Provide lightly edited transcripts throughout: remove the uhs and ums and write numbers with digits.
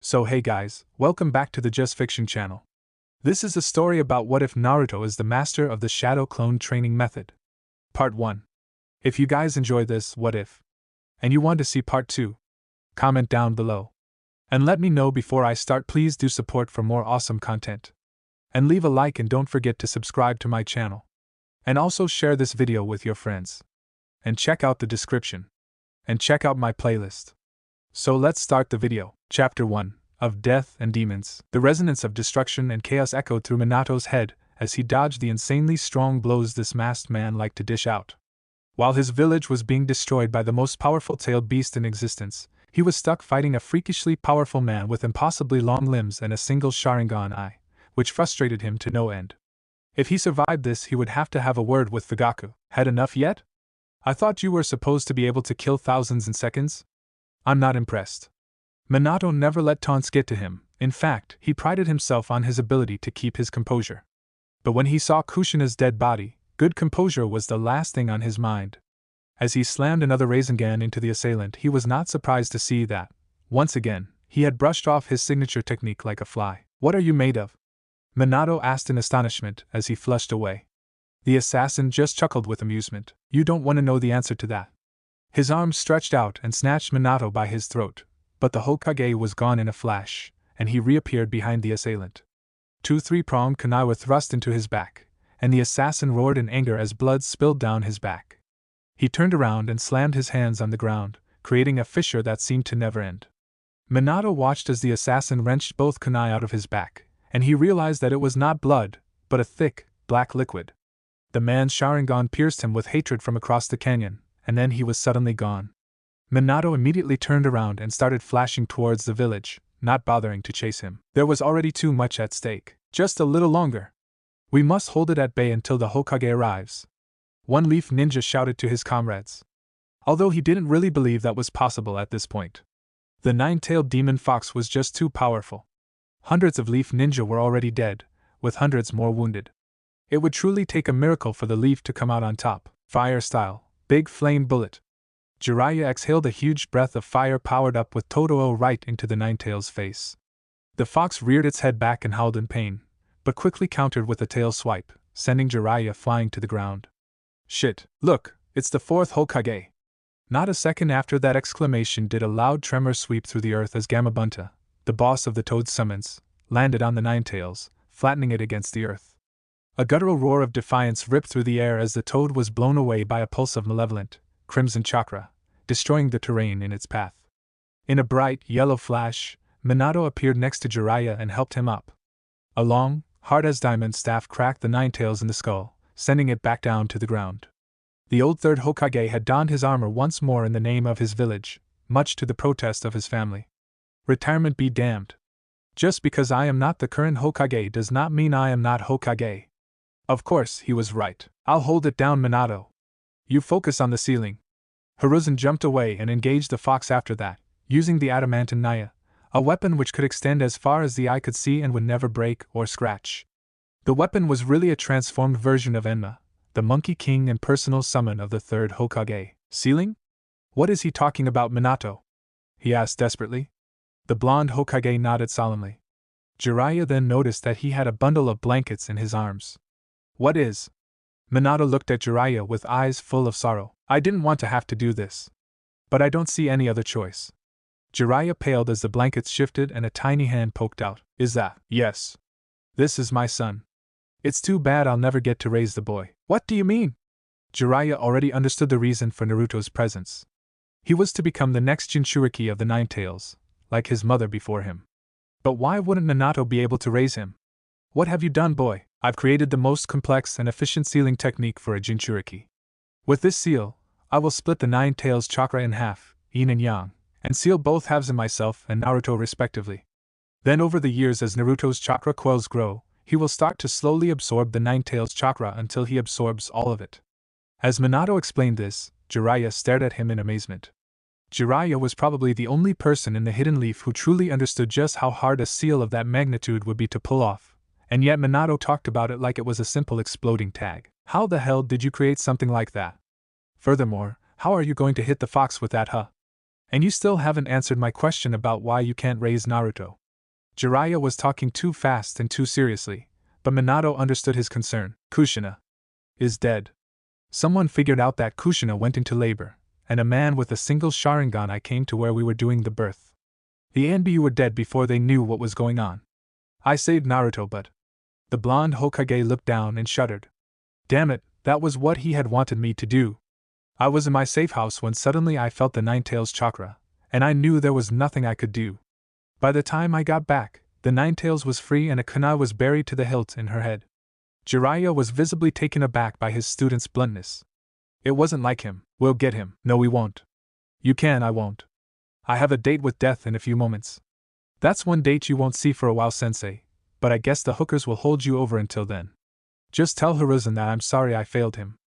So hey guys, welcome back to the Just Fiction channel. This is a story about what if Naruto is the master of the shadow clone training method. Part 1. If you guys enjoy this what if, and you want to see part 2, comment down below. And let me know before I start. Please do support for more awesome content. And leave a like and don't forget to subscribe to my channel. And also share this video with your friends. And check out the description. And check out my playlist. So let's start the video. Chapter 1, of Death and Demons. The resonance of destruction and chaos echoed through Minato's head as he dodged the insanely strong blows this masked man liked to dish out. While his village was being destroyed by the most powerful tailed beast in existence, he was stuck fighting a freakishly powerful man with impossibly long limbs and a single Sharingan eye, which frustrated him to no end. If he survived this, he would have to have a word with Fugaku. Had enough yet? I thought you were supposed to be able to kill thousands in seconds? I'm not impressed. Minato never let taunts get to him. In fact, he prided himself on his ability to keep his composure. But when he saw Kushina's dead body, good composure was the last thing on his mind. As he slammed another Rasengan into the assailant, he was not surprised to see that, once again, he had brushed off his signature technique like a fly. What are you made of? Minato asked in astonishment as he flushed away. The assassin just chuckled with amusement. You don't want to know the answer to that. His arms stretched out and snatched Minato by his throat, but the Hokage was gone in a flash, and he reappeared behind the assailant. Two three-pronged kunai were thrust into his back, and the assassin roared in anger as blood spilled down his back. He turned around and slammed his hands on the ground, creating a fissure that seemed to never end. Minato watched as the assassin wrenched both kunai out of his back, and he realized that it was not blood, but a thick, black liquid. The man's Sharingan pierced him with hatred from across the canyon, and then he was suddenly gone. Minato immediately turned around and started flashing towards the village, not bothering to chase him. There was already too much at stake. Just a little longer. We must hold it at bay until the Hokage arrives. One Leaf Ninja shouted to his comrades. Although he didn't really believe that was possible at this point. The nine-tailed demon fox was just too powerful. Hundreds of Leaf Ninja were already dead, with hundreds more wounded. It would truly take a miracle for the Leaf to come out on top. Fire style. Big flame bullet. Jiraiya exhaled a huge breath of fire powered up with Totoro right into the Ninetail's face. The fox reared its head back and howled in pain, but quickly countered with a tail swipe, sending Jiraiya flying to the ground. Shit, look, it's the fourth Hokage. Not a second after that exclamation did a loud tremor sweep through the earth as Gamabunta, the boss of the Toad summons, landed on the Ninetails, flattening it against the earth. A guttural roar of defiance ripped through the air as the toad was blown away by a pulse of malevolent, crimson chakra, destroying the terrain in its path. In a bright, yellow flash, Minato appeared next to Jiraiya and helped him up. A long, hard-as-diamond staff cracked the Ninetails in the skull, sending it back down to the ground. The old third Hokage had donned his armor once more in the name of his village, much to the protest of his family. Retirement be damned. Just because I am not the current Hokage does not mean I am not Hokage. Of course, he was right. I'll hold it down, Minato. You focus on the ceiling. Hiruzen jumped away and engaged the fox after that, using the adamantine Naya, a weapon which could extend as far as the eye could see and would never break or scratch. The weapon was really a transformed version of Enma, the Monkey King and personal summon of the third Hokage. Ceiling? What is he talking about, Minato? He asked desperately. The blonde Hokage nodded solemnly. Jiraiya then noticed that he had a bundle of blankets in his arms. What is? Minato looked at Jiraiya with eyes full of sorrow. I didn't want to have to do this. But I don't see any other choice. Jiraiya paled as the blankets shifted and a tiny hand poked out. Is that? Yes. This is my son. It's too bad I'll never get to raise the boy. What do you mean? Jiraiya already understood the reason for Naruto's presence. He was to become the next Jinchuriki of the Ninetails, like his mother before him. But why wouldn't Minato be able to raise him? What have you done, boy? I've created the most complex and efficient sealing technique for a Jinchuriki. With this seal, I will split the Ninetails chakra in half, yin and yang, and seal both halves in myself and Naruto respectively. Then over the years as Naruto's chakra coils grow, he will start to slowly absorb the Ninetails chakra until he absorbs all of it. As Minato explained this, Jiraiya stared at him in amazement. Jiraiya was probably the only person in the Hidden Leaf who truly understood just how hard a seal of that magnitude would be to pull off. And yet Minato talked about it like it was a simple exploding tag. How the hell did you create something like that? Furthermore, how are you going to hit the fox with that, huh? And you still haven't answered my question about why you can't raise Naruto. Jiraiya was talking too fast and too seriously, but Minato understood his concern. Kushina is dead. Someone figured out that Kushina went into labor, and a man with a single Sharingan I came to where we were doing the birth. The Anbu were dead before they knew what was going on. I saved Naruto, but... The blonde Hokage looked down and shuddered. Damn it, that was what he had wanted me to do. I was in my safe house when suddenly I felt the Ninetales chakra, and I knew there was nothing I could do. By the time I got back, the Ninetales was free and a kunai was buried to the hilt in her head. Jiraiya was visibly taken aback by his student's bluntness. It wasn't like him. We'll get him. No, we won't. You can, I won't. I have a date with death in a few moments. That's one date you won't see for a while, sensei, but I guess the hookers will hold you over until then. Just tell Hiruzen that I'm sorry I failed him.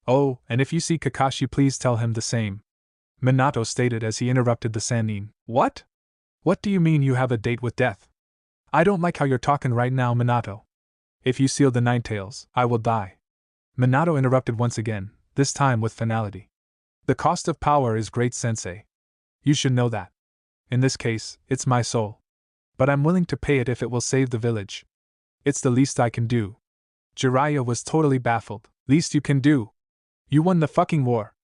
Oh, and if you see Kakashi, please tell him the same. Minato stated as he interrupted the Sannin. What? What do you mean you have a date with death? I don't like how you're talking right now, Minato. If you seal the Ninetales, I will die. Minato interrupted once again, this time with finality. The cost of power is great, sensei. You should know that. In this case, it's my soul. But I'm willing to pay it if it will save the village. It's the least I can do. Jiraiya was totally baffled. Least you can do? You won the fucking war.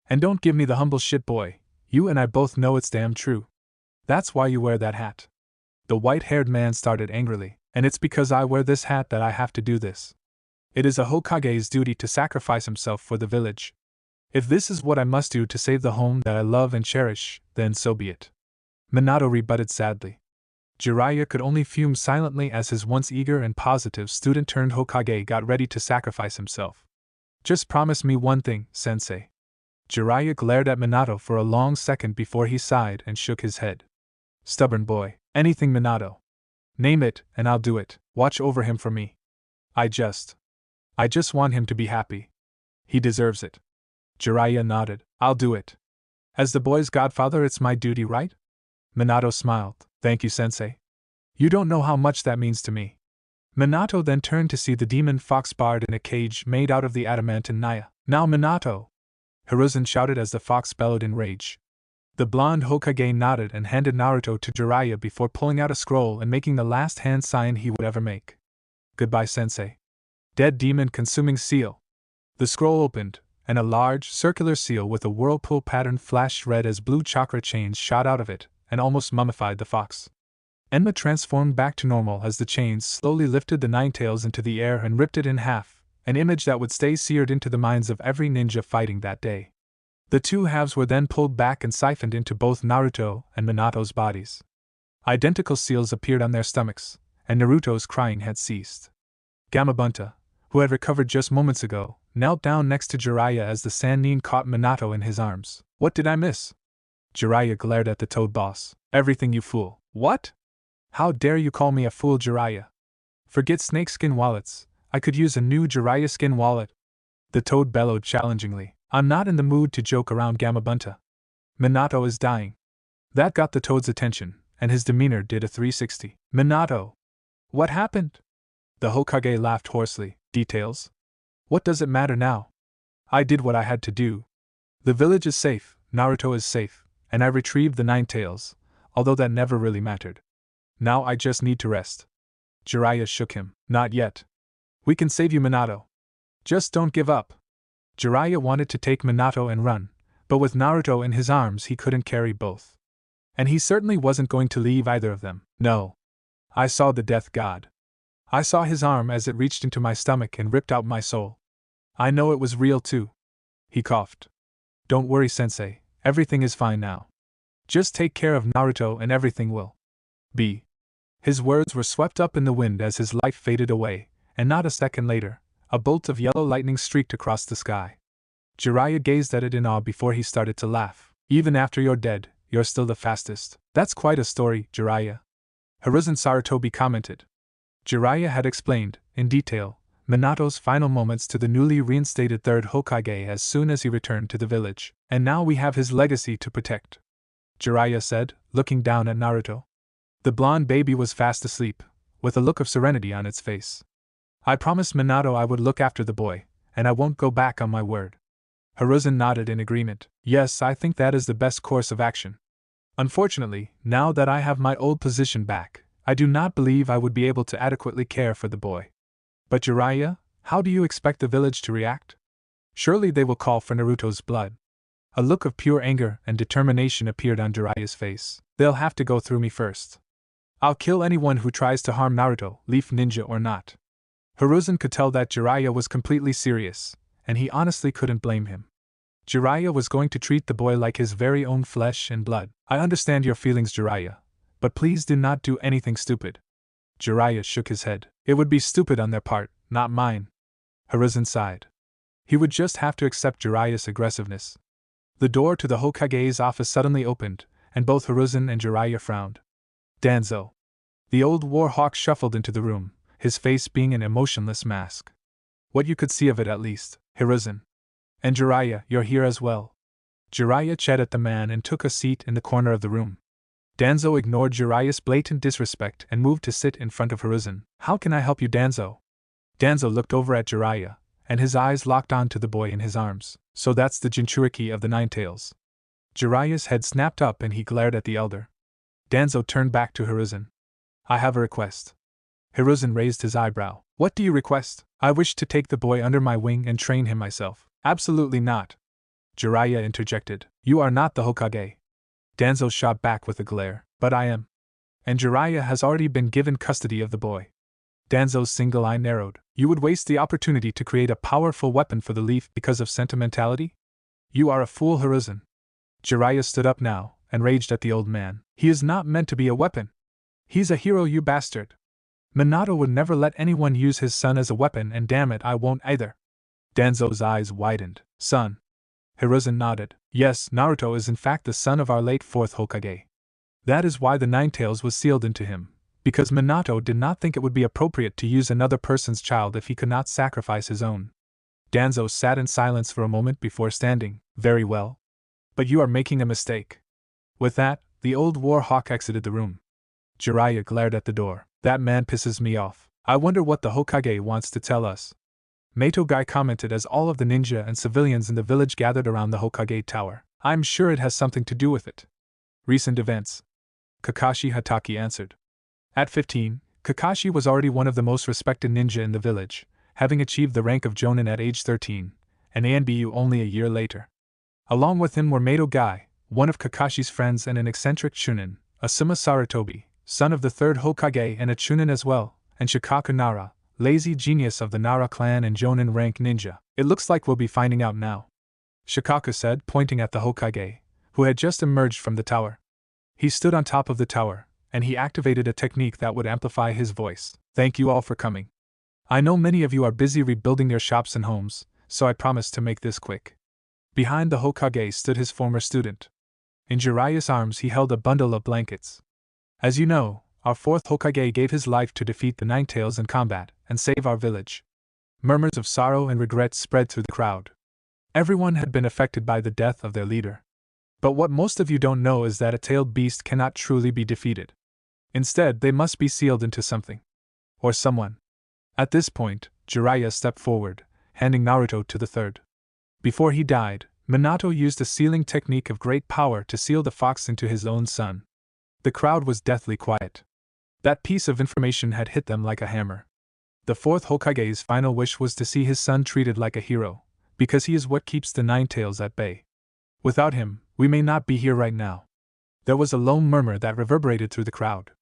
And don't give me the humble shit, boy. You and I both know it's damn true. That's why you wear that hat. The white-haired man started angrily. And it's because I wear this hat that I have to do this. It is a Hokage's duty to sacrifice himself for the village. If this is what I must do to save the home that I love and cherish, then so be it. Minato rebutted sadly. Jiraiya could only fume silently as his once eager and positive student turned Hokage got ready to sacrifice himself. Just promise me one thing, sensei. Jiraiya glared at Minato for a long second before he sighed and shook his head. Stubborn boy. Anything, Minato. Name it, and I'll do it. Watch over him for me. I just want him to be happy. He deserves it. Jiraiya nodded. I'll do it. As the boy's godfather, it's my duty, right? Minato smiled. Thank you, sensei. You don't know how much that means to me. Minato then turned to see the demon fox barred in a cage made out of the adamantine Naya. Now, Minato! Hiruzen shouted as the fox bellowed in rage. The blonde Hokage nodded and handed Naruto to Jiraiya before pulling out a scroll and making the last hand sign he would ever make. Goodbye, sensei. Dead demon consuming seal. The scroll opened, and a large, circular seal with a whirlpool pattern flashed red as blue chakra chains shot out of it, and almost mummified the fox. Enma transformed back to normal as the chains slowly lifted the Ninetales into the air and ripped it in half, an image that would stay seared into the minds of every ninja fighting that day. The two halves were then pulled back and siphoned into both Naruto and Minato's bodies. Identical seals appeared on their stomachs, and Naruto's crying had ceased. Gamabunta, who had recovered just moments ago, knelt down next to Jiraiya as the Sannin caught Minato in his arms. What did I miss? Jiraiya glared at the Toad Boss. Everything, you fool. What? How dare you call me a fool, Jiraiya? Forget snakeskin wallets. I could use a new Jiraiya skin wallet. The Toad bellowed challengingly. I'm not in the mood to joke around, Gamabunta. Minato is dying. That got the Toad's attention, and his demeanor did a 360. Minato! What happened? The Hokage laughed hoarsely. Details? What does it matter now? I did what I had to do. The village is safe, Naruto is safe, and I retrieved the Ninetales, although that never really mattered. Now I just need to rest. Jiraiya shook him. Not yet. We can save you, Minato. Just don't give up. Jiraiya wanted to take Minato and run, but with Naruto in his arms he couldn't carry both. And he certainly wasn't going to leave either of them. No. I saw the death god. I saw his arm as it reached into my stomach and ripped out my soul. I know it was real too. He coughed. Don't worry, sensei, everything is fine now. Just take care of Naruto and everything will be. His words were swept up in the wind as his life faded away, and not a second later, a bolt of yellow lightning streaked across the sky. Jiraiya gazed at it in awe before he started to laugh. Even after you're dead, you're still the fastest. That's quite a story, Jiraiya. Hiruzen Sarutobi commented. Jiraiya had explained, in detail, Minato's final moments to the newly reinstated third Hokage as soon as he returned to the village. And now we have his legacy to protect, Jiraiya said, looking down at Naruto. The blonde baby was fast asleep, with a look of serenity on its face. I promised Minato I would look after the boy, and I won't go back on my word. Hiruzen nodded in agreement. Yes, I think that is the best course of action. Unfortunately, now that I have my old position back, I do not believe I would be able to adequately care for the boy. But Jiraiya, how do you expect the village to react? Surely they will call for Naruto's blood. A look of pure anger and determination appeared on Jiraiya's face. They'll have to go through me first. I'll kill anyone who tries to harm Naruto, Leaf Ninja or not. Hiruzen could tell that Jiraiya was completely serious, and he honestly couldn't blame him. Jiraiya was going to treat the boy like his very own flesh and blood. I understand your feelings, Jiraiya, but please do not do anything stupid. Jiraiya shook his head. It would be stupid on their part, not mine. Hiruzen sighed. He would just have to accept Jiraiya's aggressiveness. The door to the Hokage's office suddenly opened, and both Hiruzen and Jiraiya frowned. Danzo. The old war hawk shuffled into the room, his face being an emotionless mask. What you could see of it at least, Hiruzen. And Jiraiya, you're here as well. Jiraiya chatted at the man and took a seat in the corner of the room. Danzo ignored Jiraiya's blatant disrespect and moved to sit in front of Hiruzen. How can I help you, Danzo? Danzo looked over at Jiraiya, and his eyes locked on to the boy in his arms. So that's the Jinchuriki of the Nine Tails. Jiraiya's head snapped up and he glared at the elder. Danzo turned back to Hiruzen. I have a request. Hiruzen raised his eyebrow. What do you request? I wish to take the boy under my wing and train him myself. Absolutely not. Jiraiya interjected. You are not the Hokage. Danzo shot back with a glare. But I am. And Jiraiya has already been given custody of the boy. Danzo's single eye narrowed. You would waste the opportunity to create a powerful weapon for the Leaf because of sentimentality? You are a fool, Hiruzen. Jiraiya stood up now, and raged at the old man. He is not meant to be a weapon. He's a hero, you bastard. Minato would never let anyone use his son as a weapon, and damn it, I won't either. Danzo's eyes widened. Son. Hiruzen nodded. Yes, Naruto is in fact the son of our late fourth Hokage. That is why the Nine Tails was sealed into him, because Minato did not think it would be appropriate to use another person's child if he could not sacrifice his own. Danzo sat in silence for a moment before standing. Very well. But you are making a mistake. With that, the old war hawk exited the room. Jiraiya glared at the door. That man pisses me off. I wonder what the Hokage wants to tell us. Mato-gai commented as all of the ninja and civilians in the village gathered around the Hokage tower. I'm sure it has something to do with it. Recent events. Kakashi Hatake answered. At 15, Kakashi was already one of the most respected ninja in the village, having achieved the rank of Jonin at age 13, and Anbu only a year later. Along with him were Mato-gai, one of Kakashi's friends and an eccentric chunin, Asuma Sarutobi, son of the third Hokage and a chunin as well, and Shikaku Nara, lazy genius of the Nara clan and Jonin rank ninja. It looks like we'll be finding out now, Shikaku said, pointing at the Hokage, who had just emerged from the tower. He stood on top of the tower, and he activated a technique that would amplify his voice. Thank you all for coming. I know many of you are busy rebuilding your shops and homes, so I promise to make this quick. Behind the Hokage stood his former student. In Jiraiya's arms he held a bundle of blankets. As you know, our fourth Hokage gave his life to defeat the Nine Tails in combat and save our village. Murmurs of sorrow and regret spread through the crowd. Everyone had been affected by the death of their leader. But what most of you don't know is that a tailed beast cannot truly be defeated. Instead, they must be sealed into something. Or someone. At this point, Jiraiya stepped forward, handing Naruto to the third. Before he died, Minato used a sealing technique of great power to seal the fox into his own son. The crowd was deathly quiet. That piece of information had hit them like a hammer. The fourth Hokage's final wish was to see his son treated like a hero, because he is what keeps the Nine Tails at bay. Without him, we may not be here right now. There was a low murmur that reverberated through the crowd.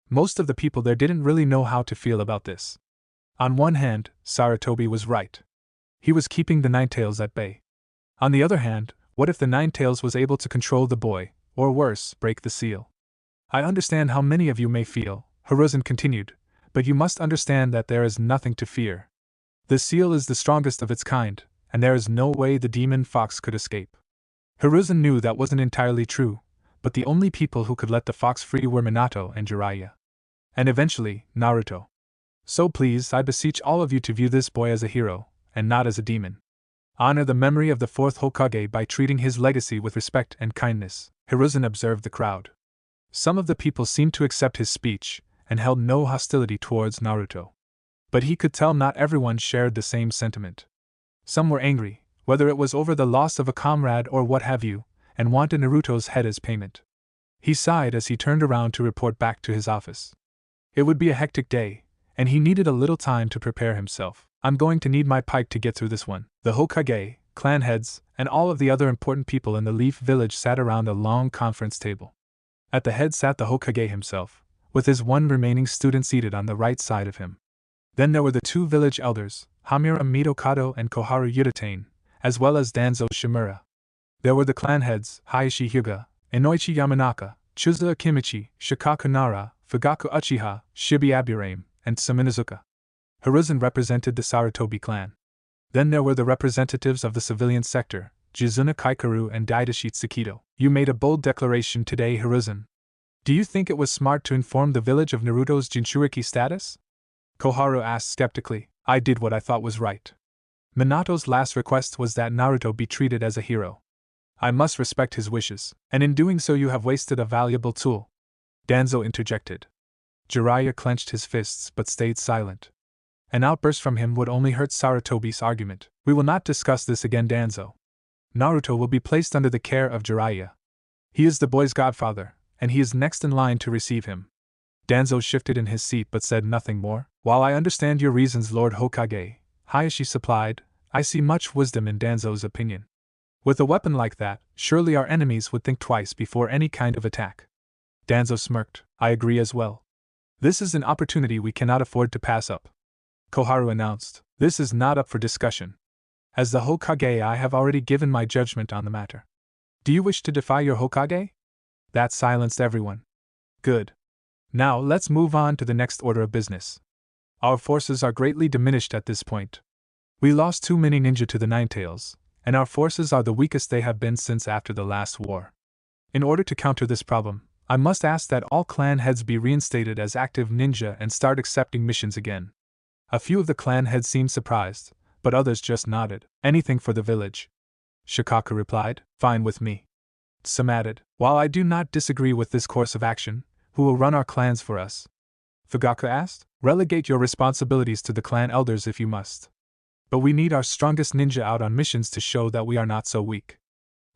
Most of the people there didn't really know how to feel about this. On one hand, Sarutobi was right. He was keeping the Nine Tails at bay. On the other hand, what if the Nine Tails was able to control the boy, or worse, break the seal? I understand how many of you may feel, Hiruzen continued, but you must understand that there is nothing to fear. The seal is the strongest of its kind, and there is no way the demon fox could escape. Hiruzen knew that wasn't entirely true, but the only people who could let the fox free were Minato and Jiraiya. And eventually, Naruto. So please, I beseech all of you to view this boy as a hero, and not as a demon. Honor the memory of the fourth Hokage by treating his legacy with respect and kindness. Hiruzen observed the crowd. Some of the people seemed to accept his speech, and held no hostility towards Naruto. But he could tell not everyone shared the same sentiment. Some were angry, whether it was over the loss of a comrade or what have you, and wanted Naruto's head as payment. He sighed as he turned around to report back to his office. It would be a hectic day, and he needed a little time to prepare himself. I'm going to need my pike to get through this one. The Hokage, clan heads, and all of the other important people in the Leaf Village sat around a long conference table. At the head sat the Hokage himself, with his one remaining student seated on the right side of him. Then there were the two village elders, Hamura Mitokado and Koharu Yudatane, as well as Danzo Shimura. There were the clan heads, Hayashi Hyuga, Inoichi Yamanaka, Chuza Akimichi, Shikaku Nara, Fugaku Uchiha, Shibi Aburame, and Saminazuka. Hiruzen represented the Sarutobi clan. Then there were the representatives of the civilian sector, Jizuna Kaikaru and Daidashi Tsukido. You made a bold declaration today, Hiruzen. Do you think it was smart to inform the village of Naruto's Jinchuriki status? Koharu asked skeptically. I did what I thought was right. Minato's last request was that Naruto be treated as a hero. I must respect his wishes, and in doing so you have wasted a valuable tool. Danzo interjected. Jiraiya clenched his fists but stayed silent. An outburst from him would only hurt Sarutobi's argument. We will not discuss this again, Danzo. Naruto will be placed under the care of Jiraiya. He is the boy's godfather, and he is next in line to receive him. Danzo shifted in his seat but said nothing more. While I understand your reasons, Lord Hokage, Hayashi supplied, I see much wisdom in Danzo's opinion. With a weapon like that, surely our enemies would think twice before any kind of attack. Danzo smirked. I agree as well. This is an opportunity we cannot afford to pass up. Koharu announced. This is not up for discussion. As the Hokage, I have already given my judgment on the matter. Do you wish to defy your Hokage? That silenced everyone. Good. Now let's move on to the next order of business. Our forces are greatly diminished at this point. We lost too many ninja to the Ninetales, and our forces are the weakest they have been since after the last war. In order to counter this problem, I must ask that all clan heads be reinstated as active ninja and start accepting missions again. A few of the clan heads seemed surprised, but others just nodded. Anything for the village. Shikaku replied, fine with me. Some added, while I do not disagree with this course of action, who will run our clans for us? Fugaku asked, relegate your responsibilities to the clan elders if you must. But we need our strongest ninja out on missions to show that we are not so weak.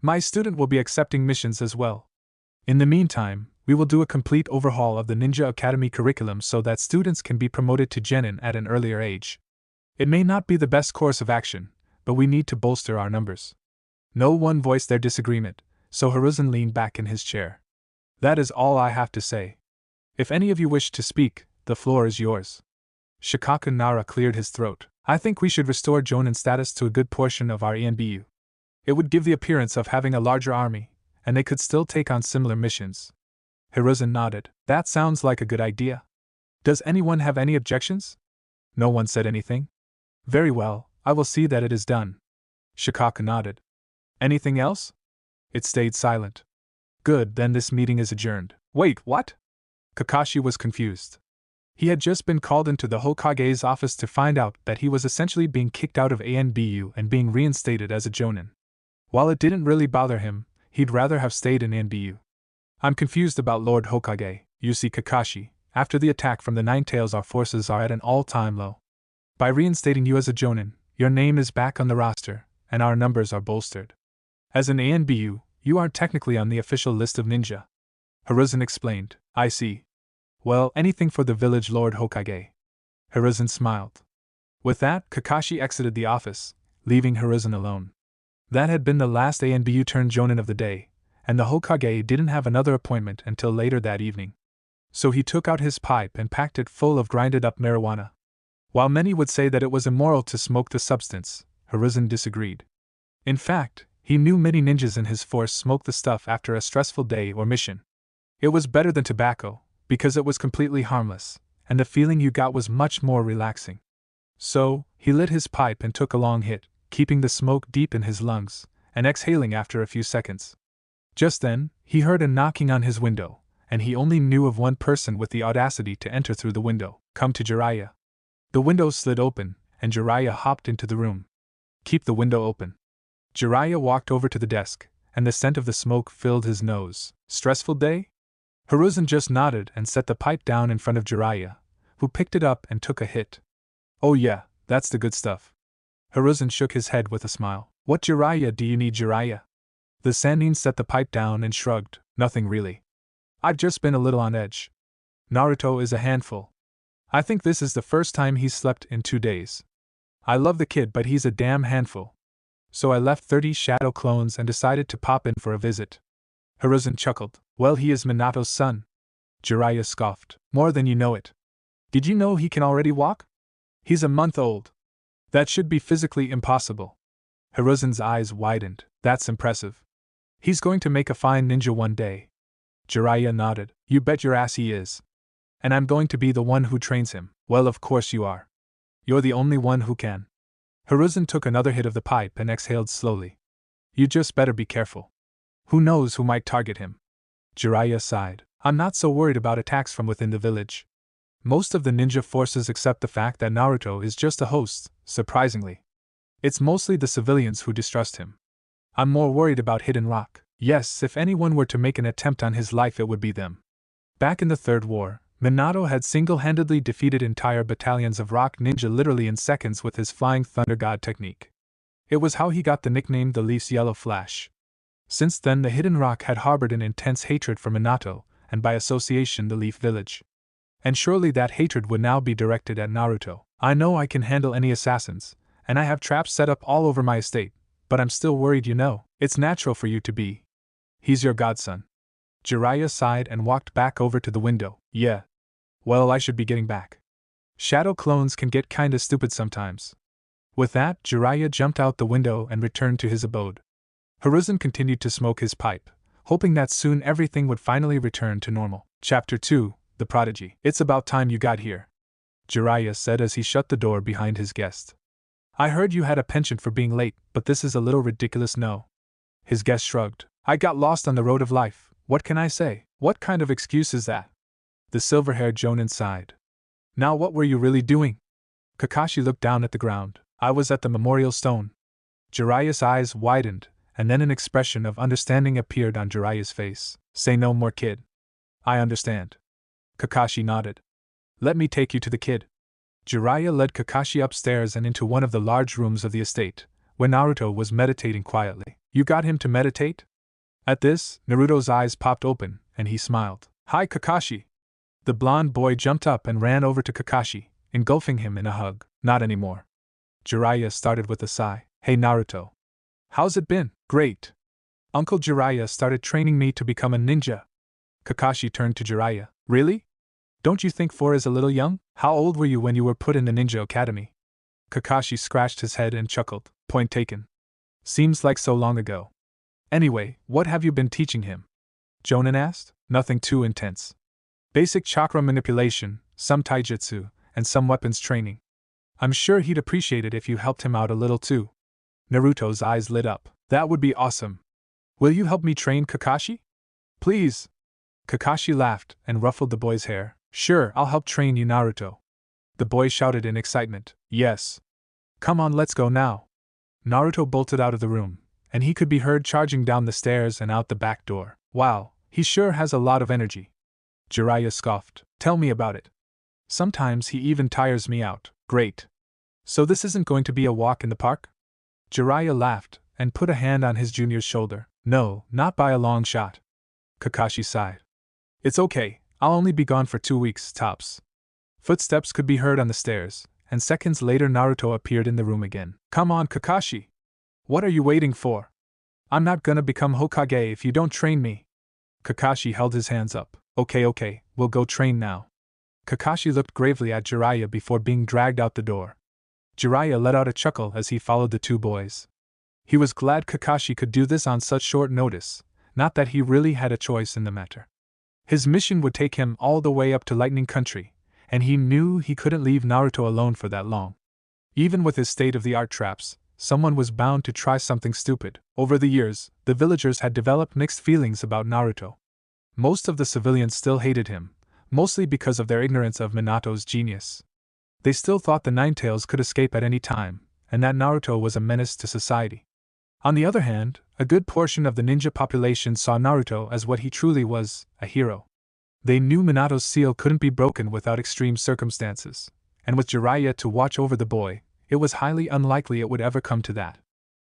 My student will be accepting missions as well. In the meantime, we will do a complete overhaul of the Ninja Academy curriculum so that students can be promoted to genin at an earlier age. It may not be the best course of action, but we need to bolster our numbers. No one voiced their disagreement, so Hiruzen leaned back in his chair. That is all I have to say. If any of you wish to speak, the floor is yours. Shikaku Nara cleared his throat. I think we should restore Jonin status to a good portion of our ENBU. It would give the appearance of having a larger army, and they could still take on similar missions. Hiruzen nodded. That sounds like a good idea. Does anyone have any objections? No one said anything. Very well, I will see that it is done. Shikaku nodded. Anything else? It stayed silent. Good, then this meeting is adjourned. Wait, what? Kakashi was confused. He had just been called into the Hokage's office to find out that he was essentially being kicked out of ANBU and being reinstated as a Jonin. While it didn't really bother him, he'd rather have stayed in ANBU. I'm confused about Lord Hokage. You see, Kakashi, after the attack from the Ninetales, our forces are at an all-time low. By reinstating you as a Jonin, your name is back on the roster, and our numbers are bolstered. As an ANBU, you aren't technically on the official list of ninja. Hiruzen explained. I see. Well, anything for the village, Lord Hokage. Hiruzen smiled. With that, Kakashi exited the office, leaving Hiruzen alone. That had been the last ANBU turned Jonin of the day, and the Hokage didn't have another appointment until later that evening. So he took out his pipe and packed it full of grinded-up marijuana. While many would say that it was immoral to smoke the substance, Hiruzen disagreed. In fact, he knew many ninjas in his force smoked the stuff after a stressful day or mission. It was better than tobacco, because it was completely harmless, and the feeling you got was much more relaxing. So, he lit his pipe and took a long hit, keeping the smoke deep in his lungs, and exhaling after a few seconds. Just then, he heard a knocking on his window, and he only knew of one person with the audacity to enter through the window. Come to Jiraiya. The window slid open, and Jiraiya hopped into the room. Keep the window open. Jiraiya walked over to the desk, and the scent of the smoke filled his nose. Stressful day? Hiruzen just nodded and set the pipe down in front of Jiraiya, who picked it up and took a hit. Oh yeah, that's the good stuff. Hiruzen shook his head with a smile. What Jiraiya do you need, Jiraiya? The Sannin set the pipe down and shrugged. Nothing really. I've just been a little on edge. Naruto is a handful. I think this is the first time he's slept in 2 days. I love the kid, but he's a damn handful. So I left 30 shadow clones and decided to pop in for a visit. Hiruzen chuckled. Well, he is Minato's son. Jiraiya scoffed. More than you know it. Did you know he can already walk? He's a month old. That should be physically impossible. Hiruzen's eyes widened. That's impressive. He's going to make a fine ninja one day. Jiraiya nodded. You bet your ass he is. And I'm going to be the one who trains him. Well, of course you are. You're the only one who can. Hiruzen took another hit of the pipe and exhaled slowly. You just better be careful. Who knows who might target him? Jiraiya sighed. I'm not so worried about attacks from within the village. Most of the ninja forces accept the fact that Naruto is just a host, surprisingly. It's mostly the civilians who distrust him. I'm more worried about Hidden Rock. Yes, if anyone were to make an attempt on his life, it would be them. Back in the Third War, Minato had single-handedly defeated entire battalions of rock ninja literally in seconds with his Flying Thunder God technique. It was how he got the nickname the Leaf's Yellow Flash. Since then, the Hidden Rock had harbored an intense hatred for Minato, and by association the Leaf Village. And surely that hatred would now be directed at Naruto. I know I can handle any assassins, and I have traps set up all over my estate, but I'm still worried, you know. It's natural for you to be. He's your godson. Jiraiya sighed and walked back over to the window. Yeah. Well, I should be getting back. Shadow clones can get kinda stupid sometimes. With that, Jiraiya jumped out the window and returned to his abode. Hiruzen continued to smoke his pipe, hoping that soon everything would finally return to normal. Chapter 2, The Prodigy. It's about time you got here, Jiraiya said as he shut the door behind his guest. I heard you had a penchant for being late, but this is a little ridiculous, no? His guest shrugged. I got lost on the road of life. What can I say? What kind of excuse is that? The silver-haired Jonin sighed. Now what were you really doing? Kakashi looked down at the ground. I was at the memorial stone. Jiraiya's eyes widened, and then an expression of understanding appeared on Jiraiya's face. Say no more, kid. I understand. Kakashi nodded. Let me take you to the kid. Jiraiya led Kakashi upstairs and into one of the large rooms of the estate, where Naruto was meditating quietly. You got him to meditate? At this, Naruto's eyes popped open, and he smiled. Hi, Kakashi. The blonde boy jumped up and ran over to Kakashi, engulfing him in a hug. Not anymore. Jiraiya started with a sigh. Hey, Naruto. How's it been? Great. Uncle Jiraiya started training me to become a ninja. Kakashi turned to Jiraiya. Really? Don't you think 4 is a little young? How old were you when you were put in the ninja academy? Kakashi scratched his head and chuckled. Point taken. Seems like so long ago. Anyway, what have you been teaching him? Jonin asked. Nothing too intense. Basic chakra manipulation, some taijutsu, and some weapons training. I'm sure he'd appreciate it if you helped him out a little too. Naruto's eyes lit up. That would be awesome. Will you help me train Kakashi? Please. Kakashi laughed and ruffled the boy's hair. Sure, I'll help train you, Naruto. The boy shouted in excitement. Yes. Come on, let's go now. Naruto bolted out of the room, and he could be heard charging down the stairs and out the back door. Wow, he sure has a lot of energy. Jiraiya scoffed. Tell me about it. Sometimes he even tires me out. Great. So this isn't going to be a walk in the park? Jiraiya laughed and put a hand on his junior's shoulder. No, not by a long shot. Kakashi sighed. It's okay, I'll only be gone for 2 weeks, tops. Footsteps could be heard on the stairs, and seconds later Naruto appeared in the room again. Come on, Kakashi. What are you waiting for? I'm not gonna become Hokage if you don't train me. Kakashi held his hands up. Okay, we'll go train now. Kakashi looked gravely at Jiraiya before being dragged out the door. Jiraiya let out a chuckle as he followed the 2 boys. He was glad Kakashi could do this on such short notice, not that he really had a choice in the matter. His mission would take him all the way up to Lightning Country, and he knew he couldn't leave Naruto alone for that long. Even with his state-of-the-art traps, someone was bound to try something stupid. Over the years, the villagers had developed mixed feelings about Naruto. Most of the civilians still hated him, mostly because of their ignorance of Minato's genius. They still thought the Ninetales could escape at any time, and that Naruto was a menace to society. On the other hand, a good portion of the ninja population saw Naruto as what he truly was, a hero. They knew Minato's seal couldn't be broken without extreme circumstances, and with Jiraiya to watch over the boy, it was highly unlikely it would ever come to that.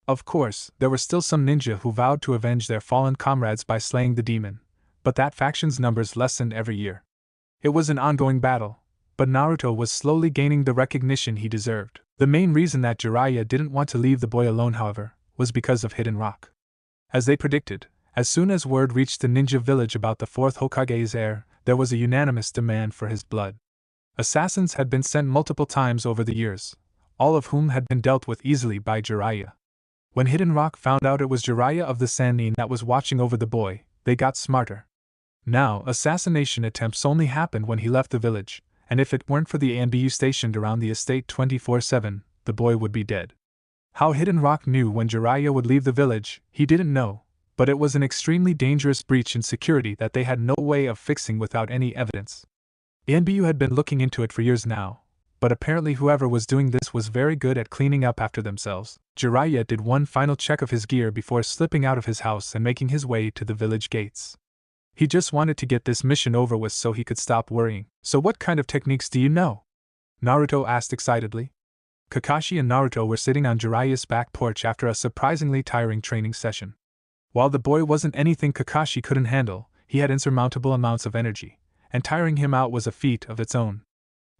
Of course, there were still some ninja who vowed to avenge their fallen comrades by slaying the demon, but that faction's numbers lessened every year. It was an ongoing battle, but Naruto was slowly gaining the recognition he deserved. The main reason that Jiraiya didn't want to leave the boy alone, however, was because of Hidden Rock. As they predicted, as soon as word reached the ninja village about the fourth Hokage's heir, there was a unanimous demand for his blood. Assassins had been sent multiple times over the years, all of whom had been dealt with easily by Jiraiya. When Hidden Rock found out it was Jiraiya of the Sannin that was watching over the boy, they got smarter. Now, assassination attempts only happened when he left the village, and if it weren't for the ANBU stationed around the estate 24/7, the boy would be dead. How Hidden Rock knew when Jiraiya would leave the village, he didn't know, but it was an extremely dangerous breach in security that they had no way of fixing without any evidence. ANBU had been looking into it for years now, but apparently whoever was doing this was very good at cleaning up after themselves. Jiraiya did one final check of his gear before slipping out of his house and making his way to the village gates. He just wanted to get this mission over with so he could stop worrying. So what kind of techniques do you know? Naruto asked excitedly. Kakashi and Naruto were sitting on Jiraiya's back porch after a surprisingly tiring training session. While the boy wasn't anything Kakashi couldn't handle, he had insurmountable amounts of energy, and tiring him out was a feat of its own.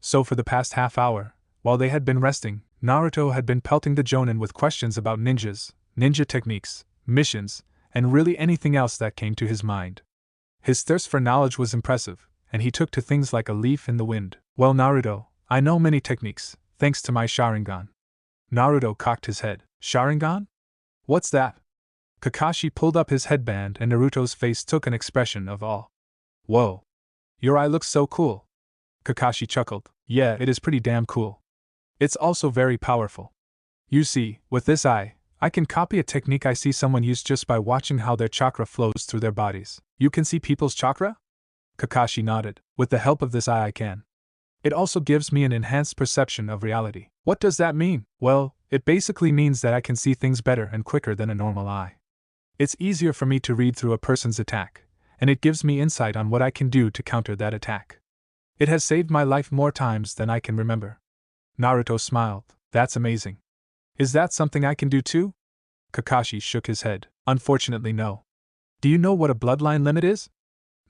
So for the past half hour, while they had been resting, Naruto had been pelting the Jonin with questions about ninjas, ninja techniques, missions, and really anything else that came to his mind. His thirst for knowledge was impressive, and he took to things like a leaf in the wind. Well, Naruto, I know many techniques, thanks to my Sharingan. Naruto cocked his head. Sharingan? What's that? Kakashi pulled up his headband and Naruto's face took an expression of awe. Whoa. Your eye looks so cool. Kakashi chuckled. Yeah, it is pretty damn cool. It's also very powerful. You see, with this eye, I can copy a technique I see someone use just by watching how their chakra flows through their bodies. You can see people's chakra? Kakashi nodded. With the help of this eye I can. It also gives me an enhanced perception of reality. What does that mean? Well, it basically means that I can see things better and quicker than a normal eye. It's easier for me to read through a person's attack, and it gives me insight on what I can do to counter that attack. It has saved my life more times than I can remember. Naruto smiled. That's amazing. Is that something I can do too? Kakashi shook his head. Unfortunately, no. Do you know what a bloodline limit is?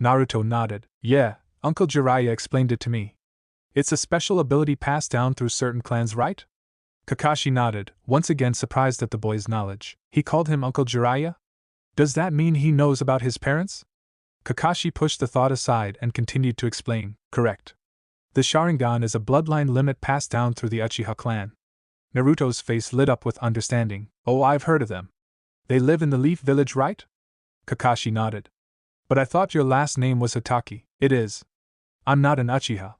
Naruto nodded. Yeah, Uncle Jiraiya explained it to me. It's a special ability passed down through certain clans, right? Kakashi nodded, once again surprised at the boy's knowledge. He called him Uncle Jiraiya? Does that mean he knows about his parents? Kakashi pushed the thought aside and continued to explain. Correct. The Sharingan is a bloodline limit passed down through the Uchiha clan. Naruto's face lit up with understanding. Oh, I've heard of them. They live in the Leaf Village, right? Kakashi nodded. But I thought your last name was Hitaki. It is. I'm not an Uchiha.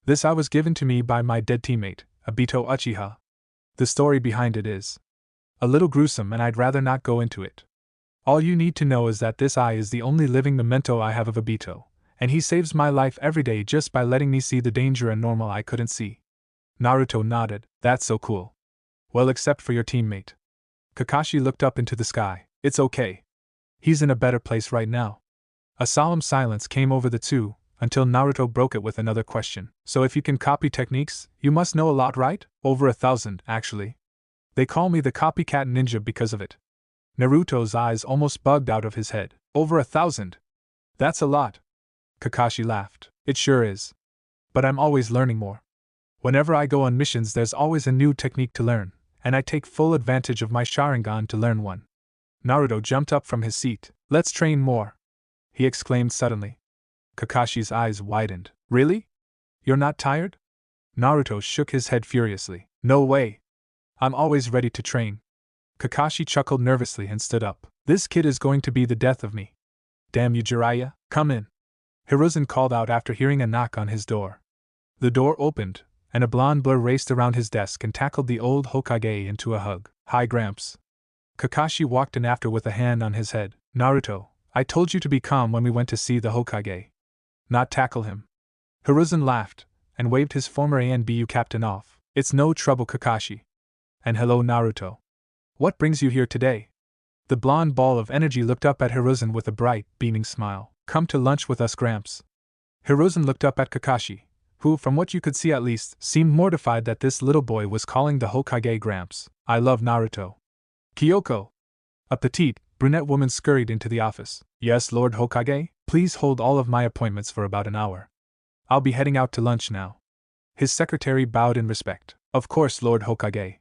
This eye was given to me by my dead teammate, Obito Uchiha. The story behind it is a little gruesome and I'd rather not go into it. All you need to know is that this eye is the only living memento I have of Obito, and he saves my life every day just by letting me see the danger a normal eye couldn't see. Naruto nodded. That's so cool. Well, except for your teammate. Kakashi looked up into the sky. It's okay. He's in a better place right now. A solemn silence came over the two, until Naruto broke it with another question. So if you can copy techniques, you must know a lot, right? Over 1,000, actually. They call me the copycat ninja because of it. Naruto's eyes almost bugged out of his head. Over 1,000. That's a lot. Kakashi laughed. It sure is. But I'm always learning more. Whenever I go on missions there's always a new technique to learn, and I take full advantage of my Sharingan to learn one. Naruto jumped up from his seat. Let's train more, he exclaimed suddenly. Kakashi's eyes widened. Really? You're not tired? Naruto shook his head furiously. No way. I'm always ready to train. Kakashi chuckled nervously and stood up. This kid is going to be the death of me. Damn you, Jiraiya, come in. Hiruzen called out after hearing a knock on his door. The door opened, and a blonde blur raced around his desk and tackled the old Hokage into a hug. Hi, Gramps. Kakashi walked in after with a hand on his head. Naruto, I told you to be calm when we went to see the Hokage. Not tackle him. Hiruzen laughed, and waved his former ANBU captain off. It's no trouble, Kakashi. And hello, Naruto. What brings you here today? The blonde ball of energy looked up at Hiruzen with a bright, beaming smile. Come to lunch with us, Gramps. Hiruzen looked up at Kakashi, who, from what you could see at least, seemed mortified that this little boy was calling the Hokage Gramps. I love Naruto. Kyoko. A petite, brunette woman scurried into the office. Yes, Lord Hokage? Please hold all of my appointments for about an hour. I'll be heading out to lunch now. His secretary bowed in respect. Of course, Lord Hokage.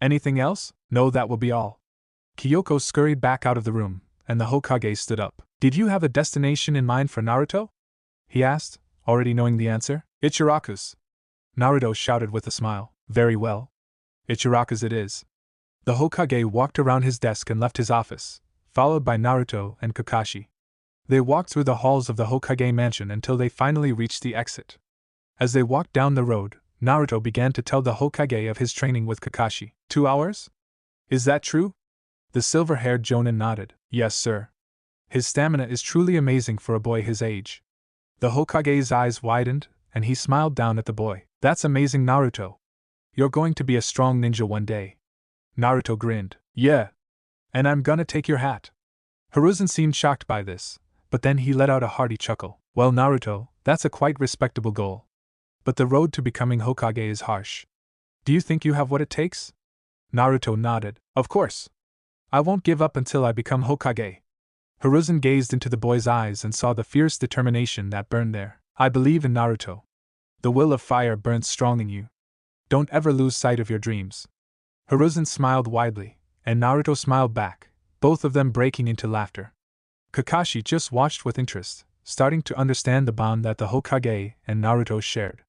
Anything else? No, that will be all. Kyoko scurried back out of the room, and the Hokage stood up. Did you have a destination in mind for Naruto? He asked, already knowing the answer. Ichiraku's. Naruto shouted with a smile. Very well. Ichiraku's it is. The Hokage walked around his desk and left his office, followed by Naruto and Kakashi. They walked through the halls of the Hokage mansion until they finally reached the exit. As they walked down the road, Naruto began to tell the Hokage of his training with Kakashi. 2 hours? Is that true? The silver-haired Jonin nodded. Yes, sir. His stamina is truly amazing for a boy his age. The Hokage's eyes widened, and he smiled down at the boy. That's amazing, Naruto. You're going to be a strong ninja one day. Naruto grinned. Yeah. And I'm gonna take your hat. Hiruzen seemed shocked by this, but then he let out a hearty chuckle. Well, Naruto, that's a quite respectable goal. But the road to becoming Hokage is harsh. Do you think you have what it takes? Naruto nodded. Of course. I won't give up until I become Hokage. Hiruzen gazed into the boy's eyes and saw the fierce determination that burned there. I believe in Naruto. The will of fire burns strong in you. Don't ever lose sight of your dreams. Hiruzen smiled widely, and Naruto smiled back, both of them breaking into laughter. Kakashi just watched with interest, starting to understand the bond that the Hokage and Naruto shared.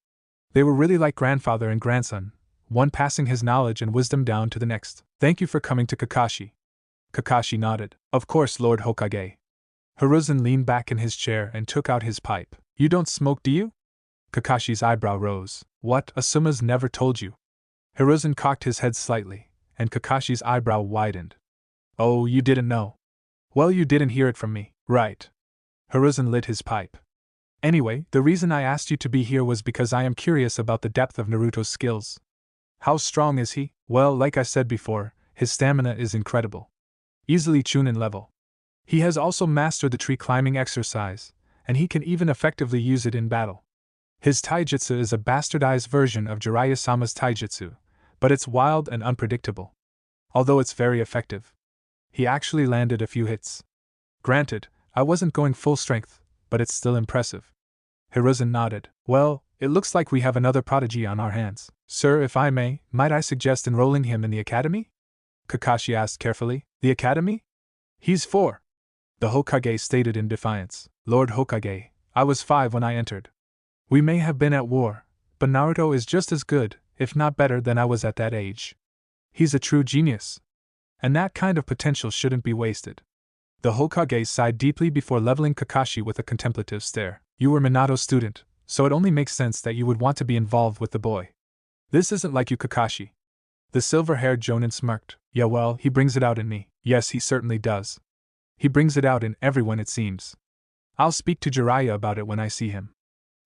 They were really like grandfather and grandson, one passing his knowledge and wisdom down to the next. Thank you for coming to Kakashi. Kakashi nodded. Of course, Lord Hokage. Hiruzen leaned back in his chair and took out his pipe. You don't smoke, do you? Kakashi's eyebrow rose. What, Asuma's never told you? Hiruzen cocked his head slightly, and Kakashi's eyebrow widened. Oh, you didn't know? Well, you didn't hear it from me, right? Hiruzen lit his pipe. Anyway, the reason I asked you to be here was because I am curious about the depth of Naruto's skills. How strong is he? Well, like I said before, his stamina is incredible. Easily Chunin level. He has also mastered the tree climbing exercise, and he can even effectively use it in battle. His taijutsu is a bastardized version of Jiraiya-sama's taijutsu, but it's wild and unpredictable. Although it's very effective. He actually landed a few hits. Granted, I wasn't going full strength, but it's still impressive. Hiruzen nodded. Well, it looks like we have another prodigy on our hands. Sir, if I may, might I suggest enrolling him in the academy? Kakashi asked carefully. The academy? He's 4. The Hokage stated in defiance. Lord Hokage, I was 5 when I entered. We may have been at war, but Naruto is just as good, if not better than I was at that age. He's a true genius. And that kind of potential shouldn't be wasted. The Hokage sighed deeply before leveling Kakashi with a contemplative stare. You were Minato's student, so it only makes sense that you would want to be involved with the boy. This isn't like you, Kakashi. The silver-haired Jonin smirked. Yeah, well, he brings it out in me. Yes, he certainly does. He brings it out in everyone, it seems. I'll speak to Jiraiya about it when I see him.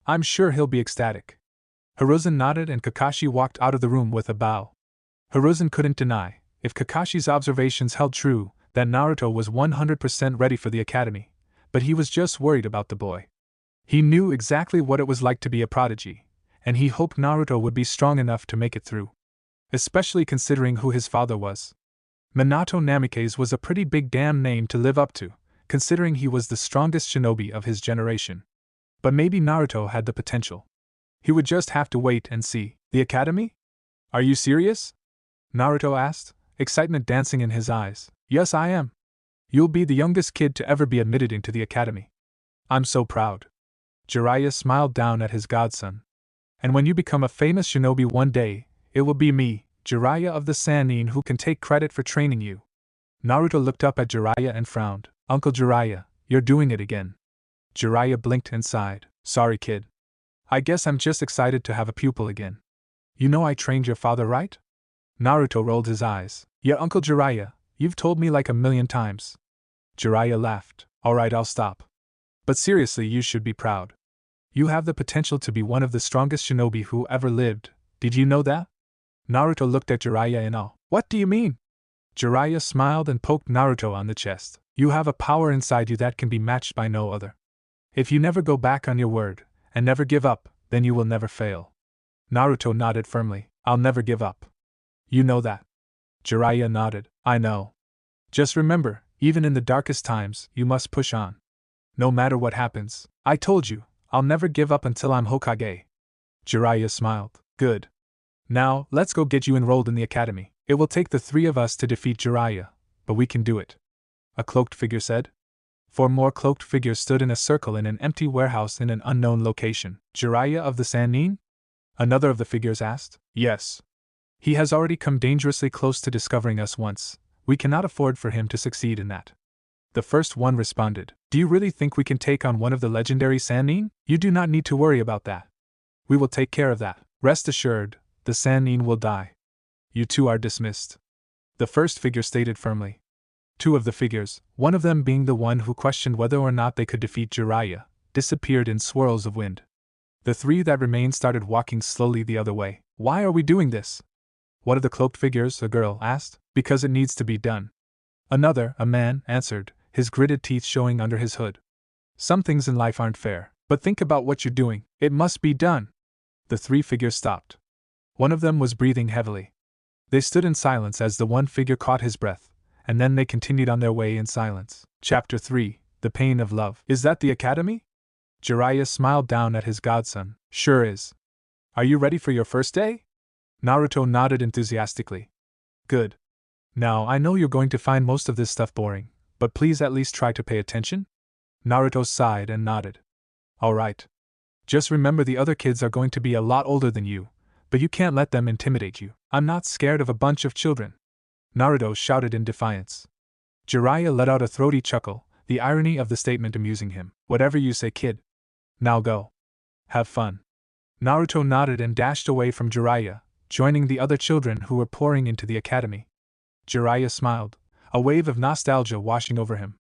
I'm sure he'll be ecstatic. Hiruzen nodded and Kakashi walked out of the room with a bow. Hiruzen couldn't deny, if Kakashi's observations held true, that Naruto was 100% ready for the academy, but he was just worried about the boy. He knew exactly what it was like to be a prodigy, and he hoped Naruto would be strong enough to make it through. Especially considering who his father was. Minato Namikaze was a pretty big damn name to live up to, considering he was the strongest shinobi of his generation. But maybe Naruto had the potential. He would just have to wait and see. The academy? Are you serious? Naruto asked, excitement dancing in his eyes. Yes, I am. You'll be the youngest kid to ever be admitted into the academy. I'm so proud. Jiraiya smiled down at his godson. And when you become a famous shinobi one day, it will be me, Jiraiya of the Sannin, who can take credit for training you. Naruto looked up at Jiraiya and frowned. Uncle Jiraiya, you're doing it again. Jiraiya blinked and sighed. Sorry, kid. I guess I'm just excited to have a pupil again. You know I trained your father, right? Naruto rolled his eyes. Yeah, Uncle Jiraiya, you've told me like 1,000,000 times. Jiraiya laughed. Alright, I'll stop. But seriously, you should be proud. You have the potential to be one of the strongest shinobi who ever lived. Did you know that? Naruto looked at Jiraiya in awe. What do you mean? Jiraiya smiled and poked Naruto on the chest. You have a power inside you that can be matched by no other. If you never go back on your word, and never give up, then you will never fail. Naruto nodded firmly. I'll never give up. You know that. Jiraiya nodded. I know. Just remember, even in the darkest times, you must push on. No matter what happens, I told you, I'll never give up until I'm Hokage. Jiraiya smiled. Good. Now, let's go get you enrolled in the academy. It will take the three of us to defeat Jiraiya, but we can do it. A cloaked figure said. 4 more cloaked figures stood in a circle in an empty warehouse in an unknown location. Jiraiya of the Sannin? Another of the figures asked. Yes. He has already come dangerously close to discovering us once. We cannot afford for him to succeed in that. The first one responded. Do you really think we can take on one of the legendary Sannin? You do not need to worry about that. We will take care of that. Rest assured, the Sannin will die. You two are dismissed. The first figure stated firmly. 2 of the figures, one of them being the one who questioned whether or not they could defeat Jiraiya, disappeared in swirls of wind. The 3 that remained started walking slowly the other way. Why are we doing this? One of the cloaked figures, a girl, asked. Because it needs to be done. Another, a man, answered, his gritted teeth showing under his hood. Some things in life aren't fair, but think about what you're doing. It must be done. The 3 figures stopped. One of them was breathing heavily. They stood in silence as the one figure caught his breath, and then they continued on their way in silence. Chapter 3, The Pain of Love. Is that the academy? Jiraiya smiled down at his godson. Sure is. Are you ready for your first day? Naruto nodded enthusiastically. Good. Now, I know you're going to find most of this stuff boring, but please at least try to pay attention? Naruto sighed and nodded. Alright. Just remember the other kids are going to be a lot older than you, but you can't let them intimidate you. I'm not scared of a bunch of children. Naruto shouted in defiance. Jiraiya let out a throaty chuckle, the irony of the statement amusing him. Whatever you say, kid. Now go. Have fun. Naruto nodded and dashed away from Jiraiya, joining the other children who were pouring into the academy. Jiraiya smiled, a wave of nostalgia washing over him.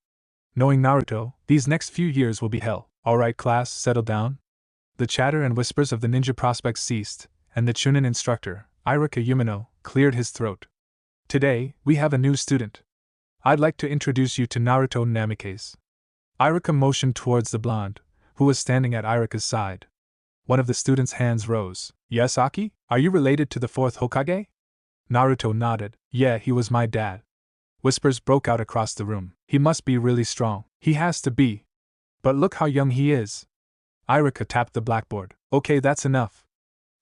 Knowing Naruto, these next few years will be hell. Alright class, settle down. The chatter and whispers of the ninja prospects ceased, and the Chunin instructor, Iruka Umino, cleared his throat. Today, we have a new student. I'd like to introduce you to Naruto Namikaze. Iruka motioned towards the blonde, who was standing at Iruka's side. One of the student's hands rose. Yes, Aki? Are you related to the 4th Hokage? Naruto nodded. Yeah, he was my dad. Whispers broke out across the room. He must be really strong. He has to be. But look how young he is. Iruka tapped the blackboard. Okay, that's enough.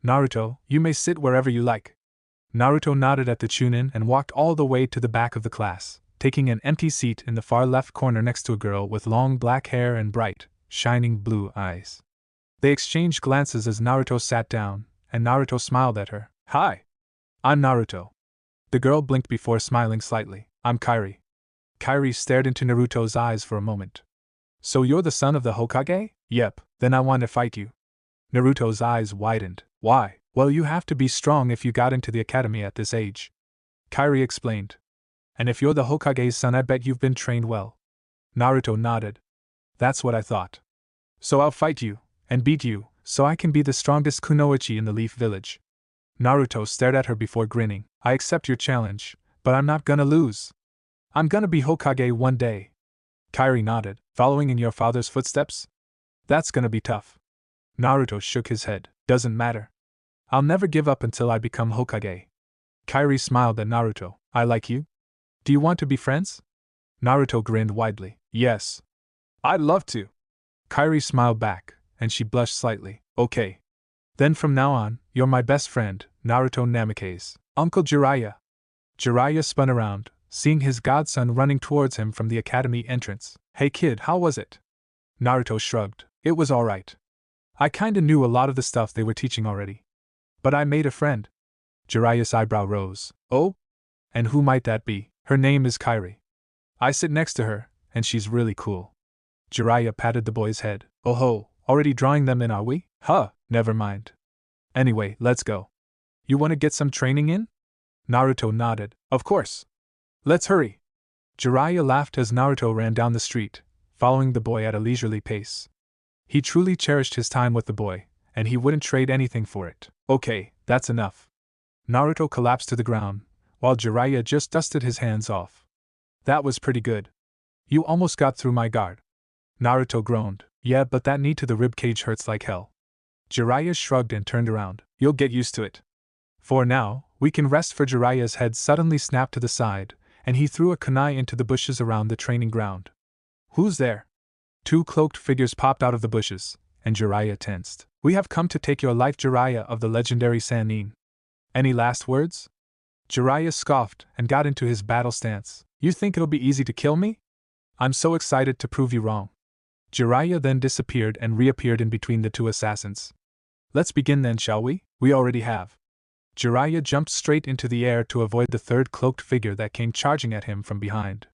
Naruto, you may sit wherever you like. Naruto nodded at the Chunin and walked all the way to the back of the class, taking an empty seat in the far left corner next to a girl with long black hair and bright, shining blue eyes. They exchanged glances as Naruto sat down, and Naruto smiled at her. Hi. I'm Naruto. The girl blinked before smiling slightly. I'm Kairi. Kairi stared into Naruto's eyes for a moment. So you're the son of the Hokage? Yep, then I want to fight you. Naruto's eyes widened. Why? Well, you have to be strong if you got into the academy at this age. Kairi explained. And if you're the Hokage's son, I bet you've been trained well. Naruto nodded. That's what I thought. So I'll fight you, and beat you, so I can be the strongest kunoichi in the Leaf Village. Naruto stared at her before grinning. I accept your challenge, but I'm not gonna lose. I'm gonna be Hokage one day. Kairi nodded. Following in your father's footsteps? That's gonna be tough. Naruto shook his head. Doesn't matter. I'll never give up until I become Hokage. Kairi smiled at Naruto. I like you? Do you want to be friends? Naruto grinned widely. Yes. I'd love to. Kairi smiled back, and she blushed slightly. Okay. Then from now on, you're my best friend, Naruto Namikaze. Uncle Jiraiya. Jiraiya spun around, seeing his godson running towards him from the academy entrance. Hey kid, how was it? Naruto shrugged. It was alright. I kinda knew a lot of the stuff they were teaching already. But I made a friend. Jiraiya's eyebrow rose. Oh? And who might that be? Her name is Kairi. I sit next to her, and she's really cool. Jiraiya patted the boy's head. Oh ho, already drawing them in, are we? Huh, never mind. Anyway, let's go. You want to get some training in? Naruto nodded. Of course. Let's hurry. Jiraiya laughed as Naruto ran down the street, following the boy at a leisurely pace. He truly cherished his time with the boy, and he wouldn't trade anything for it. Okay, that's enough. Naruto collapsed to the ground, while Jiraiya just dusted his hands off. That was pretty good. You almost got through my guard. Naruto groaned. Yeah, but that knee to the ribcage hurts like hell. Jiraiya shrugged and turned around. You'll get used to it. For now, we can rest. For Jiraiya's head suddenly snapped to the side, and he threw a kunai into the bushes around the training ground. Who's there? Two cloaked figures popped out of the bushes, and Jiraiya tensed. "We have come to take your life, Jiraiya of the legendary Sannin. Any last words?" Jiraiya scoffed and got into his battle stance. "You think it'll be easy to kill me? I'm so excited to prove you wrong." Jiraiya then disappeared and reappeared in between the two assassins. "Let's begin then, shall we? We already have." Jiraiya jumped straight into the air to avoid the third cloaked figure that came charging at him from behind.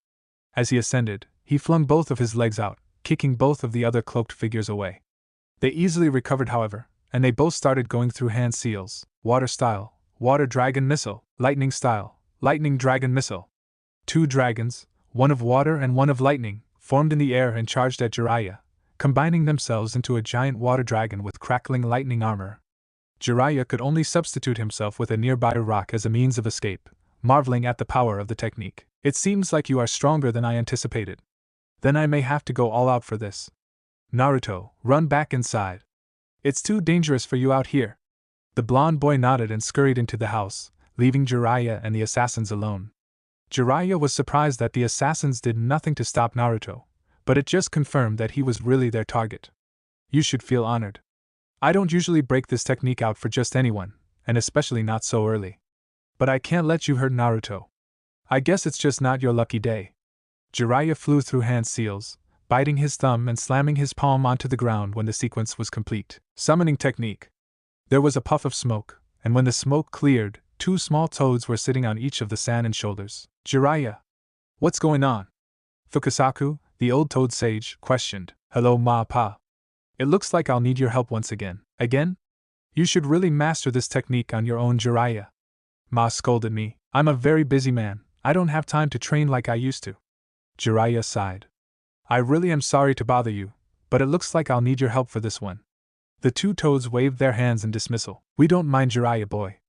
As he ascended, he flung both of his legs out, kicking both of the other cloaked figures away. They easily recovered, however, and they both started going through hand seals: water style, water dragon missile; lightning style, lightning dragon missile. Two dragons, one of water and one of lightning, formed in the air and charged at Jiraiya, combining themselves into a giant water dragon with crackling lightning armor. Jiraiya could only substitute himself with a nearby rock as a means of escape, marveling at the power of the technique. "It seems like you are stronger than I anticipated. Then I may have to go all out for this. Naruto, run back inside. It's too dangerous for you out here." The blonde boy nodded and scurried into the house, leaving Jiraiya and the assassins alone. Jiraiya was surprised that the assassins did nothing to stop Naruto, but it just confirmed that he was really their target. "You should feel honored. I don't usually break this technique out for just anyone, and especially not so early. But I can't let you hurt Naruto. I guess it's just not your lucky day." Jiraiya flew through hand seals, biting his thumb and slamming his palm onto the ground when the sequence was complete. Summoning technique. There was a puff of smoke, and when the smoke cleared, two small toads were sitting on each of the Sannin shoulders. "Jiraiya, what's going on?" Fukasaku, the old toad sage, questioned. "Hello, Ma-Pa. It looks like I'll need your help once again." "Again? You should really master this technique on your own, Jiraiya." Ma scolded me. "I'm a very busy man. I don't have time to train like I used to." Jiraiya sighed. "I really am sorry to bother you, but it looks like I'll need your help for this one." The two toads waved their hands in dismissal. "We don't mind, Jiraiya boy.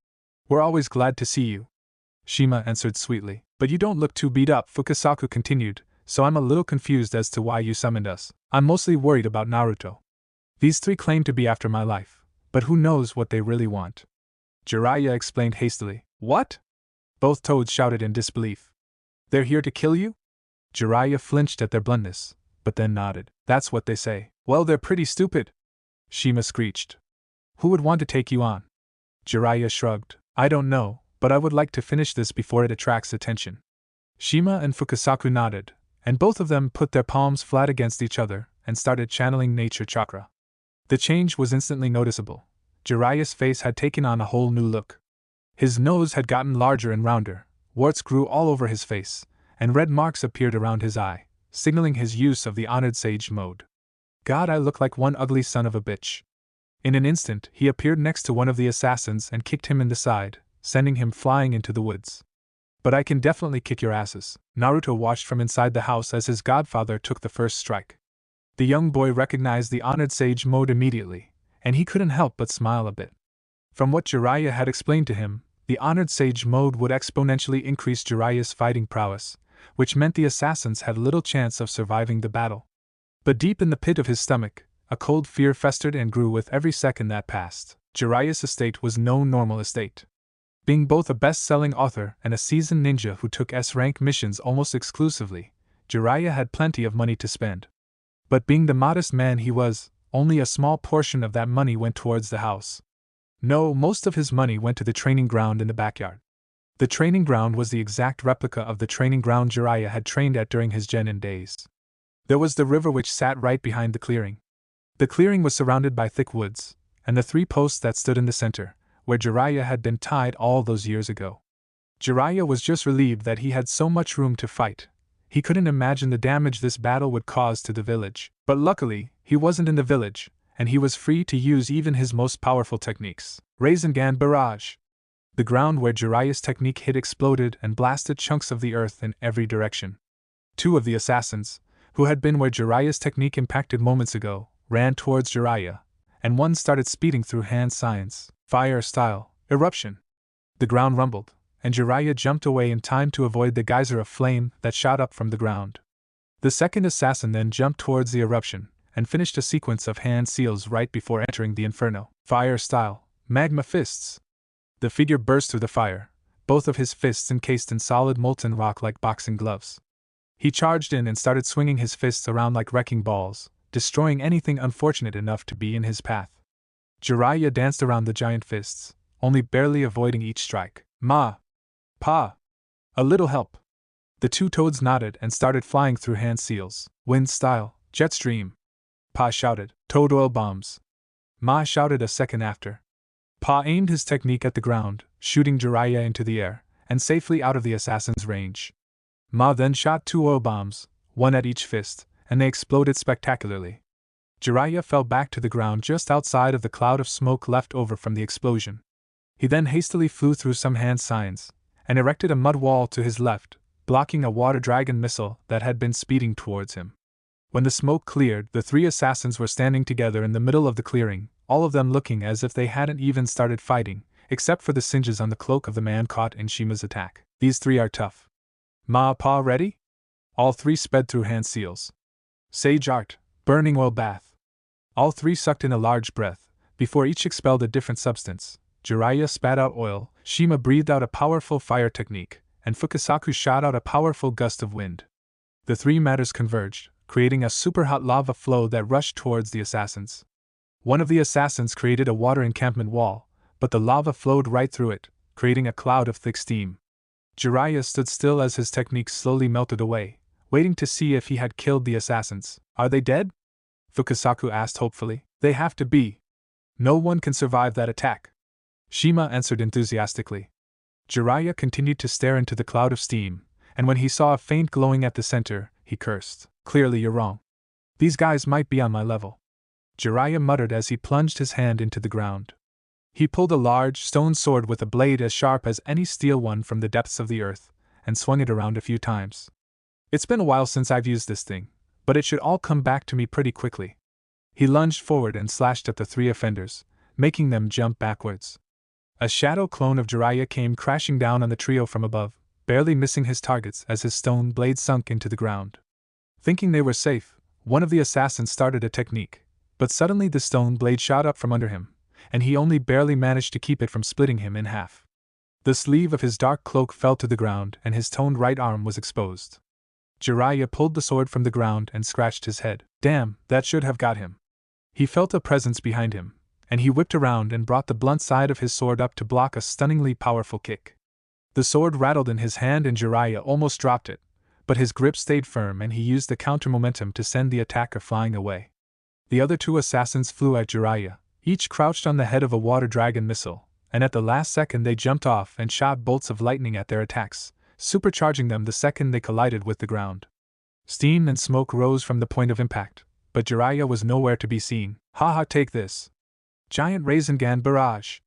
We're always glad to see you," Shima answered sweetly. "But you don't look too beat up," Fukasaku continued, "so I'm a little confused as to why you summoned us." "I'm mostly worried about Naruto. These three claim to be after my life, but who knows what they really want," Jiraiya explained hastily. "What?" Both toads shouted in disbelief. "They're here to kill you?" Jiraiya flinched at their bluntness, but then nodded. "That's what they say." "Well, they're pretty stupid," Shima screeched. "Who would want to take you on?" Jiraiya shrugged. "I don't know, but I would like to finish this before it attracts attention." Shima and Fukasaku nodded, and both of them put their palms flat against each other and started channeling nature chakra. The change was instantly noticeable. Jiraiya's face had taken on a whole new look. His nose had gotten larger and rounder, warts grew all over his face, and red marks appeared around his eye, signaling his use of the honored sage mode. "God, I look like one ugly son of a bitch." In an instant, he appeared next to one of the assassins and kicked him in the side, sending him flying into the woods. "But I can definitely kick your asses." Naruto watched from inside the house as his godfather took the first strike. The young boy recognized the honored sage mode immediately, and he couldn't help but smile a bit. From what Jiraiya had explained to him, the honored sage mode would exponentially increase Jiraiya's fighting prowess, which meant the assassins had little chance of surviving the battle. But deep in the pit of his stomach, a cold fear festered and grew with every second that passed. Jiraiya's estate was no normal estate. Being both a best-selling author and a seasoned ninja who took S-rank missions almost exclusively, Jiraiya had plenty of money to spend. But being the modest man he was, only a small portion of that money went towards the house. No, most of his money went to the training ground in the backyard. The training ground was the exact replica of the training ground Jiraiya had trained at during his genin days. There was the river which sat right behind the clearing. The clearing was surrounded by thick woods, and the three posts that stood in the center, where Jiraiya had been tied all those years ago. Jiraiya was just relieved that he had so much room to fight. He couldn't imagine the damage this battle would cause to the village. But luckily, he wasn't in the village, and he was free to use even his most powerful techniques. Rasengan Barrage. The ground where Jiraiya's technique hit exploded and blasted chunks of the earth in every direction. Two of the assassins, who had been where Jiraiya's technique impacted moments ago, ran towards Jiraiya, and one started speeding through hand signs. Fire style, eruption. The ground rumbled, and Jiraiya jumped away in time to avoid the geyser of flame that shot up from the ground. The second assassin then jumped towards the eruption, and finished a sequence of hand seals right before entering the inferno. Fire style, magma fists. The figure burst through the fire, both of his fists encased in solid molten rock like boxing gloves. He charged in and started swinging his fists around like wrecking balls, destroying anything unfortunate enough to be in his path. Jiraiya danced around the giant fists, only barely avoiding each strike. Ma! Pa! A little help! The two toads nodded and started flying through hand seals, wind style, jet stream. Pa shouted, "Toad oil bombs." Ma shouted a second after. Pa aimed his technique at the ground, shooting Jiraiya into the air, and safely out of the assassin's range. Ma then shot 2 oil bombs, one at each fist, and they exploded spectacularly. Jiraiya fell back to the ground just outside of the cloud of smoke left over from the explosion. He then hastily flew through some hand signs, and erected a mud wall to his left, blocking a water dragon missile that had been speeding towards him. When the smoke cleared, the 3 assassins were standing together in the middle of the clearing, all of them looking as if they hadn't even started fighting, except for the singes on the cloak of the man caught in Shima's attack. These 3 are tough. Ma, Pa, ready? All 3 sped through hand seals. Sage art, burning oil bath. All 3 sucked in a large breath, before each expelled a different substance. Jiraiya spat out oil, Shima breathed out a powerful fire technique, and Fukasaku shot out a powerful gust of wind. The 3 matters converged, creating a super hot lava flow that rushed towards the assassins. One of the assassins created a water encampment wall, but the lava flowed right through it, creating a cloud of thick steam. Jiraiya stood still as his technique slowly melted away, waiting to see if he had killed the assassins. Are they dead? Fukasaku asked hopefully. They have to be. No one can survive that attack. Shima answered enthusiastically. Jiraiya continued to stare into the cloud of steam, and when he saw a faint glowing at the center, he cursed. Clearly you're wrong. These guys might be on my level. Jiraiya muttered as he plunged his hand into the ground. He pulled a large stone sword with a blade as sharp as any steel one from the depths of the earth, and swung it around a few times. It's been a while since I've used this thing, but it should all come back to me pretty quickly. He lunged forward and slashed at the 3 offenders, making them jump backwards. A shadow clone of Jiraiya came crashing down on the trio from above, barely missing his targets as his stone blade sunk into the ground. Thinking they were safe, one of the assassins started a technique, but suddenly the stone blade shot up from under him, and he only barely managed to keep it from splitting him in half. The sleeve of his dark cloak fell to the ground and his toned right arm was exposed. Jiraiya pulled the sword from the ground and scratched his head. Damn, that should have got him. He felt a presence behind him, and he whipped around and brought the blunt side of his sword up to block a stunningly powerful kick. The sword rattled in his hand and Jiraiya almost dropped it, but his grip stayed firm and he used the counter-momentum to send the attacker flying away. The other 2 assassins flew at Jiraiya, each crouched on the head of a water dragon missile, and at the last second they jumped off and shot bolts of lightning at their attacks, supercharging them the second they collided with the ground. Steam and smoke rose from the point of impact, but Jiraiya was nowhere to be seen. Haha, take this. Giant Rasengan barrage.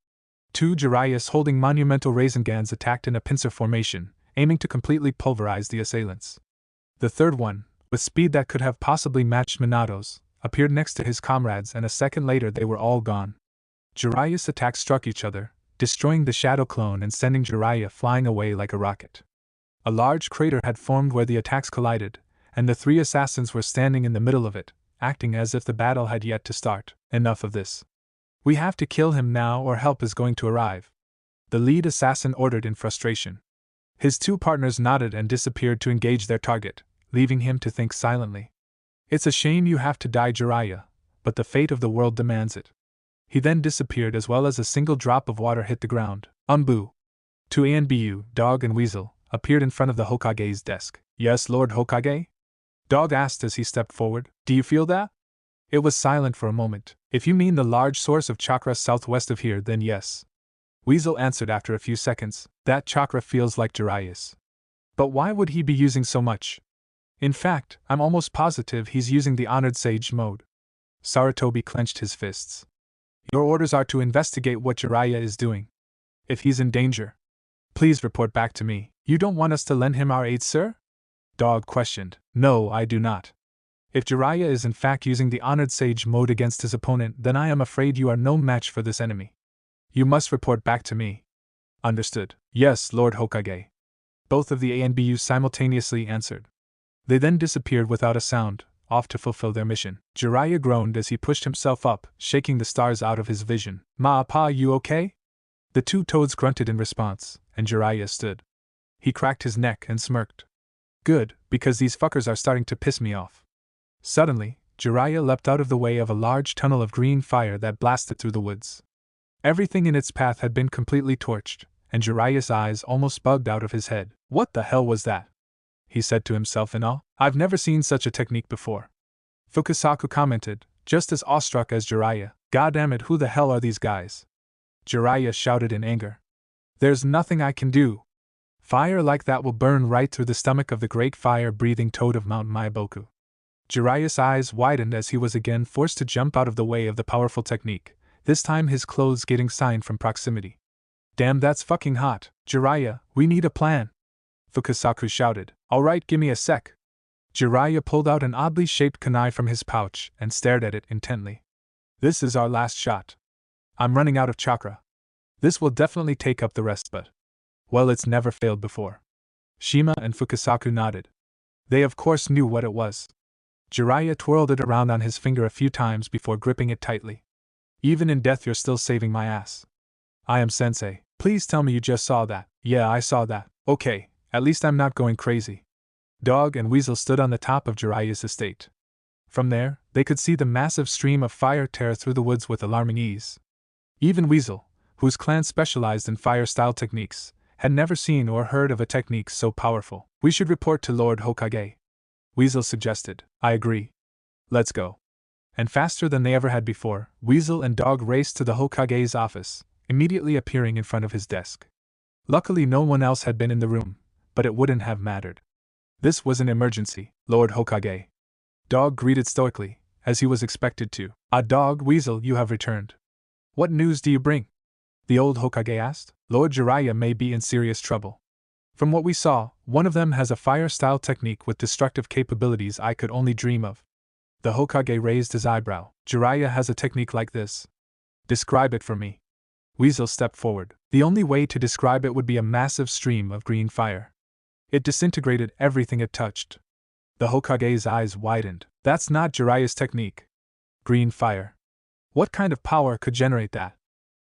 2 Jiraiyas holding monumental Rasengans attacked in a pincer formation, aiming to completely pulverize the assailants. The third one, with speed that could have possibly matched Minato's, appeared next to his comrades and a second later they were all gone. Jiraiya's attacks struck each other, destroying the shadow clone and sending Jiraiya flying away like a rocket. A large crater had formed where the attacks collided, and the 3 assassins were standing in the middle of it, acting as if the battle had yet to start. Enough of this. We have to kill him now or help is going to arrive. The lead assassin ordered in frustration. His 2 partners nodded and disappeared to engage their target, leaving him to think silently. It's a shame you have to die, Jiraiya, but the fate of the world demands it. He then disappeared as well as a single drop of water hit the ground. Umbu. 2 Anbu, Dog and Weasel, appeared in front of the Hokage's desk. Yes, Lord Hokage? Dog asked as he stepped forward. Do you feel that? It was silent for a moment. If you mean the large source of chakra southwest of here, then yes. Weasel answered after a few seconds. That chakra feels like Jiraiya's. But why would he be using so much? In fact, I'm almost positive he's using the honored sage mode. Sarutobi clenched his fists. Your orders are to investigate what Jiraiya is doing. If he's in danger, please report back to me. You don't want us to lend him our aid, sir? Dog questioned. No, I do not. If Jiraiya is in fact using the honored sage mode against his opponent, then I am afraid you are no match for this enemy. You must report back to me. Understood. Yes, Lord Hokage. Both of the ANBUs simultaneously answered. They then disappeared without a sound, off to fulfill their mission. Jiraiya groaned as he pushed himself up, shaking the stars out of his vision. Ma-pa, you okay? The 2 toads grunted in response, and Jiraiya stood. He cracked his neck and smirked. Good, because these fuckers are starting to piss me off. Suddenly, Jiraiya leapt out of the way of a large tunnel of green fire that blasted through the woods. Everything in its path had been completely torched, and Jiraiya's eyes almost bugged out of his head. What the hell was that? He said to himself in awe. I've never seen such a technique before. Fukasaku commented, just as awestruck as Jiraiya. God damn it, who the hell are these guys? Jiraiya shouted in anger. There's nothing I can do. Fire like that will burn right through the stomach of the great fire-breathing toad of Mount Maiboku. Jiraiya's eyes widened as he was again forced to jump out of the way of the powerful technique, this time his clothes getting signed from proximity. Damn, that's fucking hot. Jiraiya, we need a plan. Fukasaku shouted. Alright, gimme a sec. Jiraiya pulled out an oddly shaped kunai from his pouch and stared at it intently. This is our last shot. I'm running out of chakra. This will definitely take up the rest, but... well, it's never failed before. Shima and Fukasaku nodded. They of course knew what it was. Jiraiya twirled it around on his finger a few times before gripping it tightly. Even in death you're still saving my ass. I am sensei. Please tell me you just saw that. Yeah, I saw that. Okay, at least I'm not going crazy. Dog and Weasel stood on the top of Jiraiya's estate. From there, they could see the massive stream of fire tear through the woods with alarming ease. Even Weasel, whose clan specialized in fire-style techniques, had never seen or heard of a technique so powerful. We should report to Lord Hokage. Weasel suggested. I agree. Let's go. And faster than they ever had before, Weasel and Dog raced to the Hokage's office, immediately appearing in front of his desk. Luckily no one else had been in the room, but it wouldn't have mattered. This was an emergency, Lord Hokage. Dog greeted stoically, as he was expected to. Ah, Dog, Weasel, you have returned. What news do you bring? The old Hokage asked. Lord Jiraiya may be in serious trouble. From what we saw, one of them has a fire-style technique with destructive capabilities I could only dream of. The Hokage raised his eyebrow. Jiraiya has a technique like this. Describe it for me. Weasel stepped forward. The only way to describe it would be a massive stream of green fire. It disintegrated everything it touched. The Hokage's eyes widened. That's not Jiraiya's technique. Green fire. What kind of power could generate that?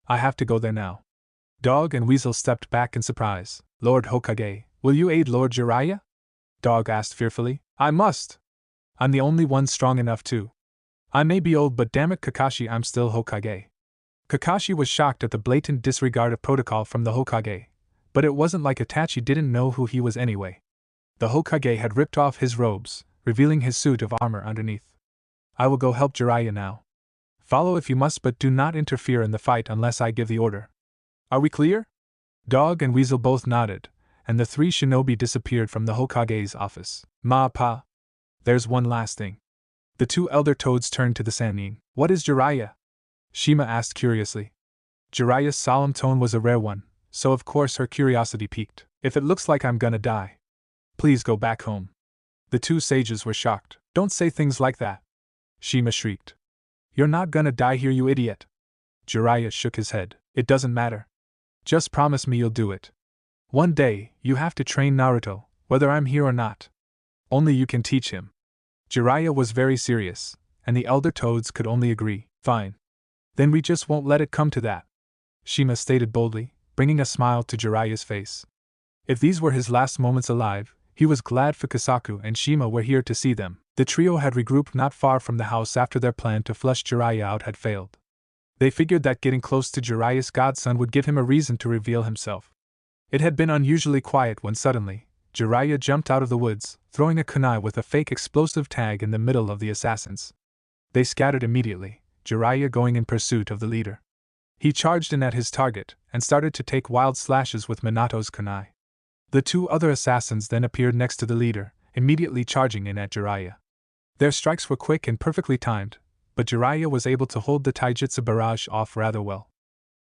I have to go there now. Dog and Weasel stepped back in surprise. Lord Hokage, will you aid Lord Jiraiya? Dog asked fearfully. I must. I'm the only one strong enough to. I may be old, but damn it, Kakashi, I'm still Hokage. Kakashi was shocked at the blatant disregard of protocol from the Hokage, but it wasn't like Itachi didn't know who he was anyway. The Hokage had ripped off his robes, revealing his suit of armor underneath. I will go help Jiraiya now. Follow if you must, but do not interfere in the fight unless I give the order. Are we clear? Dog and Weasel both nodded, and the three shinobi disappeared from the Hokage's office. Ma-pa. There's one last thing. The two elder toads turned to the Sannin. What is Jiraiya? Shima asked curiously. Jiraiya's solemn tone was a rare one, so of course her curiosity piqued. If it looks like I'm gonna die, please go back home. The two sages were shocked. Don't say things like that. Shima shrieked. You're not gonna die here, you idiot. Jiraiya shook his head. It doesn't matter. Just promise me you'll do it. One day, you have to train Naruto, whether I'm here or not. Only you can teach him. Jiraiya was very serious, and the elder toads could only agree. Fine. Then we just won't let it come to that. Shima stated boldly, bringing a smile to Jiraiya's face. If these were his last moments alive, he was glad Fukasaku and Shima were here to see them. The trio had regrouped not far from the house after their plan to flush Jiraiya out had failed. They figured that getting close to Jiraiya's godson would give him a reason to reveal himself. It had been unusually quiet when suddenly, Jiraiya jumped out of the woods, throwing a kunai with a fake explosive tag in the middle of the assassins. They scattered immediately, Jiraiya going in pursuit of the leader. He charged in at his target, and started to take wild slashes with Minato's kunai. The two other assassins then appeared next to the leader, immediately charging in at Jiraiya. Their strikes were quick and perfectly timed, but Jiraiya was able to hold the taijutsu barrage off rather well.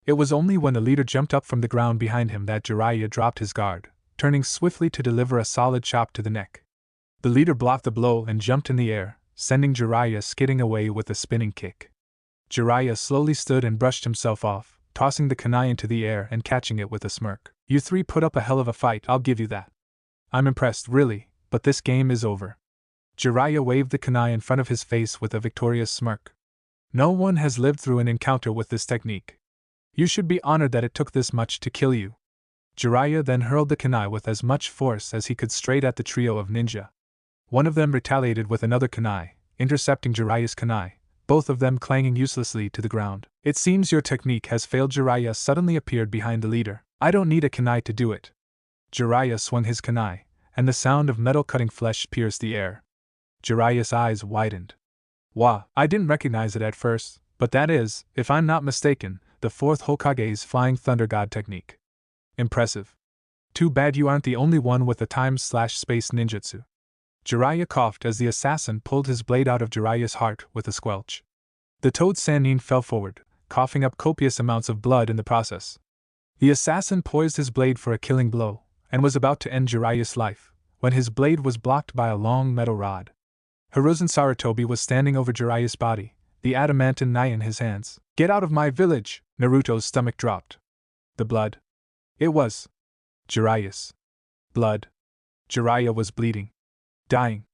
It was only when the leader jumped up from the ground behind him that Jiraiya dropped his guard, turning swiftly to deliver a solid chop to the neck. The leader blocked the blow and jumped in the air, sending Jiraiya skidding away with a spinning kick. Jiraiya slowly stood and brushed himself off, tossing the kunai into the air and catching it with a smirk. You three put up a hell of a fight, I'll give you that. I'm impressed, really, but this game is over. Jiraiya waved the kunai in front of his face with a victorious smirk. No one has lived through an encounter with this technique. You should be honored that it took this much to kill you. Jiraiya then hurled the kunai with as much force as he could straight at the trio of ninja. One of them retaliated with another kunai, intercepting Jiraiya's kunai, both of them clanging uselessly to the ground. It seems your technique has failed. Jiraiya suddenly appeared behind the leader. I don't need a kunai to do it. Jiraiya swung his kunai, and the sound of metal cutting flesh pierced the air. Jiraiya's eyes widened. Wah, I didn't recognize it at first, but that is, if I'm not mistaken, the fourth Hokage's flying thunder god technique. Impressive. Too bad you aren't the only one with the time/space ninjutsu. Jiraiya coughed as the assassin pulled his blade out of Jiraiya's heart with a squelch. The toad Sannin fell forward, coughing up copious amounts of blood in the process. The assassin poised his blade for a killing blow, and was about to end Jiraiya's life, when his blade was blocked by a long metal rod. Hiruzen Sarutobi was standing over Jiraiya's body, the adamantine knife in his hands. Get out of my village! Naruto's stomach dropped. The blood. It was Jiraiya's blood. Jiraiya was bleeding. Dying.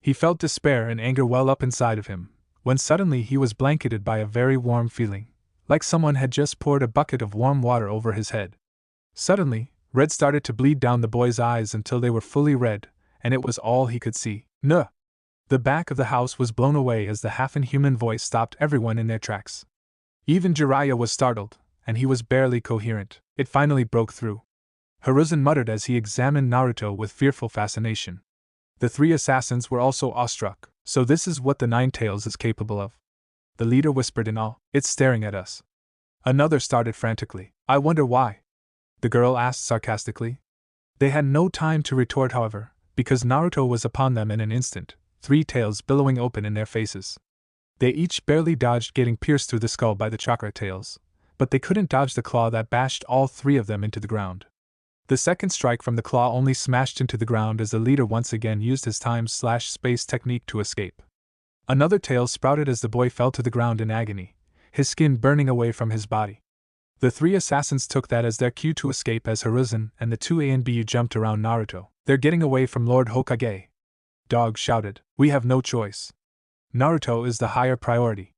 He felt despair and anger well up inside of him, when suddenly he was blanketed by a very warm feeling, like someone had just poured a bucket of warm water over his head. Suddenly, red started to bleed down the boy's eyes until they were fully red, and it was all he could see. Nuh! The back of the house was blown away as the half-inhuman voice stopped everyone in their tracks. Even Jiraiya was startled, and he was barely coherent. It finally broke through. Hiruzen muttered as he examined Naruto with fearful fascination. The three assassins were also awestruck. So this is what the Nine Tails is capable of? The leader whispered in awe. It's staring at us. Another started frantically. I wonder why? The girl asked sarcastically. They had no time to retort, however, because Naruto was upon them in an instant, three tails billowing open in their faces. They each barely dodged getting pierced through the skull by the chakra tails, but they couldn't dodge the claw that bashed all three of them into the ground. The second strike from the claw only smashed into the ground as the leader once again used his time/space technique to escape. Another tail sprouted as the boy fell to the ground in agony, his skin burning away from his body. The three assassins took that as their cue to escape as Hiruzen and the two ANBU jumped around Naruto. They're getting away from Lord Hokage. Dog shouted. We have no choice. Naruto is the higher priority.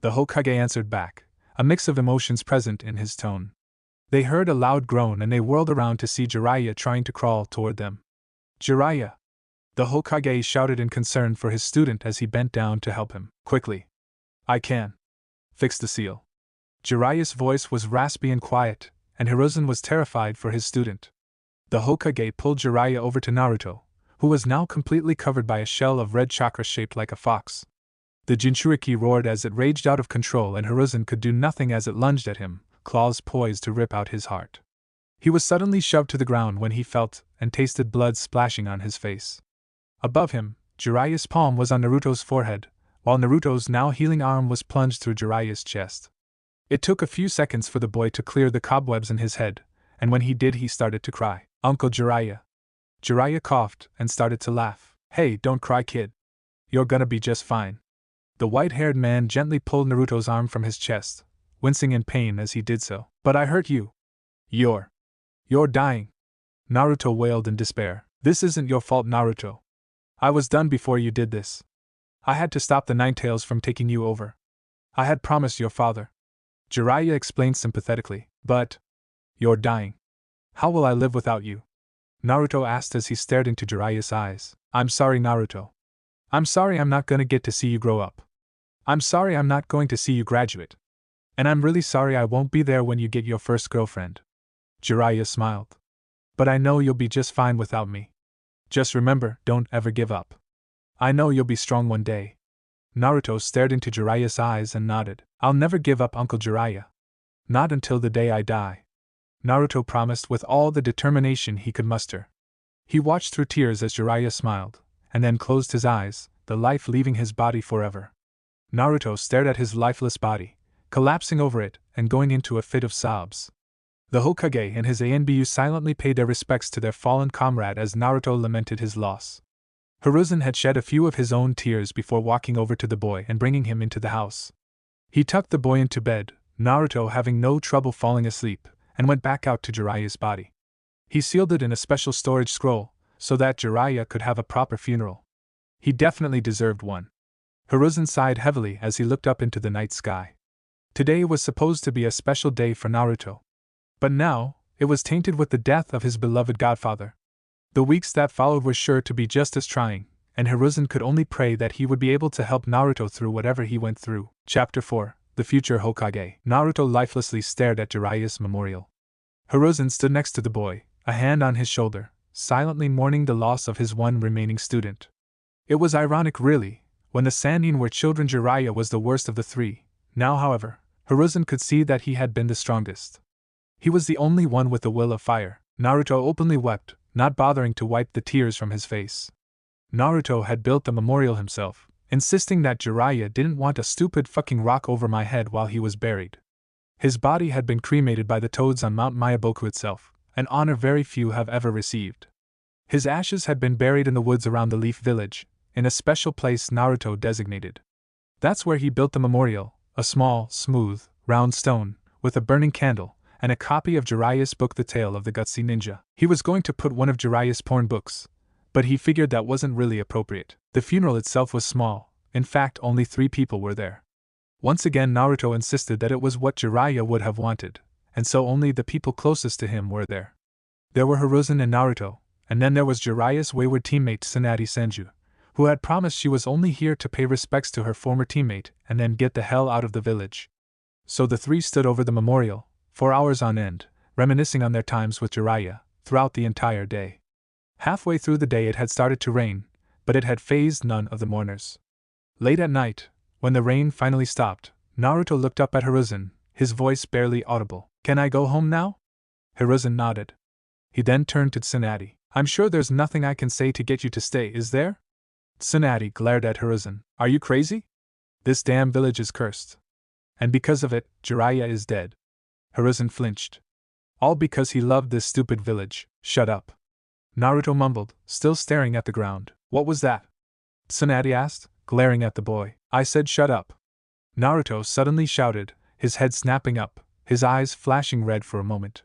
The Hokage answered back, a mix of emotions present in his tone. They heard a loud groan and they whirled around to see Jiraiya trying to crawl toward them. Jiraiya! The Hokage shouted in concern for his student as he bent down to help him. Quickly! I can. Fix the seal. Jiraiya's voice was raspy and quiet, and Hiruzen was terrified for his student. The Hokage pulled Jiraiya over to Naruto, who was now completely covered by a shell of red chakra shaped like a fox. The Jinchuriki roared as it raged out of control and Hiruzen could do nothing as it lunged at him, claws poised to rip out his heart. He was suddenly shoved to the ground when he felt and tasted blood splashing on his face. Above him, Jiraiya's palm was on Naruto's forehead, while Naruto's now healing arm was plunged through Jiraiya's chest. It took a few seconds for the boy to clear the cobwebs in his head, and when he did he started to cry. Uncle Jiraiya. Jiraiya coughed and started to laugh. Hey, don't cry, kid. You're gonna be just fine. The white-haired man gently pulled Naruto's arm from his chest, wincing in pain as he did so. But I hurt you. You're dying. Naruto wailed in despair. This isn't your fault, Naruto. I was done before you did this. I had to stop the Nine Tails from taking you over. I had promised your father. Jiraiya explained sympathetically. But you're dying. How will I live without you? Naruto asked as he stared into Jiraiya's eyes. I'm sorry, Naruto. I'm sorry I'm not gonna get to see you grow up. I'm sorry I'm not going to see you graduate. And I'm really sorry I won't be there when you get your first girlfriend. Jiraiya smiled. But I know you'll be just fine without me. Just remember, don't ever give up. I know you'll be strong one day. Naruto stared into Jiraiya's eyes and nodded. I'll never give up, Uncle Jiraiya. Not until the day I die. Naruto promised with all the determination he could muster. He watched through tears as Jiraiya smiled, and then closed his eyes, the life leaving his body forever. Naruto stared at his lifeless body, collapsing over it and going into a fit of sobs. The Hokage and his ANBU silently paid their respects to their fallen comrade as Naruto lamented his loss. Hiruzen had shed a few of his own tears before walking over to the boy and bringing him into the house. He tucked the boy into bed, Naruto having no trouble falling asleep, and went back out to Jiraiya's body. He sealed it in a special storage scroll, so that Jiraiya could have a proper funeral. He definitely deserved one. Hiruzen sighed heavily as he looked up into the night sky. Today was supposed to be a special day for Naruto. But now, It was tainted with the death of his beloved godfather. The weeks that followed were sure to be just as trying, and Hiruzen could only pray that he would be able to help Naruto through whatever he went through. Chapter 4: The Future Hokage. Naruto lifelessly stared at Jiraiya's memorial. Hiruzen stood next to the boy, a hand on his shoulder, silently mourning the loss of his one remaining student. It was ironic, really. When the Sannin were children, Jiraiya was the worst of the three. Now, however, Hiruzen could see that he had been the strongest. He was the only one with the will of fire. Naruto openly wept, not bothering to wipe the tears from his face. Naruto had built the memorial himself, insisting that Jiraiya didn't want a stupid fucking rock over my head while he was buried. His body had been cremated by the toads on Mount Myaboku itself, an honor very few have ever received. His ashes had been buried in the woods around the Leaf Village, in a special place Naruto designated. That's where he built the memorial, a small, smooth, round stone, with a burning candle, and a copy of Jiraiya's book The Tale of the Gutsy Ninja. He was going to put one of Jiraiya's porn books, but he figured that wasn't really appropriate. The funeral itself was small, in fact only 3 people were there. Once again Naruto insisted that it was what Jiraiya would have wanted, and so only the people closest to him were there. There were Hiruzen and Naruto, and then there was Jiraiya's wayward teammate Tsunade Senju, who had promised she was only here to pay respects to her former teammate and then get the hell out of the village. So the 3 stood over the memorial, for hours on end, reminiscing on their times with Jiraiya, throughout the entire day. Halfway through the day it had started to rain, but it had fazed none of the mourners. Late at night, when the rain finally stopped, Naruto looked up at Hiruzen, his voice barely audible. "Can I go home now?" Hiruzen nodded. He then turned to Tsunade. "I'm sure there's nothing I can say to get you to stay, is there?" Tsunade glared at Hiruzen. "Are you crazy? This damn village is cursed. And because of it, Jiraiya is dead." Hiruzen flinched. "All because he loved this stupid village." "Shut up." Naruto mumbled, still staring at the ground. "What was that?" Tsunade asked, glaring at the boy. "I said shut up." Naruto suddenly shouted, his head snapping up, his eyes flashing red for a moment.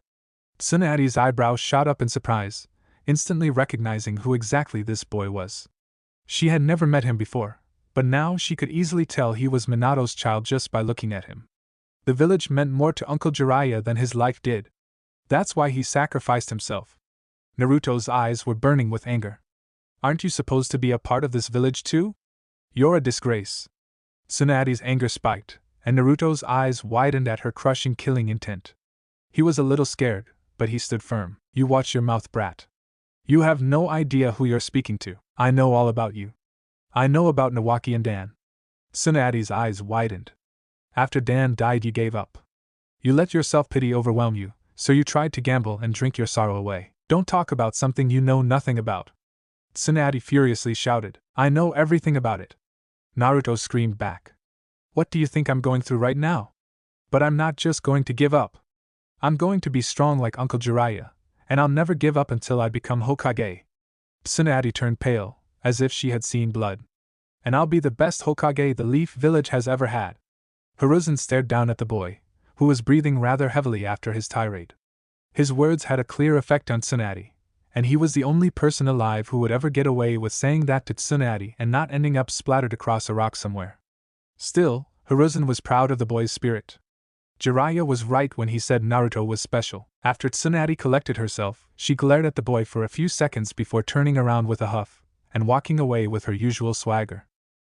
Tsunade's eyebrows shot up in surprise, instantly recognizing who exactly this boy was. She had never met him before, but now she could easily tell he was Minato's child just by looking at him. The village meant more to Uncle Jiraiya than his life did. That's why he sacrificed himself. Naruto's eyes were burning with anger. "Aren't you supposed to be a part of this village too? You're a disgrace." Tsunade's anger spiked, and Naruto's eyes widened at her crushing killing intent. He was a little scared, but he stood firm. "You watch your mouth, brat. You have no idea who you're speaking to. I know all about you. I know about Nawaki and Dan." Tsunade's eyes widened. "After Dan died you gave up. You let your self-pity overwhelm you, so you tried to gamble and drink your sorrow away. Don't talk about something you know nothing about." Tsunade furiously shouted. "I know everything about it." Naruto screamed back. "What do you think I'm going through right now? But I'm not just going to give up. I'm going to be strong like Uncle Jiraiya, and I'll never give up until I become Hokage." Tsunade turned pale, as if she had seen blood. "And I'll be the best Hokage the Leaf Village has ever had." Hiruzen stared down at the boy, who was breathing rather heavily after his tirade. His words had a clear effect on Tsunade, and he was the only person alive who would ever get away with saying that to Tsunade and not ending up splattered across a rock somewhere. Still, Hiruzen was proud of the boy's spirit. Jiraiya was right when he said Naruto was special. After Tsunade collected herself, she glared at the boy for a few seconds before turning around with a huff and walking away with her usual swagger.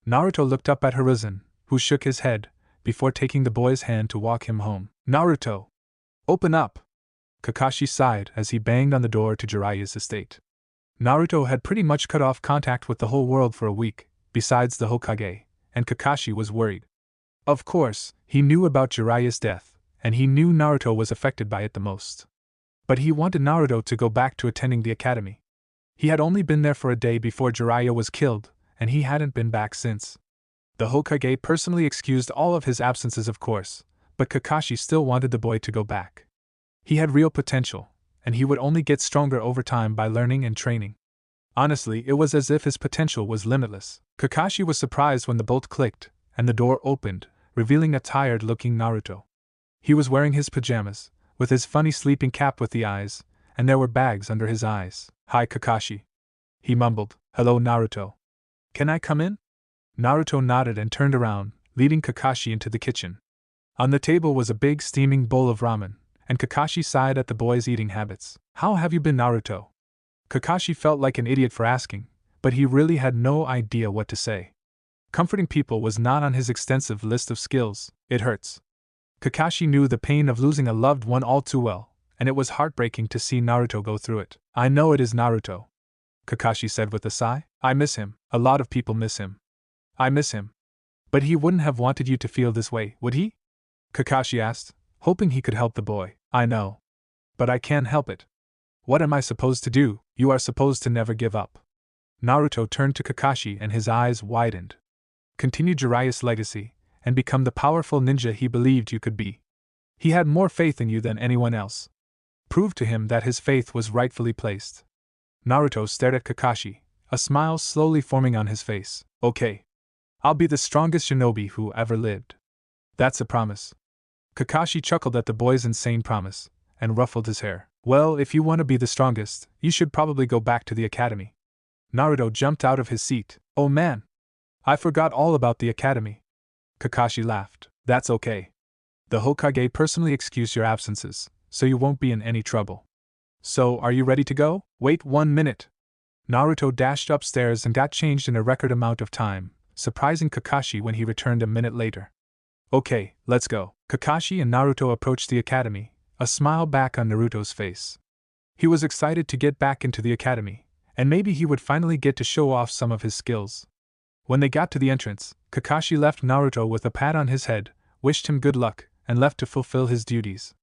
Naruto looked up at Hiruzen, who shook his head, before taking the boy's hand to walk him home. "Naruto! Open up!" Kakashi sighed as he banged on the door to Jiraiya's estate. Naruto had pretty much cut off contact with the whole world for a week, besides the Hokage, and Kakashi was worried. Of course, he knew about Jiraiya's death, and he knew Naruto was affected by it the most. But he wanted Naruto to go back to attending the academy. He had only been there for a day before Jiraiya was killed, and he hadn't been back since. The Hokage personally excused all of his absences, of course, but Kakashi still wanted the boy to go back. He had real potential, and he would only get stronger over time by learning and training. Honestly, it was as if his potential was limitless. Kakashi was surprised when the bolt clicked, and the door opened, revealing a tired-looking Naruto. He was wearing his pajamas, with his funny sleeping cap with the eyes, and there were bags under his eyes. "Hi, Kakashi," he mumbled. "Hello, Naruto. Can I come in?" Naruto nodded and turned around, leading Kakashi into the kitchen. On the table was a big steaming bowl of ramen, and Kakashi sighed at the boy's eating habits. How have you been, Naruto? Kakashi felt like an idiot for asking, but he really had no idea what to say. Comforting people was not on his extensive list of skills. It hurts. Kakashi knew the pain of losing a loved one all too well, and it was heartbreaking to see Naruto go through it. I know it is, Naruto, Kakashi said with a sigh. I miss him. A lot of people miss him. I miss him. But he wouldn't have wanted you to feel this way, would he? Kakashi asked, hoping he could help the boy. I know. But I can't help it. What am I supposed to do? You are supposed to never give up. Naruto turned to Kakashi and his eyes widened. Continue Jiraiya's legacy, and become the powerful ninja he believed you could be. He had more faith in you than anyone else. Prove to him that his faith was rightfully placed. Naruto stared at Kakashi, a smile slowly forming on his face. Okay. I'll be the strongest shinobi who ever lived. That's a promise. Kakashi chuckled at the boy's insane promise, and ruffled his hair. Well, if you want to be the strongest, you should probably go back to the academy. Naruto jumped out of his seat. Oh man! I forgot all about the academy. Kakashi laughed. That's okay. The Hokage personally excuse your absences, so you won't be in any trouble. So, are you ready to go? Wait 1 minute. Naruto dashed upstairs and got changed in a record amount of time, surprising Kakashi when he returned a minute later. Okay, let's go. Kakashi and Naruto approached the academy, a smile back on Naruto's face. He was excited to get back into the academy, and maybe he would finally get to show off some of his skills. When they got to the entrance, Kakashi left Naruto with a pat on his head, wished him good luck, and left to fulfill his duties.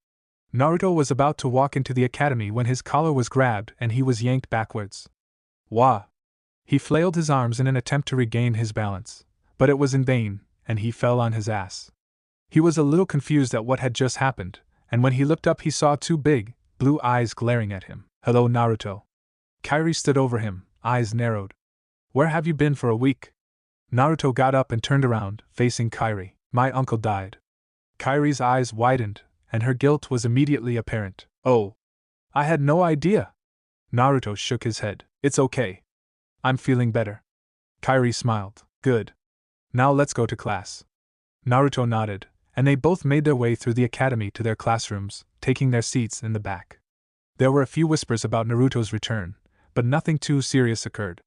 Naruto was about to walk into the academy when his collar was grabbed and he was yanked backwards. Wah! He flailed his arms in an attempt to regain his balance, but it was in vain, and he fell on his ass. He was a little confused at what had just happened, and when he looked up he saw 2 big, blue eyes glaring at him. Hello, Naruto. Kairi stood over him, eyes narrowed. Where have you been for a week? Naruto got up and turned around, facing Kairi. My uncle died. Kairi's eyes widened, and her guilt was immediately apparent. Oh. I had no idea. Naruto shook his head. It's okay. I'm feeling better. Kairi smiled. Good. Now let's go to class. Naruto nodded, and they both made their way through the academy to their classrooms, taking their seats in the back. There were a few whispers about Naruto's return, but nothing too serious occurred.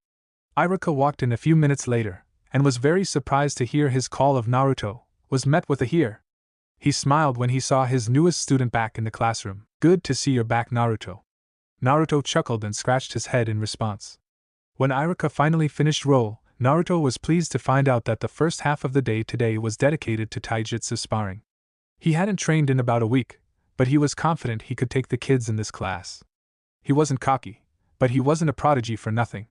Iruka walked in a few minutes later, and was very surprised to hear his call of Naruto was met with a "here." He smiled when he saw his newest student back in the classroom. Good to see you're back, Naruto. Naruto chuckled and scratched his head in response. When Iruka finally finished roll, Naruto was pleased to find out that the first half of the day today was dedicated to taijutsu sparring. He hadn't trained in about a week, but he was confident he could take the kids in this class. He wasn't cocky, but he wasn't a prodigy for nothing.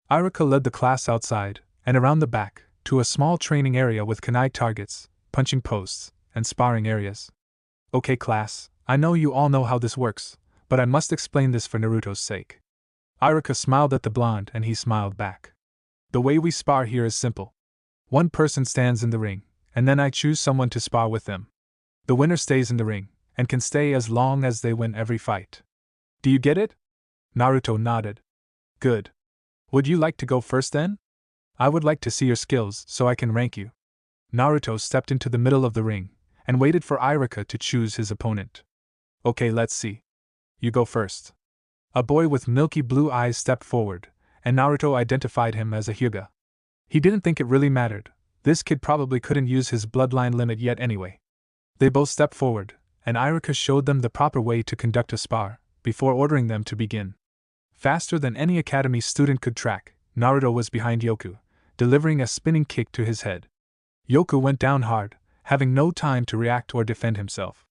Iruka led the class outside, and around the back, to a small training area with kunai targets, punching posts, and sparring areas. Okay class, I know you all know how this works, but I must explain this for Naruto's sake. Iruka smiled at the blonde and he smiled back. The way we spar here is simple. One person stands in the ring, and then I choose someone to spar with them. The winner stays in the ring, and can stay as long as they win every fight. Do you get it? Naruto nodded. Good. Would you like to go first then? I would like to see your skills so I can rank you. Naruto stepped into the middle of the ring, and waited for Iruka to choose his opponent. Okay, let's see. You go first. A boy with milky blue eyes stepped forward, and Naruto identified him as a Hyuga. He didn't think it really mattered. This kid probably couldn't use his bloodline limit yet anyway. They both stepped forward, and Iruka showed them the proper way to conduct a spar, before ordering them to begin. Faster than any academy student could track, Naruto was behind Yoku, delivering a spinning kick to his head. Yoku went down hard, having no time to react or defend himself.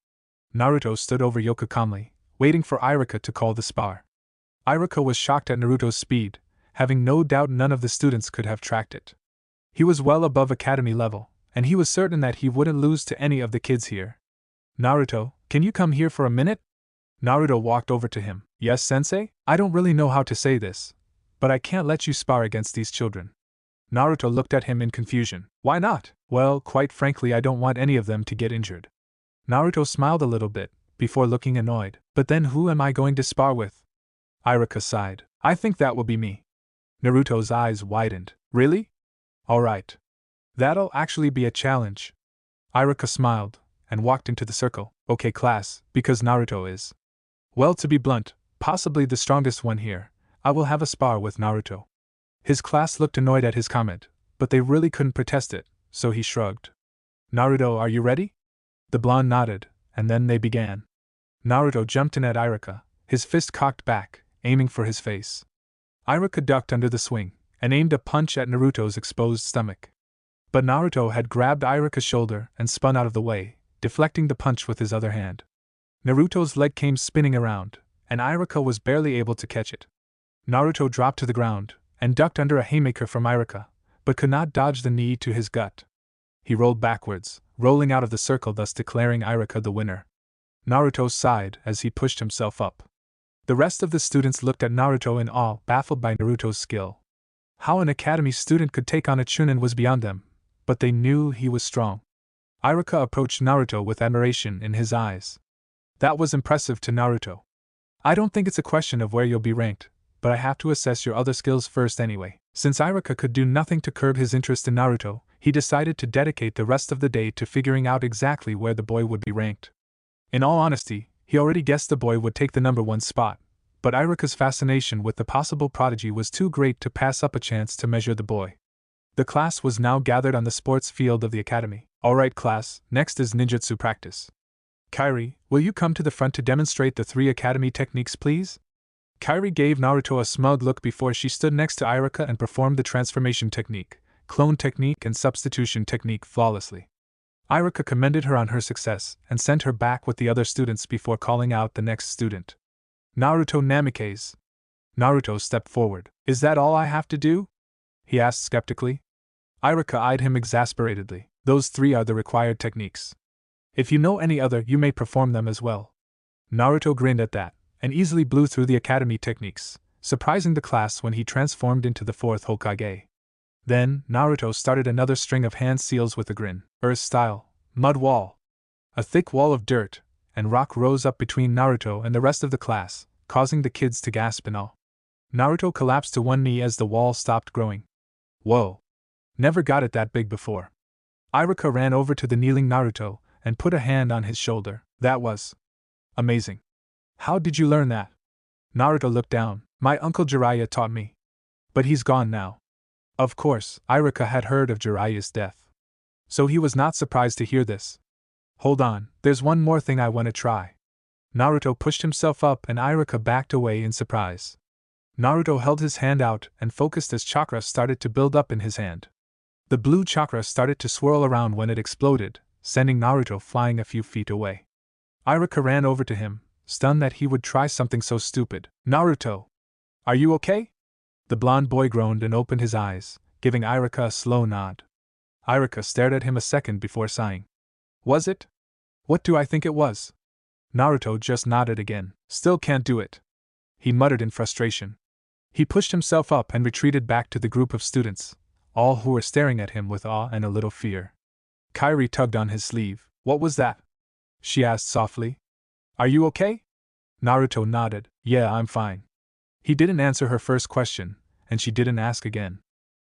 Naruto stood over Yoku calmly, waiting for Iruka to call the spar. Iruka was shocked at Naruto's speed, having no doubt none of the students could have tracked it. He was well above academy level, and he was certain that he wouldn't lose to any of the kids here. Naruto, can you come here for a minute? Naruto walked over to him. Yes, sensei? I don't really know how to say this, but I can't let you spar against these children. Naruto looked at him in confusion. Why not? Well, quite frankly, I don't want any of them to get injured. Naruto smiled a little bit, before looking annoyed. But then who am I going to spar with? Iruka sighed. I think that will be me. Naruto's eyes widened. Really? Alright. That'll actually be a challenge. Iruka smiled, and walked into the circle. Okay, class, because Naruto is, well, to be blunt, possibly the strongest one here, I will have a spar with Naruto. His class looked annoyed at his comment, but they really couldn't protest it, so he shrugged. Naruto, are you ready? The blonde nodded, and then they began. Naruto jumped in at Iruka, his fist cocked back, aiming for his face. Iruka ducked under the swing, and aimed a punch at Naruto's exposed stomach. But Naruto had grabbed Iruka's shoulder and spun out of the way, deflecting the punch with his other hand. Naruto's leg came spinning around, and Iruka was barely able to catch it. Naruto dropped to the ground, and ducked under a haymaker from Iruka, but could not dodge the knee to his gut. He rolled backwards, rolling out of the circle, thus declaring Iruka the winner. Naruto sighed as he pushed himself up. The rest of the students looked at Naruto in awe, baffled by Naruto's skill. How an academy student could take on a Chunin was beyond them, but they knew he was strong. Iruka approached Naruto with admiration in his eyes. That was impressive to Naruto. I don't think it's a question of where you'll be ranked, but I have to assess your other skills first anyway. Since Iruka could do nothing to curb his interest in Naruto, he decided to dedicate the rest of the day to figuring out exactly where the boy would be ranked. In all honesty, he already guessed the boy would take the number 1 spot, but Iruka's fascination with the possible prodigy was too great to pass up a chance to measure the boy. The class was now gathered on the sports field of the academy. Alright class, next is ninjutsu practice. Kairi, will you come to the front to demonstrate the 3 academy techniques please? Kairi gave Naruto a smug look before she stood next to Iruka and performed the transformation technique, clone technique and substitution technique flawlessly. Iruka commended her on her success and sent her back with the other students before calling out the next student. Naruto Namikaze. Naruto stepped forward. Is that all I have to do? He asked skeptically. Iruka eyed him exasperatedly. Those 3 are the required techniques. If you know any other, you may perform them as well. Naruto grinned at that, and easily blew through the academy techniques, surprising the class when he transformed into the 4th Hokage. Then, Naruto started another string of hand seals with a grin. Earth style, mud wall. A thick wall of dirt and rock rose up between Naruto and the rest of the class, causing the kids to gasp in awe. Naruto collapsed to one knee as the wall stopped growing. Whoa! Never got it that big before. Iruka ran over to the kneeling Naruto and put a hand on his shoulder. That was amazing. How did you learn that? Naruto looked down. My uncle Jiraiya taught me. But he's gone now. Of course, Iruka had heard of Jiraiya's death. So he was not surprised to hear this. Hold on, there's one more thing I want to try. Naruto pushed himself up and Iruka backed away in surprise. Naruto held his hand out and focused as chakra started to build up in his hand. The blue chakra started to swirl around when it exploded, sending Naruto flying a few feet away. Iruka ran over to him, stunned that he would try something so stupid. Naruto! Are you okay? The blonde boy groaned and opened his eyes, giving Iruka a slow nod. Iruka stared at him a second before sighing. Was it? What do I think it was? Naruto just nodded again. Still can't do it. He muttered in frustration. He pushed himself up and retreated back to the group of students, all who were staring at him with awe and a little fear. Kairi tugged on his sleeve. What was that? She asked softly. Are you okay? Naruto nodded. Yeah, I'm fine. He didn't answer her first question, and she didn't ask again.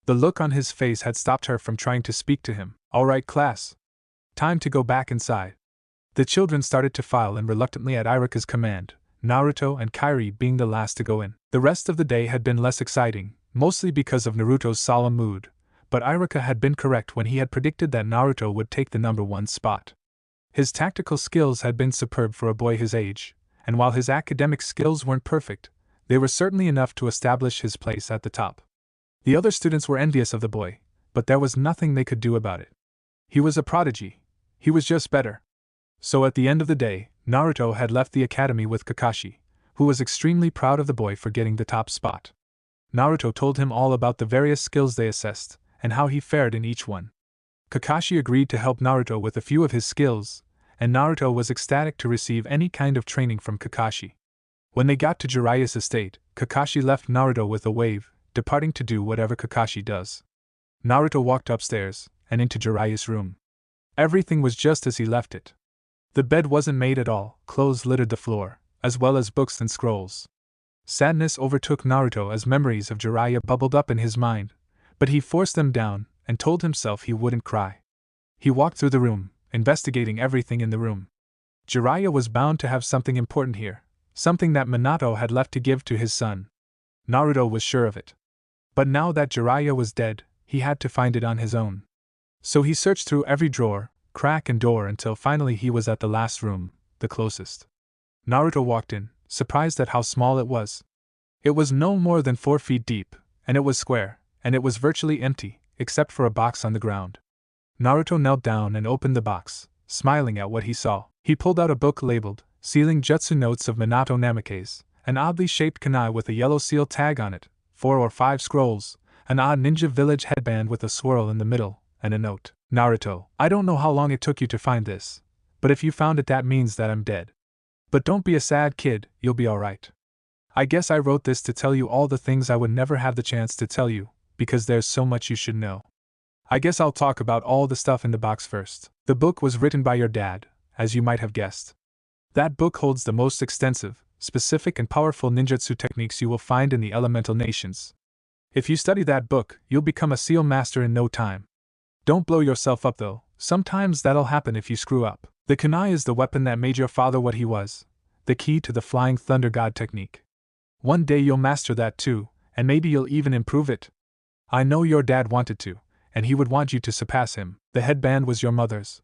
The look on his face had stopped her from trying to speak to him. All right, class. Time to go back inside. The children started to file in reluctantly at Iruka's command, Naruto and Kairi being the last to go in. The rest of the day had been less exciting, mostly because of Naruto's solemn mood, but Iruka had been correct when he had predicted that Naruto would take the number 1 spot. His tactical skills had been superb for a boy his age, and while his academic skills weren't perfect, they were certainly enough to establish his place at the top. The other students were envious of the boy, but there was nothing they could do about it. He was a prodigy. He was just better. So at the end of the day, Naruto had left the academy with Kakashi, who was extremely proud of the boy for getting the top spot. Naruto told him all about the various skills they assessed, and how he fared in each one. Kakashi agreed to help Naruto with a few of his skills, and Naruto was ecstatic to receive any kind of training from Kakashi. When they got to Jiraiya's estate, Kakashi left Naruto with a wave, departing to do whatever Kakashi does. Naruto walked upstairs, and into Jiraiya's room. Everything was just as he left it. The bed wasn't made at all, clothes littered the floor, as well as books and scrolls. Sadness overtook Naruto as memories of Jiraiya bubbled up in his mind, but he forced them down and told himself he wouldn't cry. He walked through the room, investigating everything in the room. Jiraiya was bound to have something important here, something that Minato had left to give to his son. Naruto was sure of it. But now that Jiraiya was dead, he had to find it on his own. So he searched through every drawer, crack and door until finally he was at the last room, the closest. Naruto walked in, surprised at how small it was. It was no more than 4 feet deep, and it was square, and it was virtually empty, except for a box on the ground. Naruto knelt down and opened the box, smiling at what he saw. He pulled out a book labeled, Sealing Jutsu Notes of Minato Namake's, an oddly shaped kunai with a yellow seal tag on it, 4 or 5 scrolls, an odd ninja village headband with a swirl in the middle, and a note. Naruto, I don't know how long it took you to find this, but if you found it that means that I'm dead. But don't be a sad kid, you'll be alright. I guess I wrote this to tell you all the things I would never have the chance to tell you, because there's so much you should know. I guess I'll talk about all the stuff in the box first. The book was written by your dad, as you might have guessed. That book holds the most extensive, specific and powerful ninjutsu techniques you will find in the elemental nations. If you study that book, you'll become a seal master in no time. Don't blow yourself up though, sometimes that'll happen if you screw up. The kunai is the weapon that made your father what he was, the key to the flying thunder god technique. One day you'll master that too, and maybe you'll even improve it. I know your dad wanted to, and he would want you to surpass him. The headband was your mother's.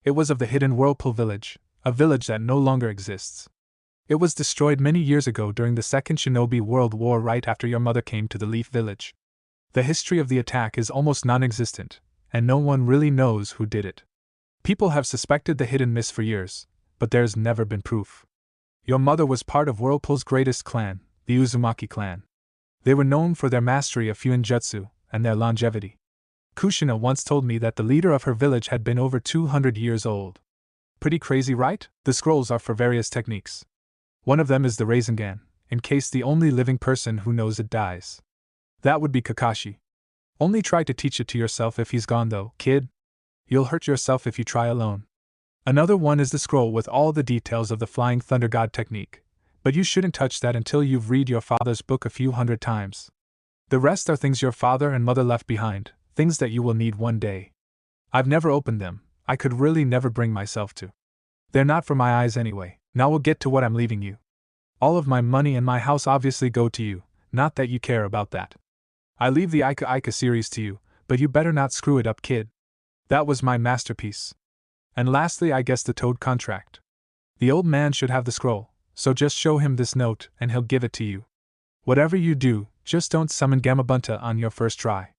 It was of the hidden Whirlpool village, a village that no longer exists. It was destroyed many years ago during the Second Shinobi World War right after your mother came to the Leaf Village. The history of the attack is almost non-existent, and no one really knows who did it. People have suspected the hidden miss for years, but there's never been proof. Your mother was part of Whirlpool's greatest clan, the Uzumaki clan. They were known for their mastery of Fuinjutsu and their longevity. Kushina once told me that the leader of her village had been over 200 years old. Pretty crazy, right? The scrolls are for various techniques. One of them is the Rasengan, in case the only living person who knows it dies. That would be Kakashi. Only try to teach it to yourself if he's gone though, kid. You'll hurt yourself if you try alone. Another one is the scroll with all the details of the Flying Thunder God technique, but you shouldn't touch that until you've read your father's book a few hundred times. The rest are things your father and mother left behind, things that you will need one day. I've never opened them, I could really never bring myself to. They're not for my eyes anyway. Now we'll get to what I'm leaving you. All of my money and my house obviously go to you, not that you care about that. I leave the Ika Ika series to you, but you better not screw it up, kid. That was my masterpiece. And lastly, I guess the Toad contract. The old man should have the scroll, so just show him this note and he'll give it to you. Whatever you do, just don't summon Gamabunta on your first try.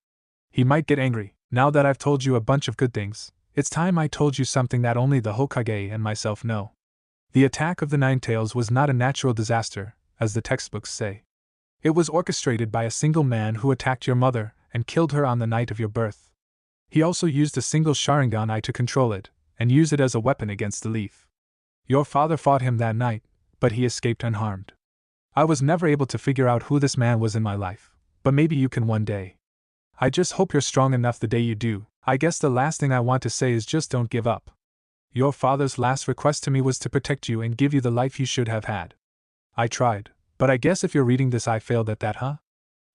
He might get angry. Now that I've told you a bunch of good things, it's time I told you something that only the Hokage and myself know. The attack of the Nine Tails was not a natural disaster, as the textbooks say. It was orchestrated by a single man who attacked your mother and killed her on the night of your birth. He also used a single Sharingan eye to control it, and use it as a weapon against the leaf. Your father fought him that night, but he escaped unharmed. I was never able to figure out who this man was in my life, but maybe you can one day. I just hope you're strong enough the day you do. I guess the last thing I want to say is just don't give up. Your father's last request to me was to protect you and give you the life you should have had. I tried, but I guess if you're reading this I failed at that, huh?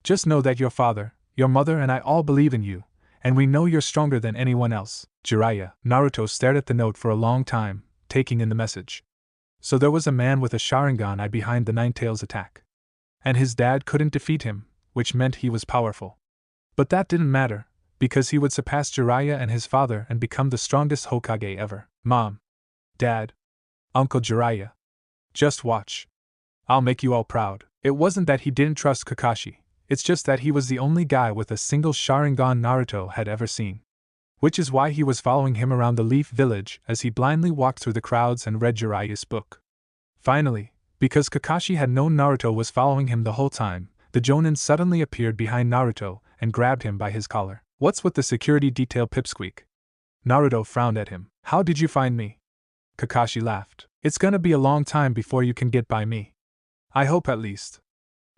Just know that your father, your mother and I all believe in you, and we know you're stronger than anyone else. Jiraiya. Naruto stared at the note for a long time, taking in the message. So there was a man with a Sharingan eye behind the Nine Tails attack. And his dad couldn't defeat him, which meant he was powerful. But that didn't matter, because he would surpass Jiraiya and his father and become the strongest Hokage ever. Mom. Dad. Uncle Jiraiya. Just watch. I'll make you all proud. It wasn't that he didn't trust Kakashi, it's just that he was the only guy with a single Sharingan Naruto had ever seen. Which is why he was following him around the Leaf Village as he blindly walked through the crowds and read Jiraiya's book. Finally, because Kakashi had known Naruto was following him the whole time, the Jonin suddenly appeared behind Naruto and grabbed him by his collar. What's with the security detail pipsqueak? Naruto frowned at him. How did you find me? Kakashi laughed. It's gonna be a long time before you can get by me. I hope at least.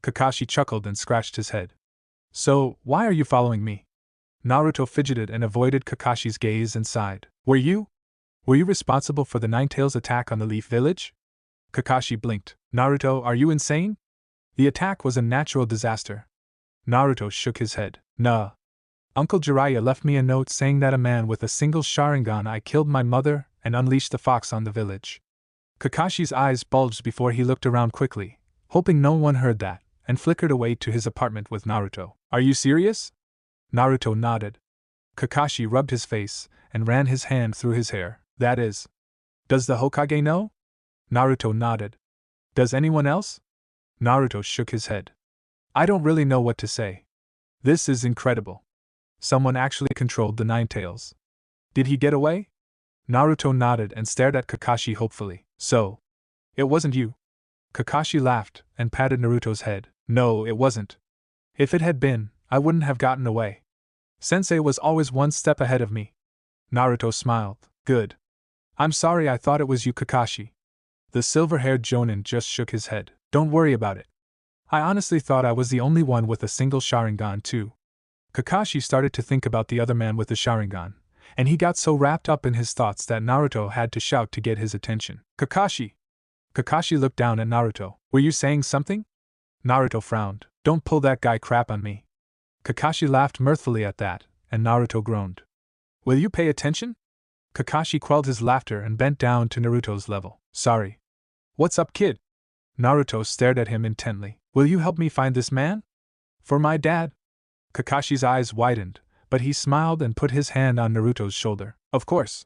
Kakashi chuckled and scratched his head. So, why are you following me? Naruto fidgeted and avoided Kakashi's gaze and sighed. Were you responsible for the Nine Tails attack on the Leaf Village? Kakashi blinked. Naruto, are you insane? The attack was a natural disaster. Naruto shook his head. Nah. Uncle Jiraiya left me a note saying that a man with a single Sharingan I killed my mother and unleashed the fox on the village. Kakashi's eyes bulged before he looked around quickly, hoping no one heard that, and flickered away to his apartment with Naruto. Are you serious? Naruto nodded. Kakashi rubbed his face and ran his hand through his hair. That is. Does the Hokage know? Naruto nodded. Does anyone else? Naruto shook his head. I don't really know what to say. This is incredible. Someone actually controlled the Nine Tails. Did he get away? Naruto nodded and stared at Kakashi hopefully. So, it wasn't you? Kakashi laughed and patted Naruto's head. No, it wasn't. If it had been, I wouldn't have gotten away. Sensei was always one step ahead of me. Naruto smiled. Good. I'm sorry, I thought it was you, Kakashi. The silver-haired Jonin just shook his head. Don't worry about it. I honestly thought I was the only one with a single Sharingan too. Kakashi started to think about the other man with the Sharingan, and he got so wrapped up in his thoughts that Naruto had to shout to get his attention. Kakashi! Kakashi looked down at Naruto. Were you saying something? Naruto frowned. Don't pull that guy crap on me. Kakashi laughed mirthfully at that, and Naruto groaned. Will you pay attention? Kakashi quelled his laughter and bent down to Naruto's level. Sorry. What's up, kid? Naruto stared at him intently. Will you help me find this man? For my dad? Kakashi's eyes widened, but he smiled and put his hand on Naruto's shoulder. Of course.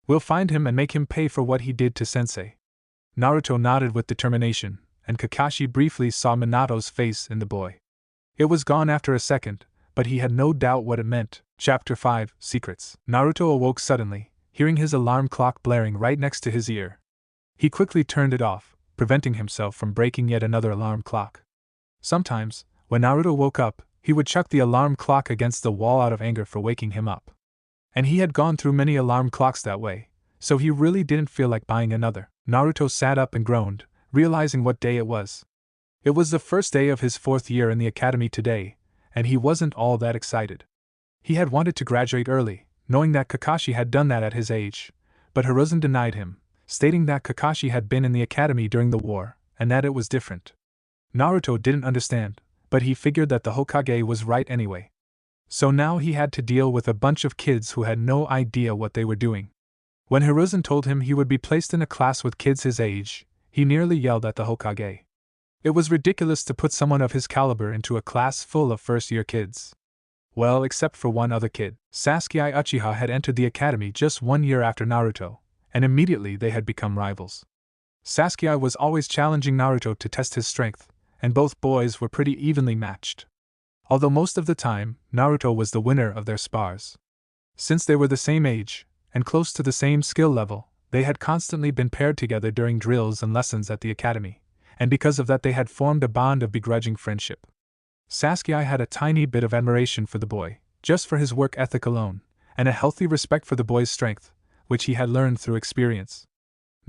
We'll find him and make him pay for what he did to Sensei. Naruto nodded with determination, and Kakashi briefly saw Minato's face in the boy. It was gone after a second, but he had no doubt what it meant. Chapter 5, Secrets. Naruto awoke suddenly, hearing his alarm clock blaring right next to his ear. He quickly turned it off, preventing himself from breaking yet another alarm clock. Sometimes, when Naruto woke up, he would chuck the alarm clock against the wall out of anger for waking him up. And he had gone through many alarm clocks that way, so he really didn't feel like buying another. Naruto sat up and groaned, realizing what day it was. It was the first day of his 4th year in the academy today, and he wasn't all that excited. He had wanted to graduate early, knowing that Kakashi had done that at his age, but Hiruzen denied him, stating that Kakashi had been in the academy during the war, and that it was different. Naruto didn't understand, but he figured that the Hokage was right anyway. So now he had to deal with a bunch of kids who had no idea what they were doing. When Hiruzen told him he would be placed in a class with kids his age, he nearly yelled at the Hokage. It was ridiculous to put someone of his caliber into a class full of first-year kids. Well, except for one other kid. Sasuke Uchiha had entered the academy just 1 year after Naruto, and immediately they had become rivals. Sasuke was always challenging Naruto to test his strength, and both boys were pretty evenly matched. Although most of the time, Naruto was the winner of their spars. Since they were the same age, and close to the same skill level, they had constantly been paired together during drills and lessons at the academy, and because of that they had formed a bond of begrudging friendship. Sasuke had a tiny bit of admiration for the boy, just for his work ethic alone, and a healthy respect for the boy's strength, which he had learned through experience.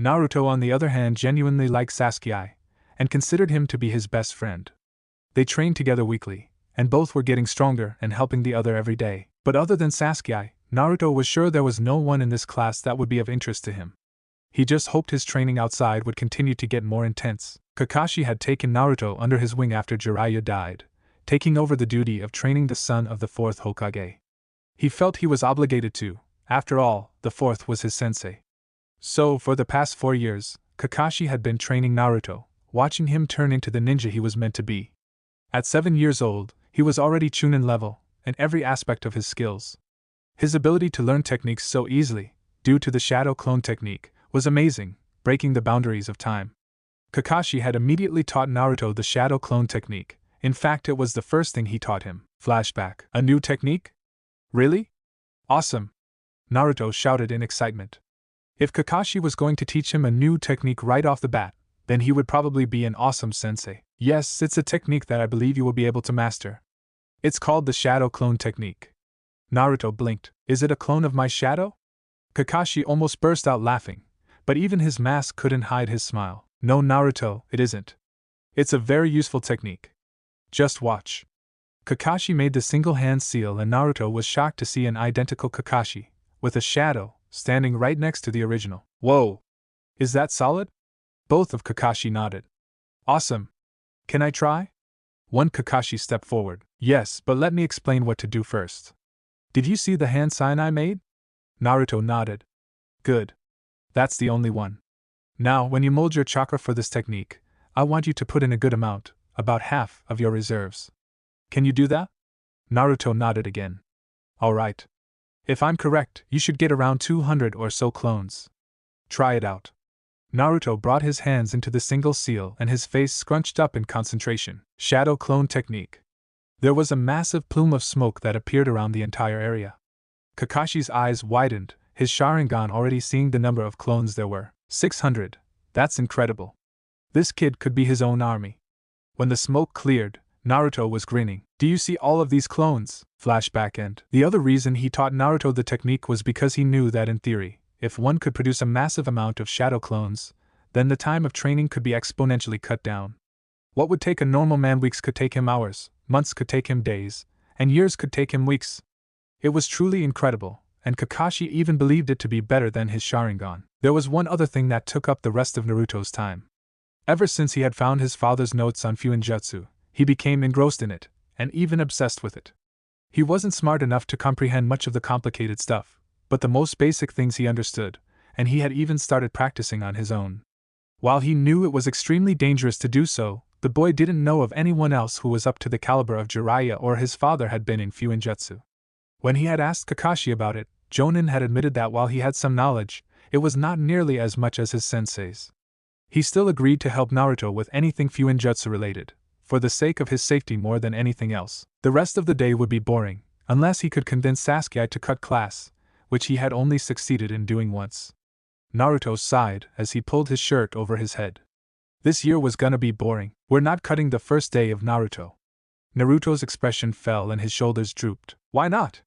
Naruto, on the other hand, genuinely liked Sasuke, and considered him to be his best friend. They trained together weekly, and both were getting stronger and helping the other every day. But other than Sasuke, Naruto was sure there was no one in this class that would be of interest to him. He just hoped his training outside would continue to get more intense. Kakashi had taken Naruto under his wing after Jiraiya died, taking over the duty of training the son of the 4th Hokage. He felt he was obligated to. After all, the 4th was his sensei. So, for the past 4 years, Kakashi had been training Naruto, watching him turn into the ninja he was meant to be. At 7 years old, he was already Chunin level, in every aspect of his skills. His ability to learn techniques so easily, due to the shadow clone technique, was amazing, breaking the boundaries of time. Kakashi had immediately taught Naruto the shadow clone technique. In fact, it was the first thing he taught him. Flashback. A new technique? Really? Awesome! Naruto shouted in excitement. If Kakashi was going to teach him a new technique right off the bat, then he would probably be an awesome sensei. Yes, it's a technique that I believe you will be able to master. It's called the shadow clone technique. Naruto blinked. Is it a clone of my shadow? Kakashi almost burst out laughing, but even his mask couldn't hide his smile. No, Naruto, it isn't. It's a very useful technique. Just watch. Kakashi made the single hand seal and Naruto was shocked to see an identical Kakashi, with a shadow, standing right next to the original. Whoa! Is that solid? Both of Kakashi nodded. Awesome! Can I try? One Kakashi stepped forward. Yes, but let me explain what to do first. Did you see the hand sign I made? Naruto nodded. Good. That's the only one. Now, when you mold your chakra for this technique, I want you to put in a good amount, about half of your reserves. Can you do that? Naruto nodded again. Alright. If I'm correct, you should get around 200 or so clones. Try it out. Naruto brought his hands into the single seal and his face scrunched up in concentration. Shadow clone technique. There was a massive plume of smoke that appeared around the entire area. Kakashi's eyes widened, his Sharingan already seeing the number of clones there were. 600. That's incredible. This kid could be his own army. When the smoke cleared, Naruto was grinning. Do you see all of these clones? Flashback end. The other reason he taught Naruto the technique was because he knew that in theory, if one could produce a massive amount of shadow clones, then the time of training could be exponentially cut down. What would take a normal man weeks could take him hours, months could take him days, and years could take him weeks. It was truly incredible, and Kakashi even believed it to be better than his Sharingan. There was one other thing that took up the rest of Naruto's time. Ever since he had found his father's notes on Fuinjutsu, he became engrossed in it, and even obsessed with it. He wasn't smart enough to comprehend much of the complicated stuff, but the most basic things he understood, and he had even started practicing on his own. While he knew it was extremely dangerous to do so, the boy didn't know of anyone else who was up to the caliber of Jiraiya or his father had been in Fuinjutsu. When he had asked Kakashi about it, Jonin had admitted that while he had some knowledge, it was not nearly as much as his sensei's. He still agreed to help Naruto with anything Fuinjutsu related, for the sake of his safety more than anything else. The rest of the day would be boring, unless he could convince Sasuke to cut class, which he had only succeeded in doing once. Naruto sighed as he pulled his shirt over his head. This year was gonna be boring. We're not cutting the first day of Naruto. Naruto's expression fell and his shoulders drooped. Why not?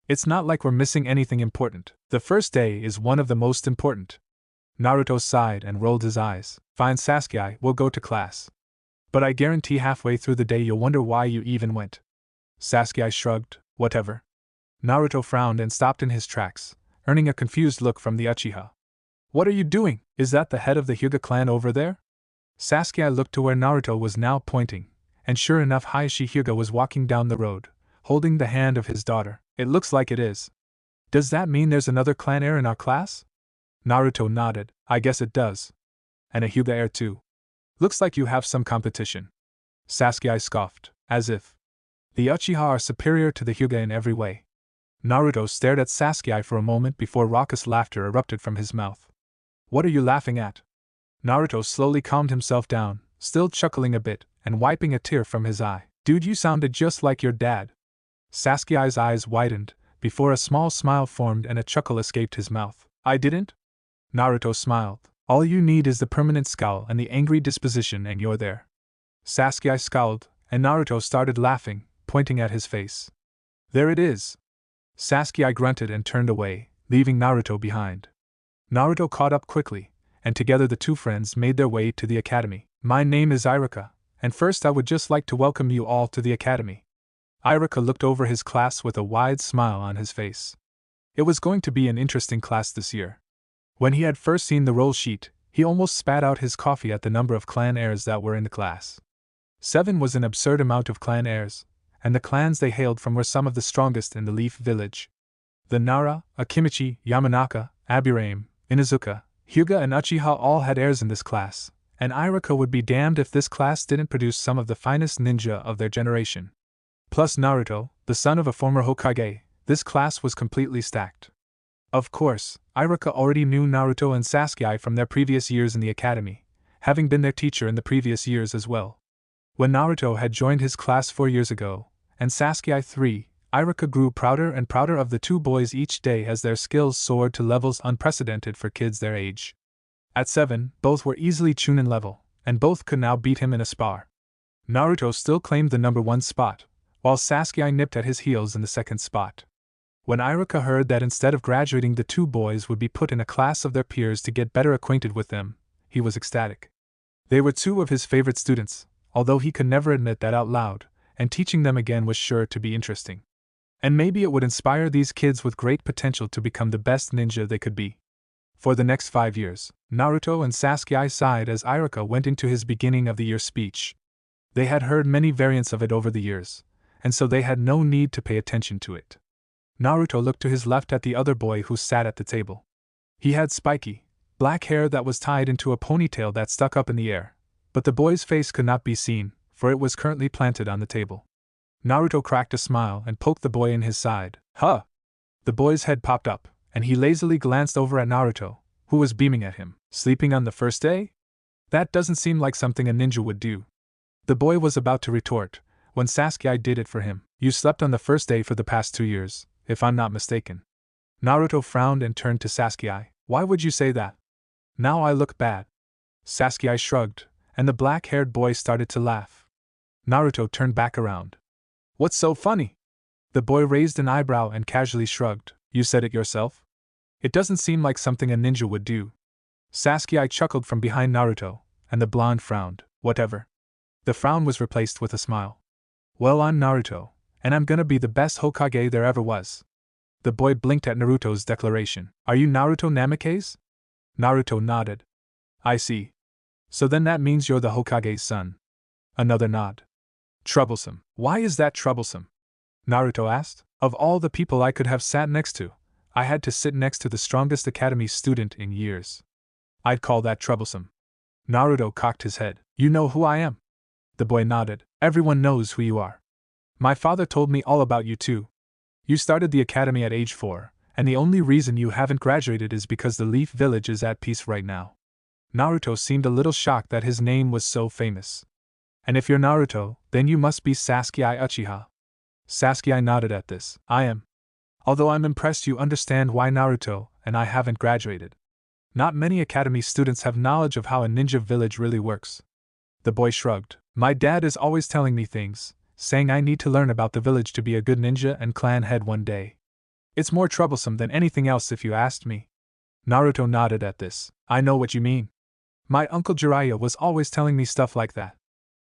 It's not like we're missing anything important. The first day is one of the most important. Naruto sighed and rolled his eyes. Fine, Sasuke, we'll go to class. But I guarantee halfway through the day you'll wonder why you even went. Sasuke shrugged. Whatever. Naruto frowned and stopped in his tracks, earning a confused look from the Uchiha. What are you doing? Is that the head of the Hyuga clan over there? Sasuke looked to where Naruto was now pointing, and sure enough Hiashi Hyuga was walking down the road, holding the hand of his daughter. It looks like it is. Does that mean there's another clan heir in our class? Naruto nodded. I guess it does. And a Hyuga heir too. Looks like you have some competition. Sasuke scoffed, as if. The Uchiha are superior to the Hyuga in every way. Naruto stared at Sasuke for a moment before raucous laughter erupted from his mouth. What are you laughing at? Naruto slowly calmed himself down, still chuckling a bit, and wiping a tear from his eye. Dude, you sounded just like your dad. Sasuke's eyes widened, before a small smile formed and a chuckle escaped his mouth. I didn't? Naruto smiled. All you need is the permanent scowl and the angry disposition and you're there. Sasuke scowled, and Naruto started laughing, pointing at his face. There it is. Sasuke grunted and turned away, leaving Naruto behind. Naruto caught up quickly, and together the two friends made their way to the academy. My name is Iruka, and first I would just like to welcome you all to the academy. Iruka looked over his class with a wide smile on his face. It was going to be an interesting class this year. When he had first seen the roll sheet, he almost spat out his coffee at the number of clan heirs that were in the class. 7 was an absurd amount of clan heirs, and the clans they hailed from were some of the strongest in the Leaf Village. The Nara, Akimichi, Yamanaka, Aburame, Inuzuka, Hyuga and Uchiha all had heirs in this class, and Iruka would be damned if this class didn't produce some of the finest ninja of their generation. Plus Naruto, the son of a former Hokage, this class was completely stacked. Of course, Iruka already knew Naruto and Sasuke from their previous years in the academy, having been their teacher in the previous years as well. When Naruto had joined his class 4 years ago, and Sasuke 3, Iruka grew prouder and prouder of the two boys each day as their skills soared to levels unprecedented for kids their age. At 7, both were easily Chunin level, and both could now beat him in a spar. Naruto still claimed the number 1 spot, while Sasuke nipped at his heels in the 2nd spot. When Iruka heard that instead of graduating the two boys would be put in a class of their peers to get better acquainted with them, he was ecstatic. They were 2 of his favorite students, although he could never admit that out loud, and teaching them again was sure to be interesting. And maybe it would inspire these kids with great potential to become the best ninja they could be. For the next 5 years, Naruto and Sasuke sighed as Iruka went into his beginning of the year speech. They had heard many variants of it over the years, and so they had no need to pay attention to it. Naruto looked to his left at the other boy who sat at the table. He had spiky, black hair that was tied into a ponytail that stuck up in the air, but the boy's face could not be seen, for it was currently planted on the table. Naruto cracked a smile and poked the boy in his side. Huh! The boy's head popped up, and he lazily glanced over at Naruto, who was beaming at him. Sleeping on the first day? That doesn't seem like something a ninja would do. The boy was about to retort, when Sasuke did it for him. You slept on the first day for the past 2 years, if I'm not mistaken. Naruto frowned and turned to Sasuke. Why would you say that? Now I look bad. Sasuke shrugged, and the black-haired boy started to laugh. Naruto turned back around. What's so funny? The boy raised an eyebrow and casually shrugged. You said it yourself? It doesn't seem like something a ninja would do. Sasuke chuckled from behind Naruto, and the blonde frowned. Whatever. The frown was replaced with a smile. Well, I'm Naruto, and I'm gonna be the best Hokage there ever was. The boy blinked at Naruto's declaration. Are you Naruto Namake's? Naruto nodded. I see. So then that means you're the Hokage's son. Another nod. Troublesome. Why is that troublesome? Naruto asked. Of all the people I could have sat next to, I had to sit next to the strongest academy student in years. I'd call that troublesome. Naruto cocked his head. You know who I am? The boy nodded. Everyone knows who you are. My father told me all about you too. You started the academy at age 4, and the only reason you haven't graduated is because the Leaf Village is at peace right now. Naruto seemed a little shocked that his name was so famous. And if you're Naruto, then you must be Sasuke Uchiha. Sasuke nodded at this. I am. Although I'm impressed you understand why Naruto and I haven't graduated. Not many academy students have knowledge of how a ninja village really works. The boy shrugged. My dad is always telling me things, saying I need to learn about the village to be a good ninja and clan head one day. It's more troublesome than anything else if you asked me. Naruto nodded at this. I know what you mean. My uncle Jiraiya was always telling me stuff like that.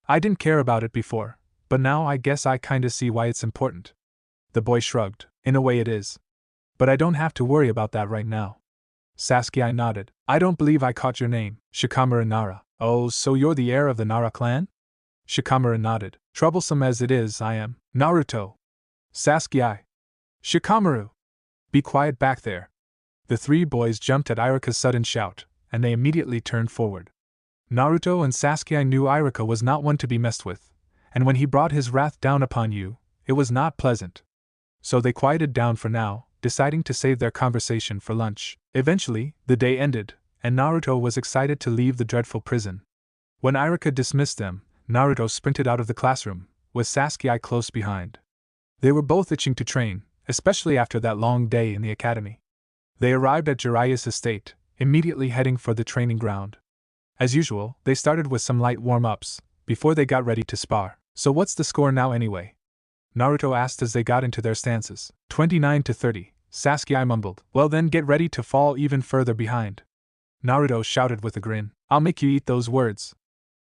I didn't care about it before, but now I guess I kinda see why it's important. The boy shrugged. In a way it is. But I don't have to worry about that right now. Sasuke nodded. I don't believe I caught your name. Shikamaru Nara. Oh, so you're the heir of the Nara clan? Shikamaru nodded. Troublesome as it is, I am. Naruto. Sasuke. Shikamaru. Be quiet back there. The 3 boys jumped at Iruka's sudden shout, and they immediately turned forward. Naruto and Sasuke knew Iruka was not one to be messed with, and when he brought his wrath down upon you, it was not pleasant. So they quieted down for now, deciding to save their conversation for lunch. Eventually, the day ended, and Naruto was excited to leave the dreadful prison. When Iruka dismissed them, Naruto sprinted out of the classroom, with Sasuke close behind. They were both itching to train, especially after that long day in the academy. They arrived at Jiraiya's estate, immediately heading for the training ground. As usual, they started with some light warm-ups, before they got ready to spar. So what's the score now anyway? Naruto asked as they got into their stances. 29-30, Sasuke mumbled. Well then get ready to fall even further behind. Naruto shouted with a grin. I'll make you eat those words.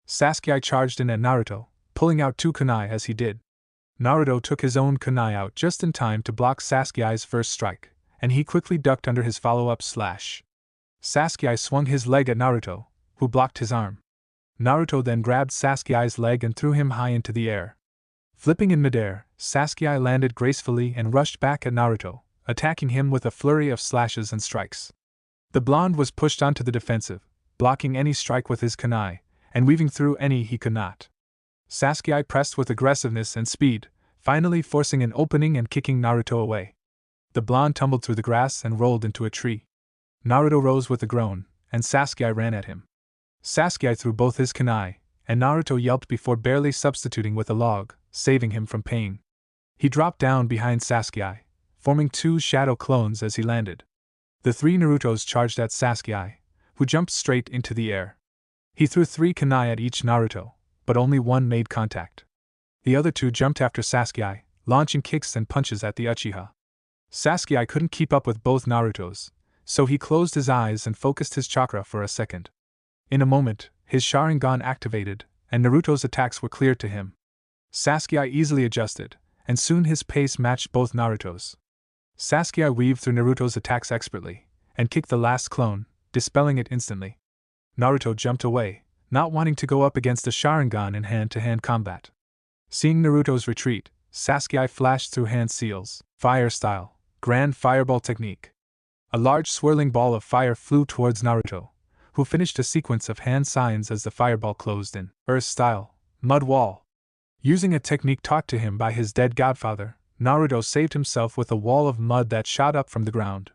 Sasuke charged in at Naruto, pulling out 2 kunai as he did. Naruto took his own kunai out just in time to block Sasuke's first strike, and he quickly ducked under his follow-up slash. Sasuke swung his leg at Naruto, who blocked his arm. Naruto then grabbed Sasuke's leg and threw him high into the air. Flipping in midair, Sasuke landed gracefully and rushed back at Naruto, attacking him with a flurry of slashes and strikes. The blonde was pushed onto the defensive, blocking any strike with his kunai, and weaving through any he could not. Sasuke pressed with aggressiveness and speed, finally forcing an opening and kicking Naruto away. The blonde tumbled through the grass and rolled into a tree. Naruto rose with a groan, and Sasuke ran at him. Sasuke threw both his kunai, and Naruto yelped before barely substituting with a log, saving him from pain. He dropped down behind Sasuke, forming 2 shadow clones as he landed. The 3 Narutos charged at Sasuke, who jumped straight into the air. He threw 3 kunai at each Naruto, but only one made contact. The other 2 jumped after Sasuke, launching kicks and punches at the Uchiha. Sasuke couldn't keep up with both Narutos, so he closed his eyes and focused his chakra for a second. In a moment, his Sharingan activated, and Naruto's attacks were clear to him. Sasuke easily adjusted, and soon his pace matched both Naruto's. Sasuke weaved through Naruto's attacks expertly, and kicked the last clone, dispelling it instantly. Naruto jumped away, not wanting to go up against the Sharingan in hand-to-hand combat. Seeing Naruto's retreat, Sasuke flashed through hand seals, fire style, Grand Fireball Technique. A large swirling ball of fire flew towards Naruto, who finished a sequence of hand signs as the fireball closed in Earth-style, mud wall. Using a technique taught to him by his dead godfather, Naruto saved himself with a wall of mud that shot up from the ground.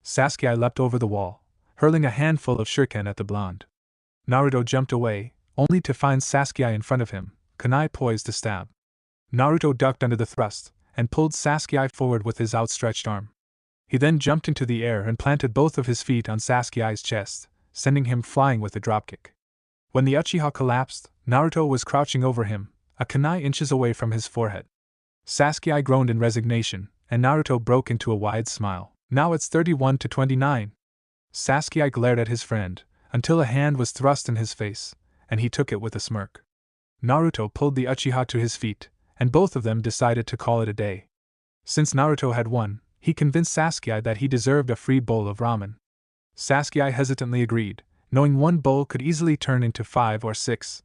Sasuke leapt over the wall, hurling a handful of shuriken at the blonde. Naruto jumped away, only to find Sasuke in front of him, kunai poised to stab. Naruto ducked under the thrust, and pulled Sasuke forward with his outstretched arm. He then jumped into the air and planted both of his feet on Sasuke's chest, sending him flying with a dropkick. When the Uchiha collapsed, Naruto was crouching over him, a kunai inches away from his forehead. Sasuke groaned in resignation, and Naruto broke into a wide smile. Now it's 31-29. Sasuke glared at his friend, until a hand was thrust in his face, and he took it with a smirk. Naruto pulled the Uchiha to his feet, and both of them decided to call it a day. Since Naruto had won, he convinced Sasuke that he deserved a free bowl of ramen. Sasuke hesitantly agreed, knowing one bowl could easily turn into 5 or 6.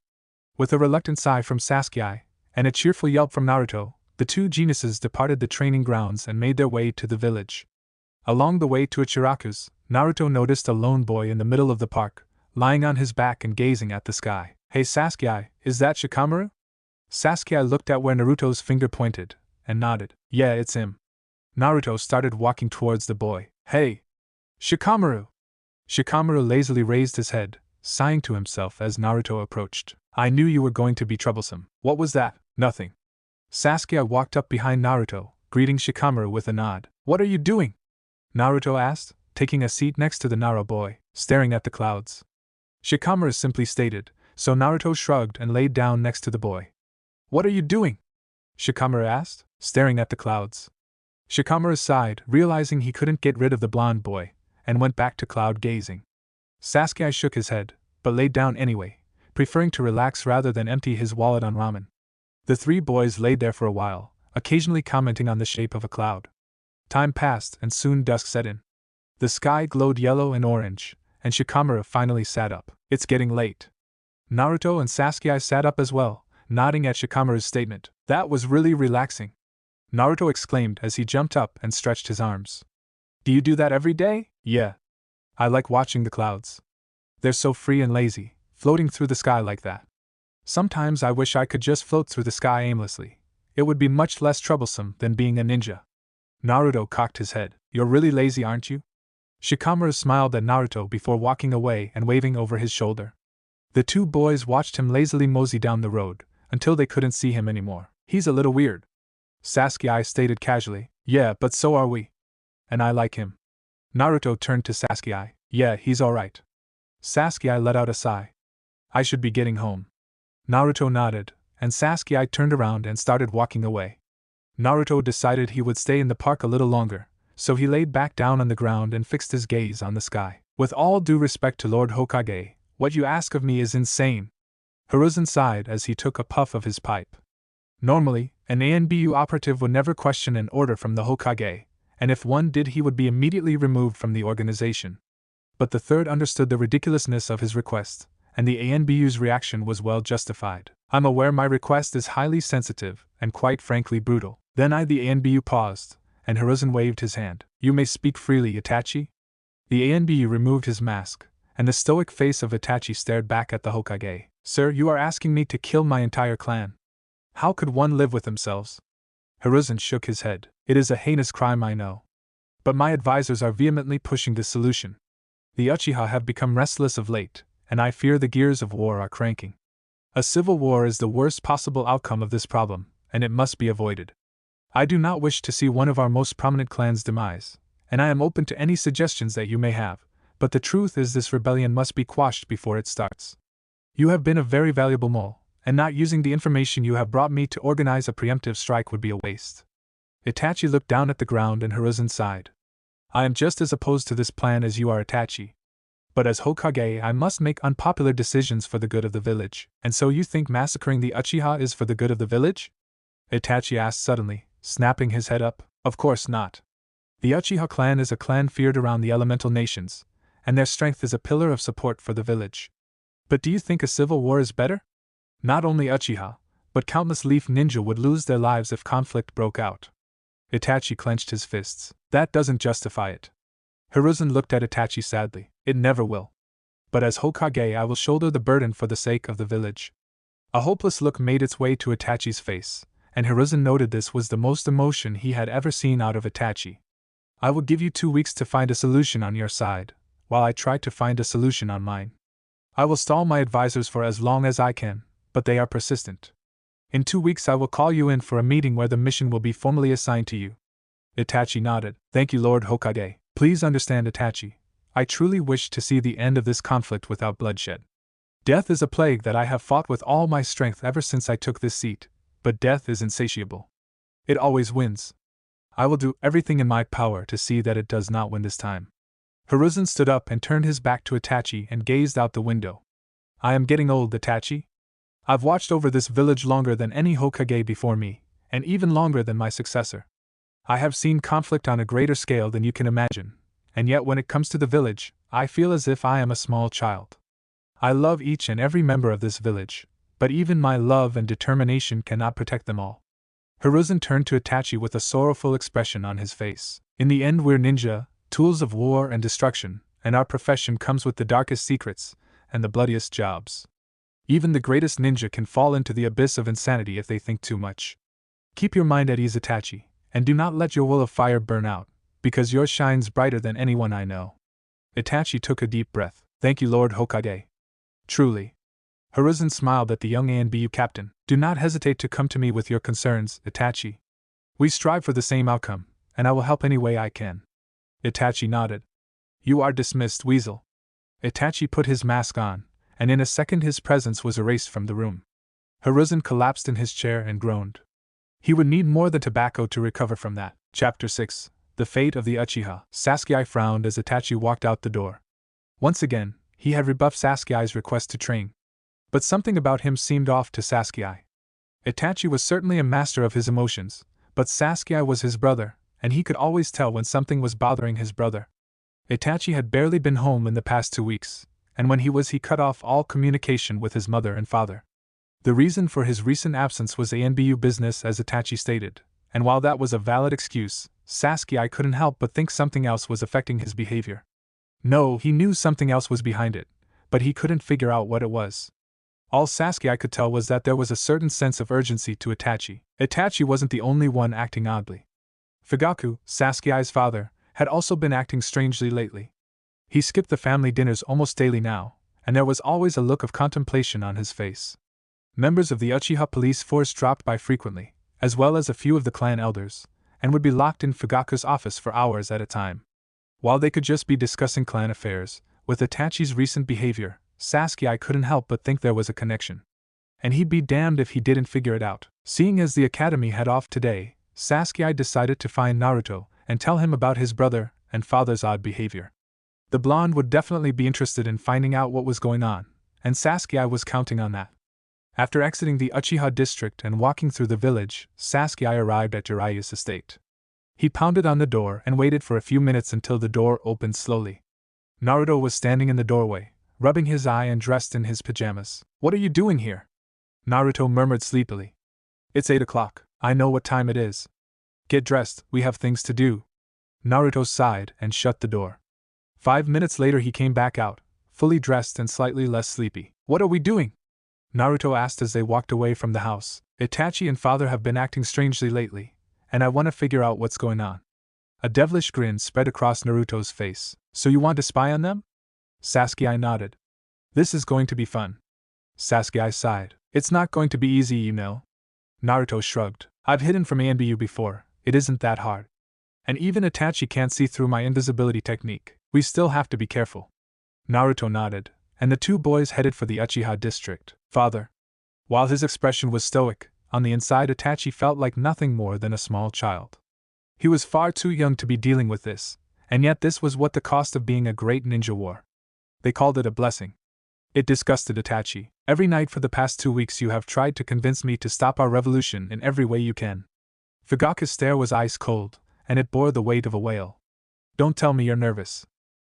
With a reluctant sigh from Sasuke, and a cheerful yelp from Naruto, the two geniuses departed the training grounds and made their way to the village. Along the way to Ichiraku's, Naruto noticed a lone boy in the middle of the park, lying on his back and gazing at the sky. Hey Sasuke, is that Shikamaru? Sasuke looked at where Naruto's finger pointed, and nodded. Yeah, it's him. Naruto started walking towards the boy. Hey! Shikamaru! Shikamaru lazily raised his head, sighing to himself as Naruto approached. I knew you were going to be troublesome. What was that? Nothing. Sasuke walked up behind Naruto, greeting Shikamaru with a nod. What are you doing? Naruto asked, taking a seat next to the Nara boy, staring at the clouds. Shikamaru simply stated, so Naruto shrugged and laid down next to the boy. What are you doing? Shikamaru asked, staring at the clouds. Shikamaru sighed, realizing he couldn't get rid of the blonde boy, and went back to cloud gazing. Sasuke shook his head, but laid down anyway, preferring to relax rather than empty his wallet on ramen. The three boys laid there for a while, occasionally commenting on the shape of a cloud. Time passed and soon dusk set in. The sky glowed yellow and orange, and Shikamaru finally sat up. It's getting late. Naruto and Sasuke sat up as well, nodding at Shikamaru's statement. That was really relaxing. Naruto exclaimed as he jumped up and stretched his arms. Do you do that every day? Yeah. I like watching the clouds. They're so free and lazy, floating through the sky like that. Sometimes I wish I could just float through the sky aimlessly. It would be much less troublesome than being a ninja. Naruto cocked his head. You're really lazy, aren't you? Shikamaru smiled at Naruto before walking away and waving over his shoulder. The two boys watched him lazily mosey down the road, until they couldn't see him anymore. He's a little weird. Sasuke stated casually. Yeah, but so are we. And I like him. Naruto turned to Sasuke. Yeah, he's alright. Sasuke let out a sigh. I should be getting home. Naruto nodded, and Sasuke turned around and started walking away. Naruto decided he would stay in the park a little longer, so he laid back down on the ground and fixed his gaze on the sky. With all due respect to Lord Hokage, what you ask of me is insane. Hiruzen sighed as he took a puff of his pipe. Normally, an ANBU operative would never question an order from the Hokage, and if one did he would be immediately removed from the organization. But the third understood the ridiculousness of his request, and the ANBU's reaction was well justified. I'm aware my request is highly sensitive, and quite frankly brutal. Then the ANBU paused, and Hiruzen waved his hand. You may speak freely, Itachi. The ANBU removed his mask, and the stoic face of Itachi stared back at the Hokage. Sir, you are asking me to kill my entire clan. How could one live with themselves? Hiruzen shook his head. It is a heinous crime, I know. But my advisors are vehemently pushing this solution. The Uchiha have become restless of late, and I fear the gears of war are cranking. A civil war is the worst possible outcome of this problem, and it must be avoided. I do not wish to see one of our most prominent clans' demise, and I am open to any suggestions that you may have, but the truth is this rebellion must be quashed before it starts. You have been a very valuable mole, and not using the information you have brought me to organize a preemptive strike would be a waste. Itachi looked down at the ground and Hiruzen sighed. I am just as opposed to this plan as you are, Itachi. But as Hokage I must make unpopular decisions for the good of the village. And so you think massacring the Uchiha is for the good of the village? Itachi asked suddenly, snapping his head up. Of course not. The Uchiha clan is a clan feared around the elemental nations, and their strength is a pillar of support for the village. But do you think a civil war is better? Not only Uchiha, but countless Leaf Ninja would lose their lives if conflict broke out. Itachi clenched his fists. That doesn't justify it. Hiruzen looked at Itachi sadly. It never will. But as Hokage, I will shoulder the burden for the sake of the village. A hopeless look made its way to Itachi's face, and Hiruzen noted this was the most emotion he had ever seen out of Itachi. I will give you 2 weeks to find a solution on your side, while I try to find a solution on mine. I will stall my advisors for as long as I can, but they are persistent. In 2 weeks I will call you in for a meeting where the mission will be formally assigned to you. Itachi nodded. Thank you, Lord Hokage. Please understand, Itachi. I truly wish to see the end of this conflict without bloodshed. Death is a plague that I have fought with all my strength ever since I took this seat, but death is insatiable. It always wins. I will do everything in my power to see that it does not win this time. Hiruzen stood up and turned his back to Itachi and gazed out the window. I am getting old, Itachi. I've watched over this village longer than any Hokage before me, and even longer than my successor. I have seen conflict on a greater scale than you can imagine, and yet when it comes to the village, I feel as if I am a small child. I love each and every member of this village, but even my love and determination cannot protect them all. Hiruzen turned to Itachi with a sorrowful expression on his face. In the end, we're ninja, tools of war and destruction, and our profession comes with the darkest secrets and the bloodiest jobs. Even the greatest ninja can fall into the abyss of insanity if they think too much. Keep your mind at ease, Itachi, and do not let your will of fire burn out, because yours shines brighter than anyone I know. Itachi took a deep breath. Thank you, Lord Hokage. Truly. Hiruzen smiled at the young ANBU captain. Do not hesitate to come to me with your concerns, Itachi. We strive for the same outcome, and I will help any way I can. Itachi nodded. You are dismissed, Weasel. Itachi put his mask on, and in a second his presence was erased from the room. Hiruzen collapsed in his chair and groaned. He would need more than tobacco to recover from that. Chapter 6. The Fate of the Uchiha. Sasuke frowned as Itachi walked out the door. Once again, he had rebuffed Sasuke's request to train. But something about him seemed off to Sasuke. Itachi was certainly a master of his emotions, but Sasuke was his brother, and he could always tell when something was bothering his brother. Itachi had barely been home in the past 2 weeks, and when he cut off all communication with his mother and father. The reason for his recent absence was ANBU business, as Itachi stated, and while that was a valid excuse, Sasuke couldn't help but think something else was affecting his behavior. No, he knew something else was behind it, but he couldn't figure out what it was. All Sasuke could tell was that there was a certain sense of urgency to Itachi. Itachi wasn't the only one acting oddly. Fugaku, Sasuke's father, had also been acting strangely lately. He skipped the family dinners almost daily now, and there was always a look of contemplation on his face. Members of the Uchiha police force dropped by frequently, as well as a few of the clan elders, and would be locked in Fugaku's office for hours at a time. While they could just be discussing clan affairs, with Itachi's recent behavior, Sasuke couldn't help but think there was a connection. And he'd be damned if he didn't figure it out. Seeing as the academy had off today, Sasuke decided to find Naruto and tell him about his brother and father's odd behavior. The blonde would definitely be interested in finding out what was going on, and Sasuke was counting on that. After exiting the Uchiha district and walking through the village, Sasuke arrived at Jiraiya's estate. He pounded on the door and waited for a few minutes until the door opened slowly. Naruto was standing in the doorway, rubbing his eye and dressed in his pajamas. What are you doing here? Naruto murmured sleepily. It's 8 o'clock. I know what time it is. Get dressed, we have things to do. Naruto sighed and shut the door. 5 minutes later he came back out, fully dressed and slightly less sleepy. What are we doing? Naruto asked as they walked away from the house. Itachi and father have been acting strangely lately, and I want to figure out what's going on. A devilish grin spread across Naruto's face. So you want to spy on them? Sasuke nodded. This is going to be fun. Sasuke sighed. It's not going to be easy, you know. Naruto shrugged. I've hidden from ANBU before, it isn't that hard. And even Itachi can't see through my invisibility technique. We still have to be careful. Naruto nodded, and the two boys headed for the Uchiha district. Father. While his expression was stoic, on the inside Itachi felt like nothing more than a small child. He was far too young to be dealing with this, and yet this was what the cost of being a great ninja war. They called it a blessing. It disgusted Itachi. Every night for the past 2 weeks you have tried to convince me to stop our revolution in every way you can. Fugaku's stare was ice cold, and it bore the weight of a whale. Don't tell me you're nervous.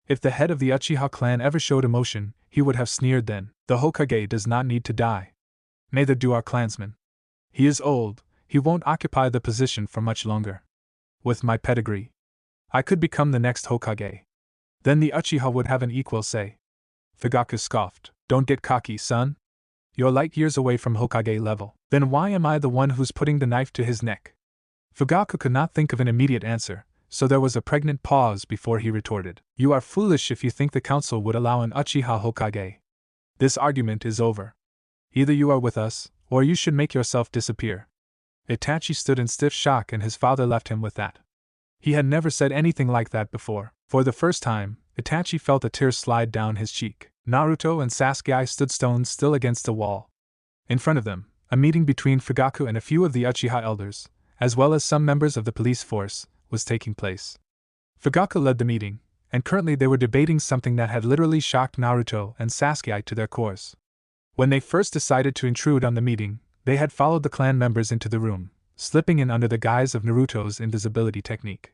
If the head of the Uchiha clan ever showed emotion, he would have sneered then. The Hokage does not need to die. Neither do our clansmen. He is old, he won't occupy the position for much longer. With my pedigree, I could become the next Hokage. Then the Uchiha would have an equal say. Fugaku scoffed. Don't get cocky, son. You're light years away from Hokage level. Then why am I the one who's putting the knife to his neck? Fugaku could not think of an immediate answer, so there was a pregnant pause before he retorted. You are foolish if you think the council would allow an Uchiha Hokage. This argument is over. Either you are with us, or you should make yourself disappear. Itachi stood in stiff shock and his father left him with that. He had never said anything like that before. For the first time, Itachi felt a tear slide down his cheek. Naruto and Sasuke stood stone still against a wall. In front of them, a meeting between Fugaku and a few of the Uchiha elders, as well as some members of the police force, was taking place. Fugaku led the meeting, and currently they were debating something that had literally shocked Naruto and Sasuke to their cores. When they first decided to intrude on the meeting, they had followed the clan members into the room, slipping in under the guise of Naruto's invisibility technique.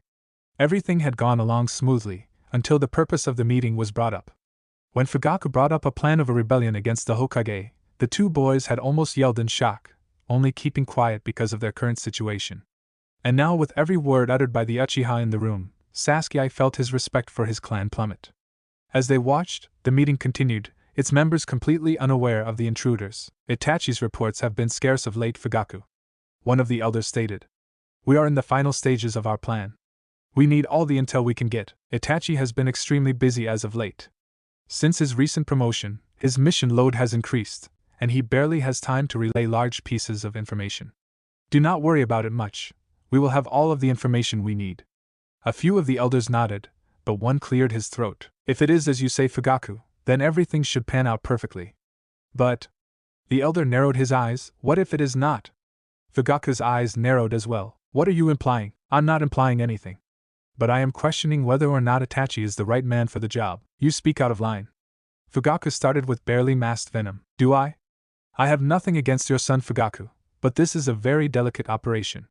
Everything had gone along smoothly, until the purpose of the meeting was brought up. When Fugaku brought up a plan of a rebellion against the Hokage, the two boys had almost yelled in shock, only keeping quiet because of their current situation. And now, with every word uttered by the Uchiha in the room, Sasuke felt his respect for his clan plummet. As they watched, the meeting continued, its members completely unaware of the intruders. Itachi's reports have been scarce of late, Fugaku. One of the elders stated. We are in the final stages of our plan. We need all the intel we can get. Itachi has been extremely busy as of late. Since his recent promotion, his mission load has increased, and he barely has time to relay large pieces of information. Do not worry about it much. We will have all of the information we need. A few of the elders nodded, but one cleared his throat. If it is as you say, Fugaku, then everything should pan out perfectly. But the elder narrowed his eyes. What if it is not? Fugaku's eyes narrowed as well. What are you implying? I'm not implying anything. But I am questioning whether or not Itachi is the right man for the job. You speak out of line. Fugaku started with barely masked venom. Do I? I have nothing against your son Fugaku, but this is a very delicate operation.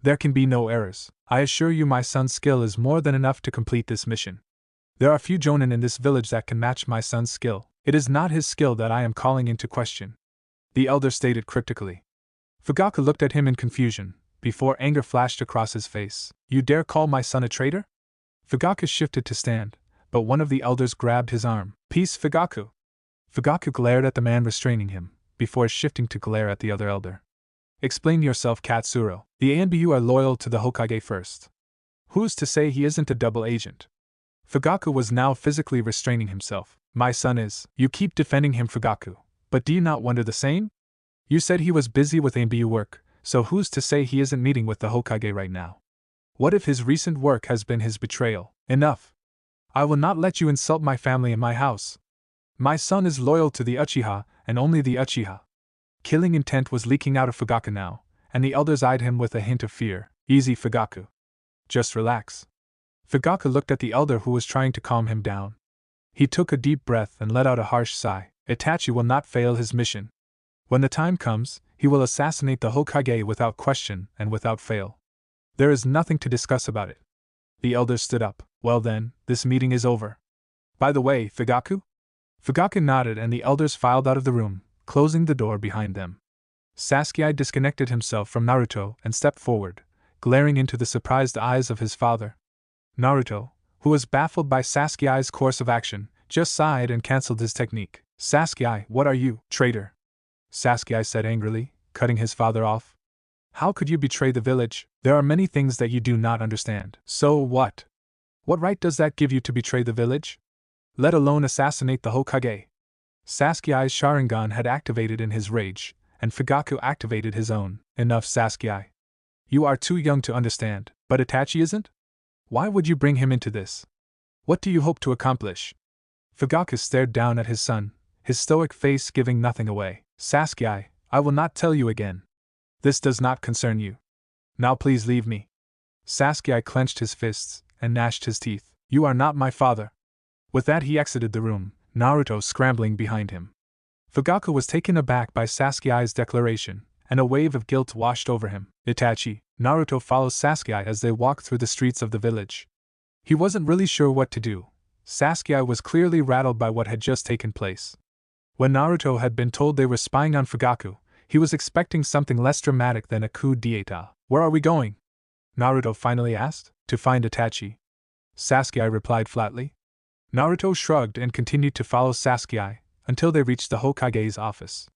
There can be no errors. I assure you my son's skill is more than enough to complete this mission. There are few jonin in this village that can match my son's skill. It is not his skill that I am calling into question. The elder stated cryptically. Fugaku looked at him in confusion, before anger flashed across his face. You dare call my son a traitor? Fugaku shifted to stand, but one of the elders grabbed his arm. Peace, Fugaku. Fugaku glared at the man restraining him, before shifting to glare at the other elder. Explain yourself, Katsuro. The ANBU are loyal to the Hokage first. Who's to say he isn't a double agent? Fugaku was now physically restraining himself. My son is. You keep defending him, Fugaku, but do you not wonder the same? You said he was busy with ANBU work, so who's to say he isn't meeting with the Hokage right now? What if his recent work has been his betrayal? Enough. I will not let you insult my family in my house. My son is loyal to the Uchiha, and only the Uchiha. Killing intent was leaking out of Fugaku now, and the elders eyed him with a hint of fear. Easy, Fugaku. Just relax. Fugaku looked at the elder who was trying to calm him down. He took a deep breath and let out a harsh sigh. Itachi will not fail his mission. When the time comes, he will assassinate the Hokage without question and without fail. There is nothing to discuss about it. The elder stood up. Well then, this meeting is over. By the way, Fugaku? Fugaku nodded and the elders filed out of the room, closing the door behind them. Sasuke disconnected himself from Naruto and stepped forward, glaring into the surprised eyes of his father. Naruto, who was baffled by Sasuke's course of action, just sighed and cancelled his technique. Sasuke, what are you, traitor? Sasuke said angrily, cutting his father off. How could you betray the village? There are many things that you do not understand. So what? What right does that give you to betray the village? Let alone assassinate the Hokage. Sasuke's Sharingan had activated in his rage, and Fugaku activated his own. Enough, Sasuke. You are too young to understand, but Itachi isn't? Why would you bring him into this? What do you hope to accomplish? Fugaku stared down at his son, his stoic face giving nothing away. Sasuke, I will not tell you again. This does not concern you. Now please leave me. Sasuke clenched his fists and gnashed his teeth. You are not my father. With that he exited the room, Naruto scrambling behind him. Fugaku was taken aback by Sasuke's declaration, and a wave of guilt washed over him. Itachi, Naruto follows Sasuke as they walk through the streets of the village. He wasn't really sure what to do. Sasuke was clearly rattled by what had just taken place. When Naruto had been told they were spying on Fugaku, he was expecting something less dramatic than a coup d'état. Where are we going? Naruto finally asked. To find Itachi. Sasuke replied flatly. Naruto shrugged and continued to follow Sasuke until they reached the Hokage's office.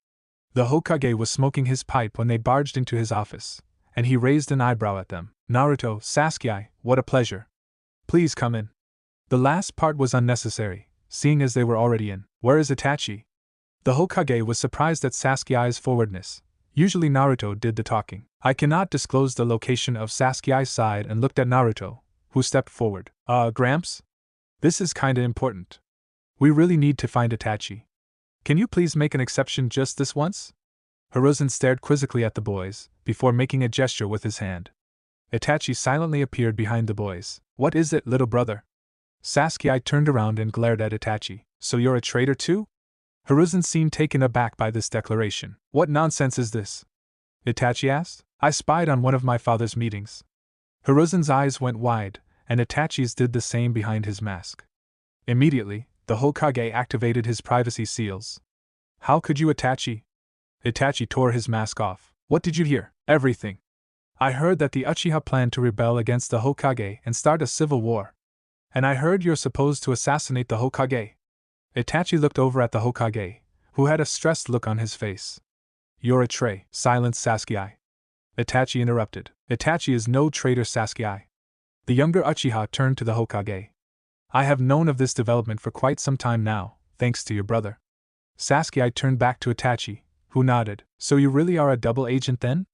The Hokage was smoking his pipe when they barged into his office, and he raised an eyebrow at them. Naruto, Sasuke, what a pleasure. Please come in. The last part was unnecessary, seeing as they were already in. Where is Itachi? The Hokage was surprised at Sasuke's forwardness. Usually Naruto did the talking. I cannot disclose the location of Sasuke's side and looked at Naruto, who stepped forward. Gramps? This is kinda important. We really need to find Itachi. Can you please make an exception just this once? Hiruzen stared quizzically at the boys, before making a gesture with his hand. Itachi silently appeared behind the boys. What is it, little brother? Sasuke turned around and glared at Itachi. So you're a traitor too? Hiruzen seemed taken aback by this declaration. What nonsense is this? Itachi asked. I spied on one of my father's meetings. Hiruzen's eyes went wide, and Itachi's did the same behind his mask. Immediately, the Hokage activated his privacy seals. How could you, Itachi? Itachi tore his mask off. What did you hear? Everything. I heard that the Uchiha planned to rebel against the Hokage and start a civil war. And I heard you're supposed to assassinate the Hokage. Itachi looked over at the Hokage, who had a stressed look on his face. You're a traitor. Silenced Sasuke. Itachi interrupted. Itachi is no traitor, Sasuke. The younger Uchiha turned to the Hokage. I have known of this development for quite some time now, thanks to your brother. Sasuke turned back to Itachi, who nodded. So you really are a double agent then?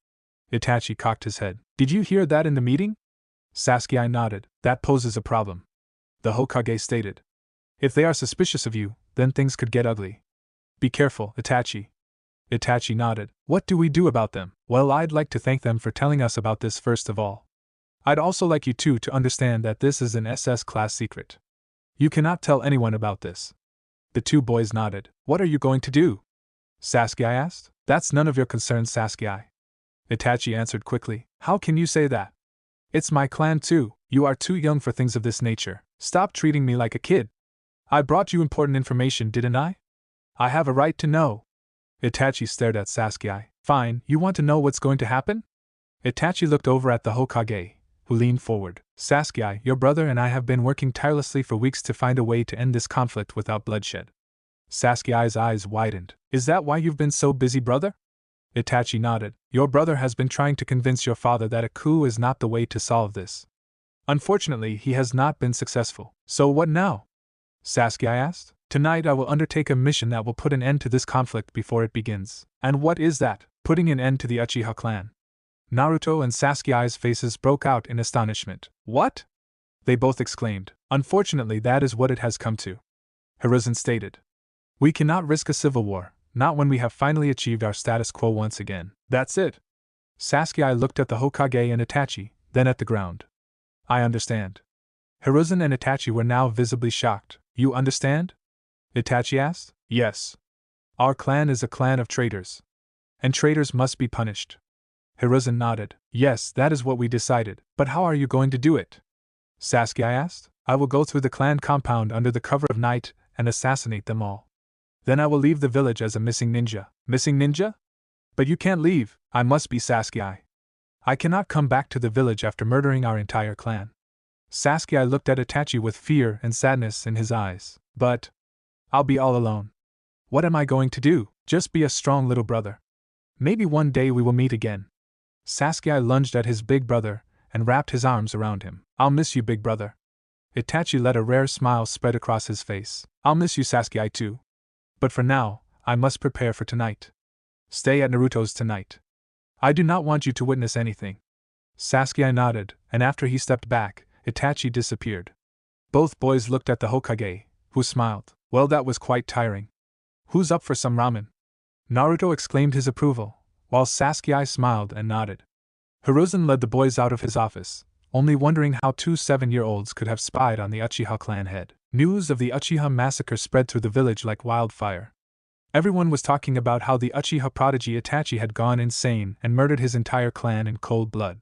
Itachi cocked his head. Did you hear that in the meeting? Sasuke nodded. That poses a problem. The Hokage stated. If they are suspicious of you, then things could get ugly. Be careful, Itachi. Itachi nodded. What do we do about them? Well, I'd like to thank them for telling us about this first of all. I'd also like you two to understand that this is an SS class secret. You cannot tell anyone about this. The two boys nodded. What are you going to do? Sasuke asked. That's none of your concern, Sasuke. Itachi answered quickly. How can you say that? It's my clan too. You are too young for things of this nature. Stop treating me like a kid. I brought you important information, didn't I? I have a right to know. Itachi stared at Sasuke. Fine, you want to know what's going to happen? Itachi looked over at the Hokage, who leaned forward. Sasuke, your brother and I have been working tirelessly for weeks to find a way to end this conflict without bloodshed. Sasuke's eyes widened. Is that why you've been so busy, brother? Itachi nodded. Your brother has been trying to convince your father that a coup is not the way to solve this. Unfortunately, he has not been successful. So what now? Sasuke asked. Tonight I will undertake a mission that will put an end to this conflict before it begins. And what is that? Putting an end to the Uchiha clan. Naruto and Sasuke's faces broke out in astonishment. What? They both exclaimed. Unfortunately, that is what it has come to. Hiruzen stated. We cannot risk a civil war, not when we have finally achieved our status quo once again. That's it. Sasuke looked at the Hokage and Itachi, then at the ground. I understand. Hiruzen and Itachi were now visibly shocked. You understand? Itachi asked. Yes. Our clan is a clan of traitors. And traitors must be punished. Hiruzen nodded. Yes, that is what we decided, but how are you going to do it? Sasuke asked. I will go through the clan compound under the cover of night and assassinate them all. Then I will leave the village as a missing ninja. Missing ninja? But you can't leave. I must be Sasuke. I cannot come back to the village after murdering our entire clan. Sasuke looked at Itachi with fear and sadness in his eyes. But I'll be all alone. What am I going to do? Just be a strong little brother. Maybe one day we will meet again. Sasuke lunged at his big brother and wrapped his arms around him. I'll miss you, big brother. Itachi let a rare smile spread across his face. I'll miss you, Sasuke, too. But for now, I must prepare for tonight. Stay at Naruto's tonight. I do not want you to witness anything. Sasuke nodded, and after he stepped back, Itachi disappeared. Both boys looked at the Hokage, who smiled. Well, that was quite tiring. Who's up for some ramen? Naruto exclaimed his approval, while Sasuke smiled and nodded. Hiruzen led the boys out of his office, only wondering how two 7-year-olds could have spied on the Uchiha clan head. News of the Uchiha massacre spread through the village like wildfire. Everyone was talking about how the Uchiha prodigy Itachi had gone insane and murdered his entire clan in cold blood.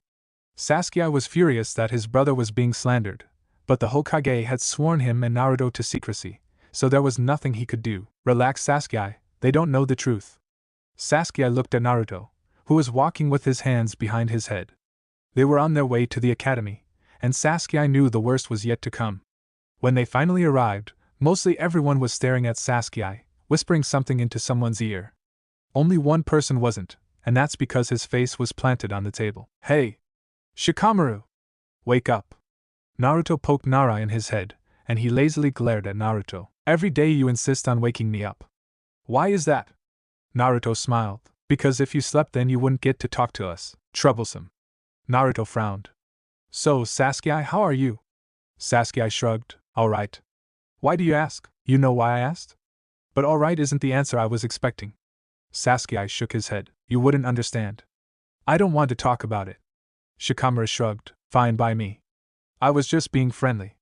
Sasuke was furious that his brother was being slandered, but the Hokage had sworn him and Naruto to secrecy, so there was nothing he could do. Relax, Sasuke, they don't know the truth. Sasuke looked at Naruto, who was walking with his hands behind his head. They were on their way to the academy, and Sasuke knew the worst was yet to come. When they finally arrived, mostly everyone was staring at Sasuke, whispering something into someone's ear. Only one person wasn't, and that's because his face was planted on the table. Hey! Shikamaru! Wake up! Naruto poked Nara in his head, and he lazily glared at Naruto. Every day you insist on waking me up. Why is that? Naruto smiled. Because if you slept then you wouldn't get to talk to us. Troublesome. Naruto frowned. So, Sasuke, how are you? Sasuke shrugged. Alright. Why do you ask? You know why I asked? But alright isn't the answer I was expecting. Sasuke shook his head. You wouldn't understand. I don't want to talk about it. Shikamaru shrugged. Fine by me. I was just being friendly.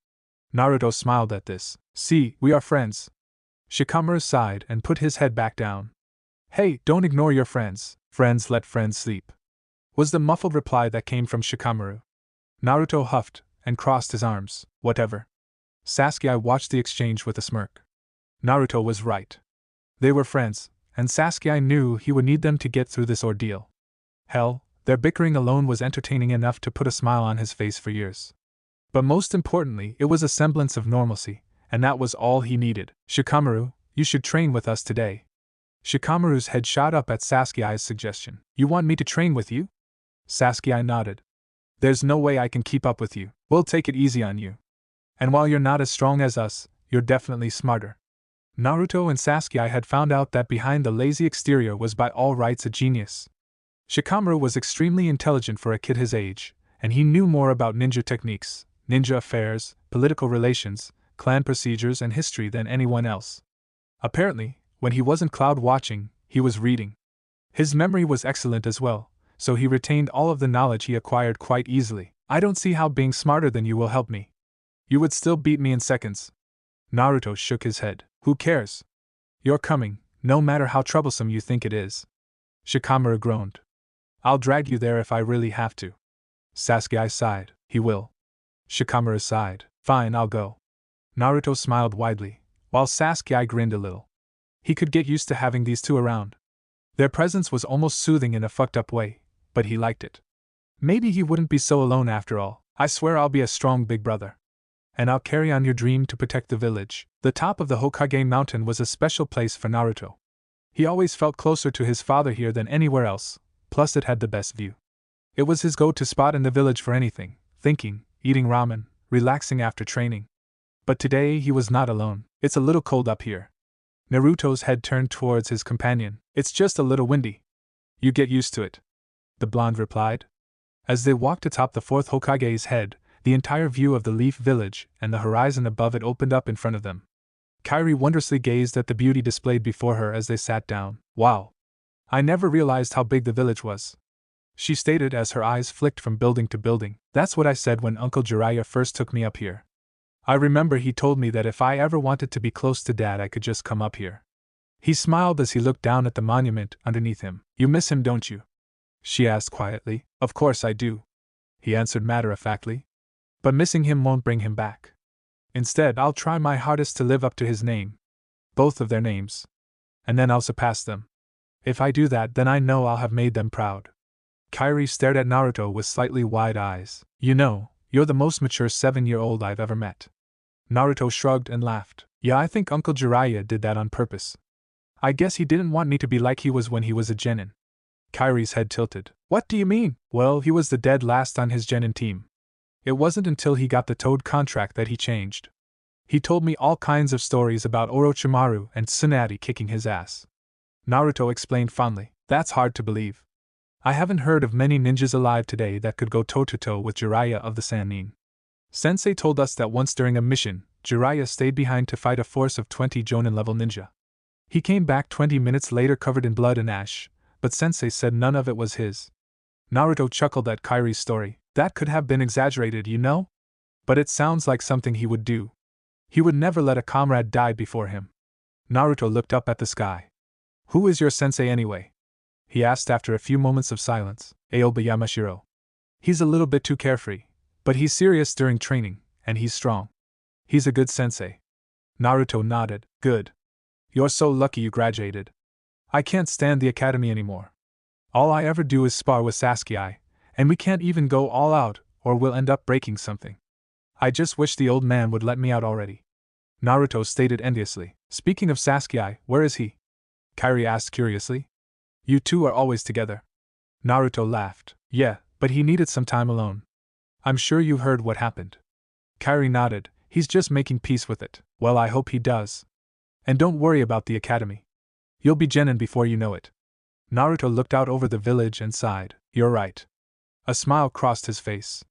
Naruto smiled at this. See, we are friends. Shikamaru sighed and put his head back down. Hey, don't ignore your friends. Friends let friends sleep. Was the muffled reply that came from Shikamaru. Naruto huffed and crossed his arms. Whatever. Sasuke watched the exchange with a smirk. Naruto was right. They were friends, and Sasuke knew he would need them to get through this ordeal. Hell, their bickering alone was entertaining enough to put a smile on his face for years. But most importantly, it was a semblance of normalcy, and that was all he needed. Shikamaru, you should train with us today. Shikamaru's head shot up at Sasuke's suggestion. You want me to train with you? Sasuke nodded. There's no way I can keep up with you. We'll take it easy on you. And while you're not as strong as us, you're definitely smarter. Naruto and Sasuke had found out that behind the lazy exterior was by all rights a genius. Shikamaru was extremely intelligent for a kid his age, and he knew more about ninja techniques, ninja affairs, political relations, clan procedures and history than anyone else. Apparently, when he wasn't cloud watching, he was reading. His memory was excellent as well, so he retained all of the knowledge he acquired quite easily. I don't see how being smarter than you will help me. You would still beat me in seconds. Naruto shook his head. Who cares? You're coming, no matter how troublesome you think it is. Shikamaru groaned. I'll drag you there if I really have to. Sasuke sighed. He will. Shikamaru sighed. Fine, I'll go. Naruto smiled widely, while Sasuke grinned a little. He could get used to having these two around. Their presence was almost soothing in a fucked up way, but he liked it. Maybe he wouldn't be so alone after all. I swear I'll be a strong big brother. And I'll carry on your dream to protect the village. The top of the Hokage mountain was a special place for Naruto. He always felt closer to his father here than anywhere else, plus it had the best view. It was his go-to spot in the village for anything, thinking, eating ramen, relaxing after training. But today he was not alone. It's a little cold up here. Naruto's head turned towards his companion. It's just a little windy. You get used to it. The blonde replied. As they walked atop the fourth Hokage's head, the entire view of the Leaf Village and the horizon above it opened up in front of them. Kairi wondrously gazed at the beauty displayed before her as they sat down. Wow! I never realized how big the village was. She stated as her eyes flicked from building to building. That's what I said when Uncle Jiraiya first took me up here. I remember he told me that if I ever wanted to be close to Dad I could just come up here. He smiled as he looked down at the monument underneath him. You miss him, don't you? She asked quietly. Of course I do. He answered matter-of-factly. But missing him won't bring him back. Instead, I'll try my hardest to live up to his name. Both of their names. And then I'll surpass them. If I do that, then I know I'll have made them proud. Kairi stared at Naruto with slightly wide eyes. You know, you're the most mature 7-year-old I've ever met. Naruto shrugged and laughed. Yeah, I think Uncle Jiraiya did that on purpose. I guess he didn't want me to be like he was when he was a genin. Kairi's head tilted. What do you mean? Well, he was the dead last on his genin team. It wasn't until he got the Toad contract that he changed. He told me all kinds of stories about Orochimaru and Tsunade kicking his ass. Naruto explained fondly. That's hard to believe. I haven't heard of many ninjas alive today that could go toe-to-toe with Jiraiya of the Sannin. Sensei told us that once during a mission, Jiraiya stayed behind to fight a force of 20 Jonin-level ninja. He came back 20 minutes later covered in blood and ash, but Sensei said none of it was his. Naruto chuckled at Kairi's story. That could have been exaggerated, you know? But it sounds like something he would do. He would never let a comrade die before him. Naruto looked up at the sky. Who is your sensei anyway? He asked after a few moments of silence. Aoba Yamashiro. He's a little bit too carefree, but he's serious during training, and he's strong. He's a good sensei. Naruto nodded. Good. You're so lucky you graduated. I can't stand the academy anymore. All I ever do is spar with Sasuke, And we can't even go all out, or we'll end up breaking something. I just wish the old man would let me out already. Naruto stated enviously. Speaking of Sasuke, where is he? Kairi asked curiously. You two are always together. Naruto laughed. Yeah, but he needed some time alone. I'm sure you've heard what happened. Kairi nodded. He's just making peace with it. Well, I hope he does. And don't worry about the academy. You'll be genin before you know it. Naruto looked out over the village and sighed. You're right. A smile crossed his face.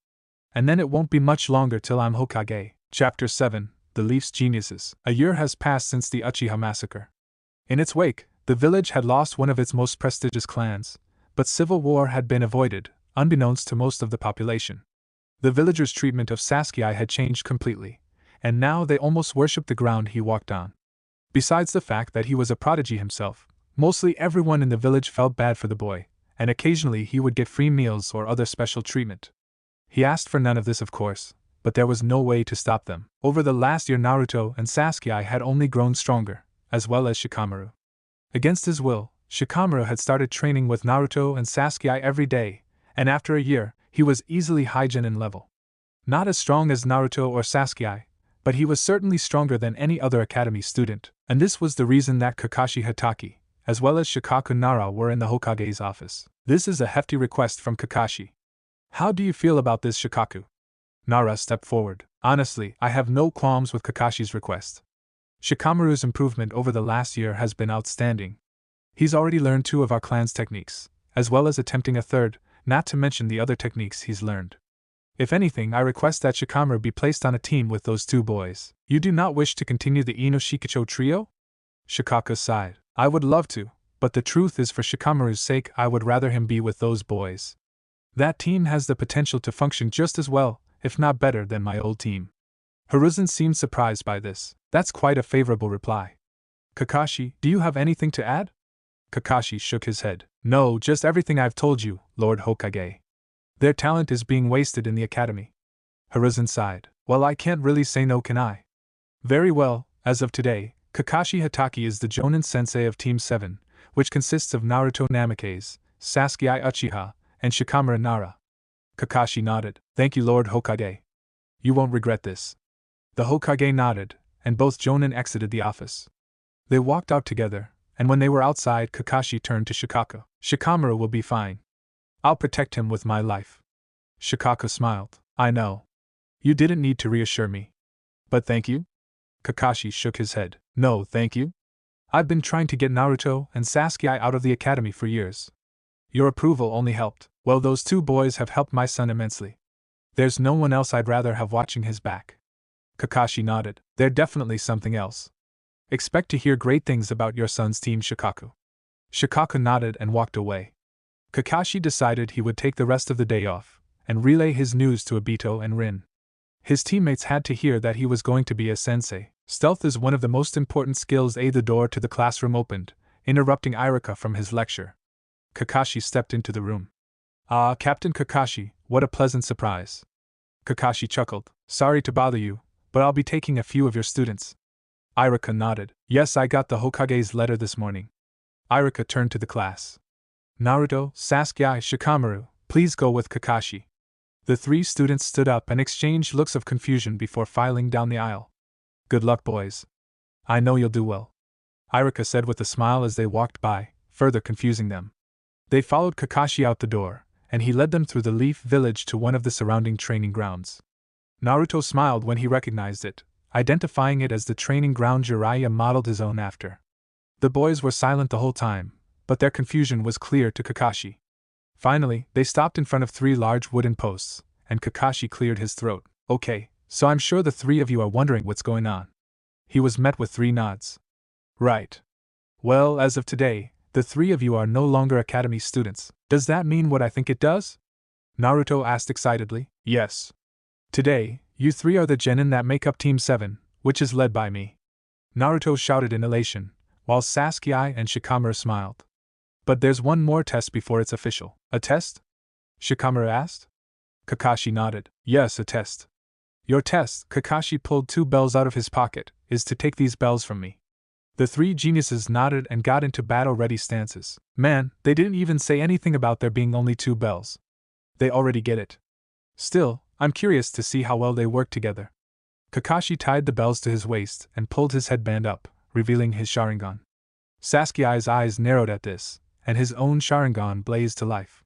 And then it won't be much longer till I'm Hokage. Chapter 7. The Leaf's Geniuses. A year has passed since the Uchiha massacre. In its wake, the village had lost one of its most prestigious clans, but civil war had been avoided, unbeknownst to most of the population. The villagers' treatment of Sasuke had changed completely, and now they almost worshipped the ground he walked on. Besides the fact that he was a prodigy himself, mostly everyone in the village felt bad for the boy, and occasionally he would get free meals or other special treatment. He asked for none of this, of course, but there was no way to stop them. Over the last year, Naruto and Sasuke had only grown stronger, as well as Shikamaru. Against his will, Shikamaru had started training with Naruto and Sasuke every day, and after a year, he was easily high genin level. Not as strong as Naruto or Sasuke, but he was certainly stronger than any other academy student, and this was the reason that Kakashi Hatake, as well as Shikaku Nara, were in the Hokage's office. This is a hefty request from Kakashi. How do you feel about this, Shikaku? Nara stepped forward. Honestly, I have no qualms with Kakashi's request. Shikamaru's improvement over the last year has been outstanding. He's already learned 2 of our clan's techniques, as well as attempting a third, not to mention the other techniques he's learned. If anything, I request that Shikamaru be placed on a team with those 2 boys. You do not wish to continue the Ino Shikicho trio? Shikaku sighed. I would love to, but the truth is, for Shikamaru's sake, I would rather him be with those boys. That team has the potential to function just as well, if not better, than my old team. Hiruzen seemed surprised by this. That's quite a favorable reply. Kakashi, do you have anything to add? Kakashi shook his head. No, just everything I've told you, Lord Hokage. Their talent is being wasted in the academy. Hiruzen sighed. Well, I can't really say no, can I? Very well, as of today, Kakashi Hatake is the Jonin sensei of Team 7, which consists of Naruto Namikaze, Sasuke Uchiha, and Shikamaru Nara. Kakashi nodded. Thank you, Lord Hokage. You won't regret this. The Hokage nodded, and both Jonin exited the office. They walked out together, and when they were outside, Kakashi turned to Shikaku. Shikamaru will be fine. I'll protect him with my life. Shikaku smiled. I know. You didn't need to reassure me. But thank you? Kakashi shook his head. No, thank you. I've been trying to get Naruto and Sasuke out of the academy for years. Your approval only helped. Well, those 2 boys have helped my son immensely. There's no one else I'd rather have watching his back. Kakashi nodded. They're definitely something else. Expect to hear great things about your son's team, Shikaku. Shikaku nodded and walked away. Kakashi decided he would take the rest of the day off, and relay his news to Obito and Rin. His teammates had to hear that he was going to be a sensei. Stealth is one of the most important skills. The door to the classroom opened, interrupting Iruka from his lecture. Kakashi stepped into the room. Ah, Captain Kakashi, what a pleasant surprise. Kakashi chuckled. Sorry to bother you, but I'll be taking a few of your students. Iruka nodded. Yes, I got the Hokage's letter this morning. Iruka turned to the class. Naruto, Sasuke, Shikamaru, please go with Kakashi. The 3 students stood up and exchanged looks of confusion before filing down the aisle. Good luck, boys. I know you'll do well, Iruka said with a smile as they walked by, further confusing them. They followed Kakashi out the door, and he led them through the Leaf Village to one of the surrounding training grounds. Naruto smiled when he recognized it, identifying it as the training ground Jiraiya modeled his own after. The boys were silent the whole time, but their confusion was clear to Kakashi. Finally, they stopped in front of 3 large wooden posts, and Kakashi cleared his throat. Okay, so I'm sure the 3 of you are wondering what's going on. He was met with 3 nods. Right. Well, as of today, the 3 of you are no longer academy students. Does that mean what I think it does? Naruto asked excitedly. Yes. Today, you 3 are the genin that make up Team 7, which is led by me. Naruto shouted in elation, while Sasuke and Shikamaru smiled. But there's one more test before it's official. A test? Shikamaru asked. Kakashi nodded. Yes, a test. Your test, Kakashi pulled 2 bells out of his pocket, is to take these bells from me. The 3 geniuses nodded and got into battle-ready stances. Man, they didn't even say anything about there being only 2 bells. They already get it. Still, I'm curious to see how well they work together. Kakashi tied the bells to his waist and pulled his headband up, revealing his Sharingan. Sasuke's eyes narrowed at this, and his own Sharingan blazed to life.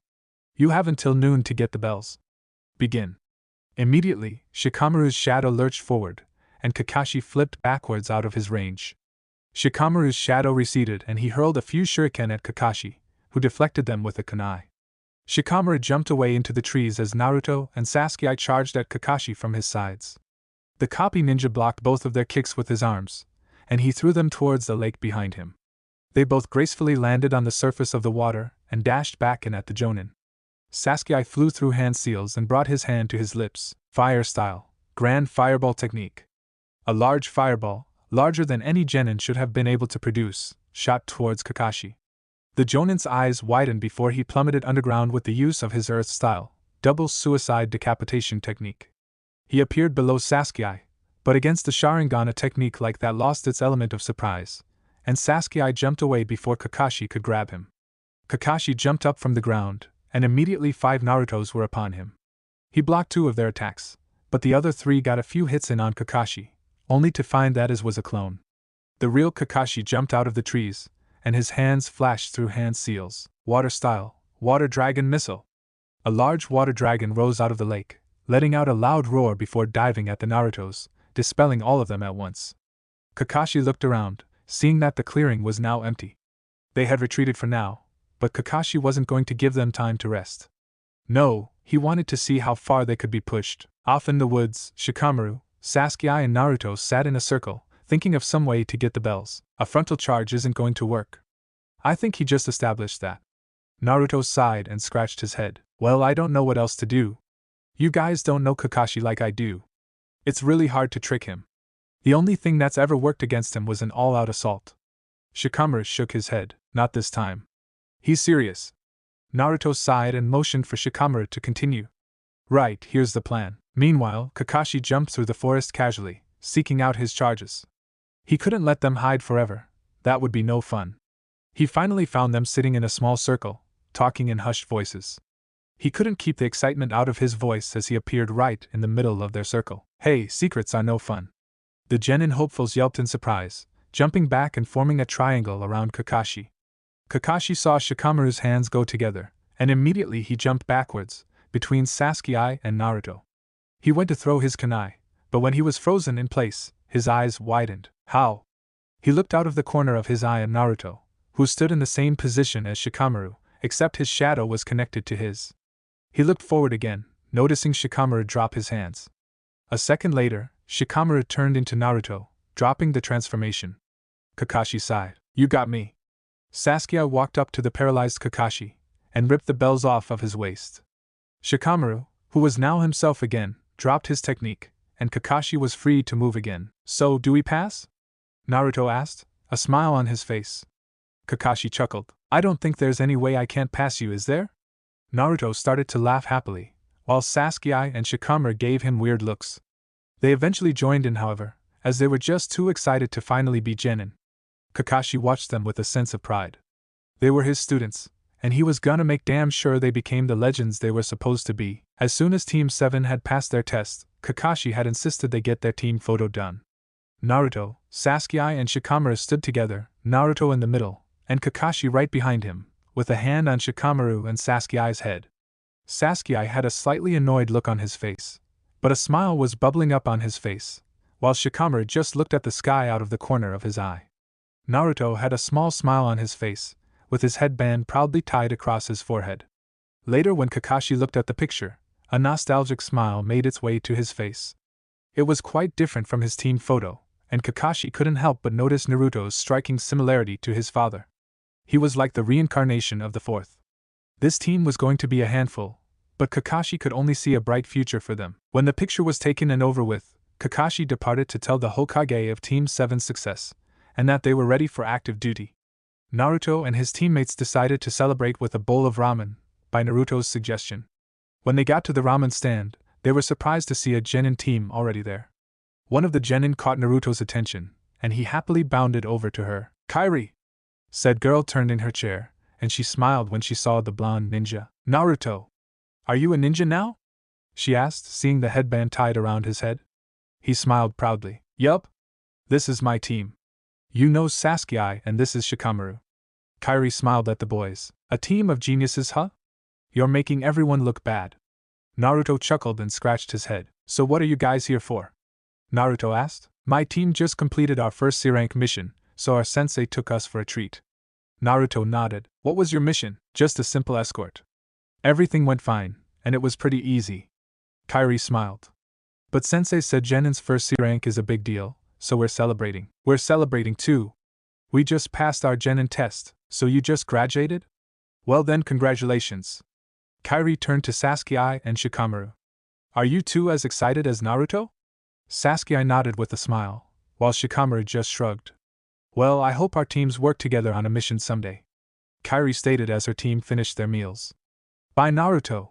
You have until noon to get the bells. Begin. Immediately, Shikamaru's shadow lurched forward, and Kakashi flipped backwards out of his range. Shikamaru's shadow receded and he hurled a few shuriken at Kakashi, who deflected them with a kunai. Shikamaru jumped away into the trees as Naruto and Sasuke charged at Kakashi from his sides. The copy ninja blocked both of their kicks with his arms, and he threw them towards the lake behind him. They both gracefully landed on the surface of the water and dashed back in at the Jonin. Sasuke flew through hand seals and brought his hand to his lips, fire style, grand fireball technique. A large fireball, larger than any genin should have been able to produce, shot towards Kakashi. The Jonin's eyes widened before he plummeted underground with the use of his earth style, double suicide decapitation technique. He appeared below Sasuke, but against a Sharingan a technique like that lost its element of surprise, and Sasuke jumped away before Kakashi could grab him. Kakashi jumped up from the ground, and immediately 5 Narutos were upon him. He blocked 2 of their attacks, but the other 3 got a few hits in on Kakashi, only to find that his was a clone. The real Kakashi jumped out of the trees, and his hands flashed through hand seals, water style, water dragon missile. A large water dragon rose out of the lake, letting out a loud roar before diving at the Narutos, dispelling all of them at once. Kakashi looked around, seeing that the clearing was now empty. They had retreated for now, but Kakashi wasn't going to give them time to rest. No, he wanted to see how far they could be pushed. Off in the woods, Shikamaru, Sasuke and Naruto sat in a circle, thinking of some way to get the bells. A frontal charge isn't going to work. I think he just established that. Naruto sighed and scratched his head. Well, I don't know what else to do. You guys don't know Kakashi like I do. It's really hard to trick him. The only thing that's ever worked against him was an all-out assault. Shikamaru shook his head. Not this time. He's serious. Naruto sighed and motioned for Shikamaru to continue. Right, here's the plan. Meanwhile, Kakashi jumped through the forest casually, seeking out his charges. He couldn't let them hide forever. That would be no fun. He finally found them sitting in a small circle, talking in hushed voices. He couldn't keep the excitement out of his voice as he appeared right in the middle of their circle. Hey, secrets are no fun. The genin hopefuls yelped in surprise, jumping back and forming a triangle around Kakashi. Kakashi saw Shikamaru's hands go together, and immediately he jumped backwards, between Sasuke and Naruto. He went to throw his kunai, but when he was frozen in place, his eyes widened. How? He looked out of the corner of his eye at Naruto, who stood in the same position as Shikamaru, except his shadow was connected to his. He looked forward again, noticing Shikamaru drop his hands. A second later, Shikamaru turned into Naruto, dropping the transformation. Kakashi sighed. You got me. Sasuke walked up to the paralyzed Kakashi, and ripped the bells off of his waist. Shikamaru, who was now himself again, dropped his technique, and Kakashi was free to move again. So, do we pass? Naruto asked, a smile on his face. Kakashi chuckled. I don't think there's any way I can't pass you, is there? Naruto started to laugh happily, while Sasuke and Shikamaru gave him weird looks. They eventually joined in, however, as they were just too excited to finally be genin. Kakashi watched them with a sense of pride. They were his students, and he was gonna make damn sure they became the legends they were supposed to be. As soon as Team 7 had passed their test, Kakashi had insisted they get their team photo done. Naruto, Sasuke and Shikamaru stood together, Naruto in the middle, and Kakashi right behind him, with a hand on Shikamaru and Sasuke's head. Sasuke had a slightly annoyed look on his face, but a smile was bubbling up on his face, while Shikamaru just looked at the sky out of the corner of his eye. Naruto had a small smile on his face, with his headband proudly tied across his forehead. Later, when Kakashi looked at the picture, a nostalgic smile made its way to his face. It was quite different from his team photo, and Kakashi couldn't help but notice Naruto's striking similarity to his father. He was like the reincarnation of the fourth. This team was going to be a handful, but Kakashi could only see a bright future for them. When the picture was taken and over with, Kakashi departed to tell the Hokage of Team 7's success, and that they were ready for active duty. Naruto and his teammates decided to celebrate with a bowl of ramen, by Naruto's suggestion. When they got to the ramen stand, they were surprised to see a genin team already there. One of the genin caught Naruto's attention, and he happily bounded over to her. Kairi! Said girl turned in her chair, and she smiled when she saw the blonde ninja. Naruto! Are you a ninja now? She asked, seeing the headband tied around his head. He smiled proudly. Yup. This is my team. You know Sasuke and this is Shikamaru. Kairi smiled at the boys. A team of geniuses, huh? You're making everyone look bad. Naruto chuckled and scratched his head. So what are you guys here for? Naruto asked. My team just completed our first C-rank mission, so our sensei took us for a treat. Naruto nodded. What was your mission? Just a simple escort. Everything went fine, and it was pretty easy. Kairi smiled. But sensei said Genin's first C-rank is a big deal, so we're celebrating. We're celebrating too. We just passed our Genin test, so you just graduated? Well then, congratulations. Kairi turned to Sasuke and Shikamaru. Are you two as excited as Naruto? Sasuke nodded with a smile, while Shikamaru just shrugged. Well, I hope our teams work together on a mission someday. Kairi stated as her team finished their meals. Bye Naruto.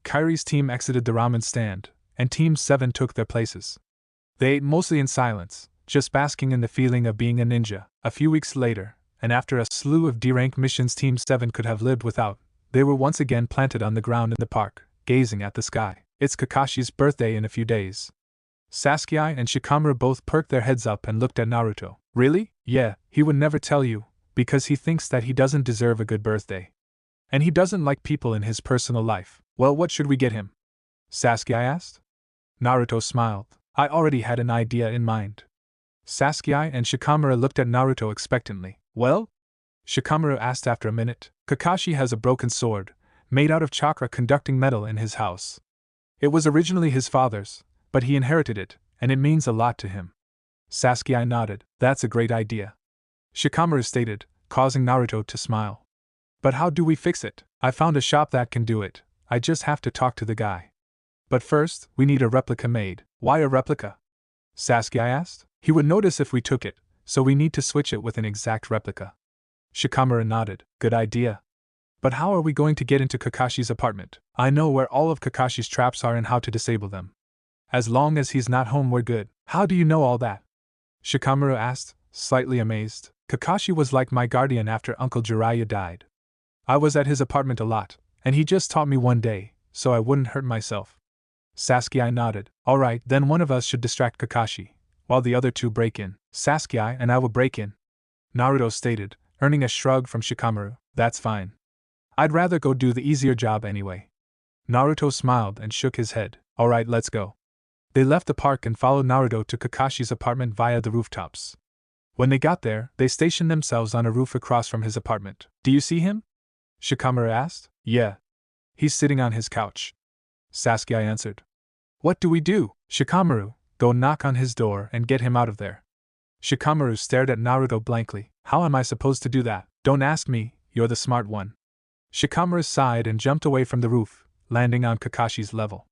Kairi's team exited the ramen stand, and Team 7 took their places. They ate mostly in silence, just basking in the feeling of being a ninja. A few weeks later, and after a slew of D-rank missions Team 7 could have lived without, they were once again planted on the ground in the park, gazing at the sky. It's Kakashi's birthday in a few days. Sasuke and Shikamaru both perked their heads up and looked at Naruto. Really? Yeah, he would never tell you, because he thinks that he doesn't deserve a good birthday. And he doesn't like people in his personal life. Well, what should we get him? Sasuke asked. Naruto smiled. I already had an idea in mind. Sasuke and Shikamaru looked at Naruto expectantly. Well? Shikamaru asked after a minute. Kakashi has a broken sword, made out of chakra conducting metal in his house. It was originally his father's, but he inherited it, and it means a lot to him. Sasuke nodded. That's a great idea. Shikamaru stated, causing Naruto to smile. But how do we fix it? I found a shop that can do it. I just have to talk to the guy. But first, we need a replica made. Why a replica? Sasuke asked. He would notice if we took it, so we need to switch it with an exact replica. Shikamaru nodded. Good idea. But how are we going to get into Kakashi's apartment? I know where all of Kakashi's traps are and how to disable them. As long as he's not home, we're good. How do you know all that? Shikamaru asked, slightly amazed. Kakashi was like my guardian after Uncle Jiraiya died. I was at his apartment a lot, and he just taught me one day, so I wouldn't hurt myself. Sasuke nodded. Alright, then one of us should distract Kakashi, while the other two break in. Sasuke and I will break in. Naruto stated, earning a shrug from Shikamaru. That's fine. I'd rather go do the easier job anyway. Naruto smiled and shook his head. Alright, let's go. They left the park and followed Naruto to Kakashi's apartment via the rooftops. When they got there, they stationed themselves on a roof across from his apartment. Do you see him? Shikamaru asked. Yeah. He's sitting on his couch. Sasuke answered. What do we do? Shikamaru, go knock on his door and get him out of there. Shikamaru stared at Naruto blankly. How am I supposed to do that? Don't ask me, you're the smart one. Shikamaru sighed and jumped away from the roof, landing on Kakashi's level.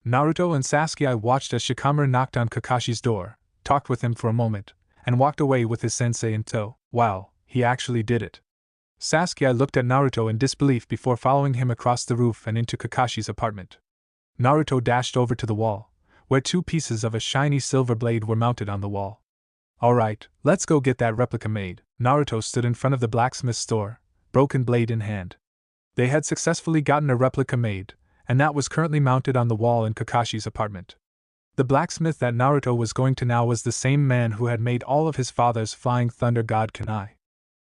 Naruto and Sasuke watched as Shikamaru knocked on Kakashi's door, talked with him for a moment, and walked away with his sensei in tow. Wow, he actually did it. Sasuke looked at Naruto in disbelief before following him across the roof and into Kakashi's apartment. Naruto dashed over to the wall, where 2 pieces of a shiny silver blade were mounted on the wall. Alright, let's go get that replica made. Naruto stood in front of the blacksmith's store, broken blade in hand. They had successfully gotten a replica made, and that was currently mounted on the wall in Kakashi's apartment. The blacksmith that Naruto was going to now was the same man who had made all of his father's flying thunder god kunai.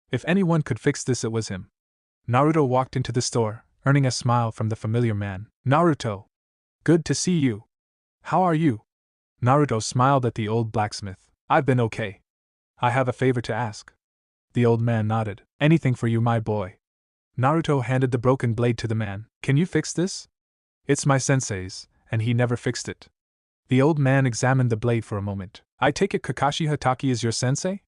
If anyone could fix this, it was him. Naruto walked into the store, earning a smile from the familiar man. Naruto! Good to see you. How are you? Naruto smiled at the old blacksmith. I've been okay. I have a favor to ask. The old man nodded. Anything for you, my boy. Naruto handed the broken blade to the man. Can you fix this? It's my sensei's, and he never fixed it. The old man examined the blade for a moment. I take it Kakashi Hatake is your sensei?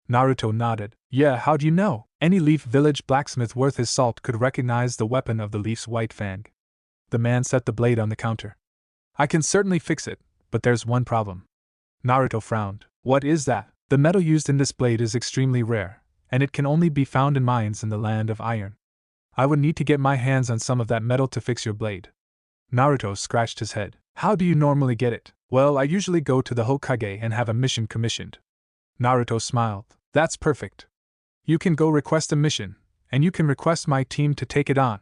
Naruto nodded. Yeah, how do you know? Any Leaf Village blacksmith worth his salt could recognize the weapon of the Leaf's white fang. The man set the blade on the counter. I can certainly fix it, but there's one problem. Naruto frowned. What is that? The metal used in this blade is extremely rare, and it can only be found in mines in the land of iron. I would need to get my hands on some of that metal to fix your blade. Naruto scratched his head. How do you normally get it? Well, I usually go to the Hokage and have a mission commissioned. Naruto smiled. That's perfect. You can go request a mission, and you can request my team to take it on.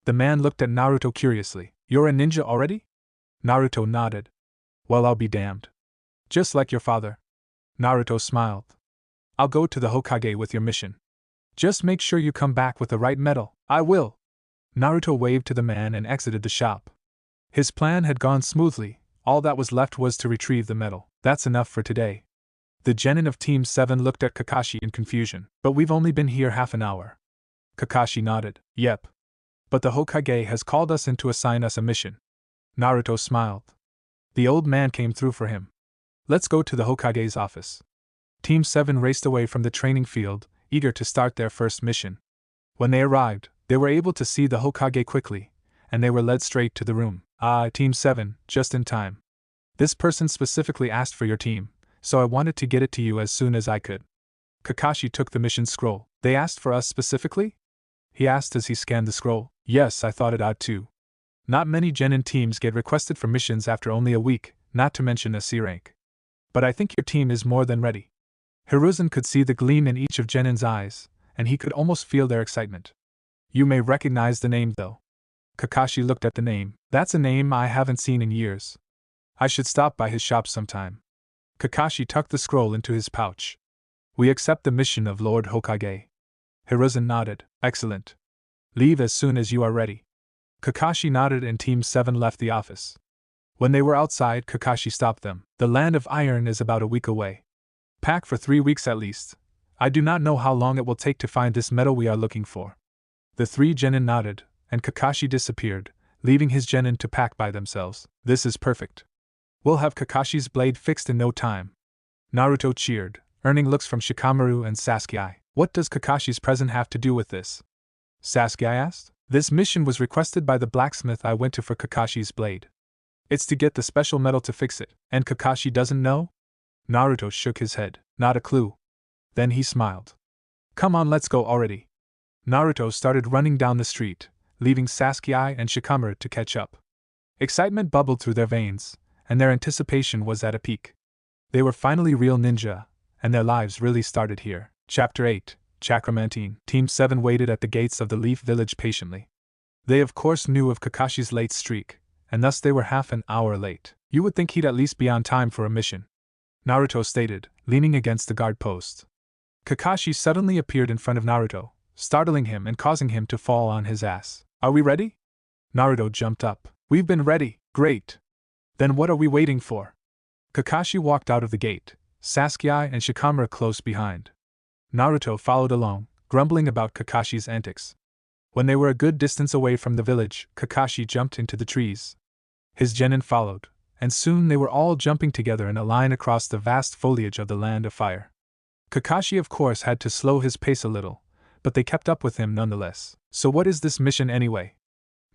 The man looked at Naruto curiously. You're a ninja already? Naruto nodded. Well, I'll be damned. Just like your father. Naruto smiled. I'll go to the Hokage with your mission. Just make sure you come back with the right medal. I will. Naruto waved to the man and exited the shop. His plan had gone smoothly, all that was left was to retrieve the medal. That's enough for today. The genin of Team 7 looked at Kakashi in confusion. But we've only been here half an hour. Kakashi nodded. Yep. But the Hokage has called us in to assign us a mission. Naruto smiled. The old man came through for him. Let's go to the Hokage's office. Team 7 raced away from the training field, eager to start their first mission. When they arrived, they were able to see the Hokage quickly, and they were led straight to the room. Team 7, just in time. This person specifically asked for your team, so I wanted to get it to you as soon as I could. Kakashi took the mission scroll. They asked for us specifically? He asked as he scanned the scroll. Yes, I thought it out too. Not many genin teams get requested for missions after only a week, not to mention a C rank. But I think your team is more than ready. Hiruzen could see the gleam in each of Genin's eyes, and he could almost feel their excitement. You may recognize the name though. Kakashi looked at the name. That's a name I haven't seen in years. I should stop by his shop sometime. Kakashi tucked the scroll into his pouch. We accept the mission of Lord Hokage. Hiruzen nodded. Excellent. Leave as soon as you are ready. Kakashi nodded and Team 7 left the office. When they were outside, Kakashi stopped them. The Land of Iron is about a week away. Pack for 3 weeks at least. I do not know how long it will take to find this medal we are looking for. The 3 genin nodded, and Kakashi disappeared, leaving his genin to pack by themselves. This is perfect. We'll have Kakashi's blade fixed in no time. Naruto cheered, earning looks from Shikamaru and Sasuke. What does Kakashi's present have to do with this? Sasuke asked. This mission was requested by the blacksmith I went to for Kakashi's blade. It's to get the special metal to fix it, and Kakashi doesn't know? Naruto shook his head. Not a clue. Then he smiled. Come on, let's go already. Naruto started running down the street, leaving Sasuke and Shikamaru to catch up. Excitement bubbled through their veins, and their anticipation was at a peak. They were finally real ninja, and their lives really started here. Chapter 8, Chakramantine. Team 7 waited at the gates of the Leaf Village patiently. They of course knew of Kakashi's late streak, and thus they were half an hour late. You would think he'd at least be on time for a mission, Naruto stated, leaning against the guard post. Kakashi suddenly appeared in front of Naruto, startling him and causing him to fall on his ass. Are we ready? Naruto jumped up. We've been ready. Great. Then what are we waiting for? Kakashi walked out of the gate, Sasuke and Shikamaru close behind. Naruto followed along, grumbling about Kakashi's antics. When they were a good distance away from the village, Kakashi jumped into the trees. His genin followed, and soon they were all jumping together in a line across the vast foliage of the Land of Fire. Kakashi of course had to slow his pace a little, but they kept up with him nonetheless. So what is this mission anyway?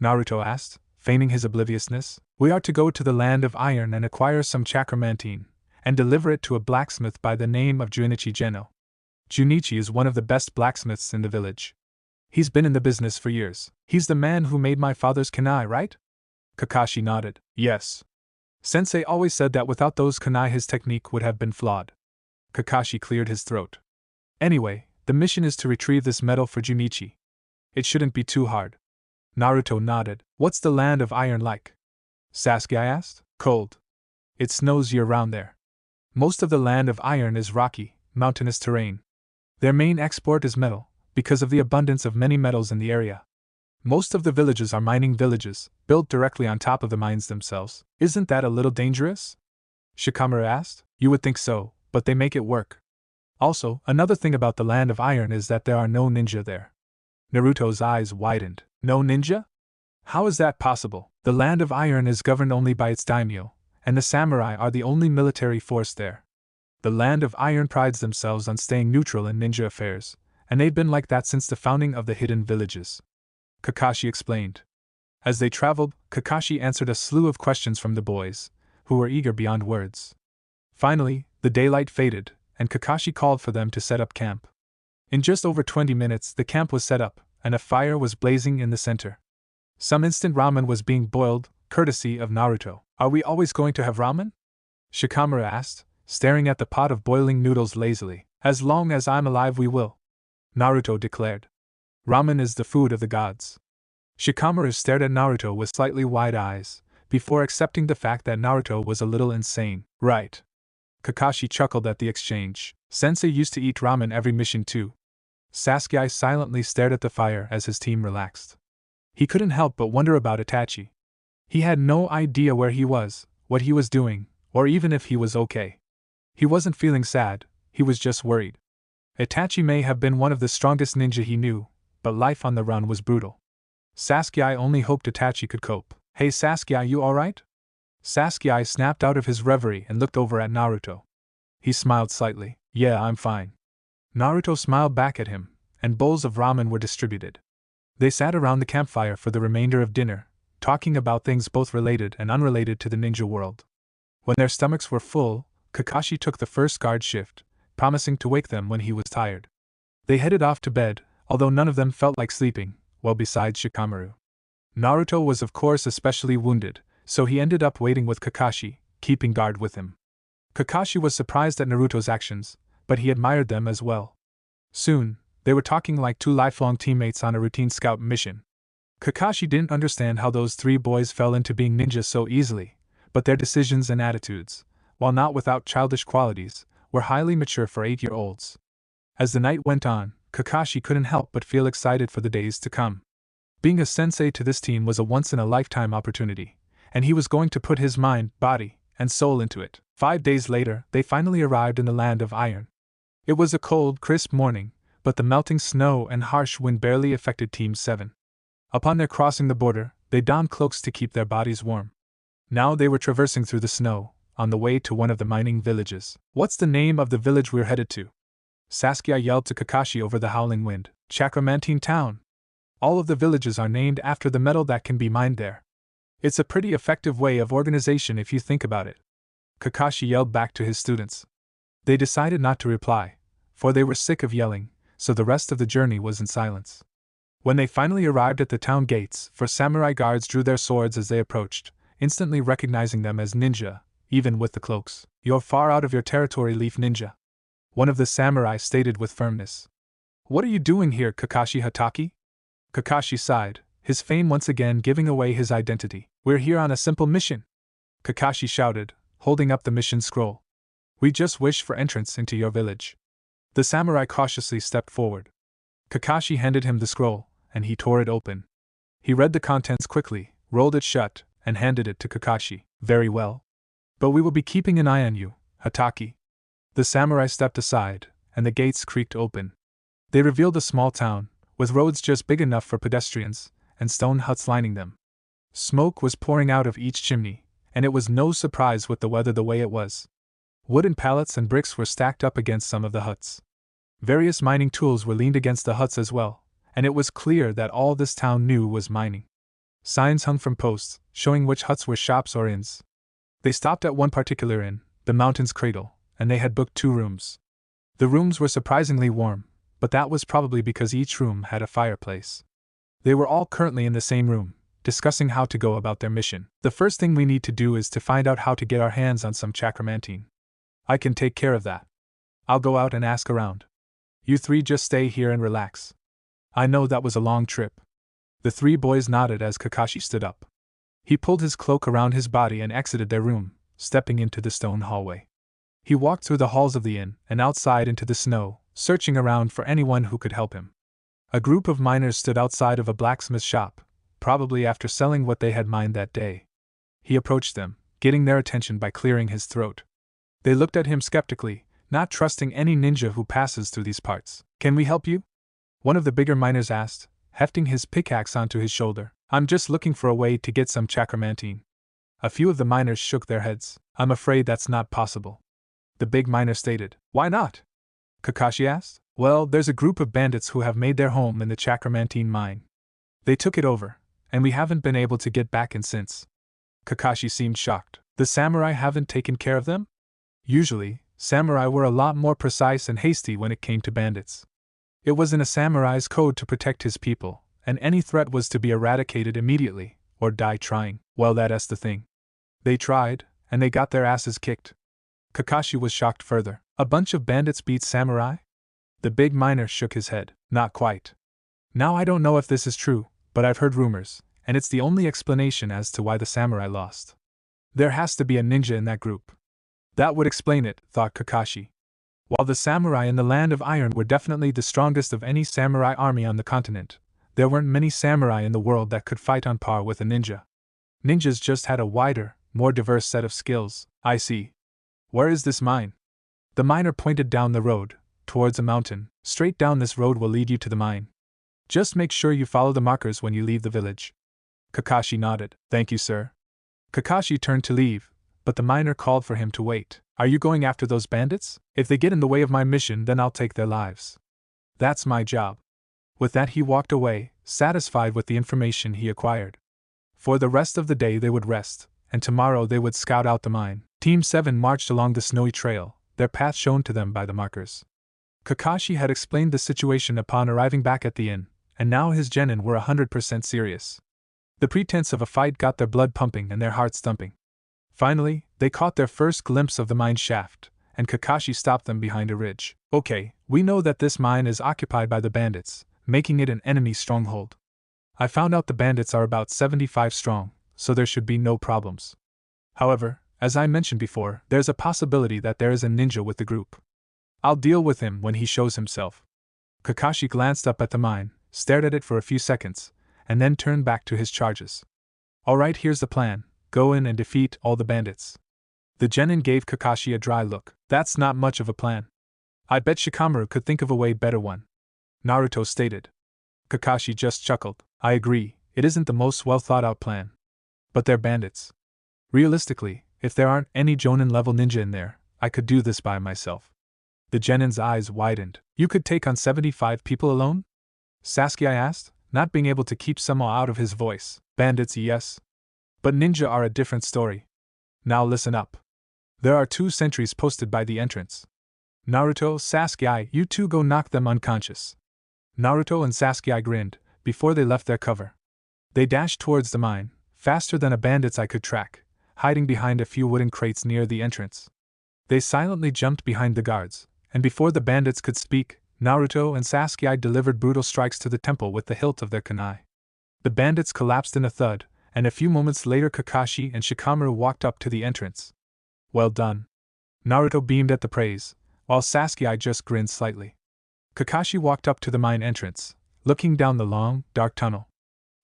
Naruto asked, feigning his obliviousness. We are to go to the Land of Iron and acquire some chakramantine, and deliver it to a blacksmith by the name of Junichi Geno. Junichi is one of the best blacksmiths in the village. He's been in the business for years. He's the man who made my father's kunai, right? Kakashi nodded. Yes. Sensei always said that without those kunai his technique would have been flawed. Kakashi cleared his throat. Anyway, the mission is to retrieve this medal for Junichi. It shouldn't be too hard. Naruto nodded. What's the Land of Iron like? Sasuke asked. Cold. It snows year-round there. Most of the Land of Iron is rocky, mountainous terrain. Their main export is metal, because of the abundance of many metals in the area. Most of the villages are mining villages, built directly on top of the mines themselves. Isn't that a little dangerous? Shikamaru asked. You would think so, but they make it work. Also, another thing about the Land of Iron is that there are no ninja there. Naruto's eyes widened. No ninja? How is that possible? The Land of Iron is governed only by its daimyo, and the samurai are the only military force there. The Land of Iron prides themselves on staying neutral in ninja affairs, and they've been like that since the founding of the hidden villages. Kakashi explained. As they traveled, Kakashi answered a slew of questions from the boys, who were eager beyond words. Finally, the daylight faded, and Kakashi called for them to set up camp. In just over 20 minutes, the camp was set up, and a fire was blazing in the center. Some instant ramen was being boiled, courtesy of Naruto. Are we always going to have ramen? Shikamaru asked, staring at the pot of boiling noodles lazily. As long as I'm alive we will, Naruto declared. Ramen is the food of the gods. Shikamaru stared at Naruto with slightly wide eyes, before accepting the fact that Naruto was a little insane. Right. Kakashi chuckled at the exchange. Sensei used to eat ramen every mission too. Sasuke silently stared at the fire as his team relaxed. He couldn't help but wonder about Itachi. He had no idea where he was, what he was doing, or even if he was okay. He wasn't feeling sad, he was just worried. Itachi may have been one of the strongest ninja he knew, but life on the run was brutal. Sasuke only hoped Itachi could cope. Hey Sasuke, you alright? Sasuke snapped out of his reverie and looked over at Naruto. He smiled slightly. Yeah, I'm fine. Naruto smiled back at him, and bowls of ramen were distributed. They sat around the campfire for the remainder of dinner, talking about things both related and unrelated to the ninja world. When their stomachs were full, Kakashi took the first guard shift, promising to wake them when he was tired. They headed off to bed, although none of them felt like sleeping, well besides Shikamaru. Naruto was of course especially wounded, so he ended up waiting with Kakashi, keeping guard with him. Kakashi was surprised at Naruto's actions, but he admired them as well. Soon, they were talking like two lifelong teammates on a routine scout mission. Kakashi didn't understand how those three boys fell into being ninjas so easily, but their decisions and attitudes, while not without childish qualities, were highly mature for 8-year-olds. As the night went on, Kakashi couldn't help but feel excited for the days to come. Being a sensei to this team was a once-in-a-lifetime opportunity, and he was going to put his mind, body, and soul into it. 5 days later, they finally arrived in the land of iron. It was a cold, crisp morning, but the melting snow and harsh wind barely affected Team 7. Upon their crossing the border, they donned cloaks to keep their bodies warm. Now they were traversing through the snow, on the way to one of the mining villages. What's the name of the village we're headed to? Sasuke yelled to Kakashi over the howling wind. Chakramantine Town. All of the villages are named after the metal that can be mined there. It's a pretty effective way of organization if you think about it. Kakashi yelled back to his students. They decided not to reply, for they were sick of yelling, so the rest of the journey was in silence. When they finally arrived at the town gates, 4 samurai guards drew their swords as they approached, instantly recognizing them as ninja, even with the cloaks. You're far out of your territory, Leaf Ninja. One of the samurai stated with firmness. What are you doing here, Kakashi Hatake? Kakashi sighed, his fame once again giving away his identity. We're here on a simple mission. Kakashi shouted, holding up the mission scroll. We just wish for entrance into your village. The samurai cautiously stepped forward. Kakashi handed him the scroll, and he tore it open. He read the contents quickly, rolled it shut, and handed it to Kakashi. Very well. But we will be keeping an eye on you, Hatake. The samurai stepped aside, and the gates creaked open. They revealed a small town, with roads just big enough for pedestrians, and stone huts lining them. Smoke was pouring out of each chimney, and it was no surprise with the weather the way it was. Wooden pallets and bricks were stacked up against some of the huts. Various mining tools were leaned against the huts as well, and it was clear that all this town knew was mining. Signs hung from posts, showing which huts were shops or inns. They stopped at one particular inn, the Mountain's Cradle, and they had booked 2 rooms. The rooms were surprisingly warm, but that was probably because each room had a fireplace. They were all currently in the same room, discussing how to go about their mission. The first thing we need to do is to find out how to get our hands on some chakramantine. I can take care of that. I'll go out and ask around. You 3 just stay here and relax. I know that was a long trip. The 3 boys nodded as Kakashi stood up. He pulled his cloak around his body and exited their room, stepping into the stone hallway. He walked through the halls of the inn and outside into the snow, searching around for anyone who could help him. A group of miners stood outside of a blacksmith shop, probably after selling what they had mined that day. He approached them, getting their attention by clearing his throat. They looked at him skeptically, not trusting any ninja who passes through these parts. Can we help you? One of the bigger miners asked, hefting his pickaxe onto his shoulder. I'm just looking for a way to get some chakramantine. A few of the miners shook their heads. I'm afraid that's not possible. The big miner stated. Why not? Kakashi asked. Well, there's a group of bandits who have made their home in the chakramantine mine. They took it over, and we haven't been able to get back in since. Kakashi seemed shocked. The samurai haven't taken care of them? Usually, samurai were a lot more precise and hasty when it came to bandits. It was in a samurai's code to protect his people, and any threat was to be eradicated immediately, or die trying. Well, that's the thing. They tried, and they got their asses kicked. Kakashi was shocked further. A bunch of bandits beat samurai? The big miner shook his head. Not quite. Now I don't know if this is true, but I've heard rumors, and it's the only explanation as to why the samurai lost. There has to be a ninja in that group. That would explain it, thought Kakashi. While the samurai in the Land of Iron were definitely the strongest of any samurai army on the continent, there weren't many samurai in the world that could fight on par with a ninja. Ninjas just had a wider, more diverse set of skills. I see. Where is this mine? The miner pointed down the road, towards a mountain. Straight down this road will lead you to the mine. Just make sure you follow the markers when you leave the village. Kakashi nodded. Thank you, sir. Kakashi turned to leave, but the miner called for him to wait. Are you going after those bandits? If they get in the way of my mission, then I'll take their lives. That's my job. With that, he walked away, satisfied with the information he acquired. For the rest of the day they would rest, and tomorrow they would scout out the mine. Team 7 marched along the snowy trail, their path shown to them by the markers. Kakashi had explained the situation upon arriving back at the inn, and now his genin were 100% serious. The pretense of a fight got their blood pumping and their hearts thumping. Finally, they caught their first glimpse of the mine shaft, and Kakashi stopped them behind a ridge. Okay, we know that this mine is occupied by the bandits, making it an enemy stronghold. I found out the bandits are about 75 strong, so there should be no problems. However, as I mentioned before, there's a possibility that there is a ninja with the group. I'll deal with him when he shows himself. Kakashi glanced up at the mine, stared at it for a few seconds, and then turned back to his charges. Alright, here's the plan. Go in and defeat all the bandits. The genin gave Kakashi a dry look. That's not much of a plan. I bet Shikamaru could think of a way better one. Naruto stated. Kakashi just chuckled. I agree, it isn't the most well-thought-out plan. But they're bandits. Realistically, if there aren't any Jonin-level ninja in there, I could do this by myself. The genin's eyes widened. You could take on 75 people alone? Sasuke asked, not being able to keep some awe out of his voice. Bandits, yes. But ninja are a different story. Now listen up. There are 2 sentries posted by the entrance. Naruto, Sasuke, you two go knock them unconscious. Naruto and Sasuke grinned, before they left their cover. They dashed towards the mine, faster than a bandit's eye could track, hiding behind a few wooden crates near the entrance. They silently jumped behind the guards, and before the bandits could speak, Naruto and Sasuke delivered brutal strikes to the temple with the hilt of their kunai. The bandits collapsed in a thud, and a few moments later Kakashi and Shikamaru walked up to the entrance. Well done. Naruto beamed at the praise, while Sasuke just grinned slightly. Kakashi walked up to the mine entrance, looking down the long, dark tunnel.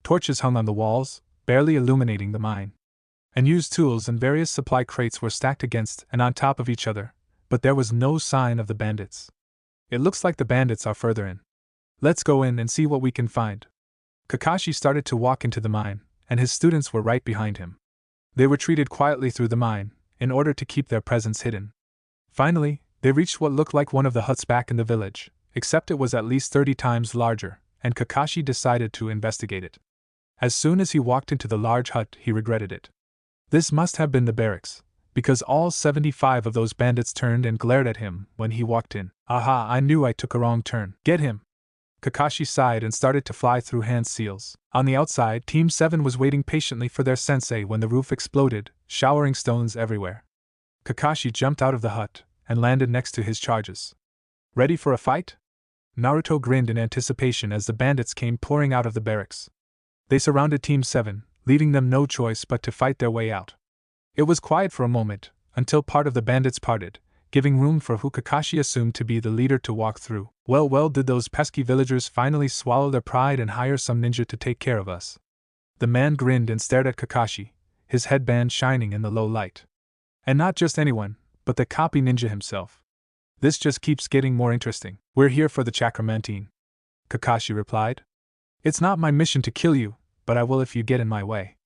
Torches hung on the walls, barely illuminating the mine. Unused tools and various supply crates were stacked against and on top of each other, but there was no sign of the bandits. It looks like the bandits are further in. Let's go in and see what we can find. Kakashi started to walk into the mine, and his students were right behind him. They retreated quietly through the mine, in order to keep their presence hidden. Finally, they reached what looked like one of the huts back in the village, except it was at least 30 times larger, and Kakashi decided to investigate it. As soon as he walked into the large hut, he regretted it. This must have been the barracks, because all 75 of those bandits turned and glared at him when he walked in. Aha, I knew I took a wrong turn. Get him! Kakashi sighed and started to fly through hand seals. On the outside, Team 7 was waiting patiently for their sensei when the roof exploded, showering stones everywhere. Kakashi jumped out of the hut and landed next to his charges. Ready for a fight? Naruto grinned in anticipation as the bandits came pouring out of the barracks. They surrounded Team 7, leaving them no choice but to fight their way out. It was quiet for a moment, until part of the bandits parted, giving room for who Kakashi assumed to be the leader to walk through. Well, did those pesky villagers finally swallow their pride and hire some ninja to take care of us? The man grinned and stared at Kakashi, his headband shining in the low light. And not just anyone, but the copy ninja himself. This just keeps getting more interesting. We're here for the Chakramantine, Kakashi replied. It's not my mission to kill you, but I will if you get in my way.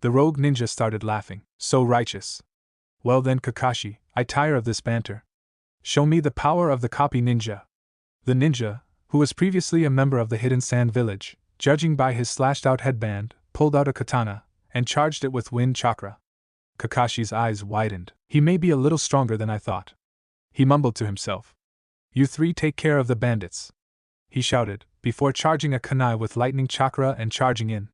The rogue ninja started laughing. So righteous. Well then, Kakashi, I tire of this banter. Show me the power of the copy ninja. The ninja, who was previously a member of the Hidden Sand Village, judging by his slashed-out headband, pulled out a katana and charged it with wind chakra. Kakashi's eyes widened. He may be a little stronger than I thought. He mumbled to himself. You three take care of the bandits, he shouted, before charging a kunai with lightning chakra and charging in.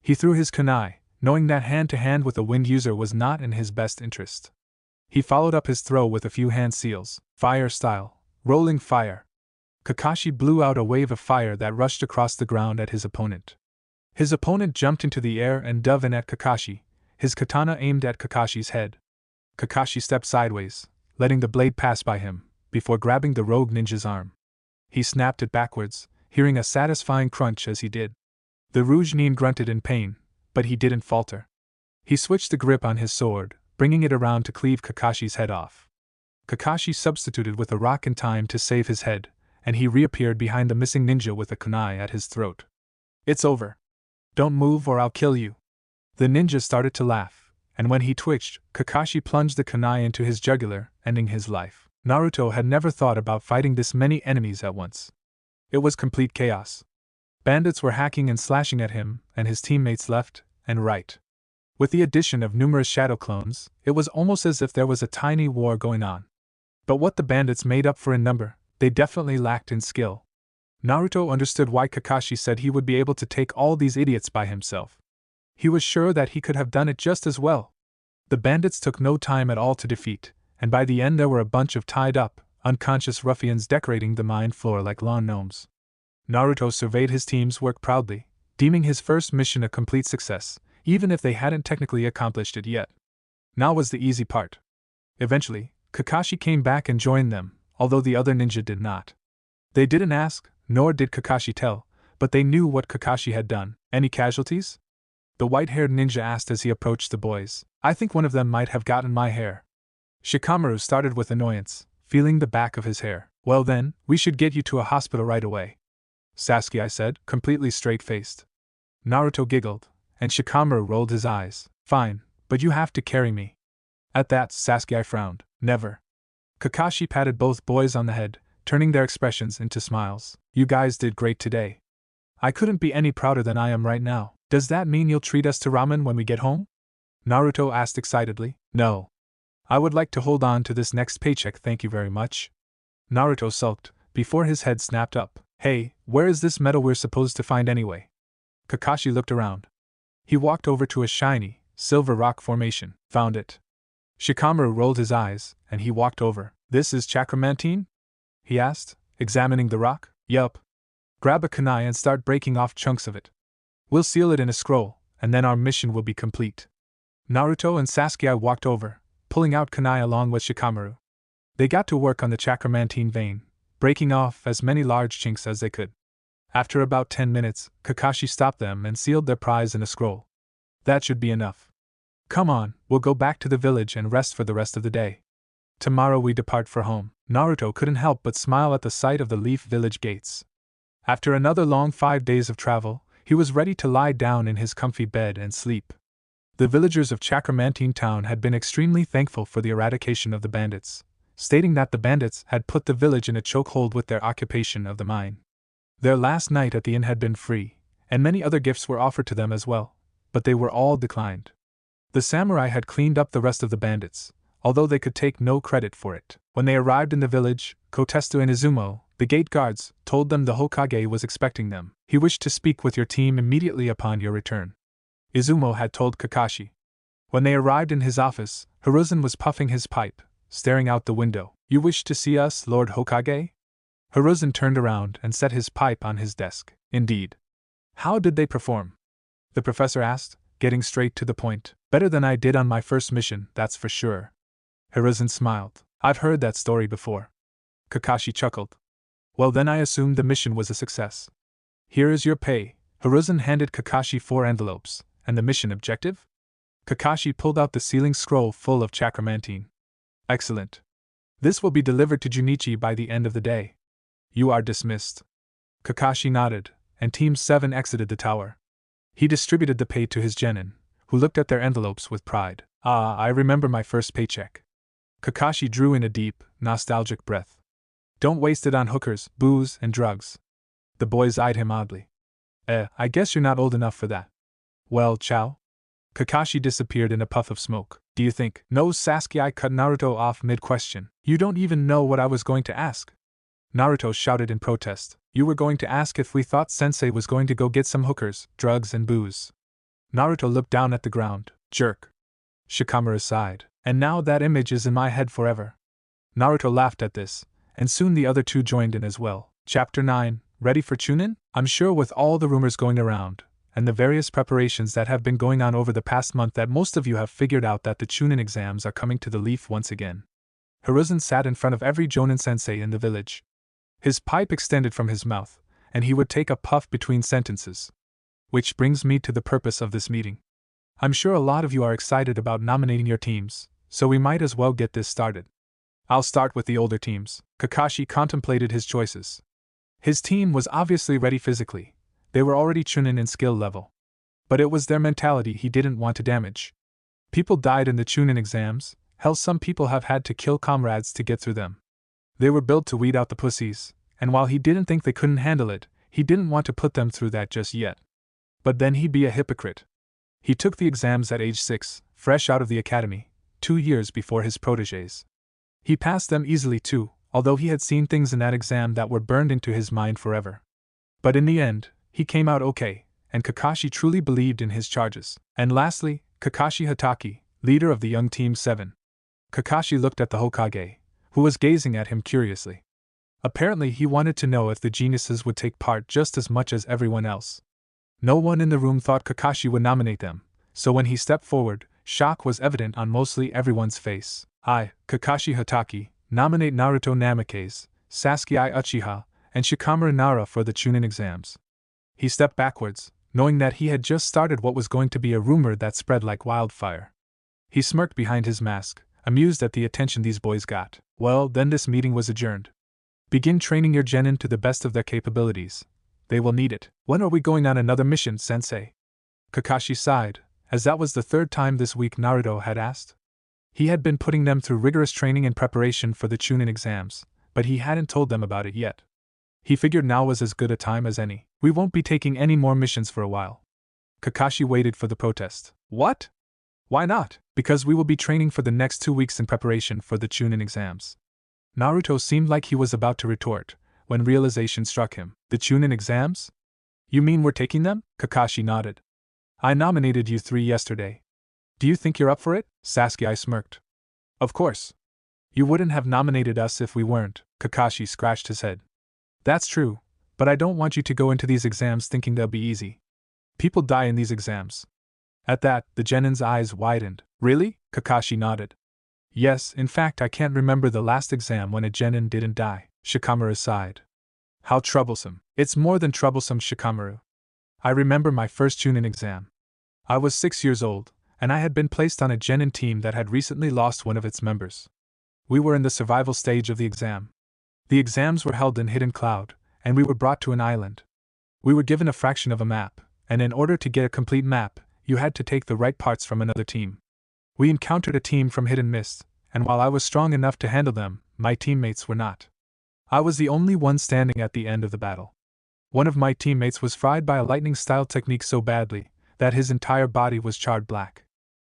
He threw his kunai, knowing that hand-to-hand with a wind user was not in his best interest. He followed up his throw with a few hand seals, fire style, rolling fire. Kakashi blew out a wave of fire that rushed across the ground at his opponent. His opponent jumped into the air and dove in at Kakashi, his katana aimed at Kakashi's head. Kakashi stepped sideways, letting the blade pass by him, before grabbing the rogue ninja's arm. He snapped it backwards, hearing a satisfying crunch as he did. The Rouge Nin grunted in pain, but he didn't falter. He switched the grip on his sword, bringing it around to cleave Kakashi's head off. Kakashi substituted with a rock in time to save his head, and he reappeared behind the missing ninja with a kunai at his throat. "It's over. Don't move or I'll kill you." The ninja started to laugh, and when he twitched, Kakashi plunged the kunai into his jugular, ending his life. Naruto had never thought about fighting this many enemies at once. It was complete chaos. Bandits were hacking and slashing at him and his teammates left and right. With the addition of numerous shadow clones, it was almost as if there was a tiny war going on. But what the bandits made up for in number, they definitely lacked in skill. Naruto understood why Kakashi said he would be able to take all these idiots by himself. He was sure that he could have done it just as well. The bandits took no time at all to defeat, and by the end there were a bunch of tied-up, unconscious ruffians decorating the mine floor like lawn gnomes. Naruto surveyed his team's work proudly, deeming his first mission a complete success, even if they hadn't technically accomplished it yet. Now was the easy part. Eventually, Kakashi came back and joined them, although the other ninja did not. They didn't ask, nor did Kakashi tell, but they knew what Kakashi had done. "Any casualties?" The white-haired ninja asked as he approached the boys. "I think one of them might have gotten my hair." Shikamaru started with annoyance, feeling the back of his hair. "Well then, we should get you to a hospital right away," Sasuke said, completely straight-faced. Naruto giggled, and Shikamaru rolled his eyes. "Fine, but you have to carry me." At that, Sasuke frowned. "Never." Kakashi patted both boys on the head, turning their expressions into smiles. "You guys did great today. I couldn't be any prouder than I am right now." "Does that mean you'll treat us to ramen when we get home?" Naruto asked excitedly. "No. I would like to hold on to this next paycheck, thank you very much." Naruto sulked, before his head snapped up. "Hey, where is this metal we're supposed to find anyway?" Kakashi looked around. He walked over to a shiny, silver rock formation. "Found it." Shikamaru rolled his eyes, and he walked over. "This is chakramantine?" he asked, examining the rock. "Yup. Grab a kunai and start breaking off chunks of it. We'll seal it in a scroll, and then our mission will be complete." Naruto and Sasuke walked over, pulling out kunai along with Shikamaru. They got to work on the chakramantine vein, breaking off as many large chinks as they could. After about 10 minutes, Kakashi stopped them and sealed their prize in a scroll. "That should be enough. Come on, we'll go back to the village and rest for the rest of the day. Tomorrow we depart for home." Naruto couldn't help but smile at the sight of the Leaf Village gates. After another long 5 days of travel, he was ready to lie down in his comfy bed and sleep. The villagers of Chakramantine Town had been extremely thankful for the eradication of the bandits, stating that the bandits had put the village in a chokehold with their occupation of the mine. Their last night at the inn had been free, and many other gifts were offered to them as well, but they were all declined. The samurai had cleaned up the rest of the bandits, although they could take no credit for it. When they arrived in the village, Kotesu and Izumo, the gate guards, told them the Hokage was expecting them. "He wished to speak with your team immediately upon your return," Izumo had told Kakashi. When they arrived in his office, Hiruzen was puffing his pipe, staring out the window. "You wish to see us, Lord Hokage?" Hiruzen turned around and set his pipe on his desk. "Indeed. How did they perform?" the professor asked, getting straight to the point. "Better than I did on my first mission, that's for sure." Hiruzen smiled. "I've heard that story before." Kakashi chuckled. "Well then I assumed the mission was a success. Here is your pay." Hiruzen handed Kakashi 4 envelopes. "And the mission objective?" Kakashi pulled out the sealing scroll full of chakramantine. "Excellent. This will be delivered to Junichi by the end of the day. You are dismissed." Kakashi nodded, and Team 7 exited the tower. He distributed the pay to his genin, who looked at their envelopes with pride. "Ah, I remember my first paycheck." Kakashi drew in a deep, nostalgic breath. "Don't waste it on hookers, booze, and drugs." The boys eyed him oddly. I guess you're not old enough for that." "Well, ciao." Kakashi disappeared in a puff of smoke. "Do you think—" "No," Sasuke cut Naruto off mid-question. "You don't even know what I was going to ask." Naruto shouted in protest. "You were going to ask if we thought Sensei was going to go get some hookers, drugs, and booze." Naruto looked down at the ground. "Jerk." Shikamaru sighed. "And now that image is in my head forever." Naruto laughed at this, and soon the other two joined in as well. Chapter 9, Ready for Chunin? I'm sure with all the rumors going around, and the various preparations that have been going on over the past month that most of you have figured out that the Chunin exams are coming to the leaf once again. Hiruzen sat in front of every Jonin sensei in the village. His pipe extended from his mouth, and he would take a puff between sentences. Which brings me to the purpose of this meeting. I'm sure a lot of you are excited about nominating your teams, so we might as well get this started. I'll start with the older teams. Kakashi contemplated his choices. His team was obviously ready physically. They were already Chunin in skill level. But it was their mentality he didn't want to damage. People died in the Chunin exams, hell some people have had to kill comrades to get through them. They were built to weed out the pussies, and while he didn't think they couldn't handle it, he didn't want to put them through that just yet. But then he'd be a hypocrite. He took the exams at age 6, fresh out of the academy, 2 years before his protégés. He passed them easily too, although he had seen things in that exam that were burned into his mind forever. But in the end, he came out okay, and Kakashi truly believed in his charges. And lastly, Kakashi Hatake, leader of the young Team 7. Kakashi looked at the Hokage, who was gazing at him curiously. Apparently he wanted to know if the geniuses would take part just as much as everyone else. No one in the room thought Kakashi would nominate them, so when he stepped forward, shock was evident on mostly everyone's face. I, Kakashi Hatake, nominate Naruto Namikaze, Sasuke Uchiha, and Shikamaru Nara for the Chunin exams. He stepped backwards, knowing that he had just started what was going to be a rumor that spread like wildfire. He smirked behind his mask, amused at the attention these boys got. Well, then this meeting was adjourned. Begin training your genin to the best of their capabilities. They will need it. When are we going on another mission, sensei? Kakashi sighed, as that was the 3rd time this week Naruto had asked. He had been putting them through rigorous training in preparation for the Chunin exams, but he hadn't told them about it yet. He figured now was as good a time as any. We won't be taking any more missions for a while. Kakashi waited for the protest. What? Why not? Because we will be training for the next 2 weeks in preparation for the Chunin exams. Naruto seemed like he was about to retort, when realization struck him. The Chunin exams? You mean we're taking them? Kakashi nodded. I nominated you 3 yesterday. Do you think you're up for it? Sasuke smirked. Of course. You wouldn't have nominated us if we weren't. Kakashi scratched his head. That's true, but I don't want you to go into these exams thinking they'll be easy. People die in these exams. At that, the genin's eyes widened. Really? Kakashi nodded. Yes, in fact I can't remember the last exam when a genin didn't die. Shikamaru sighed. How troublesome. It's more than troublesome, Shikamaru. I remember my first Chunin exam. I was 6 years old, and I had been placed on a genin team that had recently lost one of its members. We were in the survival stage of the exam. The exams were held in Hidden Cloud, and we were brought to an island. We were given a fraction of a map, and in order to get a complete map, you had to take the right parts from another team. We encountered a team from Hidden Mist, and while I was strong enough to handle them, my teammates were not. I was the only one standing at the end of the battle. One of my teammates was fried by a lightning-style technique so badly that his entire body was charred black.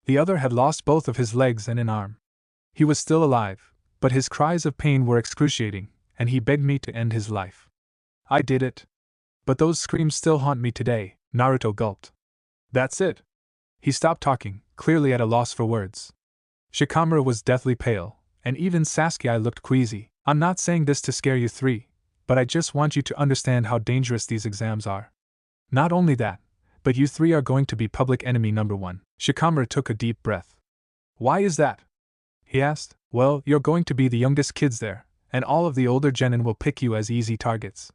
The other had lost both of his legs and an arm. He was still alive, but his cries of pain were excruciating, and he begged me to end his life. I did it. But those screams still haunt me today. Naruto gulped. That's it. He stopped talking, clearly at a loss for words. Shikamaru was deathly pale, and even Sasuke looked queasy. I'm not saying this to scare you 3, but I just want you to understand how dangerous these exams are. Not only that, but you 3 are going to be public enemy number 1. Shikamaru took a deep breath. Why is that? He asked. Well, you're going to be the youngest kids there, and all of the older genin will pick you as easy targets.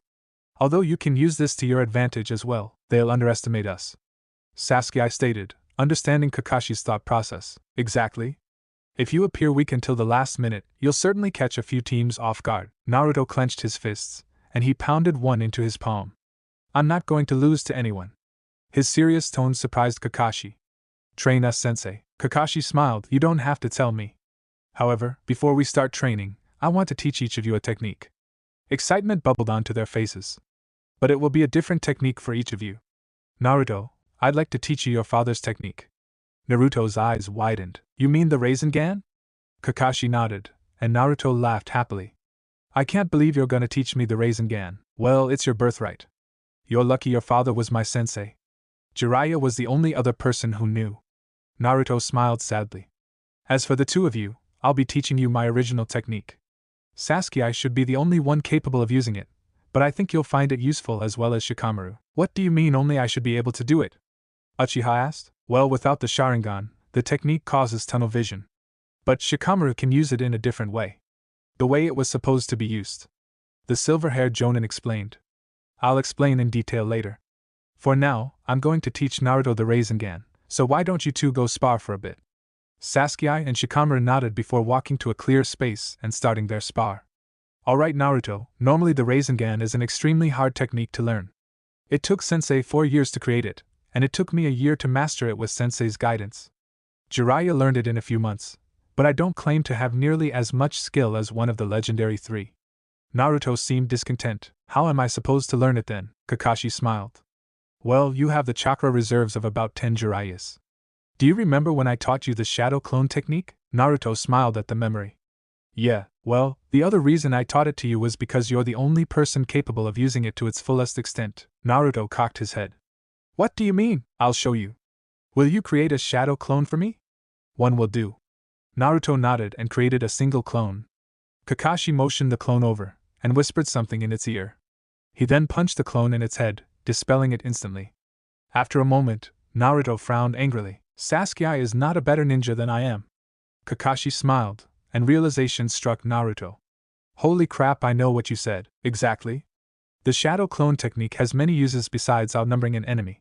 Although you can use this to your advantage as well, they'll underestimate us. Sasuke stated, understanding Kakashi's thought process. Exactly. If you appear weak until the last minute, you'll certainly catch a few teams off guard. Naruto clenched his fists, and he pounded one into his palm. I'm not going to lose to anyone. His serious tone surprised Kakashi. Train us, sensei. Kakashi smiled. You don't have to tell me. However, before we start training, I want to teach each of you a technique. Excitement bubbled onto their faces. But it will be a different technique for each of you. Naruto, I'd like to teach you your father's technique. Naruto's eyes widened. You mean the Rasengan? Kakashi nodded, and Naruto laughed happily. I can't believe you're gonna teach me the Rasengan. Well, it's your birthright. You're lucky your father was my sensei. Jiraiya was the only other person who knew. Naruto smiled sadly. As for the 2 of you, I'll be teaching you my original technique. Sasuke should be the only one capable of using it, but I think you'll find it useful as well as Shikamaru. What do you mean only I should be able to do it? Uchiha asked. Well, without the Sharingan, the technique causes tunnel vision. But Shikamaru can use it in a different way. The way it was supposed to be used. The silver-haired Jonin explained. I'll explain in detail later. For now, I'm going to teach Naruto the Rasengan, so why don't you two go spar for a bit? Sasuke and Shikamaru nodded before walking to a clear space and starting their spar. Alright Naruto, normally the Rasengan is an extremely hard technique to learn. It took Sensei 4 years to create it, and it took me a year to master it with Sensei's guidance. Jiraiya learned it in a few months, but I don't claim to have nearly as much skill as one of the legendary 3. Naruto seemed discontent. How am I supposed to learn it then? Kakashi smiled. Well, you have the chakra reserves of about 10 Jiraiyas. Do you remember when I taught you the shadow clone technique? Naruto smiled at the memory. Yeah, well, the other reason I taught it to you was because you're the only person capable of using it to its fullest extent. Naruto cocked his head. What do you mean? I'll show you. Will you create a shadow clone for me? One will do. Naruto nodded and created a single clone. Kakashi motioned the clone over, and whispered something in its ear. He then punched the clone in its head, dispelling it instantly. After a moment, Naruto frowned angrily. Sasuke is not a better ninja than I am. Kakashi smiled, and realization struck Naruto. Holy crap, I know what you said. Exactly. The shadow clone technique has many uses besides outnumbering an enemy.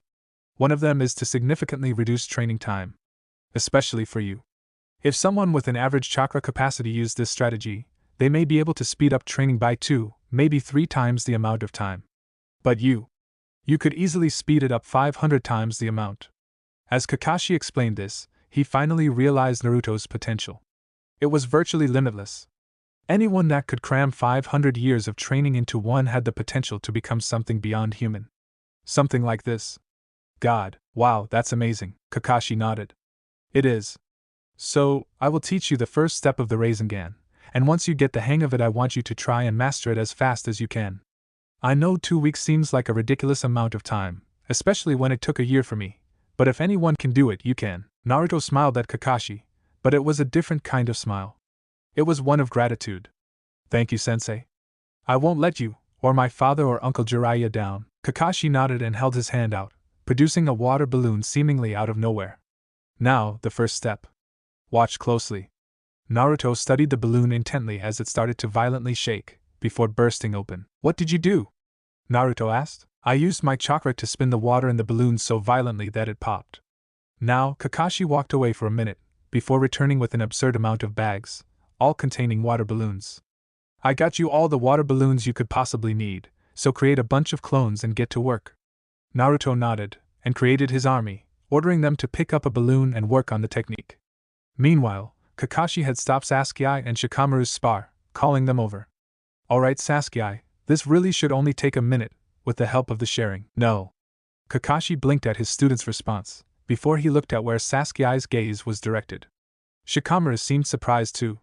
One of them is to significantly reduce training time. Especially for you. If someone with an average chakra capacity used this strategy, they may be able to speed up training by 2, maybe 3 times the amount of time. But you could easily speed it up 500 times the amount. As Kakashi explained this, he finally realized Naruto's potential. It was virtually limitless. Anyone that could cram 500 years of training into one had the potential to become something beyond human. Something like this. God, wow, that's amazing, Kakashi nodded. It is. So, I will teach you the first step of the Rasengan, and once you get the hang of it I want you to try and master it as fast as you can. I know 2 weeks seems like a ridiculous amount of time, especially when it took a year for me, but if anyone can do it, you can. Naruto smiled at Kakashi, but it was a different kind of smile. It was one of gratitude. Thank you, Sensei. I won't let you, or my father or Uncle Jiraiya down. Kakashi nodded and held his hand out, producing a water balloon seemingly out of nowhere. Now, the first step. Watch closely. Naruto studied the balloon intently as it started to violently shake, before bursting open. What did you do? Naruto asked. I used my chakra to spin the water in the balloon so violently that it popped. Now, Kakashi walked away for a minute, before returning with an absurd amount of bags, all containing water balloons. I got you all the water balloons you could possibly need, so create a bunch of clones and get to work. Naruto nodded, and created his army, ordering them to pick up a balloon and work on the technique. Meanwhile, Kakashi had stopped Sasuke and Shikamaru's spar, calling them over. Alright Sasuke, this really should only take a minute, with the help of the sharing. No. Kakashi blinked at his student's response, before he looked at where Sasuke's gaze was directed. Shikamaru seemed surprised too.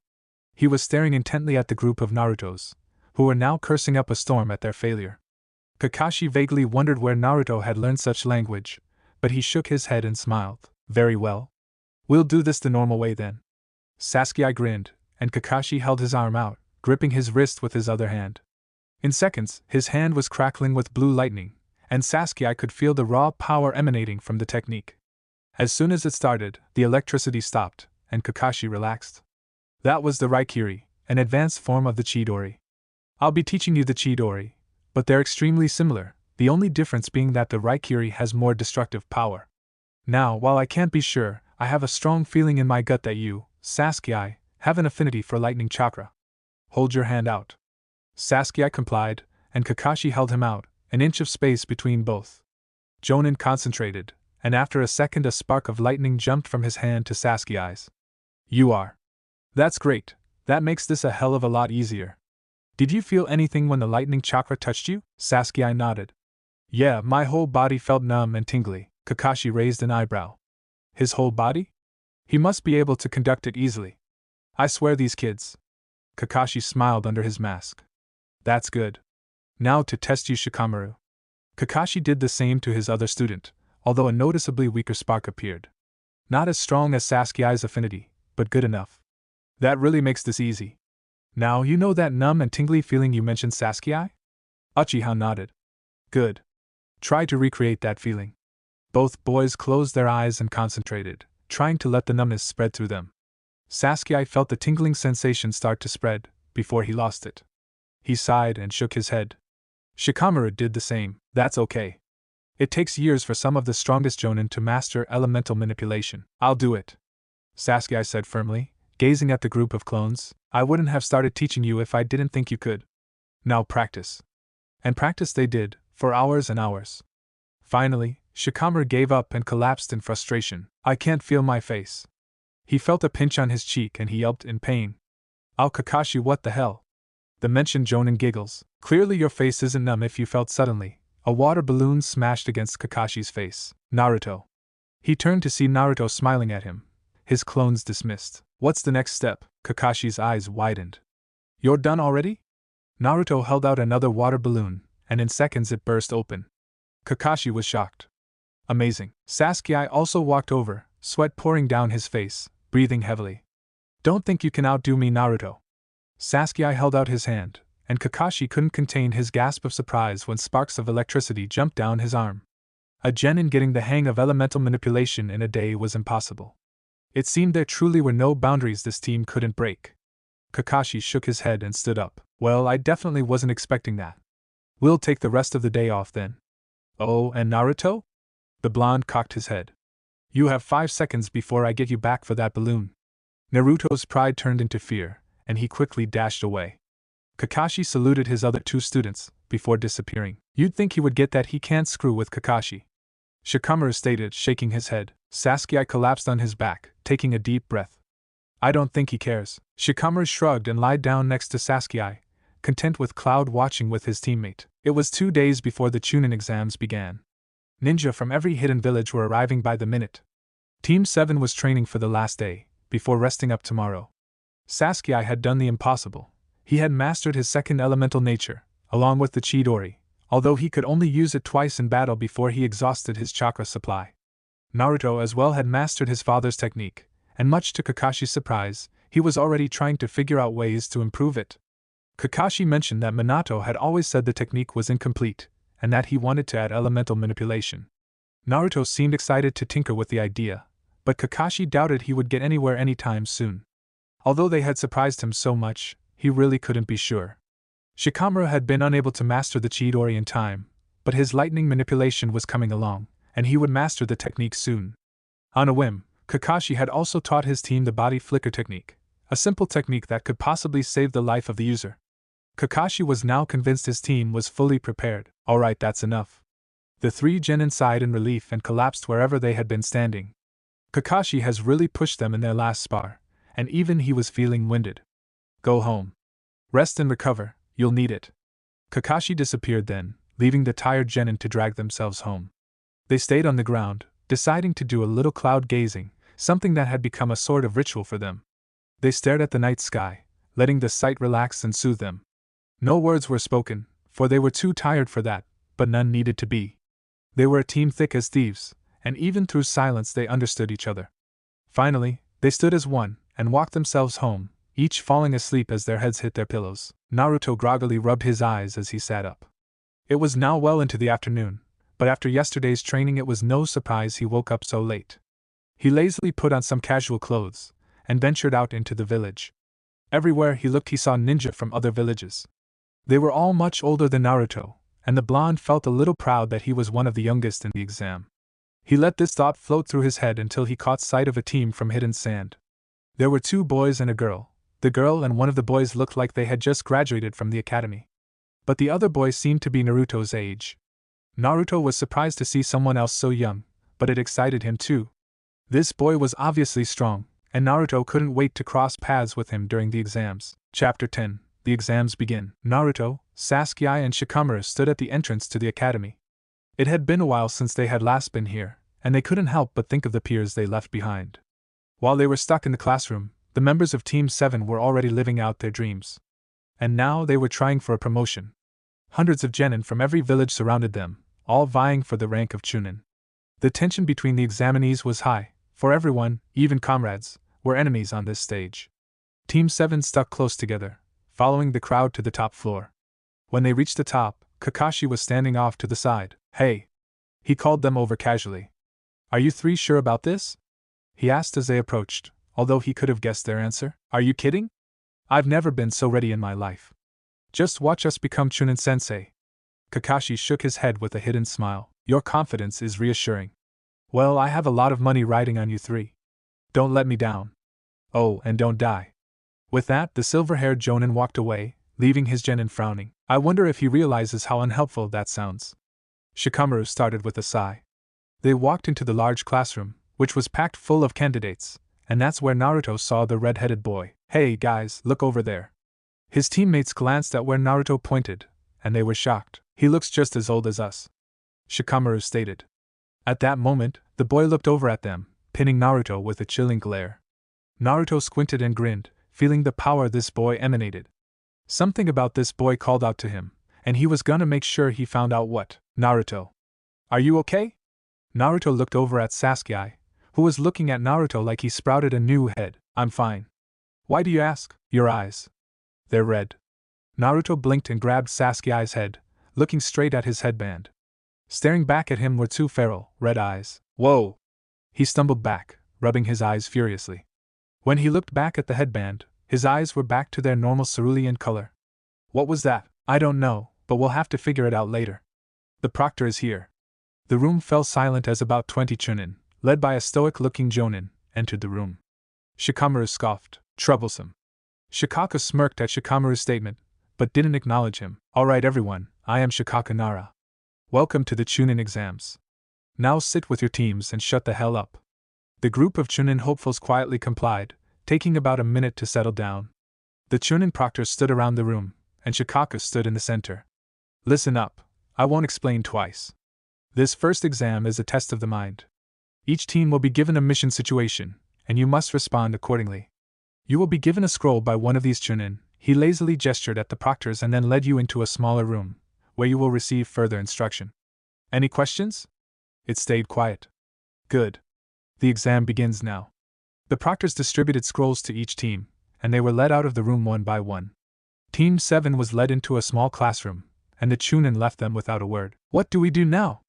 He was staring intently at the group of Narutos, who were now cursing up a storm at their failure. Kakashi vaguely wondered where Naruto had learned such language, but he shook his head and smiled. Very well. We'll do this the normal way then. Sasuke grinned, and Kakashi held his arm out, gripping his wrist with his other hand. In seconds, his hand was crackling with blue lightning, and Sasuke could feel the raw power emanating from the technique. As soon as it started, the electricity stopped, and Kakashi relaxed. That was the Raikiri, an advanced form of the Chidori. I'll be teaching you the Chidori, but they're extremely similar, the only difference being that the Raikiri has more destructive power. Now, while I can't be sure, I have a strong feeling in my gut that you, Sasuke, have an affinity for lightning chakra. Hold your hand out. Sasuke complied, and Kakashi held him out, an inch of space between both. Jonin concentrated, and after a second a spark of lightning jumped from his hand to Sasuke's. You are. That's great, that makes this a hell of a lot easier. Did you feel anything when the lightning chakra touched you? Sasuke nodded. Yeah, my whole body felt numb and tingly. Kakashi raised an eyebrow. His whole body? He must be able to conduct it easily. I swear these kids. Kakashi smiled under his mask. That's good. Now to test you, Shikamaru. Kakashi did the same to his other student, although a noticeably weaker spark appeared. Not as strong as Sasuke's affinity, but good enough. That really makes this easy. Now you know that numb and tingly feeling you mentioned, Sasuke? Uchiha nodded. Good. Try to recreate that feeling. Both boys closed their eyes and concentrated, trying to let the numbness spread through them. Sasuke felt the tingling sensation start to spread, before he lost it. He sighed and shook his head. Shikamaru did the same. That's okay. It takes years for some of the strongest jonin to master elemental manipulation. I'll do it, Sasuke said firmly, gazing at the group of clones. I wouldn't have started teaching you if I didn't think you could. Now practice. And practice they did, for hours and hours. Finally, Shikamaru gave up and collapsed in frustration. I can't feel my face. He felt a pinch on his cheek and he yelped in pain. Ow Kakashi, what the hell? The mentioned jonin giggles. Clearly your face isn't numb if you felt suddenly. A water balloon smashed against Kakashi's face. Naruto. He turned to see Naruto smiling at him. His clones dismissed. What's the next step? Kakashi's eyes widened. You're done already? Naruto held out another water balloon, and in seconds it burst open. Kakashi was shocked. Amazing. Sasuke also walked over, sweat pouring down his face, breathing heavily. Don't think you can outdo me, Naruto. Sasuke held out his hand, and Kakashi couldn't contain his gasp of surprise when sparks of electricity jumped down his arm. A genin getting the hang of elemental manipulation in a day was impossible. It seemed there truly were no boundaries this team couldn't break. Kakashi shook his head and stood up. Well, I definitely wasn't expecting that. We'll take the rest of the day off then. Oh, and Naruto? The blonde cocked his head. You have 5 seconds before I get you back for that balloon. Naruto's pride turned into fear, and he quickly dashed away. Kakashi saluted his other 2 students, before disappearing. You'd think he would get that he can't screw with Kakashi. Shikamaru stated, shaking his head. Sasuke collapsed on his back, taking a deep breath. I don't think he cares. Shikamaru shrugged and lied down next to Sasuke, content with Cloud watching with his teammate. It was 2 days before the Chunin exams began. Ninja from every hidden village were arriving by the minute. Team 7 was training for the last day, before resting up tomorrow. Sasuke had done the impossible. He had mastered his second elemental nature, along with the Chidori, although he could only use it twice in battle before he exhausted his chakra supply. Naruto as well had mastered his father's technique, and much to Kakashi's surprise, he was already trying to figure out ways to improve it. Kakashi mentioned that Minato had always said the technique was incomplete, and that he wanted to add elemental manipulation. Naruto seemed excited to tinker with the idea, but Kakashi doubted he would get anywhere anytime soon. Although they had surprised him so much, he really couldn't be sure. Shikamaru had been unable to master the Chidori in time, but his lightning manipulation was coming along, and he would master the technique soon. On a whim, Kakashi had also taught his team the body flicker technique, a simple technique that could possibly save the life of the user. Kakashi was now convinced his team was fully prepared. Alright, that's enough. The 3 genin sighed in relief and collapsed wherever they had been standing. Kakashi has really pushed them in their last spar, and even he was feeling winded. Go home. Rest and recover, you'll need it. Kakashi disappeared then, leaving the tired genin to drag themselves home. They stayed on the ground, deciding to do a little cloud gazing, something that had become a sort of ritual for them. They stared at the night sky, letting the sight relax and soothe them. No words were spoken, for they were too tired for that, but none needed to be. They were a team thick as thieves, and even through silence they understood each other. Finally, they stood as one, and walked themselves home, each falling asleep as their heads hit their pillows. Naruto groggily rubbed his eyes as he sat up. It was now well into the afternoon, but after yesterday's training it was no surprise he woke up so late. He lazily put on some casual clothes, and ventured out into the village. Everywhere he looked he saw ninja from other villages. They were all much older than Naruto, and the blonde felt a little proud that he was one of the youngest in the exam. He let this thought float through his head until he caught sight of a team from hidden sand. There were 2 boys and a girl. The girl and one of the boys looked like they had just graduated from the academy. But the other boy seemed to be Naruto's age. Naruto was surprised to see someone else so young, but it excited him too. This boy was obviously strong, and Naruto couldn't wait to cross paths with him during the exams. Chapter 10. The exams begin. Naruto, Sasuke and Shikamaru stood at the entrance to the academy. It had been a while since they had last been here, and they couldn't help but think of the peers they left behind. While they were stuck in the classroom, the members of Team 7 were already living out their dreams. And now they were trying for a promotion. Hundreds of genin from every village surrounded them, all vying for the rank of Chunin. The tension between the examinees was high, for everyone, even comrades, were enemies on this stage. Team 7 stuck close together, following the crowd to the top floor. When they reached the top, Kakashi was standing off to the side. Hey! He called them over casually. Are you three sure about this? He asked as they approached, although he could have guessed their answer. Are you kidding? I've never been so ready in my life. Just watch us become Chunin-sensei. Kakashi shook his head with a hidden smile. Your confidence is reassuring. Well, I have a lot of money riding on you three. Don't let me down. Oh, and don't die. With that, the silver-haired Jonin walked away, leaving his genin frowning. I wonder if he realizes how unhelpful that sounds. Shikamaru started with a sigh. They walked into the large classroom, which was packed full of candidates, and that's where Naruto saw the red-headed boy. Hey guys, look over there. His teammates glanced at where Naruto pointed, and they were shocked. He looks just as old as us, Shikamaru stated. At that moment, the boy looked over at them, pinning Naruto with a chilling glare. Naruto squinted and grinned, feeling the power this boy emanated. Something about this boy called out to him, and he was gonna make sure he found out what. Naruto. Are you okay? Naruto looked over at Sasuke, who was looking at Naruto like he sprouted a new head. I'm fine. Why do you ask? Your eyes. They're red. Naruto blinked and grabbed Sasuke's head, looking straight at his headband. Staring back at him were two feral, red eyes. Whoa! He stumbled back, rubbing his eyes furiously. When he looked back at the headband, his eyes were back to their normal cerulean color. What was that? I don't know, but we'll have to figure it out later. The proctor is here. The room fell silent as about 20 Chunin, led by a stoic-looking Jonin, entered the room. Shikamaru scoffed. Troublesome. Shikaka smirked at Shikamaru's statement, but didn't acknowledge him. Alright everyone, I am Shikaka Nara. Welcome to the Chunin exams. Now sit with your teams and shut the hell up. The group of Chunin hopefuls quietly complied, taking about a minute to settle down. The Chunin proctors stood around the room, and Shikaka stood in the center. Listen up, I won't explain twice. This first exam is a test of the mind. Each team will be given a mission situation, and you must respond accordingly. You will be given a scroll by one of these Chunin. He lazily gestured at the proctors and then led you into a smaller room, where you will receive further instruction. Any questions? It stayed quiet. Good. The exam begins now. The proctors distributed scrolls to each team, and they were led out of the room one by one. Team 7 was led into a small classroom, and the Chunin left them without a word. What do we do now?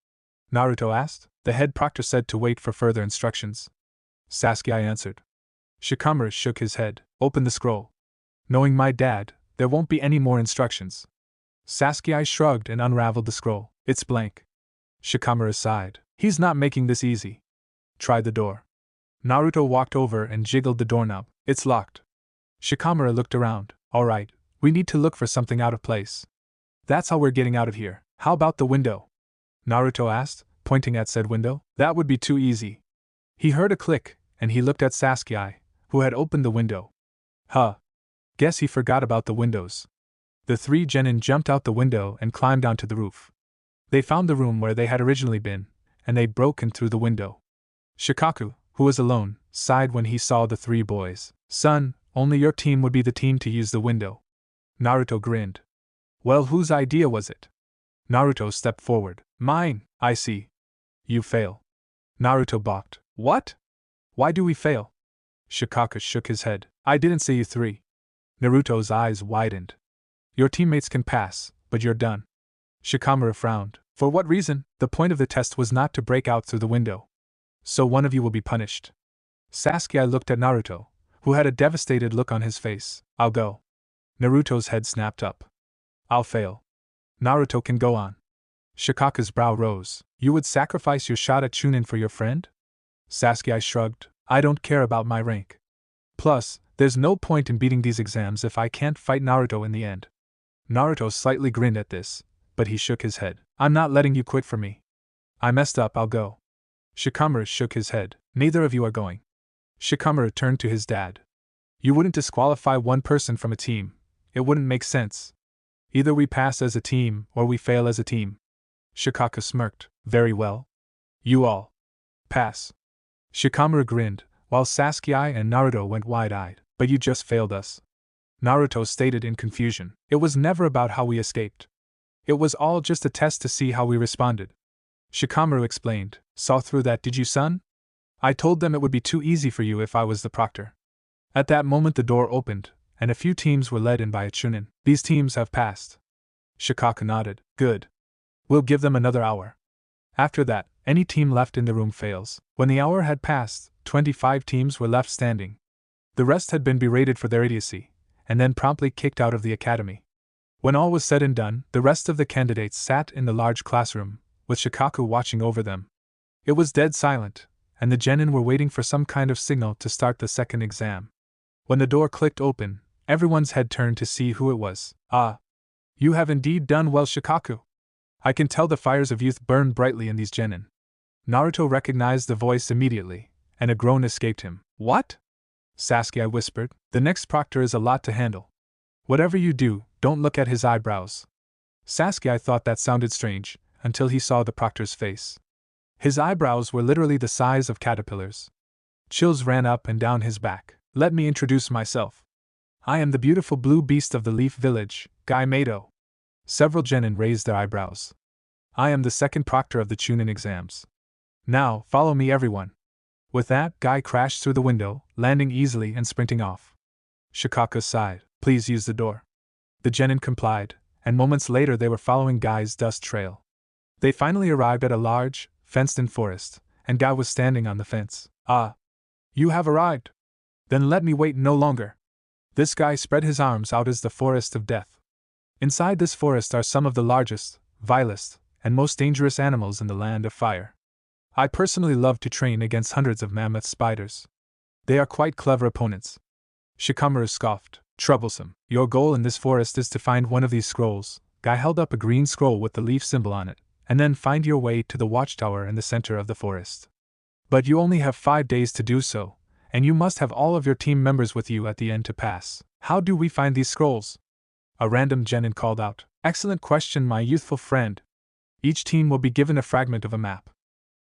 Naruto asked. The head proctor said to wait for further instructions. Sasuke answered. Shikamaru shook his head. Open the scroll. Knowing my dad, there won't be any more instructions. Sasuke shrugged and unraveled the scroll. It's blank. Shikamaru sighed. He's not making this easy. Try the door. Naruto walked over and jiggled the doorknob. It's locked. Shikamaru looked around. Alright, we need to look for something out of place. That's how we're getting out of here. How about the window? Naruto asked, pointing at said window. That would be too easy. He heard a click, and he looked at Sasuke, who had opened the window. Huh. Guess he forgot about the windows. The three genin jumped out the window and climbed onto the roof. They found the room where they had originally been, and they broke in through the window. Shikaku, who was alone, sighed when he saw the three boys. Son, only your team would be the team to use the window. Naruto grinned. Well, whose idea was it? Naruto stepped forward. Mine, I see. You fail. Naruto balked. What? Why do we fail? Shikaka shook his head. I didn't say you three. Naruto's eyes widened. Your teammates can pass, but you're done. Shikamaru frowned. For what reason? The point of the test was not to break out through the window. So one of you will be punished. Sasuke looked at Naruto, who had a devastated look on his face. I'll go. Naruto's head snapped up. I'll fail. Naruto can go on. Shikaka's brow rose. You would sacrifice your shot at Chunin for your friend? Sasuke shrugged. I don't care about my rank. Plus, there's no point in beating these exams if I can't fight Naruto in the end. Naruto slightly grinned at this, but he shook his head. I'm not letting you quit for me. I messed up, I'll go. Shikamaru shook his head. Neither of you are going. Shikamaru turned to his dad. You wouldn't disqualify one person from a team. It wouldn't make sense. Either we pass as a team or we fail as a team. Shikaka smirked. Very well. You all pass. Shikamaru grinned, while Sasuke and Naruto went wide-eyed. But you just failed us. Naruto stated in confusion. It was never about how we escaped. It was all just a test to see how we responded. Shikamaru explained. Saw through that, did you, son? I told them it would be too easy for you if I was the proctor. At that moment the door opened, and a few teams were led in by a Chunin. These teams have passed. Shikaku nodded. Good. We'll give them another hour. After that, any team left in the room fails. When the hour had passed, 25 teams were left standing. The rest had been berated for their idiocy, and then promptly kicked out of the academy. When all was said and done, the rest of the candidates sat in the large classroom, with Shikaku watching over them. It was dead silent, and the genin were waiting for some kind of signal to start the second exam. When the door clicked open, everyone's head turned to see who it was. Ah! You have indeed done well, Shikaku. I can tell the fires of youth burn brightly in these genin. Naruto recognized the voice immediately, and a groan escaped him. What? Sasuke whispered. The next proctor is a lot to handle. Whatever you do, don't look at his eyebrows. Sasuke thought that sounded strange, until he saw the proctor's face. His eyebrows were literally the size of caterpillars. Chills ran up and down his back. Let me introduce myself. I am the beautiful blue beast of the Leaf Village, Guy Mato. Several genin raised their eyebrows. I am the second proctor of the Chunin exams. Now, follow me everyone. With that, Guy crashed through the window, landing easily and sprinting off. Shikaku sighed. Please use the door. The genin complied, and moments later they were following Guy's dust trail. They finally arrived at a large, fenced-in forest, and Guy was standing on the fence. Ah! You have arrived! Then let me wait no longer. This guy spread his arms out as the forest of death. Inside this forest are some of the largest, vilest, and most dangerous animals in the land of fire. I personally love to train against hundreds of mammoth spiders. They are quite clever opponents. Shikamaru scoffed. Troublesome. Your goal in this forest is to find one of these scrolls. Guy held up a green scroll with the leaf symbol on it, and then find your way to the watchtower in the center of the forest. But you only have 5 days to do so, and you must have all of your team members with you at the end to pass. How do we find these scrolls? A random genin called out. Excellent question, my youthful friend. Each team will be given a fragment of a map.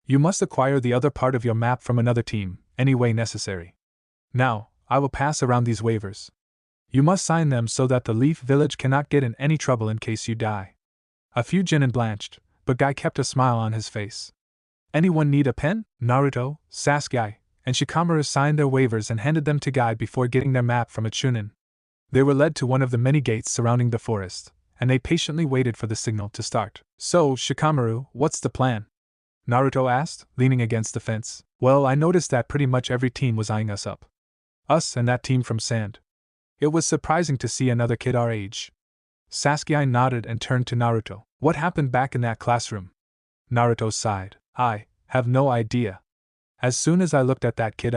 You must acquire the other part of your map from another team, any way necessary. Now, I will pass around these waivers. You must sign them so that the Leaf Village cannot get in any trouble in case you die. A few genin blanched, but Guy kept a smile on his face. Anyone need a pen? Naruto, Sasuke, and Shikamaru signed their waivers and handed them to Guy before getting their map from a Chunin. They were led to one of the many gates surrounding the forest, and they patiently waited for the signal to start. So, Shikamaru, what's the plan? Naruto asked, leaning against the fence. Well, I noticed that pretty much every team was eyeing us up. Us and that team from Sand. It was surprising to see another kid our age. Sasuke nodded and turned to Naruto. What happened back in that classroom? Naruto sighed. I have no idea. As soon as I looked at that kid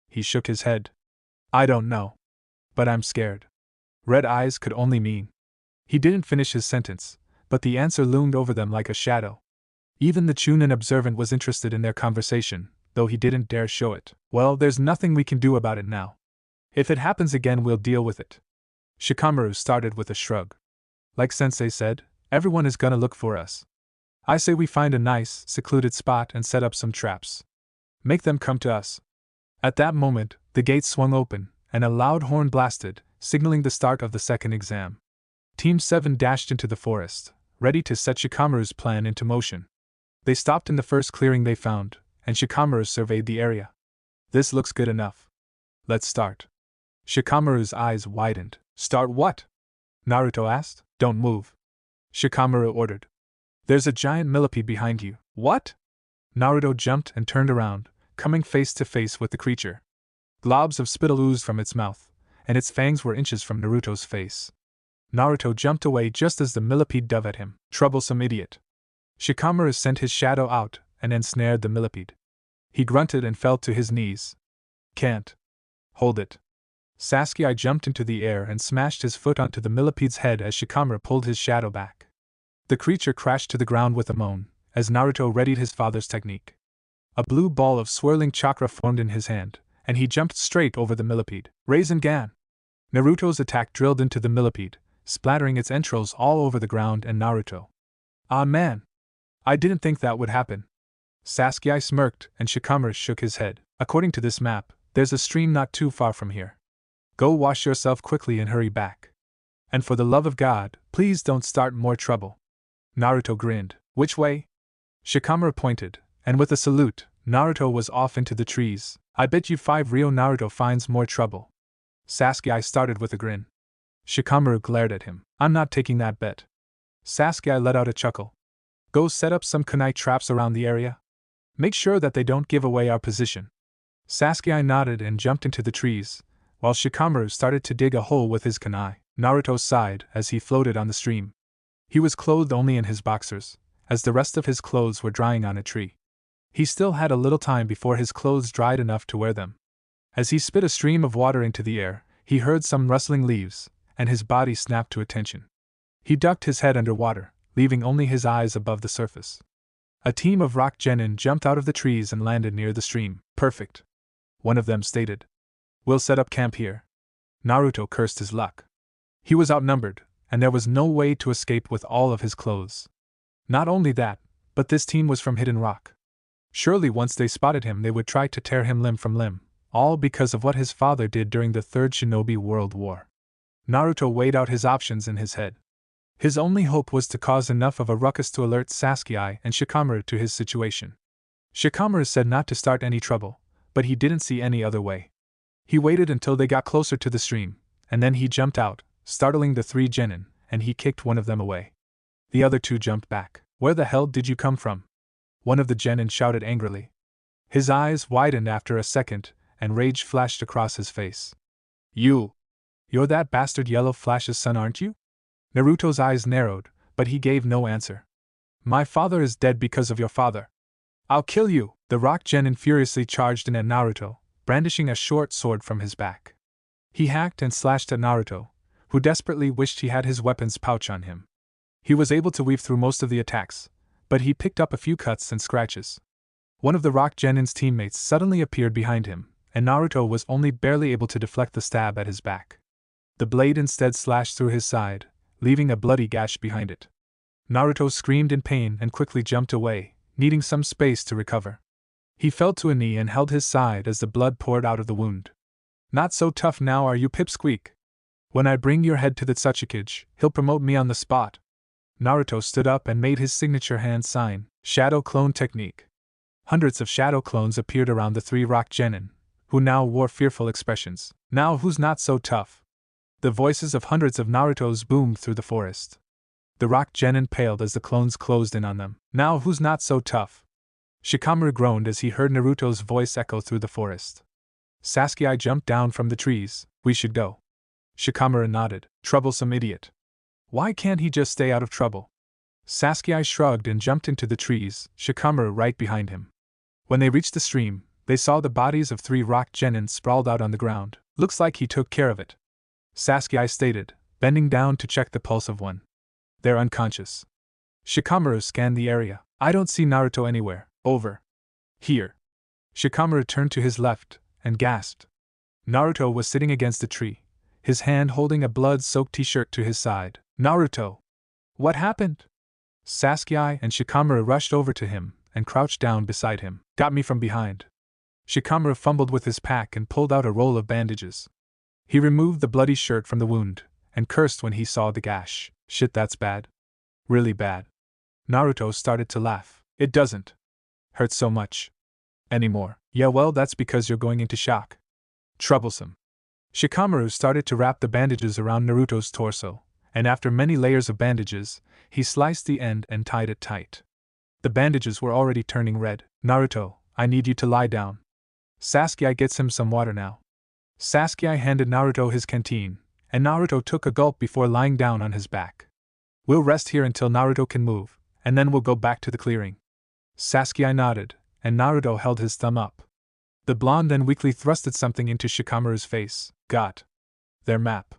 He shook his head. I don't know. But I'm scared. Red eyes could only mean. He didn't finish his sentence, but the answer loomed over them like a shadow. Even the Chunin observant was interested in their conversation, though he didn't dare show it. Well, there's nothing we can do about it now. If it happens again, we'll deal with it. Shikamaru started with a shrug. Like Sensei said, everyone is gonna look for us. I say we find a nice, secluded spot and set up some traps. Make them come to us. At that moment, the gates swung open, and a loud horn blasted, signaling the start of the second exam. Team 7 dashed into the forest, ready to set Shikamaru's plan into motion. They stopped in the first clearing they found, and Shikamaru surveyed the area. This looks good enough. Let's start. Shikamaru's eyes widened. Start what? Naruto asked. Don't move. Shikamaru ordered. There's a giant millipede behind you. What? Naruto jumped and turned around, coming face to face with the creature. Globs of spittle oozed from its mouth, and its fangs were inches from Naruto's face. Naruto jumped away just as the millipede dove at him. Troublesome idiot. Shikamaru sent his shadow out and ensnared the millipede. He grunted and fell to his knees. Can't. Hold it. Sasuke jumped into the air and smashed his foot onto the millipede's head as Shikamaru pulled his shadow back. The creature crashed to the ground with a moan, as Naruto readied his father's technique. A blue ball of swirling chakra formed in his hand, and he jumped straight over the millipede. Rasengan! Naruto's attack drilled into the millipede, splattering its entrails all over the ground and Naruto. Ah man! I didn't think that would happen. Sasuke smirked and Shikamaru shook his head. According to this map, there's a stream not too far from here. Go wash yourself quickly and hurry back. And for the love of God, please don't start more trouble. Naruto grinned. Which way? Shikamaru pointed, and with a salute, Naruto was off into the trees. I bet you 5 Rio Naruto finds more trouble. Sasuke started with a grin. Shikamaru glared at him. I'm not taking that bet. Sasuke let out a chuckle. Go set up some kunai traps around the area. Make sure that they don't give away our position. Sasuke nodded and jumped into the trees, while Shikamaru started to dig a hole with his kunai. Naruto sighed as he floated on the stream. He was clothed only in his boxers, as the rest of his clothes were drying on a tree. He still had a little time before his clothes dried enough to wear them. As he spit a stream of water into the air, he heard some rustling leaves, and his body snapped to attention. He ducked his head under water, leaving only his eyes above the surface. A team of rock genin jumped out of the trees and landed near the stream. Perfect. One of them stated. We'll set up camp here. Naruto cursed his luck. He was outnumbered, and there was no way to escape with all of his clothes. Not only that, but this team was from Hidden Rock. Surely once they spotted him they would try to tear him limb from limb, all because of what his father did during the Third Shinobi World War. Naruto weighed out his options in his head. His only hope was to cause enough of a ruckus to alert Sasuke and Shikamaru to his situation. Shikamaru said not to start any trouble, but he didn't see any other way. He waited until they got closer to the stream, and then he jumped out, startling the 3 genin, and he kicked one of them away. The other 2 jumped back. Where the hell did you come from? One of the genin shouted angrily. His eyes widened after a second, and rage flashed across his face. You're that bastard Yellow Flash's son, aren't you? Naruto's eyes narrowed, but he gave no answer. My father is dead because of your father. I'll kill you! The rock genin furiously charged in at Naruto, brandishing a short sword from his back. He hacked and slashed at Naruto, who desperately wished he had his weapons pouch on him. He was able to weave through most of the attacks, but he picked up a few cuts and scratches. One of the rock genin's teammates suddenly appeared behind him, and Naruto was only barely able to deflect the stab at his back. The blade instead slashed through his side, leaving a bloody gash behind it. Naruto screamed in pain and quickly jumped away, needing some space to recover. He fell to a knee and held his side as the blood poured out of the wound. Not so tough now, are you, Pipsqueak? When I bring your head to the Tsuchikage, he'll promote me on the spot. Naruto stood up and made his signature hand sign, Shadow Clone Technique. Hundreds of shadow clones appeared around the 3 rock genin, who now wore fearful expressions. Now who's not so tough? The voices of hundreds of Narutos boomed through the forest. The rock genin paled as the clones closed in on them. Now who's not so tough? Shikamaru groaned as he heard Naruto's voice echo through the forest. Sasuke jumped down from the trees. We should go. Shikamaru nodded. Troublesome idiot. Why can't he just stay out of trouble? Sasuke shrugged and jumped into the trees, Shikamaru right behind him. When they reached the stream, they saw the bodies of 3 rock genin sprawled out on the ground. Looks like he took care of it, Sasuke stated, bending down to check the pulse of one. They're unconscious. Shikamaru scanned the area. I don't see Naruto anywhere. Over. Here. Shikamaru turned to his left and gasped. Naruto was sitting against a tree, his hand holding a blood-soaked t-shirt to his side. Naruto! What happened? Sasuke and Shikamaru rushed over to him and crouched down beside him. Got me from behind. Shikamaru fumbled with his pack and pulled out a roll of bandages. He removed the bloody shirt from the wound, and cursed when he saw the gash. Shit, that's bad. Really bad. Naruto started to laugh. It doesn't hurt so much anymore. Yeah, well, that's because you're going into shock. Troublesome. Shikamaru started to wrap the bandages around Naruto's torso, and after many layers of bandages, he sliced the end and tied it tight. The bandages were already turning red. Naruto, I need you to lie down. Sasuke gets him some water now. Sasuke handed Naruto his canteen, and Naruto took a gulp before lying down on his back. We'll rest here until Naruto can move, and then we'll go back to the clearing. Sasuke nodded, and Naruto held his thumb up. The blonde then weakly thrusted something into Shikamaru's face. Got their map.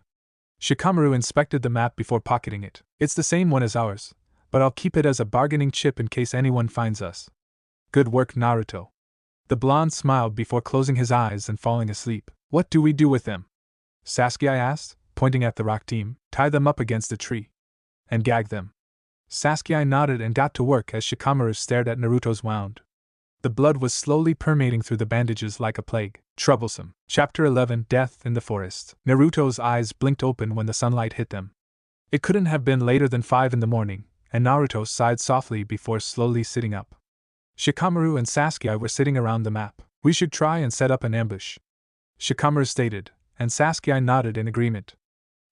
Shikamaru inspected the map before pocketing it. It's the same one as ours, but I'll keep it as a bargaining chip in case anyone finds us. Good work, Naruto. The blonde smiled before closing his eyes and falling asleep. What do we do with them? Sasuke asked, pointing at the rock team. Tie them up against a tree. And gag them. Sasuke nodded and got to work as Shikamaru stared at Naruto's wound. The blood was slowly permeating through the bandages like a plague. Troublesome. Chapter 11 Death in the Forest. Naruto's eyes blinked open when the sunlight hit them. It couldn't have been later than 5 in the morning, and Naruto sighed softly before slowly sitting up. Shikamaru and Sasuke were sitting around the map. We should try and set up an ambush, Shikamaru stated, and Sasuke nodded in agreement.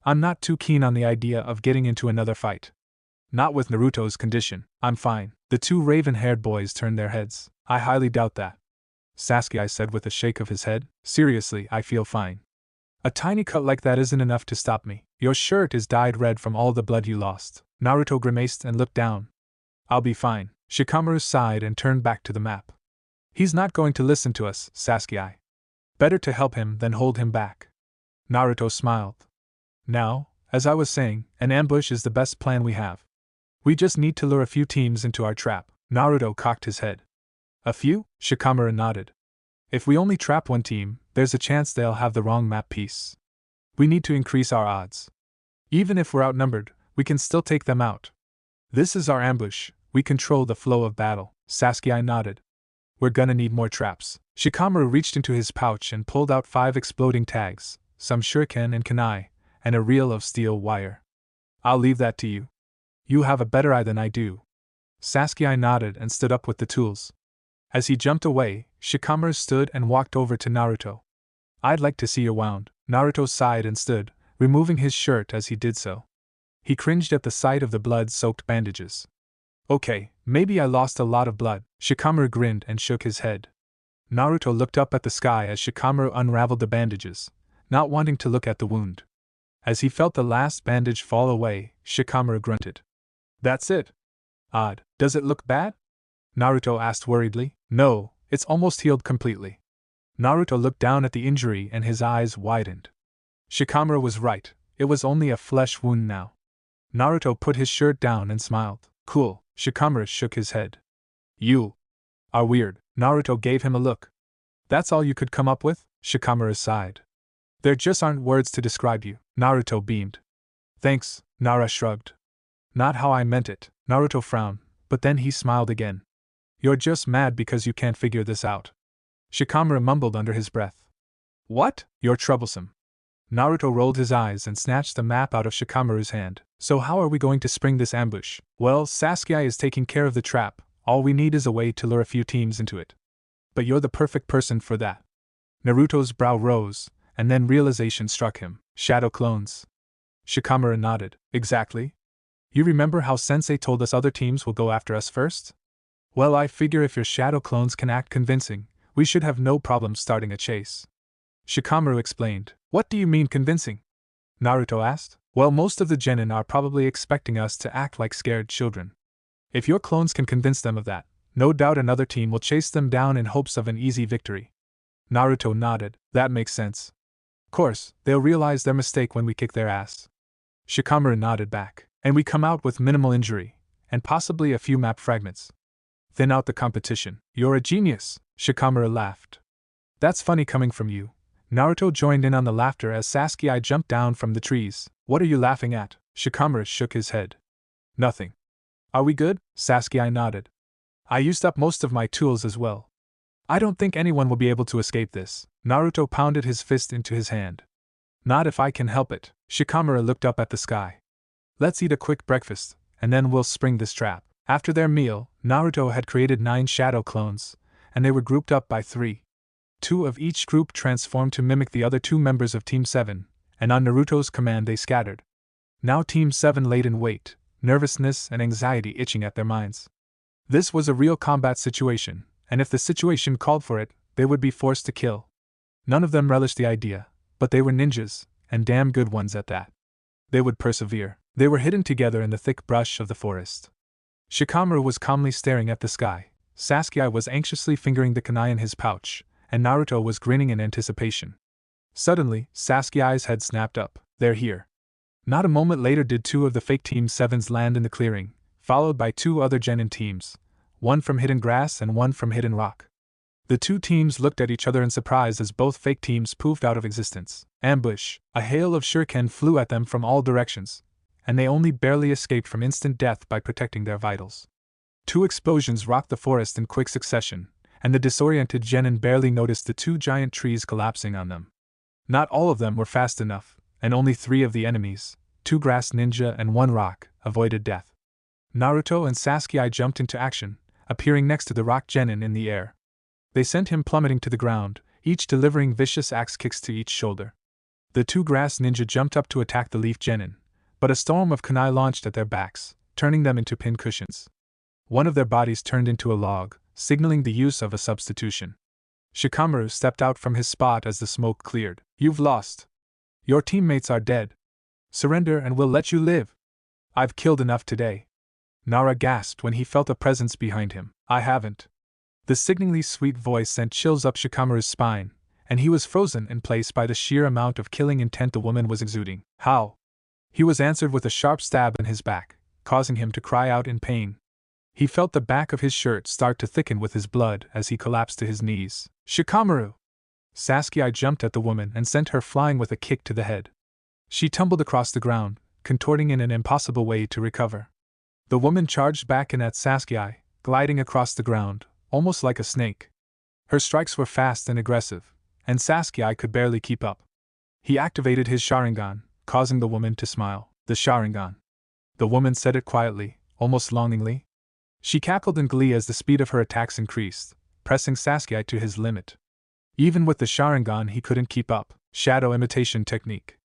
I'm not too keen on the idea of getting into another fight. Not with Naruto's condition. I'm fine. The two raven-haired boys turned their heads. I highly doubt that. Sasuke said with a shake of his head. Seriously, I feel fine. A tiny cut like that isn't enough to stop me. Your shirt is dyed red from all the blood you lost. Naruto grimaced and looked down. I'll be fine. Shikamaru sighed and turned back to the map. He's not going to listen to us, Sasuke. Better to help him than hold him back. Naruto smiled. Now, as I was saying, an ambush is the best plan we have. We just need to lure a few teams into our trap. Naruto cocked his head. A few? Shikamaru nodded. If we only trap one team, there's a chance they'll have the wrong map piece. We need to increase our odds. Even if we're outnumbered, we can still take them out. This is our ambush. We control the flow of battle. Sasuke nodded. We're gonna need more traps. Shikamaru reached into his pouch and pulled out 5 exploding tags, some shuriken and kunai, and a reel of steel wire. I'll leave that to you. You have a better eye than I do. Sasuke nodded and stood up with the tools. As he jumped away, Shikamaru stood and walked over to Naruto. I'd like to see your wound. Naruto sighed and stood, removing his shirt as he did so. He cringed at the sight of the blood-soaked bandages. Okay, maybe I lost a lot of blood. Shikamaru grinned and shook his head. Naruto looked up at the sky as Shikamaru unraveled the bandages, not wanting to look at the wound. As he felt the last bandage fall away, Shikamaru grunted. That's it. Odd. Does it look bad? Naruto asked worriedly. No, it's almost healed completely. Naruto looked down at the injury and his eyes widened. Shikamaru was right, it was only a flesh wound now. Naruto put his shirt down and smiled. Cool. Shikamaru shook his head. You are weird. Naruto gave him a look. That's all you could come up with? Shikamaru sighed. There just aren't words to describe you. Naruto beamed. Thanks, Nara shrugged. Not how I meant it. Naruto frowned, but then he smiled again. You're just mad because you can't figure this out. Shikamaru mumbled under his breath. What? You're troublesome. Naruto rolled his eyes and snatched the map out of Shikamaru's hand. So how are we going to spring this ambush? Well, Sasuke is taking care of the trap. All we need is a way to lure a few teams into it. But you're the perfect person for that. Naruto's brow rose, and then realization struck him. Shadow clones. Shikamaru nodded. Exactly. You remember how Sensei told us other teams will go after us first? Well, I figure if your shadow clones can act convincing, we should have no problem starting a chase. Shikamaru explained. What do you mean convincing? Naruto asked. Well, most of the genin are probably expecting us to act like scared children. If your clones can convince them of that, no doubt another team will chase them down in hopes of an easy victory. Naruto nodded. That makes sense. Of course, they'll realize their mistake when we kick their ass. Shikamaru nodded back. And we come out with minimal injury, and possibly a few map fragments. Thin out the competition. You're a genius, Shikamaru laughed. That's funny coming from you. Naruto joined in on the laughter as Sasuke jumped down from the trees. What are you laughing at? Shikamaru shook his head. Nothing. Are we good? Sasuke nodded. I used up most of my tools as well. I don't think anyone will be able to escape this. Naruto pounded his fist into his hand. Not if I can help it. Shikamaru looked up at the sky. Let's eat a quick breakfast, and then we'll spring this trap. After their meal, Naruto had created 9 shadow clones, and they were grouped up by 3. 2 of each group transformed to mimic the other 2 members of Team 7, and on Naruto's command they scattered. Now Team 7 laid in wait, nervousness and anxiety itching at their minds. This was a real combat situation, and if the situation called for it, they would be forced to kill. None of them relished the idea, but they were ninjas, and damn good ones at that. They would persevere. They were hidden together in the thick brush of the forest. Shikamaru was calmly staring at the sky, Sasuke was anxiously fingering the kunai in his pouch, and Naruto was grinning in anticipation. Suddenly, Sasuke's head snapped up. They're here. Not a moment later did 2 of the fake Team 7s land in the clearing, followed by 2 other genin teams, one from hidden grass and one from hidden rock. The 2 teams looked at each other in surprise as both fake teams poofed out of existence. Ambush! A hail of shuriken flew at them from all directions, and they only barely escaped from instant death by protecting their vitals. 2 explosions rocked the forest in quick succession, and the disoriented genin barely noticed the 2 giant trees collapsing on them. Not all of them were fast enough, and only 3 of the enemies, 2 grass ninja and 1 rock, avoided death. Naruto and Sasuke jumped into action, appearing next to the rock genin in the air. They sent him plummeting to the ground, each delivering vicious axe kicks to each shoulder. The two grass ninja jumped up to attack the leaf genin, but a storm of kunai launched at their backs, turning them into pincushions. One of their bodies turned into a log, signaling the use of a substitution. Shikamaru stepped out from his spot as the smoke cleared. You've lost. Your teammates are dead. Surrender and we'll let you live. I've killed enough today. Nara gasped when he felt a presence behind him. I haven't. The sickeningly sweet voice sent chills up Shikamaru's spine, and he was frozen in place by the sheer amount of killing intent the woman was exuding. How? He was answered with a sharp stab in his back, causing him to cry out in pain. He felt the back of his shirt start to thicken with his blood as he collapsed to his knees. Shikamaru! Sasuke jumped at the woman and sent her flying with a kick to the head. She tumbled across the ground, contorting in an impossible way to recover. The woman charged back and at Sasuke, gliding across the ground, almost like a snake. Her strikes were fast and aggressive, and Sasuke could barely keep up. He activated his Sharingan, causing the woman to smile. The Sharingan. The woman said it quietly, almost longingly. She cackled in glee as the speed of her attacks increased, pressing Sasuke to his limit. Even with the Sharingan he couldn't keep up. Shadow imitation technique.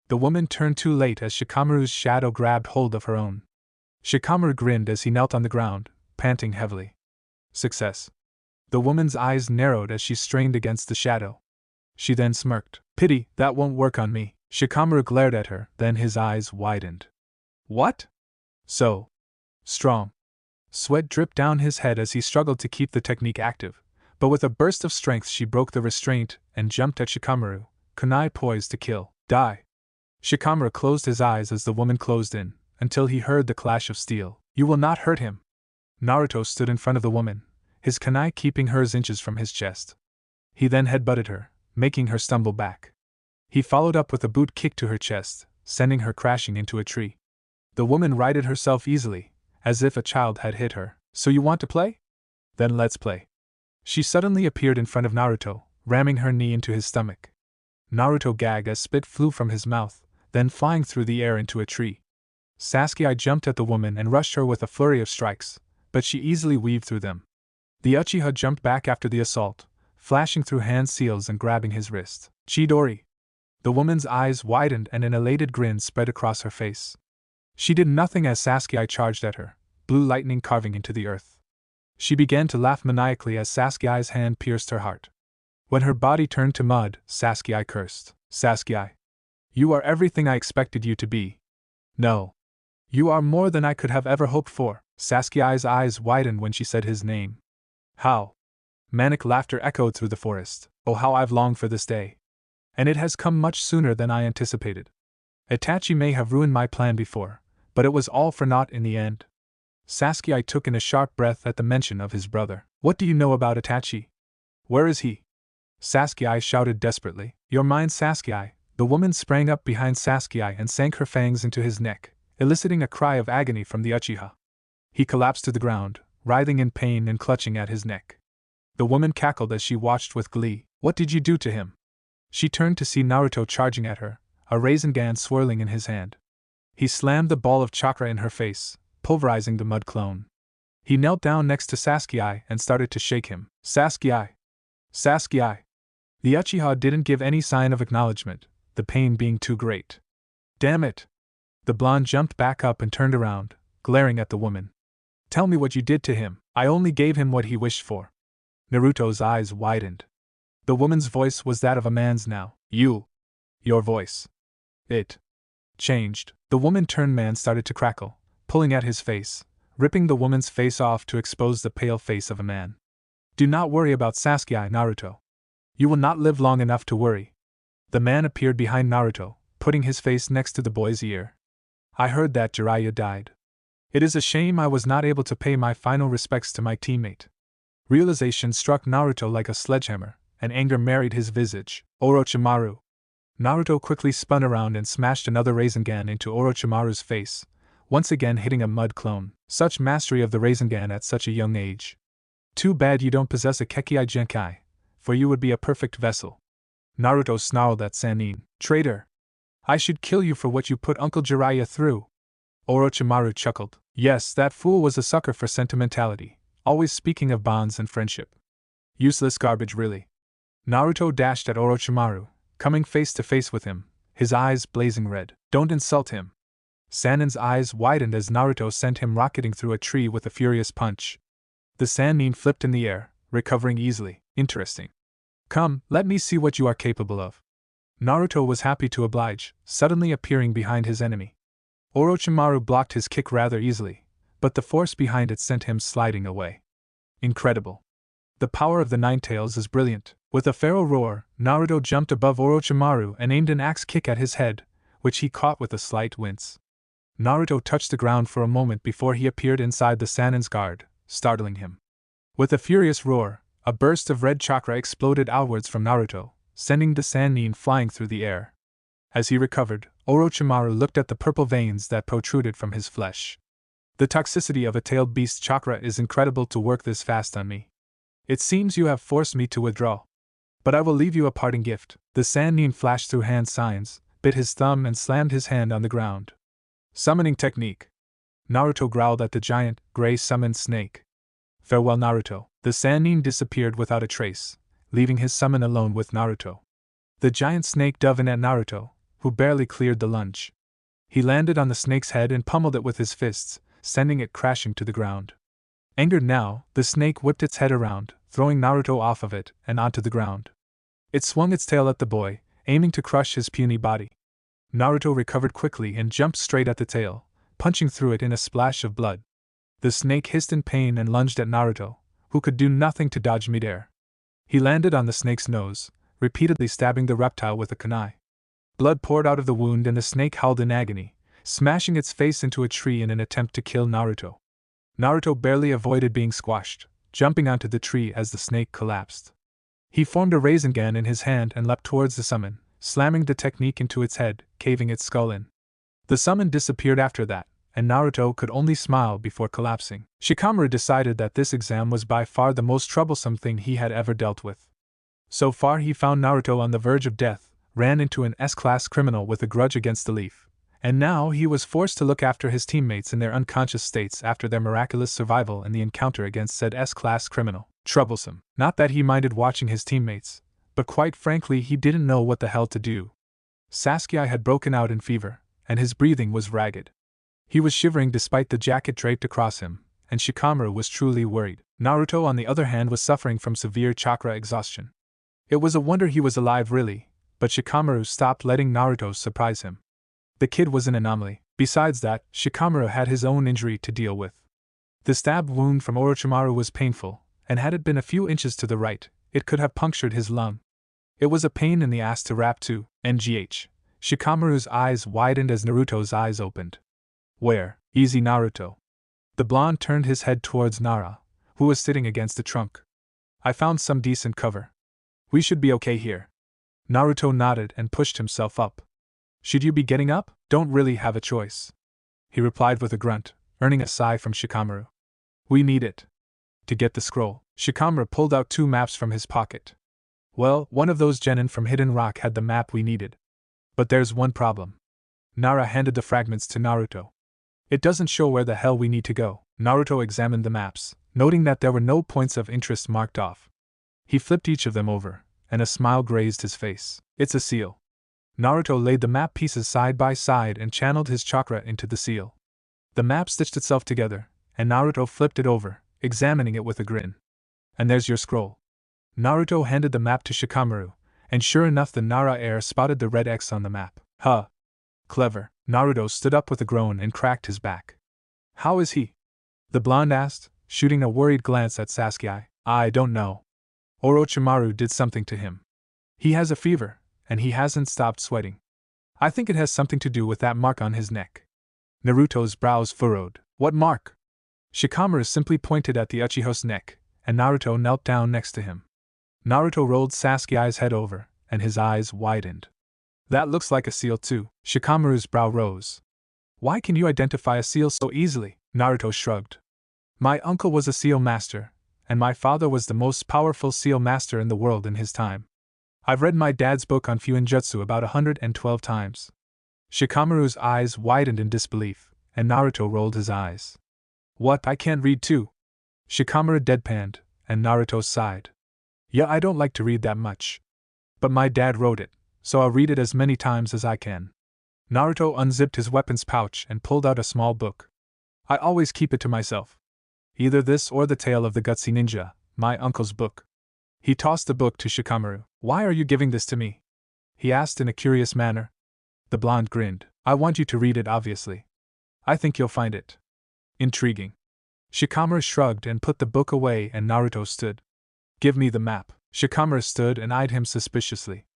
The woman turned too late as Shikamaru's shadow grabbed hold of her own. Shikamaru grinned as he knelt on the ground, panting heavily. Success. The woman's eyes narrowed as she strained against the shadow. She then smirked. Pity, that won't work on me. Shikamaru glared at her, then his eyes widened. What? So strong. Sweat dripped down his head as he struggled to keep the technique active, but with a burst of strength she broke the restraint and jumped at Shikamaru, kunai poised to kill. Die. Shikamaru closed his eyes as the woman closed in, until he heard the clash of steel. You will not hurt him. Naruto stood in front of the woman, his kunai keeping hers inches from his chest. He then headbutted her, making her stumble back. He followed up with a boot kick to her chest, sending her crashing into a tree. The woman righted herself easily, as if a child had hit her. So you want to play? Then let's play. She suddenly appeared in front of Naruto, ramming her knee into his stomach. Naruto gagged as spit flew from his mouth, then flying through the air into a tree. Sasuke jumped at the woman and rushed her with a flurry of strikes, but she easily weaved through them. The Uchiha jumped back after the assault, flashing through hand seals and grabbing his wrist. Chidori! The woman's eyes widened and an elated grin spread across her face. She did nothing as Sasuke charged at her, blue lightning carving into the earth. She began to laugh maniacally as Sasuke's hand pierced her heart. When her body turned to mud, Sasuke cursed. Sasuke! You are everything I expected you to be. No. You are more than I could have ever hoped for. Sasuke's eyes widened when she said his name. How? Manic laughter echoed through the forest. Oh, how I've longed for this day. And it has come much sooner than I anticipated. Itachi may have ruined my plan before, but it was all for naught in the end. Sasuke took in a sharp breath at the mention of his brother. What do you know about Itachi? Where is he? Sasuke shouted desperately. You're mine, Sasuke. The woman sprang up behind Sasuke and sank her fangs into his neck, eliciting a cry of agony from the Uchiha. He collapsed to the ground, writhing in pain and clutching at his neck. The woman cackled as she watched with glee. What did you do to him? She turned to see Naruto charging at her, a Rasengan swirling in his hand. He slammed the ball of chakra in her face, pulverizing the mud clone. He knelt down next to Sasuke and started to shake him. Sasuke! Sasuke! The Uchiha didn't give any sign of acknowledgement, the pain being too great. Damn it! The blonde jumped back up and turned around, glaring at the woman. Tell me what you did to him. I only gave him what he wished for. Naruto's eyes widened. The woman's voice was that of a man's now. Your voice. It changed. The woman-turned man started to crackle, pulling at his face, ripping the woman's face off to expose the pale face of a man. Do not worry about Sasuke, Naruto. You will not live long enough to worry. The man appeared behind Naruto, putting his face next to the boy's ear. I heard that Jiraiya died. It is a shame I was not able to pay my final respects to my teammate. Realization struck Naruto like a sledgehammer, and anger married his visage. Orochimaru. Naruto quickly spun around and smashed another Rasengan into Orochimaru's face, once again hitting a mud clone. Such mastery of the Rasengan at such a young age. Too bad you don't possess a Kekkai Genkai, for you would be a perfect vessel. Naruto snarled at Sannin. Traitor! I should kill you for what you put Uncle Jiraiya through. Orochimaru chuckled. Yes, that fool was a sucker for sentimentality, always speaking of bonds and friendship. Useless garbage, really. Naruto dashed at Orochimaru, coming face to face with him, his eyes blazing red. Don't insult him. Sannin's eyes widened as Naruto sent him rocketing through a tree with a furious punch. The Sannin flipped in the air, recovering easily. Interesting. Come, let me see what you are capable of. Naruto was happy to oblige, suddenly appearing behind his enemy. Orochimaru blocked his kick rather easily, but the force behind it sent him sliding away. Incredible. The power of the Ninetales is brilliant. With a feral roar, Naruto jumped above Orochimaru and aimed an axe kick at his head, which he caught with a slight wince. Naruto touched the ground for a moment before he appeared inside the Sannin's guard, startling him. With a furious roar, a burst of red chakra exploded outwards from Naruto, sending the Sannin flying through the air. As he recovered, Orochimaru looked at the purple veins that protruded from his flesh. The toxicity of a tailed beast chakra is incredible to work this fast on me. It seems you have forced me to withdraw. But I will leave you a parting gift. The Sannin flashed through hand signs, bit his thumb and slammed his hand on the ground. Summoning technique. Naruto growled at the giant, gray summoned snake. Farewell, Naruto. The Sannin disappeared without a trace, leaving his summon alone with Naruto. The giant snake dove in at Naruto, who barely cleared the lunge. He landed on the snake's head and pummeled it with his fists, sending it crashing to the ground. Angered now, the snake whipped its head around, throwing Naruto off of it and onto the ground. It swung its tail at the boy, aiming to crush his puny body. Naruto recovered quickly and jumped straight at the tail, punching through it in a splash of blood. The snake hissed in pain and lunged at Naruto, who could do nothing to dodge midair. He landed on the snake's nose, repeatedly stabbing the reptile with a kunai. Blood poured out of the wound and the snake howled in agony, smashing its face into a tree in an attempt to kill Naruto. Naruto barely avoided being squashed, jumping onto the tree as the snake collapsed. He formed a Rasengan in his hand and leapt towards the summon, slamming the technique into its head, caving its skull in. The summon disappeared after that, and Naruto could only smile before collapsing. Shikamaru decided that this exam was by far the most troublesome thing he had ever dealt with. So far he found Naruto on the verge of death, ran into an S-class criminal with a grudge against the Leaf, and now he was forced to look after his teammates in their unconscious states after their miraculous survival in the encounter against said S-class criminal. Troublesome. Not that he minded watching his teammates, but quite frankly he didn't know what the hell to do. Sasuke had broken out in fever, and his breathing was ragged. He was shivering despite the jacket draped across him, and Shikamaru was truly worried. Naruto, on the other hand, was suffering from severe chakra exhaustion. It was a wonder he was alive, really, but Shikamaru stopped letting Naruto surprise him. The kid was an anomaly. Besides that, Shikamaru had his own injury to deal with. The stab wound from Orochimaru was painful, and had it been a few inches to the right, it could have punctured his lung. It was a pain in the ass to wrap too. NGH. Shikamaru's eyes widened as Naruto's eyes opened. Where? Easy, Naruto. The blonde turned his head towards Nara, who was sitting against the trunk. I found some decent cover. We should be okay here. Naruto nodded and pushed himself up. Should you be getting up? Don't really have a choice, he replied with a grunt, earning a sigh from Shikamaru. We need it. To get the scroll, Shikamaru pulled out 2 maps from his pocket. Well, one of those genin from Hidden Rock had the map we needed. But there's one problem. Nara handed the fragments to Naruto. It doesn't show where the hell we need to go. Naruto examined the maps, noting that there were no points of interest marked off. He flipped each of them over, and a smile grazed his face. It's a seal. Naruto laid the map pieces side by side and channeled his chakra into the seal. The map stitched itself together, and Naruto flipped it over, examining it with a grin. And there's your scroll. Naruto handed the map to Shikamaru, and sure enough the Nara heir spotted the red X on the map. Huh. Clever. Naruto stood up with a groan and cracked his back. How is he? The blonde asked, shooting a worried glance at Sasuke. I don't know. Orochimaru did something to him. He has a fever, and he hasn't stopped sweating. I think it has something to do with that mark on his neck. Naruto's brows furrowed. What mark? Shikamaru simply pointed at the Uchiha's neck, and Naruto knelt down next to him. Naruto rolled Sasuke's head over, and his eyes widened. That looks like a seal too. Shikamaru's brow rose. Why can you identify a seal so easily? Naruto shrugged. My uncle was a seal master, and my father was the most powerful seal master in the world in his time. I've read my dad's book on Fuinjutsu about 112 times. Shikamaru's eyes widened in disbelief, and Naruto rolled his eyes. What, I can't read too? Shikamaru deadpanned, and Naruto sighed. Yeah, I don't like to read that much. But my dad wrote it, so I'll read it as many times as I can. Naruto unzipped his weapons pouch and pulled out a small book. I always keep it to myself. Either this or the Tale of the Gutsy Ninja, my uncle's book. He tossed the book to Shikamaru. Why are you giving this to me? He asked in a curious manner. The blonde grinned. I want you to read it, obviously. I think you'll find it intriguing. Shikamaru shrugged and put the book away, and Naruto stood. Give me the map. Shikamaru stood and eyed him suspiciously.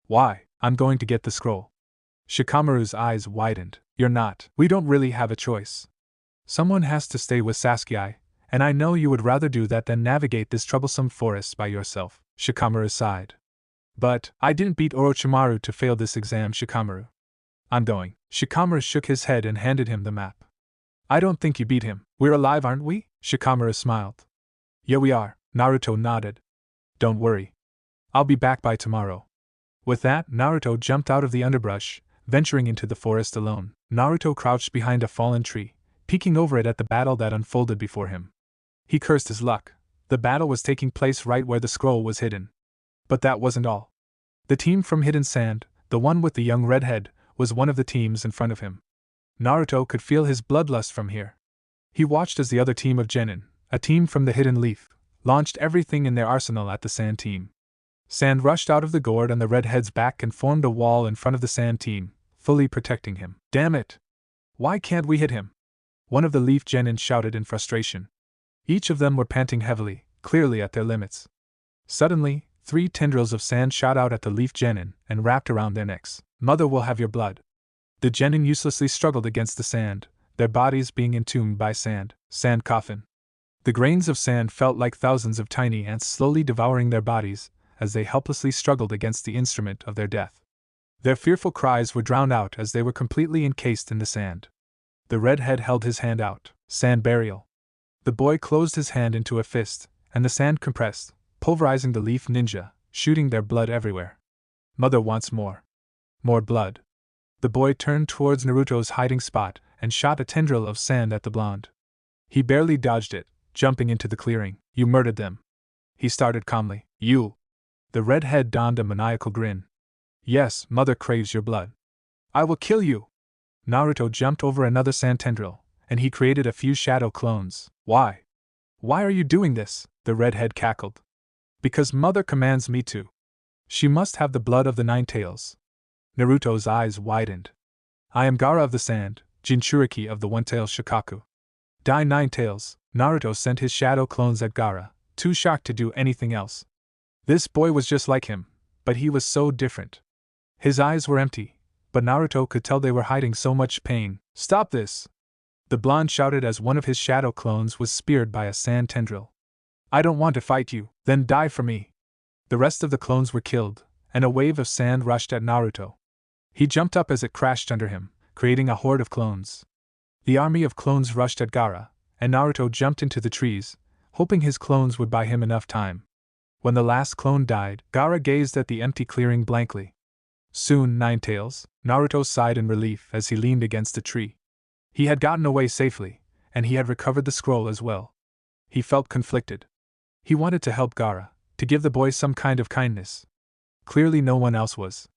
Why? I'm going to get the scroll. Shikamaru's eyes widened. You're not. We don't really have a choice. Someone has to stay with Sasuke, and I know you would rather do that than navigate this troublesome forest by yourself. Shikamaru sighed. But, I didn't beat Orochimaru to fail this exam, Shikamaru. I'm going. Shikamaru shook his head and handed him the map. I don't think you beat him. We're alive, aren't we? Shikamaru smiled. Yeah, we are. Naruto nodded. Don't worry. I'll be back by tomorrow. With that, Naruto jumped out of the underbrush, venturing into the forest alone. Naruto crouched behind a fallen tree, peeking over it at the battle that unfolded before him. He cursed his luck. The battle was taking place right where the scroll was hidden. But that wasn't all. The team from Hidden Sand, the one with the young redhead, was one of the teams in front of him. Naruto could feel his bloodlust from here. He watched as the other team of Genin, a team from the Hidden Leaf, launched everything in their arsenal at the Sand team. Sand rushed out of the gourd on the redhead's back and formed a wall in front of the Sand team, fully protecting him. Damn it! Why can't we hit him? One of the Leaf Genin shouted in frustration. Each of them were panting heavily, clearly at their limits. Suddenly, 3 tendrils of sand shot out at the Leaf Genin and wrapped around their necks. Mother will have your blood. The Genin uselessly struggled against the sand, their bodies being entombed by sand. Sand coffin. The grains of sand felt like thousands of tiny ants slowly devouring their bodies as they helplessly struggled against the instrument of their death. Their fearful cries were drowned out as they were completely encased in the sand. The redhead held his hand out. Sand burial. The boy closed his hand into a fist, and the sand compressed, pulverizing the Leaf Ninja, shooting their blood everywhere. Mother wants more. More blood. The boy turned towards Naruto's hiding spot and shot a tendril of sand at the blonde. He barely dodged it, jumping into the clearing. You murdered them. He started calmly. You. The redhead donned a maniacal grin. Yes, Mother craves your blood. I will kill you. Naruto jumped over another sand tendril, and he created a few shadow clones. Why? Why are you doing this? The redhead cackled. Because Mother commands me to. She must have the blood of the 9 tails. Naruto's eyes widened. I am Gaara of the Sand, Jinchuriki of the One-Tail Shikaku. Die 9 tails. Naruto sent his shadow clones at Gaara, too shocked to do anything else. This boy was just like him, but he was so different. His eyes were empty, but Naruto could tell they were hiding so much pain. Stop this! The blonde shouted as one of his shadow clones was speared by a sand tendril. I don't want to fight you, then die for me. The rest of the clones were killed, and a wave of sand rushed at Naruto. He jumped up as it crashed under him, creating a horde of clones. The army of clones rushed at Gaara, and Naruto jumped into the trees, hoping his clones would buy him enough time. When the last clone died, Gaara gazed at the empty clearing blankly. Soon, 9 tails, Naruto sighed in relief as he leaned against a tree. He had gotten away safely, and he had recovered the scroll as well. He felt conflicted. He wanted to help Gaara, to give the boy some kind of kindness. Clearly no one else was.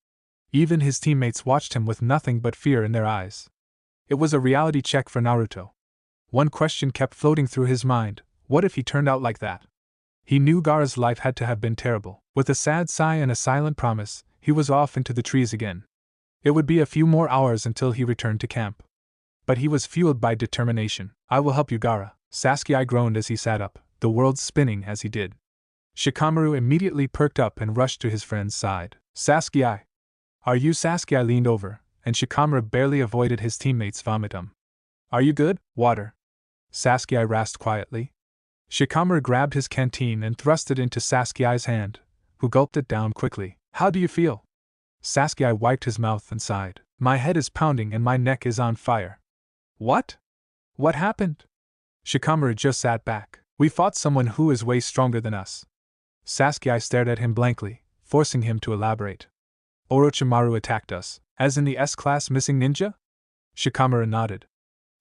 Even his teammates watched him with nothing but fear in their eyes. It was a reality check for Naruto. One question kept floating through his mind: what if he turned out like that? He knew Gaara's life had to have been terrible. With a sad sigh and a silent promise, he was off into the trees again. It would be a few more hours until he returned to camp. But he was fueled by determination. I will help you, Gaara. Sasuke groaned as he sat up, the world spinning as he did. Shikamaru immediately perked up and rushed to his friend's side. Sasuke! Are you? Sasuke leaned over, and Shikamaru barely avoided his teammate's vomitum. Are you good? Water. Sasuke rasped quietly. Shikamaru grabbed his canteen and thrust it into Sasuke's hand, who gulped it down quickly. How do you feel? Sasuke wiped his mouth and sighed. My head is pounding and my neck is on fire. What? What happened? Shikamaru just sat back. We fought someone who is way stronger than us. Sasuke stared at him blankly, forcing him to elaborate. Orochimaru attacked us, as in the S-class missing ninja? Shikamaru nodded.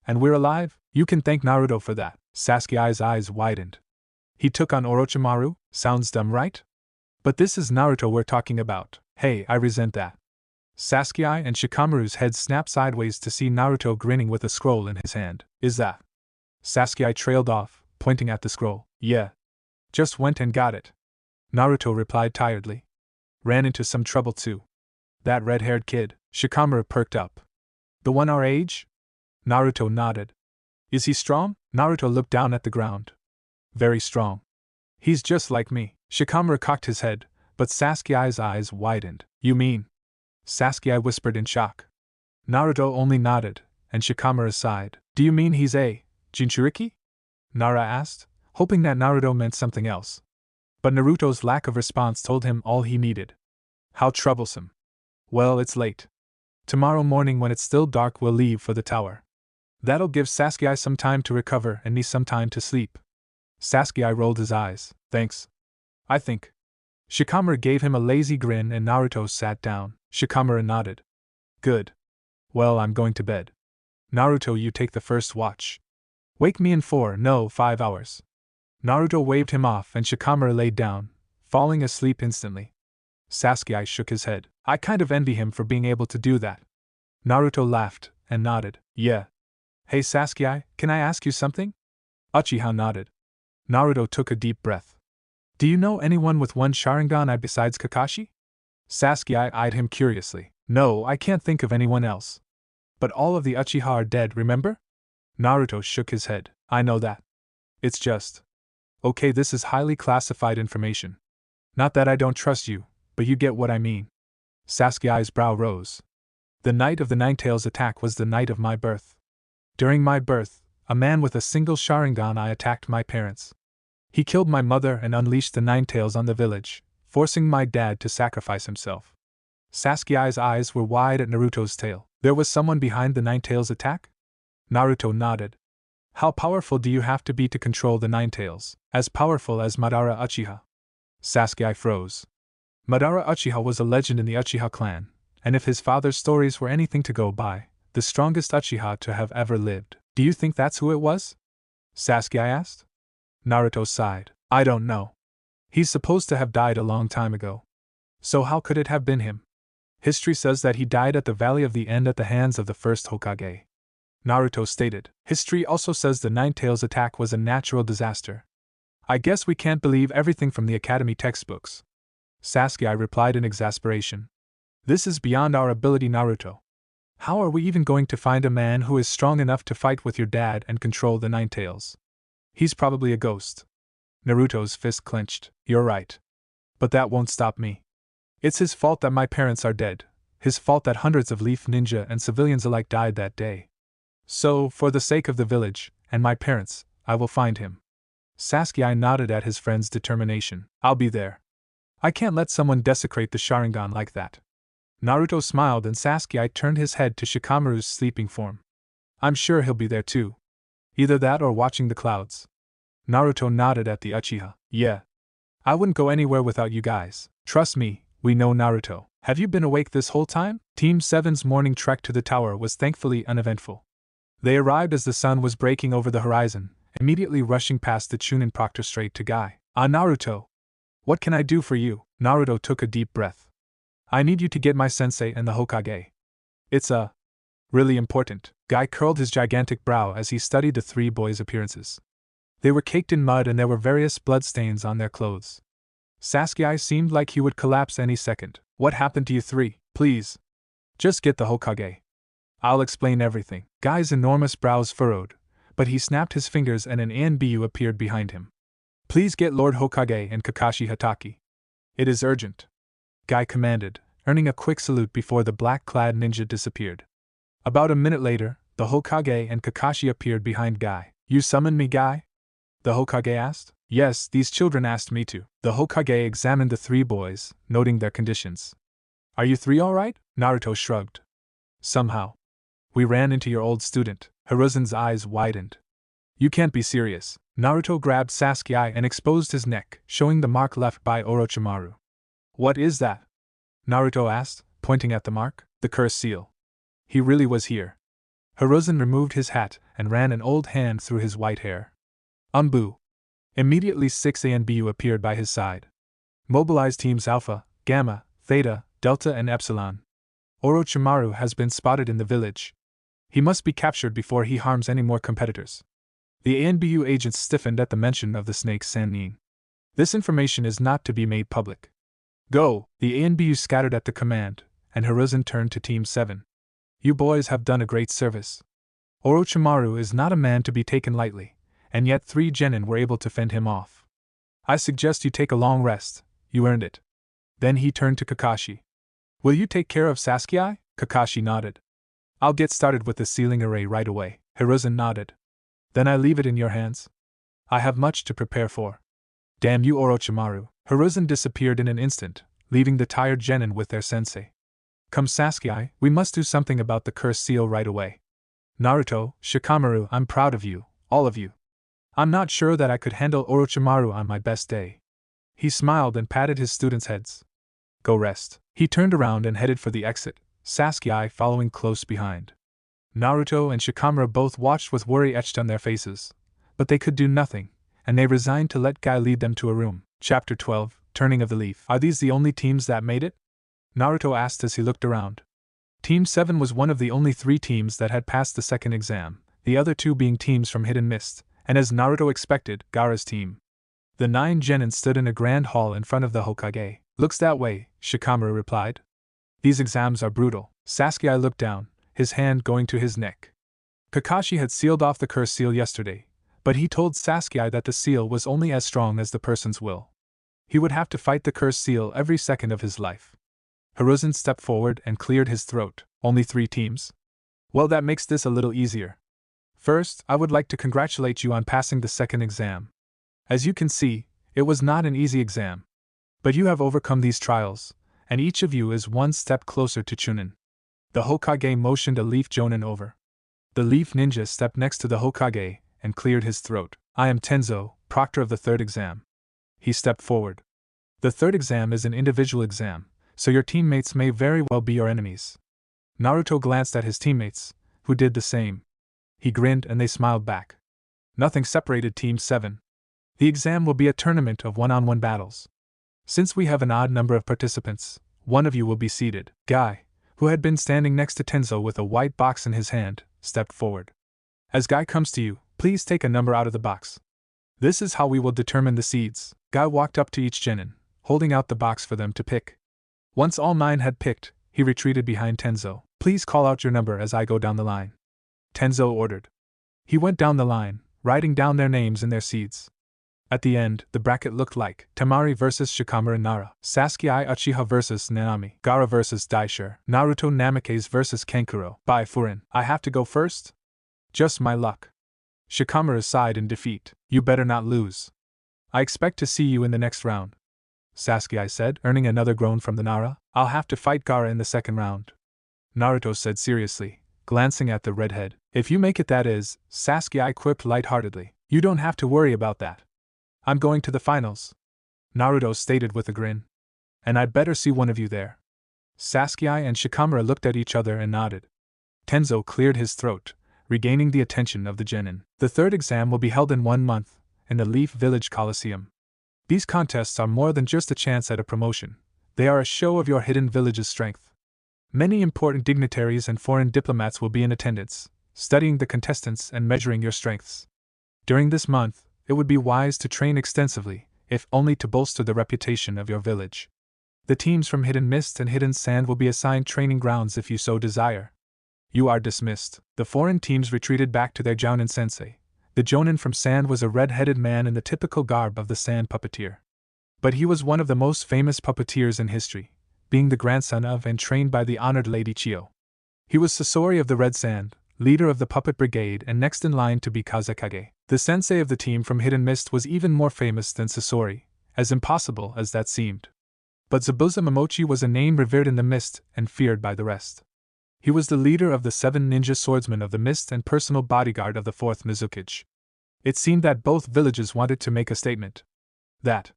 And we're alive? You can thank Naruto for that. Sasuke's eyes widened. He took on Orochimaru? Sounds dumb, right? But this is Naruto we're talking about. Hey, I resent that. Sasuke and Shikamaru's heads snapped sideways to see Naruto grinning with a scroll in his hand. Is that? Sasuke trailed off, pointing at the scroll. Yeah. Just went and got it. Naruto replied tiredly. Ran into some trouble too. That red-haired kid. Shikamaru perked up. The one our age? Naruto nodded. Is he strong? Naruto looked down at the ground. Very strong. He's just like me. Shikamaru cocked his head, but Sasuke's eyes widened. You mean? Sasuke whispered in shock. Naruto only nodded, and Shikamaru sighed. Do you mean he's a Jinchuriki? Nara asked, hoping that Naruto meant something else. But Naruto's lack of response told him all he needed. How troublesome. Well, it's late. Tomorrow morning when it's still dark we'll leave for the tower. That'll give Sasuke some time to recover and me some time to sleep. Sasuke rolled his eyes. Thanks. I think. Shikamaru gave him a lazy grin and Naruto sat down. Shikamaru nodded. Good. Well, I'm going to bed. Naruto, you take the first watch. Wake me in 5 hours. Naruto waved him off and Shikamaru laid down, falling asleep instantly. Sasuke shook his head. I kind of envy him for being able to do that. Naruto laughed and nodded. Yeah. Hey Sasuke, can I ask you something? Uchiha nodded. Naruto took a deep breath. Do you know anyone with one Sharingan besides Kakashi? Sasuke eyed him curiously. No, I can't think of anyone else. But all of the Uchiha are dead, remember? Naruto shook his head. I know that. It's just. Okay, this is highly classified information. Not that I don't trust you, but you get what I mean. Sasuke's brow rose. The night of the Ninetales attack was the night of my birth. During my birth, a man with a single Sharingan attacked my parents. He killed my mother and unleashed the Ninetales on the village, forcing my dad to sacrifice himself. Sasuke's eyes were wide at Naruto's tail. There was someone behind the Ninetales attack? Naruto nodded. How powerful do you have to be to control the Ninetales? As powerful as Madara Uchiha. Sasuke froze. Madara Uchiha was a legend in the Uchiha clan, and if his father's stories were anything to go by, the strongest Uchiha to have ever lived. Do you think that's who it was? Sasuke asked. Naruto sighed. I don't know. He's supposed to have died a long time ago. So how could it have been him? History says that he died at the Valley of the End at the hands of the first Hokage. Naruto stated. History also says the Ninetales attack was a natural disaster. I guess we can't believe everything from the academy textbooks. Sasuke replied in exasperation. This is beyond our ability, Naruto. How are we even going to find a man who is strong enough to fight with your dad and control the Ninetales? He's probably a ghost. Naruto's fist clenched. You're right. But that won't stop me. It's his fault that my parents are dead. His fault that hundreds of Leaf Ninja and civilians alike died that day. So, for the sake of the village, and my parents, I will find him. Sasuke nodded at his friend's determination. I'll be there. I can't let someone desecrate the Sharingan like that. Naruto smiled and Sasuke turned his head to Shikamaru's sleeping form. I'm sure he'll be there too. Either that or watching the clouds. Naruto nodded at the Uchiha. Yeah. I wouldn't go anywhere without you guys. Trust me, we know Naruto. Have you been awake this whole time? Team 7's morning trek to the tower was thankfully uneventful. They arrived as the sun was breaking over the horizon, immediately rushing past the Chunin proctor straight to Guy. Naruto. What can I do for you? Naruto took a deep breath. I need you to get my sensei and the Hokage. It's really important. Guy curled his gigantic brow as he studied the three boys' appearances. They were caked in mud and there were various bloodstains on their clothes. Sasuke seemed like he would collapse any second. What happened to you three? Please. Just get the Hokage. I'll explain everything. Guy's enormous brows furrowed, but he snapped his fingers and an Anbu appeared behind him. Please get Lord Hokage and Kakashi Hatake. It is urgent. Guy commanded, earning a quick salute before the black-clad ninja disappeared. About a minute later, the Hokage and Kakashi appeared behind Guy. You summoned me, Guy? The Hokage asked. Yes, these children asked me to. The Hokage examined the three boys, noting their conditions. Are you three all right? Naruto shrugged. Somehow. We ran into your old student. Hiruzen's eyes widened. You can't be serious. Naruto grabbed Sasuke and exposed his neck, showing the mark left by Orochimaru. What is that? Naruto asked, pointing at the mark. The curse seal. He really was here. Hiruzen removed his hat and ran an old hand through his white hair. Umbu. Immediately 6 Anbu appeared by his side. Mobilize teams Alpha, Gamma, Theta, Delta and Epsilon. Orochimaru has been spotted in the village. He must be captured before he harms any more competitors. The ANBU agents stiffened at the mention of the snake Sannin. This information is not to be made public. Go! The ANBU scattered at the command, and Hiruzen turned to Team 7. You boys have done a great service. Orochimaru is not a man to be taken lightly, and yet 3 genin were able to fend him off. I suggest you take a long rest, you earned it. Then he turned to Kakashi. Will you take care of Sasuke? Kakashi nodded. I'll get started with the sealing array right away, Hiruzen nodded. Then I leave it in your hands. I have much to prepare for. Damn you, Orochimaru. Hiruzen disappeared in an instant, leaving the tired genin with their sensei. Come Sasuke, we must do something about the cursed seal right away. Naruto, Shikamaru, I'm proud of you, all of you. I'm not sure that I could handle Orochimaru on my best day. He smiled and patted his students' heads. Go rest. He turned around and headed for the exit, Sasuke following close behind. Naruto and Shikamaru both watched with worry etched on their faces, but they could do nothing, and they resigned to let Guy lead them to a room. Chapter 12, Turning of the Leaf. Are these the only teams that made it? Naruto asked as he looked around. Team 7 was one of the only 3 teams that had passed the second exam, the other 2 being teams from Hidden Mist, and as Naruto expected, Gaara's team. The 9 genin stood in a grand hall in front of the Hokage. Looks that way, Shikamaru replied. These exams are brutal. Sasuke looked down, his hand going to his neck. Kakashi had sealed off the curse seal yesterday, but he told Sasuke that the seal was only as strong as the person's will. He would have to fight the cursed seal every second of his life. Hiruzen stepped forward and cleared his throat. Only 3 teams? Well, that makes this a little easier. First, I would like to congratulate you on passing the second exam. As you can see, it was not an easy exam. But you have overcome these trials, and each of you is one step closer to Chunin. The Hokage motioned a leaf jonin over. The leaf ninja stepped next to the Hokage and cleared his throat. I am Tenzo, proctor of the 3rd exam. He stepped forward. The 3rd exam is an individual exam, so your teammates may very well be your enemies. Naruto glanced at his teammates, who did the same. He grinned and they smiled back. Nothing separated Team 7. The exam will be a tournament of one-on-one battles. Since we have an odd number of participants, one of you will be seated. Guy, who had been standing next to Tenzo with a white box in his hand, stepped forward. As Guy comes to you, please take a number out of the box. This is how we will determine the seeds. Guy walked up to each genin, holding out the box for them to pick. Once all 9 had picked, he retreated behind Tenzo. Please call out your number as I go down the line. Tenzo ordered. He went down the line, writing down their names and their seeds. At the end, the bracket looked like Temari vs Shikamaru Nara, Sasuke Uchiha vs Nanami, Gaara vs Daisher, Naruto Namikaze vs Kankuro. By Furin. I have to go first? Just my luck. Shikamaru sighed in defeat. You better not lose. I expect to see you in the next round. Sasuke said, earning another groan from the Nara. I'll have to fight Gaara in the second round. Naruto said seriously, glancing at the redhead. If you make it, that is, Sasuke quipped lightheartedly. You don't have to worry about that. I'm going to the finals, Naruto stated with a grin. And I'd better see one of you there. Sasuke and Shikamaru looked at each other and nodded. Tenzo cleared his throat, regaining the attention of the genin. The 3rd exam will be held in 1 month, in the Leaf Village Coliseum. These contests are more than just a chance at a promotion. They are a show of your hidden village's strength. Many important dignitaries and foreign diplomats will be in attendance, studying the contestants and measuring your strengths. During this month, it would be wise to train extensively, if only to bolster the reputation of your village. The teams from Hidden Mist and Hidden Sand will be assigned training grounds if you so desire. You are dismissed. The foreign teams retreated back to their Jounin sensei. The Jounin from Sand was a red-headed man in the typical garb of the sand puppeteer. But he was one of the most famous puppeteers in history, being the grandson of and trained by the honored Lady Chiyo. He was Sasori of the Red Sand, leader of the puppet brigade and next in line to be Kazekage. The sensei of the team from Hidden Mist was even more famous than Sasori, as impossible as that seemed. But Zabuza Momochi was a name revered in the mist and feared by the rest. He was the leader of the 7 ninja swordsmen of the mist and personal bodyguard of the 4th Mizukage. It seemed that both villages wanted to make a statement. That,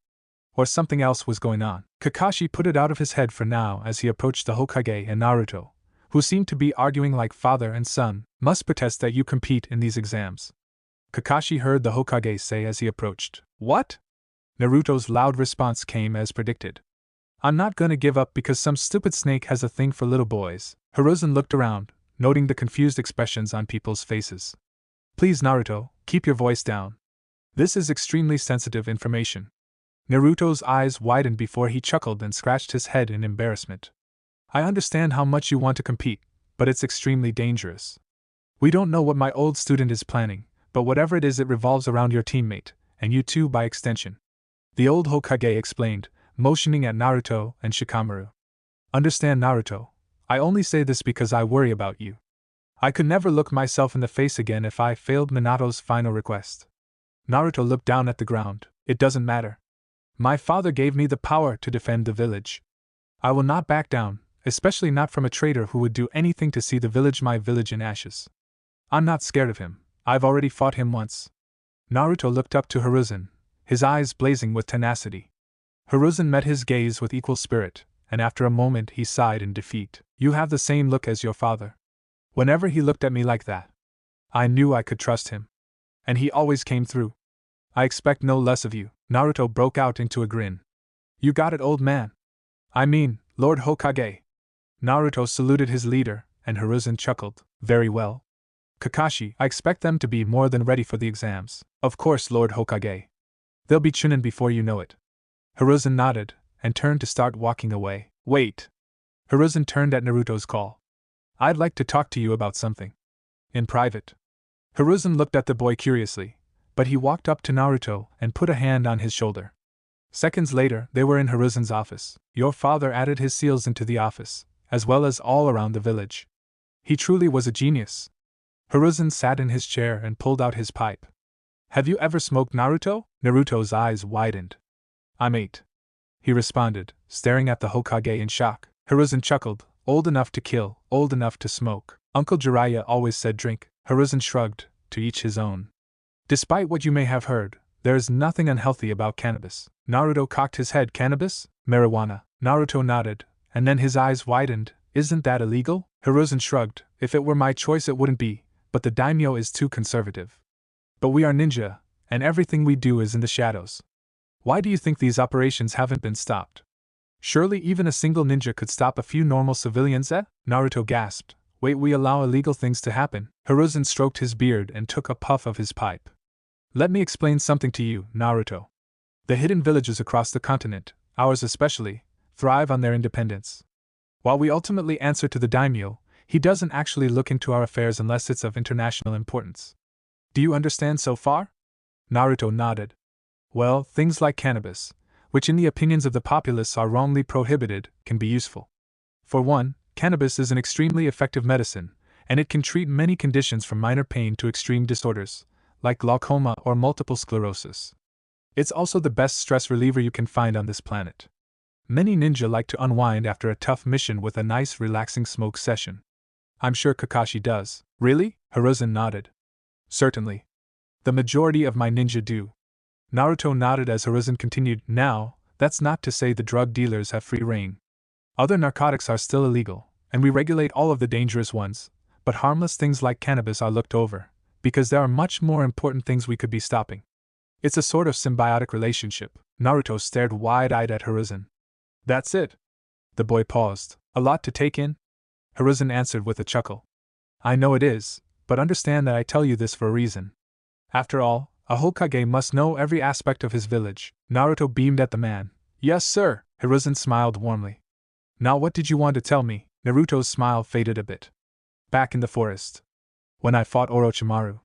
or something else was going on. Kakashi put it out of his head for now as he approached the Hokage and Naruto, who seemed to be arguing like father and son. Must protest that you compete in these exams. Kakashi heard the Hokage say as he approached. What? Naruto's loud response came as predicted. I'm not gonna give up because some stupid snake has a thing for little boys. Hiruzen looked around, noting the confused expressions on people's faces. Please, Naruto, keep your voice down. This is extremely sensitive information. Naruto's eyes widened before he chuckled and scratched his head in embarrassment. I understand how much you want to compete, but it's extremely dangerous. We don't know what my old student is planning, but whatever it is, it revolves around your teammate, and you too by extension. The old Hokage explained, motioning at Naruto and Shikamaru. Understand, Naruto, I only say this because I worry about you. I could never look myself in the face again if I failed Minato's final request. Naruto looked down at the ground. It doesn't matter. My father gave me the power to defend the village. I will not back down, especially not from a traitor who would do anything to see my village in ashes. I'm not scared of him. I've already fought him once. Naruto looked up to Hiruzen, his eyes blazing with tenacity. Hiruzen met his gaze with equal spirit, and after a moment he sighed in defeat. You have the same look as your father. Whenever he looked at me like that, I knew I could trust him. And he always came through. I expect no less of you. Naruto broke out into a grin. You got it, old man. I mean, Lord Hokage. Naruto saluted his leader, and Hiruzen chuckled. Very well. Kakashi, I expect them to be more than ready for the exams. Of course, Lord Hokage. They'll be Chunin before you know it. Hiruzen nodded, and turned to start walking away. Wait. Hiruzen turned at Naruto's call. I'd like to talk to you about something. In private. Hiruzen looked at the boy curiously, but he walked up to Naruto and put a hand on his shoulder. Seconds later, they were in Hiruzen's office. Your father added his seals into the office, as well as all around the village. He truly was a genius. Hiruzen sat in his chair and pulled out his pipe. Have you ever smoked, Naruto? Naruto's eyes widened. I'm 8. He responded, staring at the Hokage in shock. Hiruzen chuckled. Old enough to kill, old enough to smoke. Uncle Jiraiya always said drink. Hiruzen shrugged, to each his own. Despite what you may have heard, there is nothing unhealthy about cannabis. Naruto cocked his head. Cannabis? Marijuana. Naruto nodded, and then his eyes widened. Isn't that illegal? Hiruzen shrugged. If it were my choice it wouldn't be, but the daimyo is too conservative. But we are ninja, and everything we do is in the shadows. Why do you think these operations haven't been stopped? Surely even a single ninja could stop a few normal civilians, eh? Naruto gasped. Wait, we allow illegal things to happen? Hiruzen stroked his beard and took a puff of his pipe. Let me explain something to you, Naruto. The hidden villages across the continent, ours especially, thrive on their independence. While we ultimately answer to the daimyo, he doesn't actually look into our affairs unless it's of international importance. Do you understand so far? Naruto nodded. Well, things like cannabis, which in the opinions of the populace are wrongly prohibited, can be useful. For one, cannabis is an extremely effective medicine, and it can treat many conditions from minor pain to extreme disorders, like glaucoma or multiple sclerosis. It's also the best stress reliever you can find on this planet. Many ninja like to unwind after a tough mission with a nice relaxing smoke session. I'm sure Kakashi does. Really? Hiruzen nodded. Certainly. The majority of my ninja do. Naruto nodded as Hiruzen continued. Now, that's not to say the drug dealers have free rein. Other narcotics are still illegal, and we regulate all of the dangerous ones, but harmless things like cannabis are looked over, because there are much more important things we could be stopping. It's a sort of symbiotic relationship. Naruto stared wide-eyed at Hiruzen. That's it. The boy paused. A lot to take in? Hiruzen answered with a chuckle. I know it is, but understand that I tell you this for a reason. After all, a Hokage must know every aspect of his village. Naruto beamed at the man. Yes, sir. Hiruzen smiled warmly. Now what did you want to tell me? Naruto's smile faded a bit. Back in the forest. When I fought Orochimaru.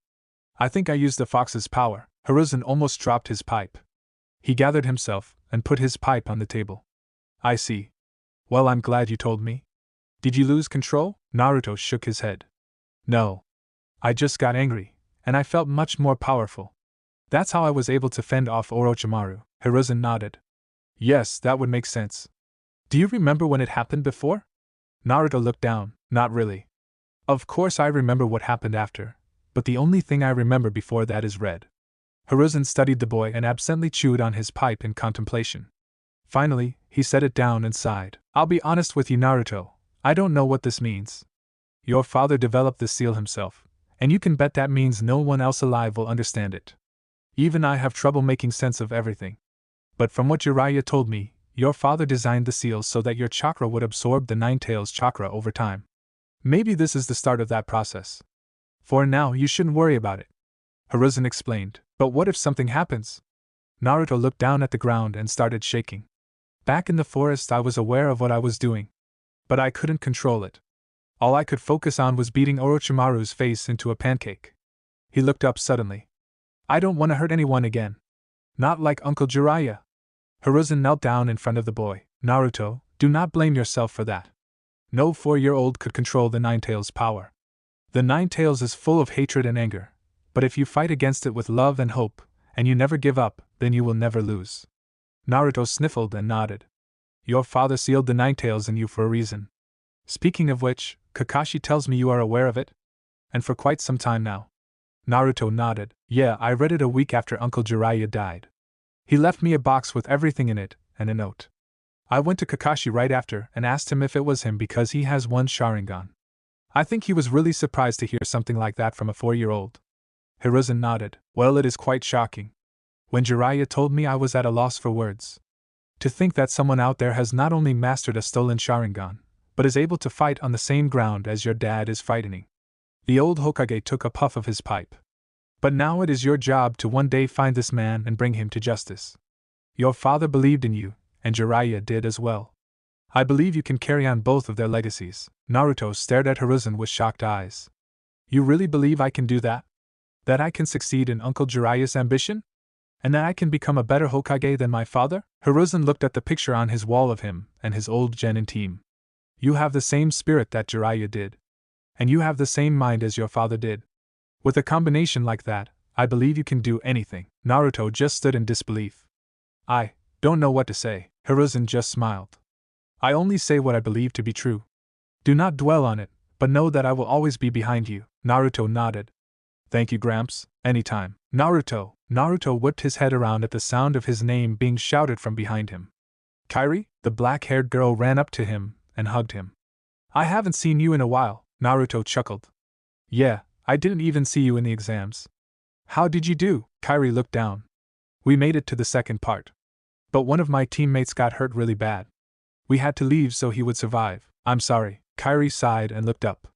I think I used the fox's power. Hiruzen almost dropped his pipe. He gathered himself and put his pipe on the table. I see. Well, I'm glad you told me. Did you lose control? Naruto shook his head. No. I just got angry, and I felt much more powerful. That's how I was able to fend off Orochimaru. Hiruzen nodded. Yes, that would make sense. Do you remember when it happened before? Naruto looked down. Not really. Of course I remember what happened after, but the only thing I remember before that is red. Hiruzen studied the boy and absently chewed on his pipe in contemplation. Finally, he set it down and sighed. I'll be honest with you, Naruto. I don't know what this means. Your father developed this seal himself, and you can bet that means no one else alive will understand it. Even I have trouble making sense of everything. But from what Jiraiya told me, your father designed the seals so that your chakra would absorb the Nine Tails chakra over time. Maybe this is the start of that process. For now, you shouldn't worry about it. Hiruzen explained, but what if something happens? Naruto looked down at the ground and started shaking. Back in the forest, I was aware of what I was doing, but I couldn't control it. All I could focus on was beating Orochimaru's face into a pancake. He looked up suddenly. I don't want to hurt anyone again. Not like Uncle Jiraiya. Hiruzen knelt down in front of the boy. Naruto, do not blame yourself for that. No 4-year-old could control the Nine Tails' power. The Nine Tails is full of hatred and anger, but if you fight against it with love and hope, and you never give up, then you will never lose. Naruto sniffled and nodded. Your father sealed the Nine Tails in you for a reason. Speaking of which, Kakashi tells me you are aware of it? And for quite some time now. Naruto nodded. Yeah, I read it a week after Uncle Jiraiya died. He left me a box with everything in it, and a note. I went to Kakashi right after and asked him if it was him because he has one Sharingan. I think he was really surprised to hear something like that from a 4-year-old. Hiruzen nodded. Well, it is quite shocking. When Jiraiya told me, I was at a loss for words. To think that someone out there has not only mastered a stolen Sharingan, but is able to fight on the same ground as your dad is frightening. The old Hokage took a puff of his pipe. But now it is your job to one day find this man and bring him to justice. Your father believed in you, and Jiraiya did as well. I believe you can carry on both of their legacies. Naruto stared at Hiruzen with shocked eyes. You really believe I can do that? That I can succeed in Uncle Jiraiya's ambition? And that I can become a better Hokage than my father? Hiruzen looked at the picture on his wall of him and his old genin team. You have the same spirit that Jiraiya did. And you have the same mind as your father did. With a combination like that, I believe you can do anything. Naruto just stood in disbelief. I don't know what to say. Hiruzen just smiled. I only say what I believe to be true. Do not dwell on it, but know that I will always be behind you. Naruto nodded. Thank you, Gramps. Anytime. Naruto. Naruto whipped his head around at the sound of his name being shouted from behind him. Kairi, the black-haired girl, ran up to him and hugged him. I haven't seen you in a while. Naruto chuckled. Yeah, I didn't even see you in the exams. How did you do? Kairi looked down. We made it to the second part. But one of my teammates got hurt really bad. We had to leave so he would survive. I'm sorry. Kairi sighed and looked up.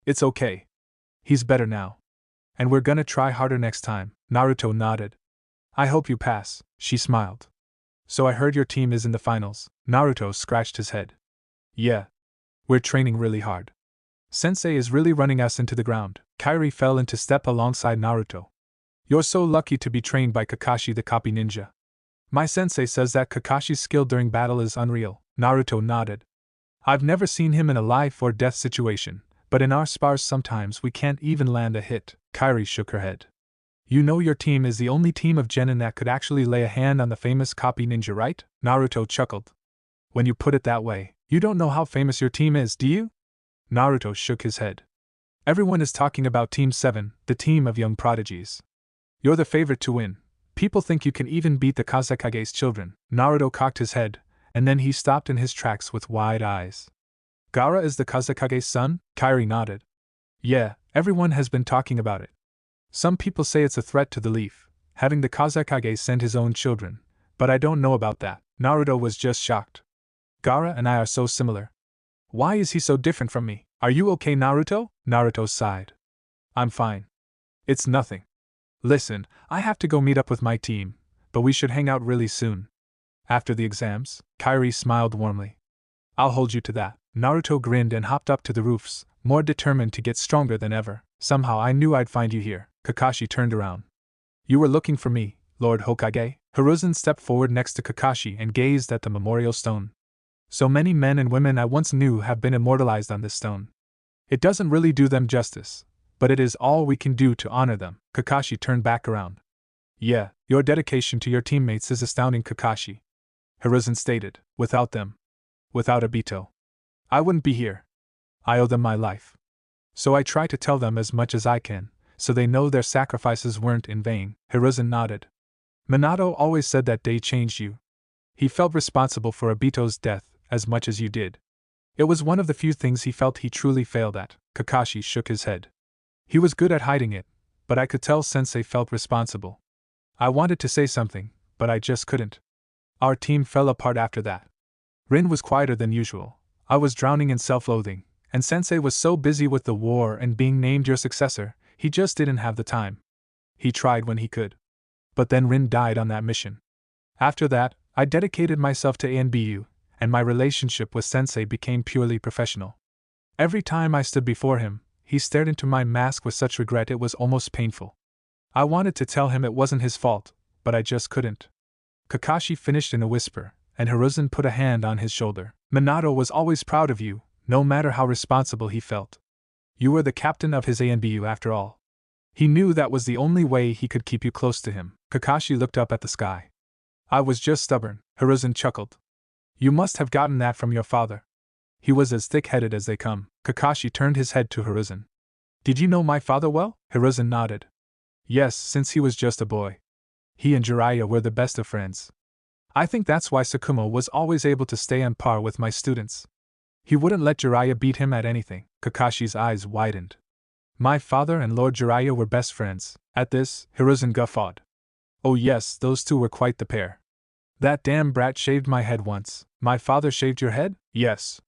It's okay. He's better now. And we're gonna try harder next time. Naruto nodded. I hope you pass, she smiled. So I heard your team is in the finals. Naruto scratched his head. Yeah. We're training really hard. Sensei is really running us into the ground. Kairi fell into step alongside Naruto. You're so lucky to be trained by Kakashi the copy ninja. My sensei says that Kakashi's skill during battle is unreal. Naruto nodded. I've never seen him in a life or death situation, but in our spars sometimes we can't even land a hit. Kairi shook her head. You know your team is the only team of genin that could actually lay a hand on the famous copy ninja, right? Naruto chuckled. When you put it that way, you don't know how famous your team is, do you? Naruto shook his head. Everyone is talking about Team 7, the team of young prodigies. You're the favorite to win. People think you can even beat the Kazekage's children. Naruto cocked his head, and then he stopped in his tracks with wide eyes. Gaara is the Kazekage's son? Kairi nodded. Yeah, everyone has been talking about it. Some people say it's a threat to the leaf, having the Kazekage send his own children, but I don't know about that. Naruto was just shocked. Gaara and I are so similar. Why is he so different from me? Are you okay, Naruto? Naruto sighed. I'm fine. It's nothing. Listen, I have to go meet up with my team, but we should hang out really soon. After the exams? Kairi smiled warmly. I'll hold you to that. Naruto grinned and hopped up to the roofs, more determined to get stronger than ever. Somehow I knew I'd find you here. Kakashi turned around. You were looking for me, Lord Hokage? Hiruzen stepped forward next to Kakashi and gazed at the memorial stone. So many men and women I once knew have been immortalized on this stone. It doesn't really do them justice, but it is all we can do to honor them. Kakashi turned back around. Yeah, your dedication to your teammates is astounding, Kakashi. Hiruzen stated. Without them, without Obito, I wouldn't be here. I owe them my life. So I try to tell them as much as I can, so they know their sacrifices weren't in vain. Hiruzen nodded. Minato always said that day changed you. He felt responsible for Obito's death as much as you did. It was one of the few things he felt he truly failed at. Kakashi shook his head. He was good at hiding it, but I could tell Sensei felt responsible. I wanted to say something, but I just couldn't. Our team fell apart after that. Rin was quieter than usual. I was drowning in self-loathing, and Sensei was so busy with the war and being named your successor, he just didn't have the time. He tried when he could. But then Rin died on that mission. After that, I dedicated myself to ANBU, and my relationship with Sensei became purely professional. Every time I stood before him, he stared into my mask with such regret it was almost painful. I wanted to tell him it wasn't his fault, but I just couldn't. Kakashi finished in a whisper, and Hiruzen put a hand on his shoulder. Minato was always proud of you, no matter how responsible he felt. You were the captain of his ANBU after all. He knew that was the only way he could keep you close to him. Kakashi looked up at the sky. I was just stubborn, Hiruzen chuckled. You must have gotten that from your father. He was as thick-headed as they come. Kakashi turned his head to Hiruzen. Did you know my father well? Hiruzen nodded. Yes, since he was just a boy. He and Jiraiya were the best of friends. I think that's why Sakumo was always able to stay on par with my students. He wouldn't let Jiraiya beat him at anything. Kakashi's eyes widened. My father and Lord Jiraiya were best friends. At this, Hiruzen guffawed. Oh yes, those two were quite the pair. That damn brat shaved my head once. My father shaved your head? Yes.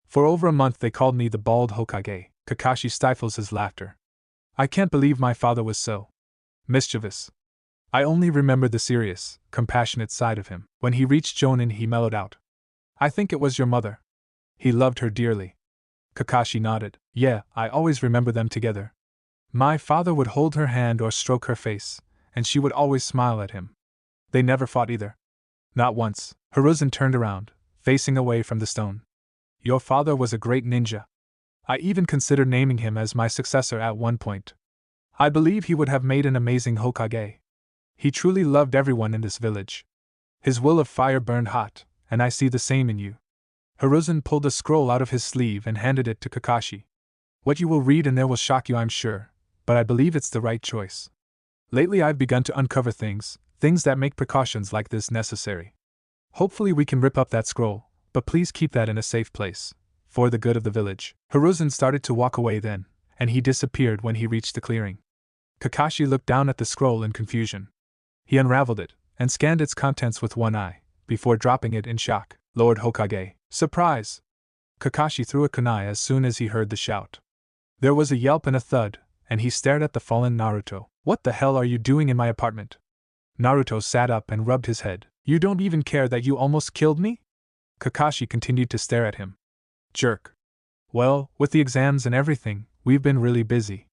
For over a month they called me the bald Hokage. Kakashi stifles his laughter. I can't believe my father was so mischievous. I only remember the serious, compassionate side of him. When he reached Jonin he mellowed out. I think it was your mother. He loved her dearly. Kakashi nodded. Yeah, I always remember them together. My father would hold her hand or stroke her face, and she would always smile at him. They never fought either. Not once. Hiruzen turned around, facing away from the stone. Your father was a great ninja. I even considered naming him as my successor at one point. I believe he would have made an amazing Hokage. He truly loved everyone in this village. His will of fire burned hot, and I see the same in you. Hiruzen pulled a scroll out of his sleeve and handed it to Kakashi. What you will read in there will shock you, I'm sure, but I believe it's the right choice. Lately I've begun to uncover things that make precautions like this necessary. Hopefully we can rip up that scroll, but please keep that in a safe place, for the good of the village. Hiruzen started to walk away then, and he disappeared when he reached the clearing. Kakashi looked down at the scroll in confusion. He unraveled it, and scanned its contents with one eye, before dropping it in shock. Lord Hokage. Surprise! Kakashi threw a kunai as soon as he heard the shout. There was a yelp and a thud, and he stared at the fallen Naruto. What the hell are you doing in my apartment? Naruto sat up and rubbed his head. You don't even care that you almost killed me? Kakashi continued to stare at him. Jerk. Well, with the exams and everything, we've been really busy.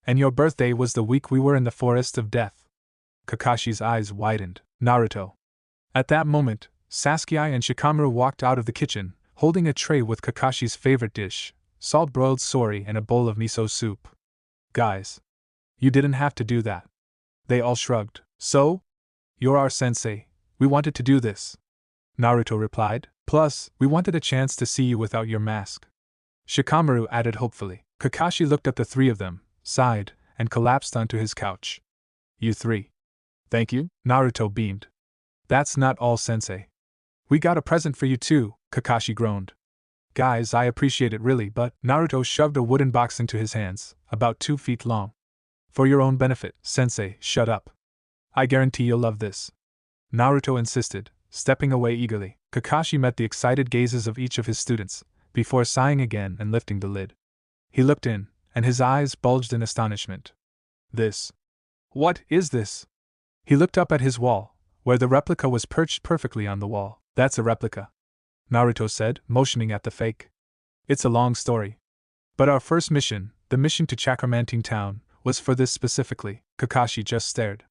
And your birthday was the week we were in the Forest of Death. Kakashi's eyes widened. Naruto. At that moment, Sasuke and Shikamaru walked out of the kitchen, holding a tray with Kakashi's favorite dish, salt-broiled sori and a bowl of miso soup. Guys. You didn't have to do that. They all shrugged. So? You're our sensei. We wanted to do this. Naruto replied. Plus, we wanted a chance to see you without your mask. Shikamaru added hopefully. Kakashi looked at the three of them, sighed, and collapsed onto his couch. You three. Thank you, Naruto beamed. That's not all, sensei. We got a present for you too, Kakashi groaned. Guys, I appreciate it really, but Naruto shoved a wooden box into his hands, about 2 feet long. For your own benefit, sensei, shut up. I guarantee you'll love this. Naruto insisted, stepping away eagerly. Kakashi met the excited gazes of each of his students, before sighing again and lifting the lid. He looked in, and his eyes bulged in astonishment. This. What is this? He looked up at his wall, where the replica was perched perfectly on the wall. That's a replica, Naruto said, motioning at the fake. It's a long story. But our first mission, the mission to Chakramantine Town, was for this specifically. Kakashi just stared.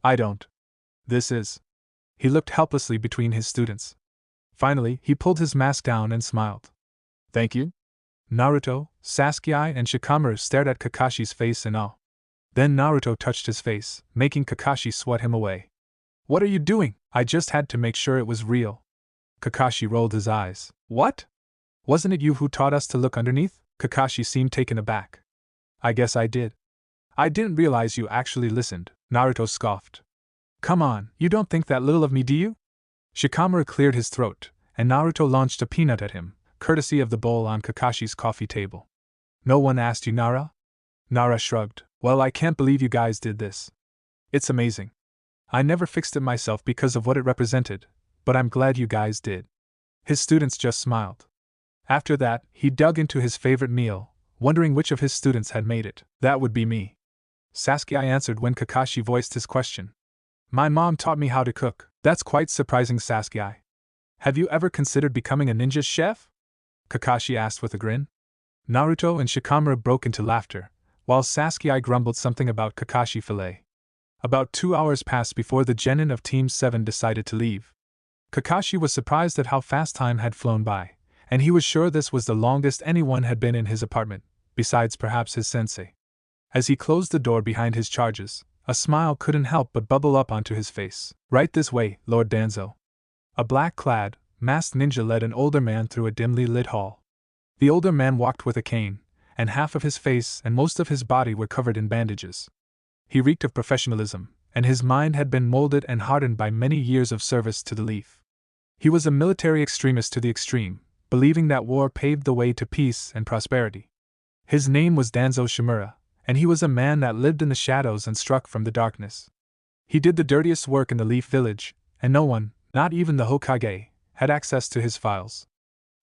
I don't. This is. He looked helplessly between his students. Finally, he pulled his mask down and smiled. Thank you? Naruto, Sasuke, and Shikamaru stared at Kakashi's face in awe. Then Naruto touched his face, making Kakashi swat him away. What are you doing? I just had to make sure it was real. Kakashi rolled his eyes. What? Wasn't it you who taught us to look underneath? Kakashi seemed taken aback. I guess I did. I didn't realize you actually listened, Naruto scoffed. Come on, you don't think that little of me, do you? Shikamaru cleared his throat, and Naruto launched a peanut at him, courtesy of the bowl on Kakashi's coffee table. No one asked you, Nara? Nara shrugged. Well, I can't believe you guys did this. It's amazing. I never fixed it myself because of what it represented, but I'm glad you guys did." His students just smiled. After that, he dug into his favorite meal, wondering which of his students had made it. "That would be me," Sasuke answered when Kakashi voiced his question. "My mom taught me how to cook." "That's quite surprising, Sasuke. Have you ever considered becoming a ninja chef?" Kakashi asked with a grin. Naruto and Shikamaru broke into laughter, while Sasuke grumbled something about Kakashi fillet. About 2 hours passed before the genin of Team 7 decided to leave. Kakashi was surprised at how fast time had flown by, and he was sure this was the longest anyone had been in his apartment, besides perhaps his sensei. As he closed the door behind his charges, a smile couldn't help but bubble up onto his face. "Right this way, Lord Danzo." A black-clad, masked ninja led an older man through a dimly lit hall. The older man walked with a cane, and half of his face and most of his body were covered in bandages. He reeked of professionalism, and his mind had been molded and hardened by many years of service to the Leaf. He was a military extremist to the extreme, believing that war paved the way to peace and prosperity. His name was Danzo Shimura, and he was a man that lived in the shadows and struck from the darkness. He did the dirtiest work in the Leaf Village, and no one, not even the Hokage, had access to his files.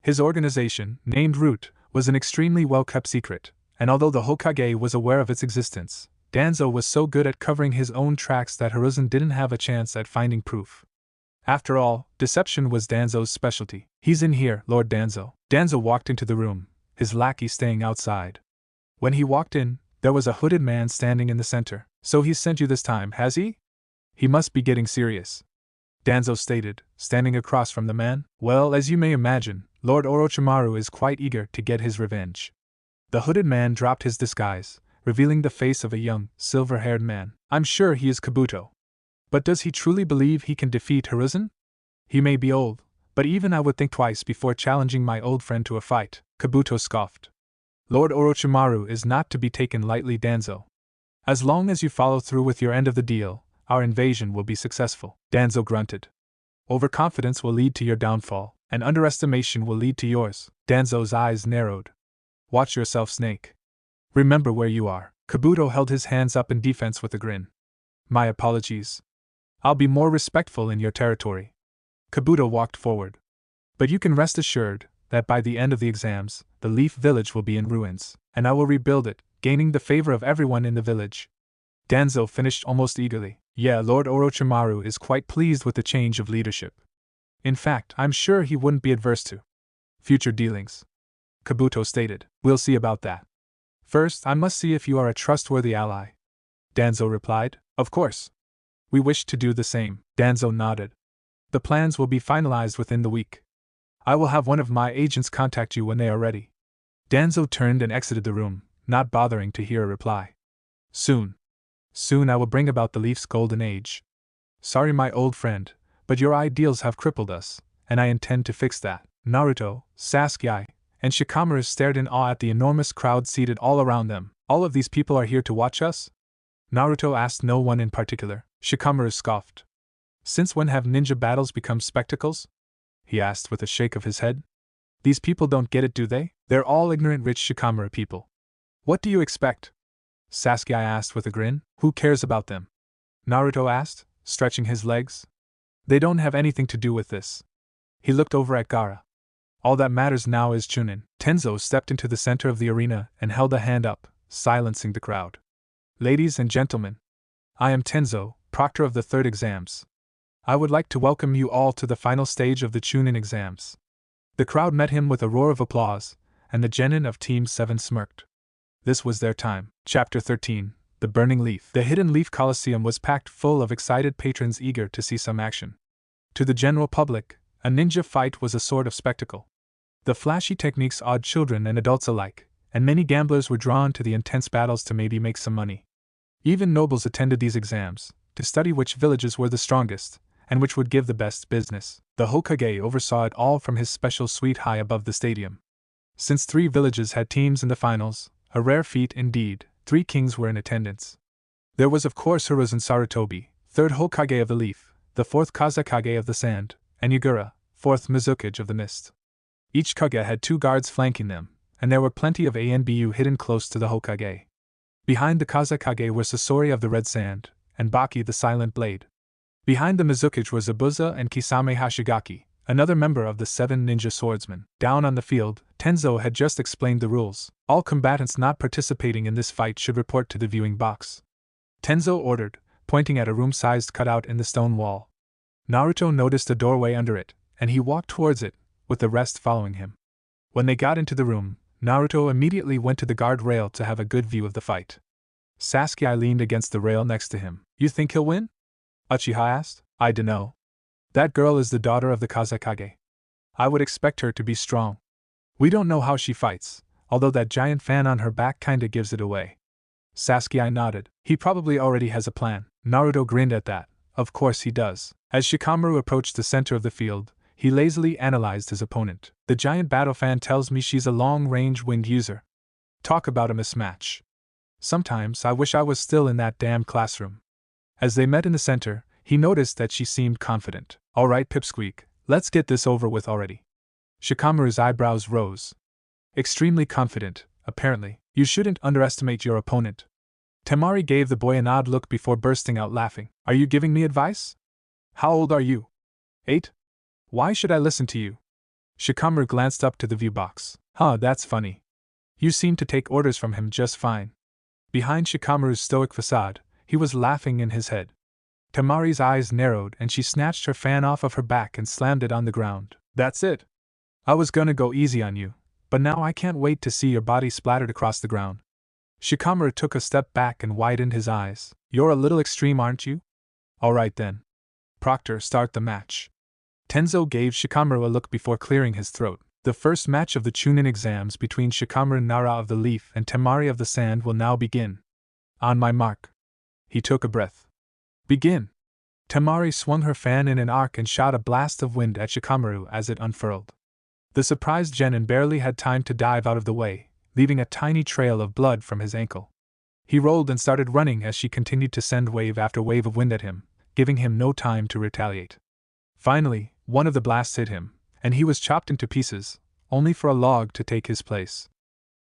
His organization, named Root, was an extremely well-kept secret, and although the Hokage was aware of its existence, Danzo was so good at covering his own tracks that Hiruzen didn't have a chance at finding proof. After all, deception was Danzo's specialty. "He's in here, Lord Danzo." Danzo walked into the room, his lackey staying outside. When he walked in, there was a hooded man standing in the center. "So he's sent you this time, has he? He must be getting serious," Danzo stated, standing across from the man. "Well, as you may imagine, Lord Orochimaru is quite eager to get his revenge." The hooded man dropped his disguise, revealing the face of a young, silver-haired man. "I'm sure he is Kabuto. But does he truly believe he can defeat Hiruzen? He may be old, but even I would think twice before challenging my old friend to a fight," Kabuto scoffed. "Lord Orochimaru is not to be taken lightly, Danzo. As long as you follow through with your end of the deal, our invasion will be successful," Danzo grunted. "Overconfidence will lead to your downfall, and underestimation will lead to yours." Danzo's eyes narrowed. "Watch yourself, Snake. Remember where you are." Kabuto held his hands up in defense with a grin. "My apologies. I'll be more respectful in your territory." Kabuto walked forward. "But you can rest assured that by the end of the exams, the Leaf Village will be in ruins, and I will rebuild it, gaining the favor of everyone in the village." Danzo finished almost eagerly. "Yeah, Lord Orochimaru is quite pleased with the change of leadership. In fact, I'm sure he wouldn't be adverse to future dealings," Kabuto stated. "We'll see about that. First, I must see if you are a trustworthy ally," Danzo replied. "Of course. We wish to do the same," Danzo nodded. "The plans will be finalized within the week. I will have one of my agents contact you when they are ready." Danzo turned and exited the room, not bothering to hear a reply. Soon I will bring about the Leaf's golden age. Sorry, my old friend, but your ideals have crippled us, and I intend to fix that." Naruto, Sasuke, and Shikamaru stared in awe at the enormous crowd seated all around them. "All of these people are here to watch us?" Naruto asked no one in particular. Shikamaru scoffed. "Since when have ninja battles become spectacles?" he asked with a shake of his head. "These people don't get it, do they? They're all ignorant rich Shikamaru people." "What do you expect?" Sasuke asked with a grin. "Who cares about them?" Naruto asked, stretching his legs. "They don't have anything to do with this." He looked over at Gaara. "All that matters now is Chunin." Tenzo stepped into the center of the arena and held a hand up, silencing the crowd. "Ladies and gentlemen, I am Tenzo, proctor of the third exams. I would like to welcome you all to the final stage of the Chunin exams." The crowd met him with a roar of applause, and the genin of Team 7 smirked. This was their time. Chapter 13, The Burning Leaf. The Hidden Leaf Coliseum was packed full of excited patrons eager to see some action. To the general public, a ninja fight was a sort of spectacle. The flashy techniques awed children and adults alike, and many gamblers were drawn to the intense battles to maybe make some money. Even nobles attended these exams, to study which villages were the strongest, and which would give the best business. The Hokage oversaw it all from his special suite high above the stadium. Since 3 villages had teams in the finals, a rare feat indeed, 3 kings were in attendance. There was of course Hiruzen Sarutobi, 3rd Hokage of the Leaf, the 4th Kazekage of the Sand, and Yagura, 4th Mizukage of the Mist. Each Kage had 2 guards flanking them, and there were plenty of ANBU hidden close to the Hokage. Behind the Kazekage were Sasori of the Red Sand, and Baki the Silent Blade. Behind the Mizukage were Zabuza and Kisame Hashigaki, another member of the 7 ninja swordsmen. Down on the field, Tenzo had just explained the rules. All combatants not participating in this fight should report to the viewing box. Tenzo ordered, pointing at a room-sized cutout in the stone wall. Naruto noticed a doorway under it, and he walked towards it, with the rest following him. When they got into the room, Naruto immediately went to the guard rail to have a good view of the fight. Sasuke leaned against the rail next to him. You think he'll win? Uchiha asked. I dunno. That girl is the daughter of the Kazekage. I would expect her to be strong. We don't know how she fights, although that giant fan on her back kinda gives it away. Sasuke nodded. He probably already has a plan. Naruto grinned at that. Of course he does. As Shikamaru approached the center of the field, he lazily analyzed his opponent. The giant battle fan tells me she's a long-range wind user. Talk about a mismatch. Sometimes I wish I was still in that damn classroom. As they met in the center, he noticed that she seemed confident. Alright, Pipsqueak, let's get this over with already. Shikamaru's eyebrows rose. Extremely confident, apparently. You shouldn't underestimate your opponent. Temari gave the boy an odd look before bursting out laughing. Are you giving me advice? How old are you? 8? Why should I listen to you? Shikamaru glanced up to the view box. Huh, that's funny. You seem to take orders from him just fine. Behind Shikamaru's stoic facade, he was laughing in his head. Temari's eyes narrowed and she snatched her fan off of her back and slammed it on the ground. That's it. I was gonna go easy on you, but now I can't wait to see your body splattered across the ground. Shikamaru took a step back and widened his eyes. You're a little extreme, aren't you? Alright then. Proctor, start the match. Tenzo gave Shikamaru a look before clearing his throat. The first match of the Chunin exams between Shikamaru Nara of the Leaf and Temari of the Sand will now begin. On my mark. He took a breath. Begin. Temari swung her fan in an arc and shot a blast of wind at Shikamaru as it unfurled. The surprised genin barely had time to dive out of the way, leaving a tiny trail of blood from his ankle. He rolled and started running as she continued to send wave after wave of wind at him, giving him no time to retaliate. Finally, one of the blasts hit him, and he was chopped into pieces, only for a log to take his place.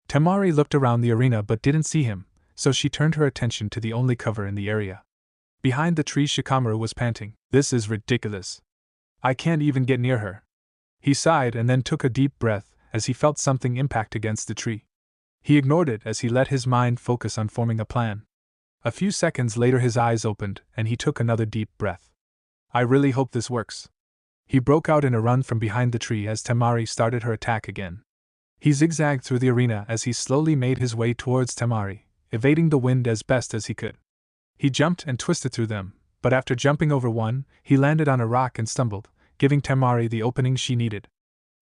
Temari looked around the arena but didn't see him, so she turned her attention to the only cover in the area. Behind the tree, Shikamaru was panting. This is ridiculous. I can't even get near her. He sighed and then took a deep breath as he felt something impact against the tree. He ignored it as he let his mind focus on forming a plan. A few seconds later his eyes opened and he took another deep breath. I really hope this works. He broke out in a run from behind the tree as Temari started her attack again. He zigzagged through the arena as he slowly made his way towards Temari, evading the wind as best as he could. He jumped and twisted through them, but after jumping over one, he landed on a rock and stumbled, giving Temari the opening she needed.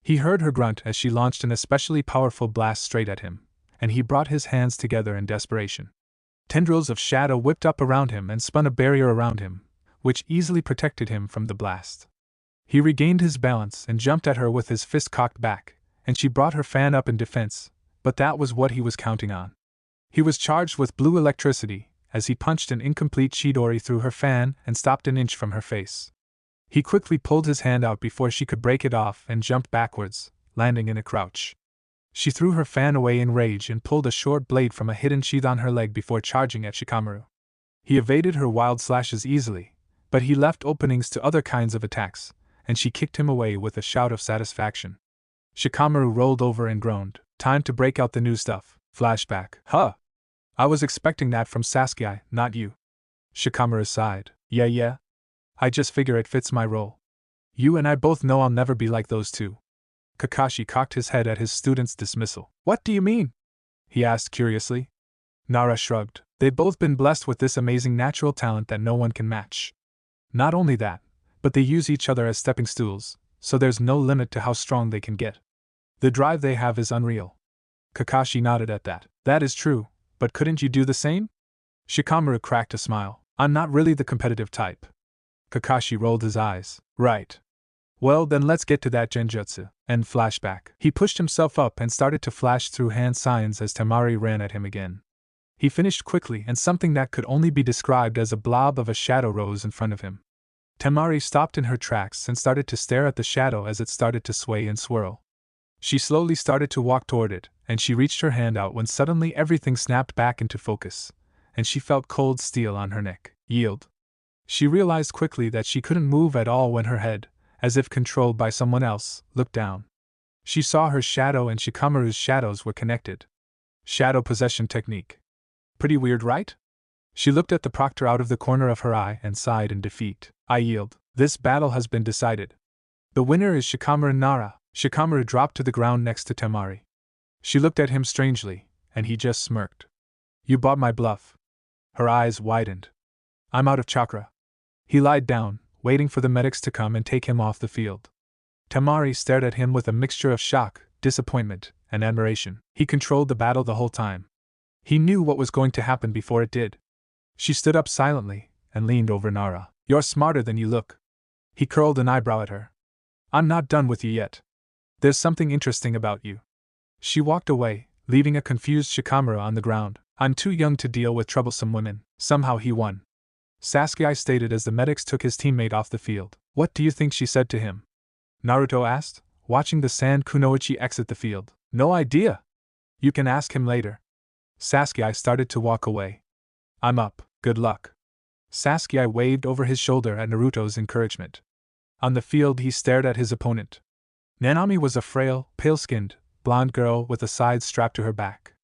He heard her grunt as she launched an especially powerful blast straight at him, and he brought his hands together in desperation. Tendrils of shadow whipped up around him and spun a barrier around him, which easily protected him from the blast. He regained his balance and jumped at her with his fist cocked back, and she brought her fan up in defense, but that was what he was counting on. He was charged with blue electricity, as he punched an incomplete Chidori through her fan and stopped an inch from her face. He quickly pulled his hand out before she could break it off and jumped backwards, landing in a crouch. She threw her fan away in rage and pulled a short blade from a hidden sheath on her leg before charging at Shikamaru. He evaded her wild slashes easily, but he left openings to other kinds of attacks, and she kicked him away with a shout of satisfaction. Shikamaru rolled over and groaned. Time to break out the new stuff. Flashback. Huh! I was expecting that from Sasuke, not you. Shikamaru sighed. Yeah. I just figure it fits my role. You and I both know I'll never be like those two. Kakashi cocked his head at his student's dismissal. What do you mean? He asked curiously. Nara shrugged. They've both been blessed with this amazing natural talent that no one can match. Not only that, but they use each other as stepping stools, so there's no limit to how strong they can get. The drive they have is unreal. Kakashi nodded at that. That is true, but couldn't you do the same? Shikamaru cracked a smile. I'm not really the competitive type. Kakashi rolled his eyes. Right. Well, then let's get to that genjutsu. End flashback. He pushed himself up and started to flash through hand signs as Temari ran at him again. He finished quickly and something that could only be described as a blob of a shadow rose in front of him. Temari stopped in her tracks and started to stare at the shadow as it started to sway and swirl. She slowly started to walk toward it, and she reached her hand out when suddenly everything snapped back into focus, and she felt cold steel on her neck. Yield. She realized quickly that she couldn't move at all when her head, as if controlled by someone else, looked down. She saw her shadow and Shikamaru's shadows were connected. Shadow possession technique. Pretty weird, right? She looked at the proctor out of the corner of her eye and sighed in defeat. I yield. This battle has been decided. The winner is Shikamaru Nara. Shikamaru dropped to the ground next to Temari. She looked at him strangely, and he just smirked. You bought my bluff. Her eyes widened. I'm out of chakra. He lied down, waiting for the medics to come and take him off the field. Temari stared at him with a mixture of shock, disappointment, and admiration. He controlled the battle the whole time. He knew what was going to happen before it did. She stood up silently and leaned over Nara. You're smarter than you look. He curled an eyebrow at her. I'm not done with you yet. There's something interesting about you. She walked away, leaving a confused Shikamaru on the ground. I'm too young to deal with troublesome women. Somehow he won. Sasuke stated as the medics took his teammate off the field. What do you think she said to him? Naruto asked, watching the Sand Kunoichi exit the field. No idea. You can ask him later. Sasuke started to walk away. I'm up, good luck. Sasuke waved over his shoulder at Naruto's encouragement. On the field he stared at his opponent. Nanami was a frail, pale-skinned, blonde girl with a side strapped to her back.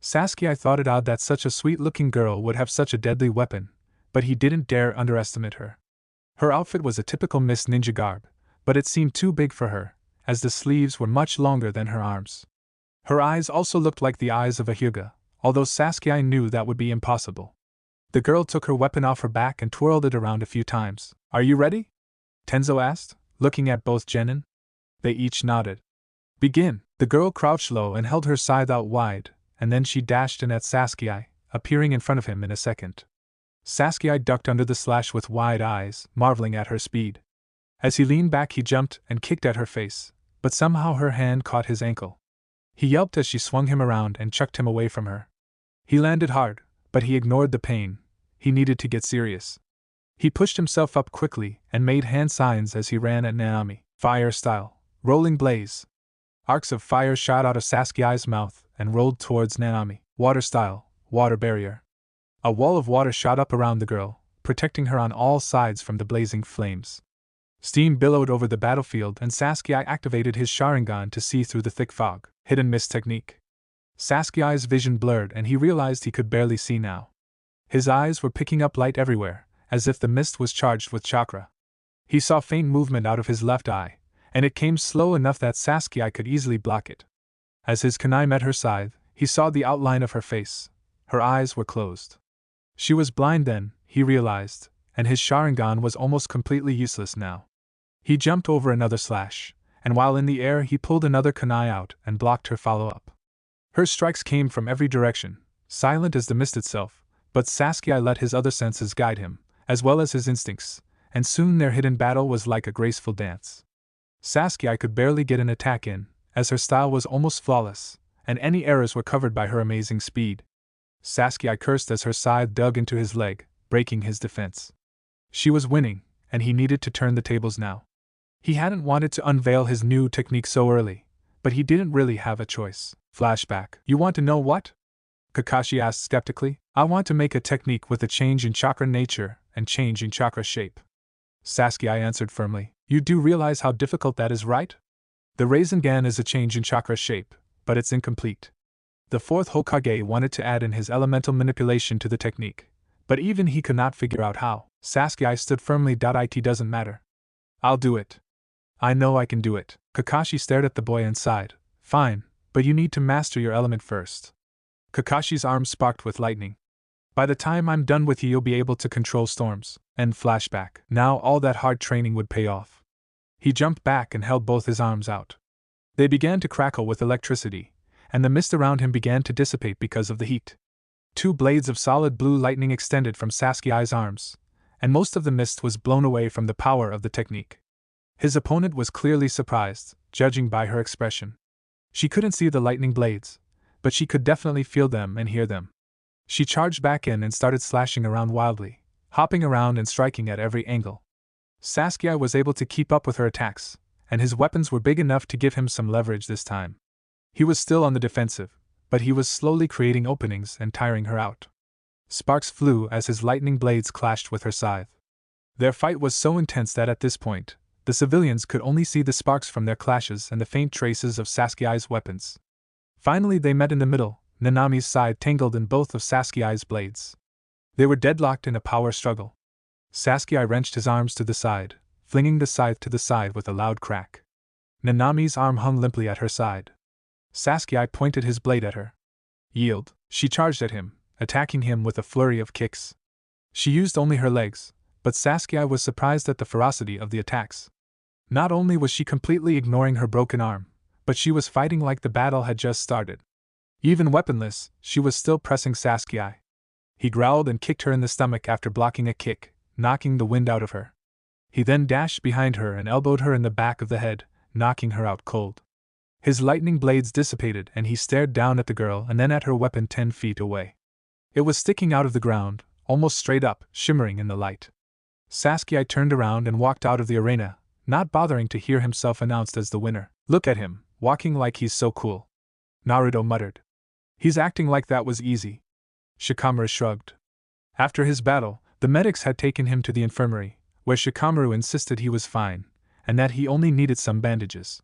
Sasuke thought it odd that such a sweet-looking girl would have such a deadly weapon, but he didn't dare underestimate her. Her outfit was a typical Miss Ninja garb, but it seemed too big for her, as the sleeves were much longer than her arms. Her eyes also looked like the eyes of a Hyuga, although Sasuke knew that would be impossible. The girl took her weapon off her back and twirled it around a few times. Are you ready? Tenzo asked, looking at both genin. They each nodded. Begin! The girl crouched low and held her scythe out wide, and then she dashed in at Sasuke, appearing in front of him in a second. Sasuke ducked under the slash with wide eyes, marveling at her speed. As he leaned back he jumped and kicked at her face, but somehow her hand caught his ankle. He yelped as she swung him around and chucked him away from her. He landed hard, but he ignored the pain. He needed to get serious. He pushed himself up quickly and made hand signs as he ran at Nanami. Fire style. Rolling blaze. Arcs of fire shot out of Sasuke's mouth and rolled towards Nanami. Water style. Water barrier. A wall of water shot up around the girl, protecting her on all sides from the blazing flames. Steam billowed over the battlefield and Sasuke activated his Sharingan to see through the thick fog. Hidden mist technique. Sasuke's vision blurred and he realized he could barely see now. His eyes were picking up light everywhere, as if the mist was charged with chakra. He saw faint movement out of his left eye, and it came slow enough that Sasuke could easily block it. As his kunai met her scythe, he saw the outline of her face. Her eyes were closed. She was blind then, he realized, and his Sharingan was almost completely useless now. He jumped over another slash, and while in the air he pulled another kunai out and blocked her follow-up. Her strikes came from every direction, silent as the mist itself, but Sasuke let his other senses guide him, as well as his instincts, and soon their hidden battle was like a graceful dance. Sasuke could barely get an attack in, as her style was almost flawless, and any errors were covered by her amazing speed. Sasuke cursed as her scythe dug into his leg, breaking his defense. She was winning, and he needed to turn the tables now. He hadn't wanted to unveil his new technique so early, but he didn't really have a choice. Flashback. You want to know what? Kakashi asked skeptically. I want to make a technique with a change in chakra nature and change in chakra shape. Sasuke answered firmly. You do realize how difficult that is, right? The Rasengan is a change in chakra shape, but it's incomplete. The fourth Hokage wanted to add in his elemental manipulation to the technique, but even he could not figure out how. Sasuke stood firmly. It doesn't matter. I'll do it. I know I can do it. Kakashi stared at the boy and sighed. Fine, but you need to master your element first. Kakashi's arm sparked with lightning. By the time I'm done with you, you'll be able to control storms. End flashback. Now all that hard training would pay off. He jumped back and held both his arms out. They began to crackle with electricity, and the mist around him began to dissipate because of the heat. 2 blades of solid blue lightning extended from Sasuke's arms, and most of the mist was blown away from the power of the technique. His opponent was clearly surprised, judging by her expression. She couldn't see the lightning blades, but she could definitely feel them and hear them. She charged back in and started slashing around wildly, hopping around and striking at every angle. Sasuke was able to keep up with her attacks, and his weapons were big enough to give him some leverage this time. He was still on the defensive, but he was slowly creating openings and tiring her out. Sparks flew as his lightning blades clashed with her scythe. Their fight was so intense that at this point, the civilians could only see the sparks from their clashes and the faint traces of Sasuke's weapons. Finally they met in the middle, Nanami's side tangled in both of Sasuke's blades. They were deadlocked in a power struggle. Sasuke wrenched his arms to the side, flinging the scythe to the side with a loud crack. Nanami's arm hung limply at her side. Sasuke pointed his blade at her. Yield, she charged at him, attacking him with a flurry of kicks. She used only her legs, but Sasuke was surprised at the ferocity of the attacks. Not only was she completely ignoring her broken arm, but she was fighting like the battle had just started. Even weaponless, she was still pressing Sasuke. He growled and kicked her in the stomach after blocking a kick, knocking the wind out of her. He then dashed behind her and elbowed her in the back of the head, knocking her out cold. His lightning blades dissipated and he stared down at the girl and then at her weapon 10 feet away. It was sticking out of the ground, almost straight up, shimmering in the light. Sasuke turned around and walked out of the arena, not bothering to hear himself announced as the winner. Look at him, walking like he's so cool. Naruto muttered. He's acting like that was easy. Shikamaru shrugged. After his battle, the medics had taken him to the infirmary, where Shikamaru insisted he was fine, and that he only needed some bandages.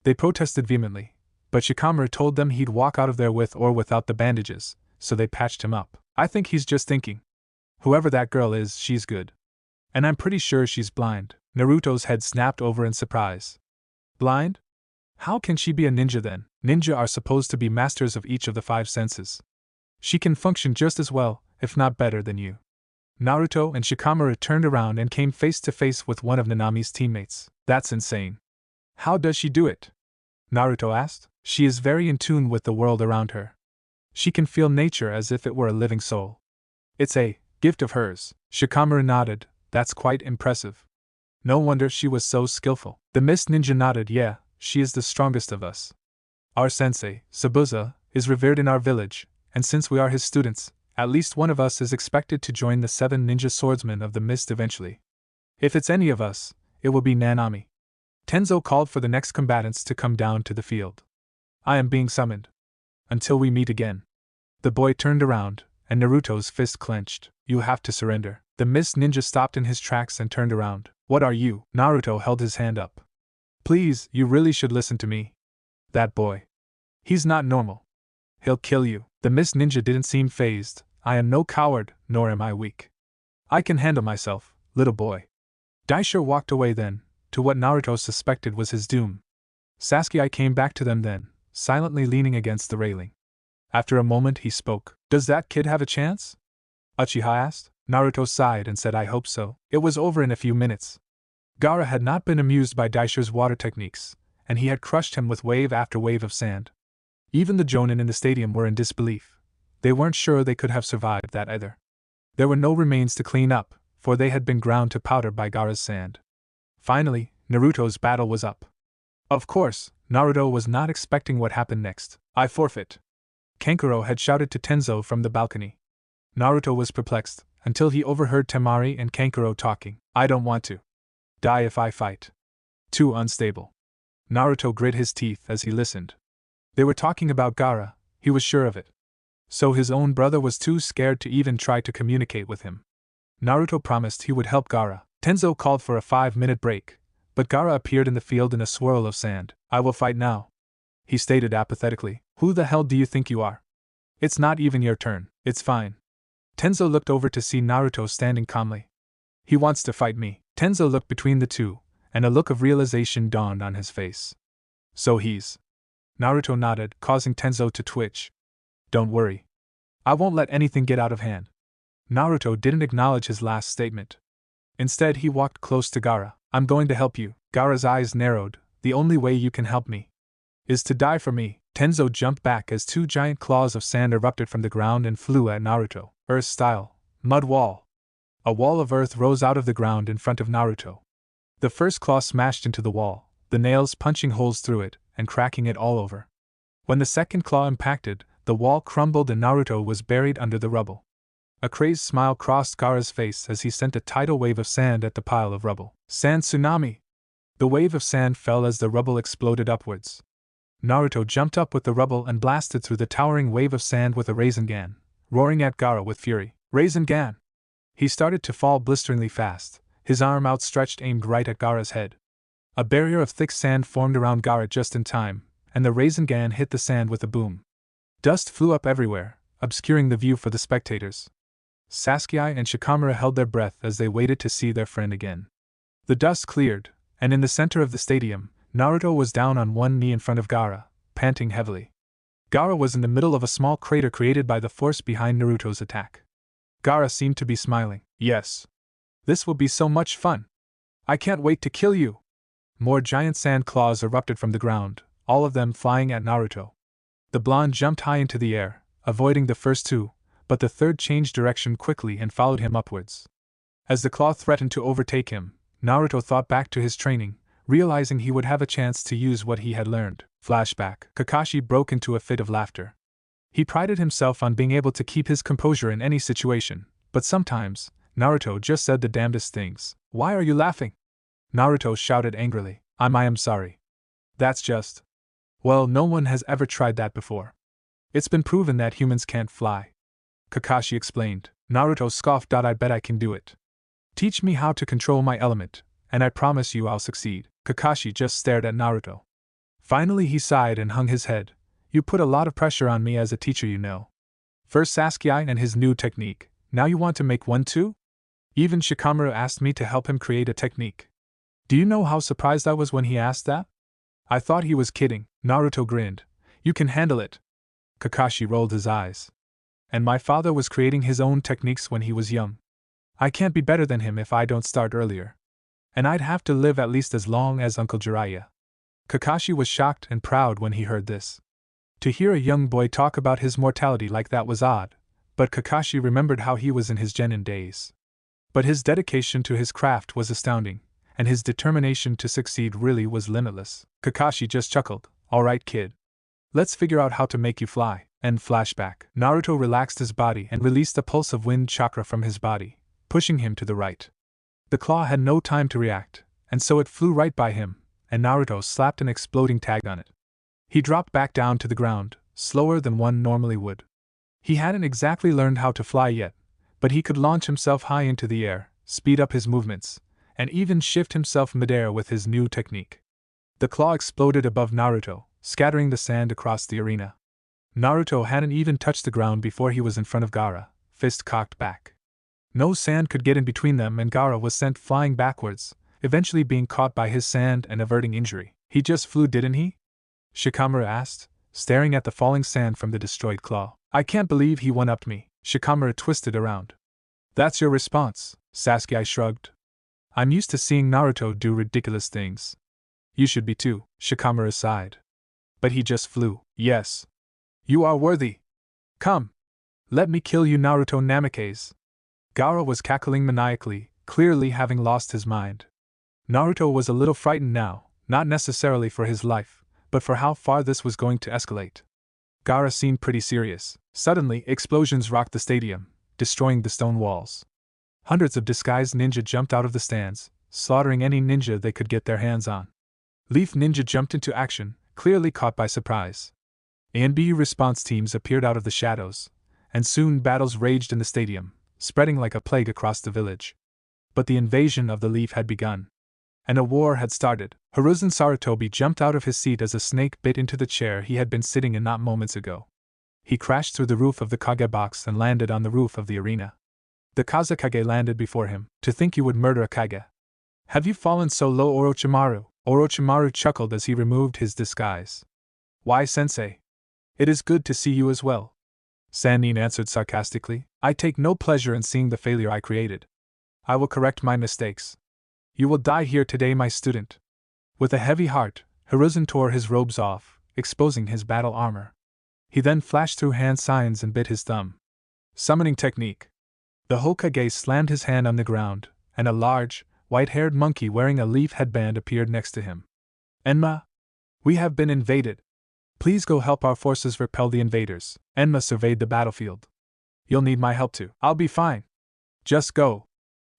They protested vehemently, but Shikamaru told them he'd walk out of there with or without the bandages, so they patched him up. I think he's just thinking. Whoever that girl is, she's good. And I'm pretty sure she's blind. Naruto's head snapped over in surprise. Blind? How can she be a ninja then? Ninja are supposed to be masters of each of the 5 senses. She can function just as well, if not better than you. Naruto and Shikamaru turned around and came face to face with one of Nanami's teammates. That's insane. How does she do it? Naruto asked. She is very in tune with the world around her. She can feel nature as if it were a living soul. It's a gift of hers. Shikamaru nodded. That's quite impressive. No wonder she was so skillful. The Mist Ninja nodded. Yeah, she is the strongest of us. Our sensei, Sabuza, is revered in our village, and since we are his students, at least one of us is expected to join the 7 ninja swordsmen of the mist eventually. If it's any of us, it will be Nanami. Tenzo called for the next combatants to come down to the field. I am being summoned. Until we meet again. The boy turned around, and Naruto's fist clenched. You have to surrender. The Mist Ninja stopped in his tracks and turned around. What are you? Naruto held his hand up. Please, you really should listen to me. That boy. He's not normal. He'll kill you. The Mist Ninja didn't seem fazed. I am no coward, nor am I weak. I can handle myself, little boy. Daisho walked away then, to what Naruto suspected was his doom. Sasuke came back to them then, silently leaning against the railing. After a moment he spoke. Does that kid have a chance? Uchiha asked. Naruto sighed and said I hope so. It was over in a few minutes. Gaara had not been amused by Daisho's water techniques, and he had crushed him with wave after wave of sand. Even the Jonin in the stadium were in disbelief. They weren't sure they could have survived that either. There were no remains to clean up, for they had been ground to powder by Gaara's sand. Finally, Naruto's battle was up. Of course, Naruto was not expecting what happened next. I forfeit. Kankuro had shouted to Tenzo from the balcony. Naruto was perplexed, until he overheard Temari and Kankuro talking. I don't want to die if I fight. Too unstable. Naruto grit his teeth as he listened. They were talking about Gaara, he was sure of it. So his own brother was too scared to even try to communicate with him. Naruto promised he would help Gaara. Tenzo called for a 5-minute break, but Gaara appeared in the field in a swirl of sand. I will fight now, he stated apathetically. Who the hell do you think you are? It's not even your turn. It's fine. Tenzo looked over to see Naruto standing calmly. He wants to fight me. Tenzo looked between the two, and a look of realization dawned on his face. So he's... Naruto nodded, causing Tenzo to twitch. Don't worry. I won't let anything get out of hand. Naruto didn't acknowledge his last statement. Instead he walked close to Gaara. I'm going to help you. Gaara's eyes narrowed. The only way you can help me is to die for me. Tenzo jumped back as 2 giant claws of sand erupted from the ground and flew at Naruto. Earth-style. Mud wall. A wall of earth rose out of the ground in front of Naruto. The first claw smashed into the wall, the nails punching holes through it and cracking it all over. When the second claw impacted, the wall crumbled and Naruto was buried under the rubble. A crazed smile crossed Gaara's face as he sent a tidal wave of sand at the pile of rubble. Sand tsunami! The wave of sand fell as the rubble exploded upwards. Naruto jumped up with the rubble and blasted through the towering wave of sand with a Rasengan, roaring at Gaara with fury. Rasengan! He started to fall blisteringly fast, his arm outstretched aimed right at Gaara's head. A barrier of thick sand formed around Gaara just in time, and the Rasengan hit the sand with a boom. Dust flew up everywhere, obscuring the view for the spectators. Sasuke and Shikamaru held their breath as they waited to see their friend again. The dust cleared, and in the center of the stadium, Naruto was down on one knee in front of Gaara, panting heavily. Gaara was in the middle of a small crater created by the force behind Naruto's attack. Gaara seemed to be smiling. Yes. This will be so much fun. I can't wait to kill you. More giant sand claws erupted from the ground, all of them flying at Naruto. The blonde jumped high into the air, avoiding the first two, but the third changed direction quickly and followed him upwards. As the claw threatened to overtake him, Naruto thought back to his training, realizing he would have a chance to use what he had learned. Flashback. Kakashi broke into a fit of laughter. He prided himself on being able to keep his composure in any situation, but sometimes, Naruto just said the damnedest things. Why are you laughing? Naruto shouted angrily. I am sorry. That's just. Well, no one has ever tried that before. It's been proven that humans can't fly. Kakashi explained. Naruto scoffed. I bet I can do it. Teach me how to control my element, and I promise you I'll succeed. Kakashi just stared at Naruto. Finally he sighed and hung his head. You put a lot of pressure on me as a teacher, you know. First Sasuke and his new technique, now you want to make one too? Even Shikamaru asked me to help him create a technique. Do you know how surprised I was when he asked that? I thought he was kidding. Naruto grinned. You can handle it. Kakashi rolled his eyes. And my father was creating his own techniques when he was young. I can't be better than him if I don't start earlier. And I'd have to live at least as long as Uncle Jiraiya. Kakashi was shocked and proud when he heard this. To hear a young boy talk about his mortality like that was odd, but Kakashi remembered how he was in his genin days. But his dedication to his craft was astounding, and his determination to succeed really was limitless. Kakashi just chuckled. All right, kid. Let's figure out how to make you fly. End flashback. Naruto relaxed his body and released a pulse of wind chakra from his body, pushing him to the right. The claw had no time to react, and so it flew right by him, and Naruto slapped an exploding tag on it. He dropped back down to the ground, slower than one normally would. He hadn't exactly learned how to fly yet, but he could launch himself high into the air, speed up his movements, and even shift himself midair with his new technique. The claw exploded above Naruto, scattering the sand across the arena. Naruto hadn't even touched the ground before he was in front of Gaara, fist cocked back. No sand could get in between them, and Gaara was sent flying backwards, eventually being caught by his sand and averting injury. He just flew, didn't he? Shikamaru asked, staring at the falling sand from the destroyed claw. I can't believe he one-upped me. Shikamaru twisted around. That's your response, Sasuke shrugged. I'm used to seeing Naruto do ridiculous things. You should be too, Shikamaru sighed. But he just flew. Yes. You are worthy. Come. Let me kill you, Naruto Namikaze. Gaara was cackling maniacally, clearly having lost his mind. Naruto was a little frightened now, not necessarily for his life, but for how far this was going to escalate. Gaara seemed pretty serious. Suddenly, explosions rocked the stadium, destroying the stone walls. Hundreds of disguised ninja jumped out of the stands, slaughtering any ninja they could get their hands on. Leaf Ninja jumped into action, clearly caught by surprise. A and B response teams appeared out of the shadows, and soon battles raged in the stadium, spreading like a plague across the village. But the invasion of the Leaf had begun, and a war had started. Hiruzen Sarutobi jumped out of his seat as a snake bit into the chair he had been sitting in not moments ago. He crashed through the roof of the Kage box and landed on the roof of the arena. The Kazekage landed before him. To think you would murder a Kage. Have you fallen so low, Orochimaru? Orochimaru chuckled as he removed his disguise. Why, sensei? It is good to see you as well. Sannin answered sarcastically. I take no pleasure in seeing the failure I created. I will correct my mistakes. You will die here today, my student. With a heavy heart, Hiruzen tore his robes off, exposing his battle armor. He then flashed through hand signs and bit his thumb. Summoning technique. The Hokage slammed his hand on the ground, and a large, white-haired monkey wearing a leaf headband appeared next to him. Enma, we have been invaded. Please go help our forces repel the invaders. Enma surveyed the battlefield. You'll need my help too. I'll be fine. Just go.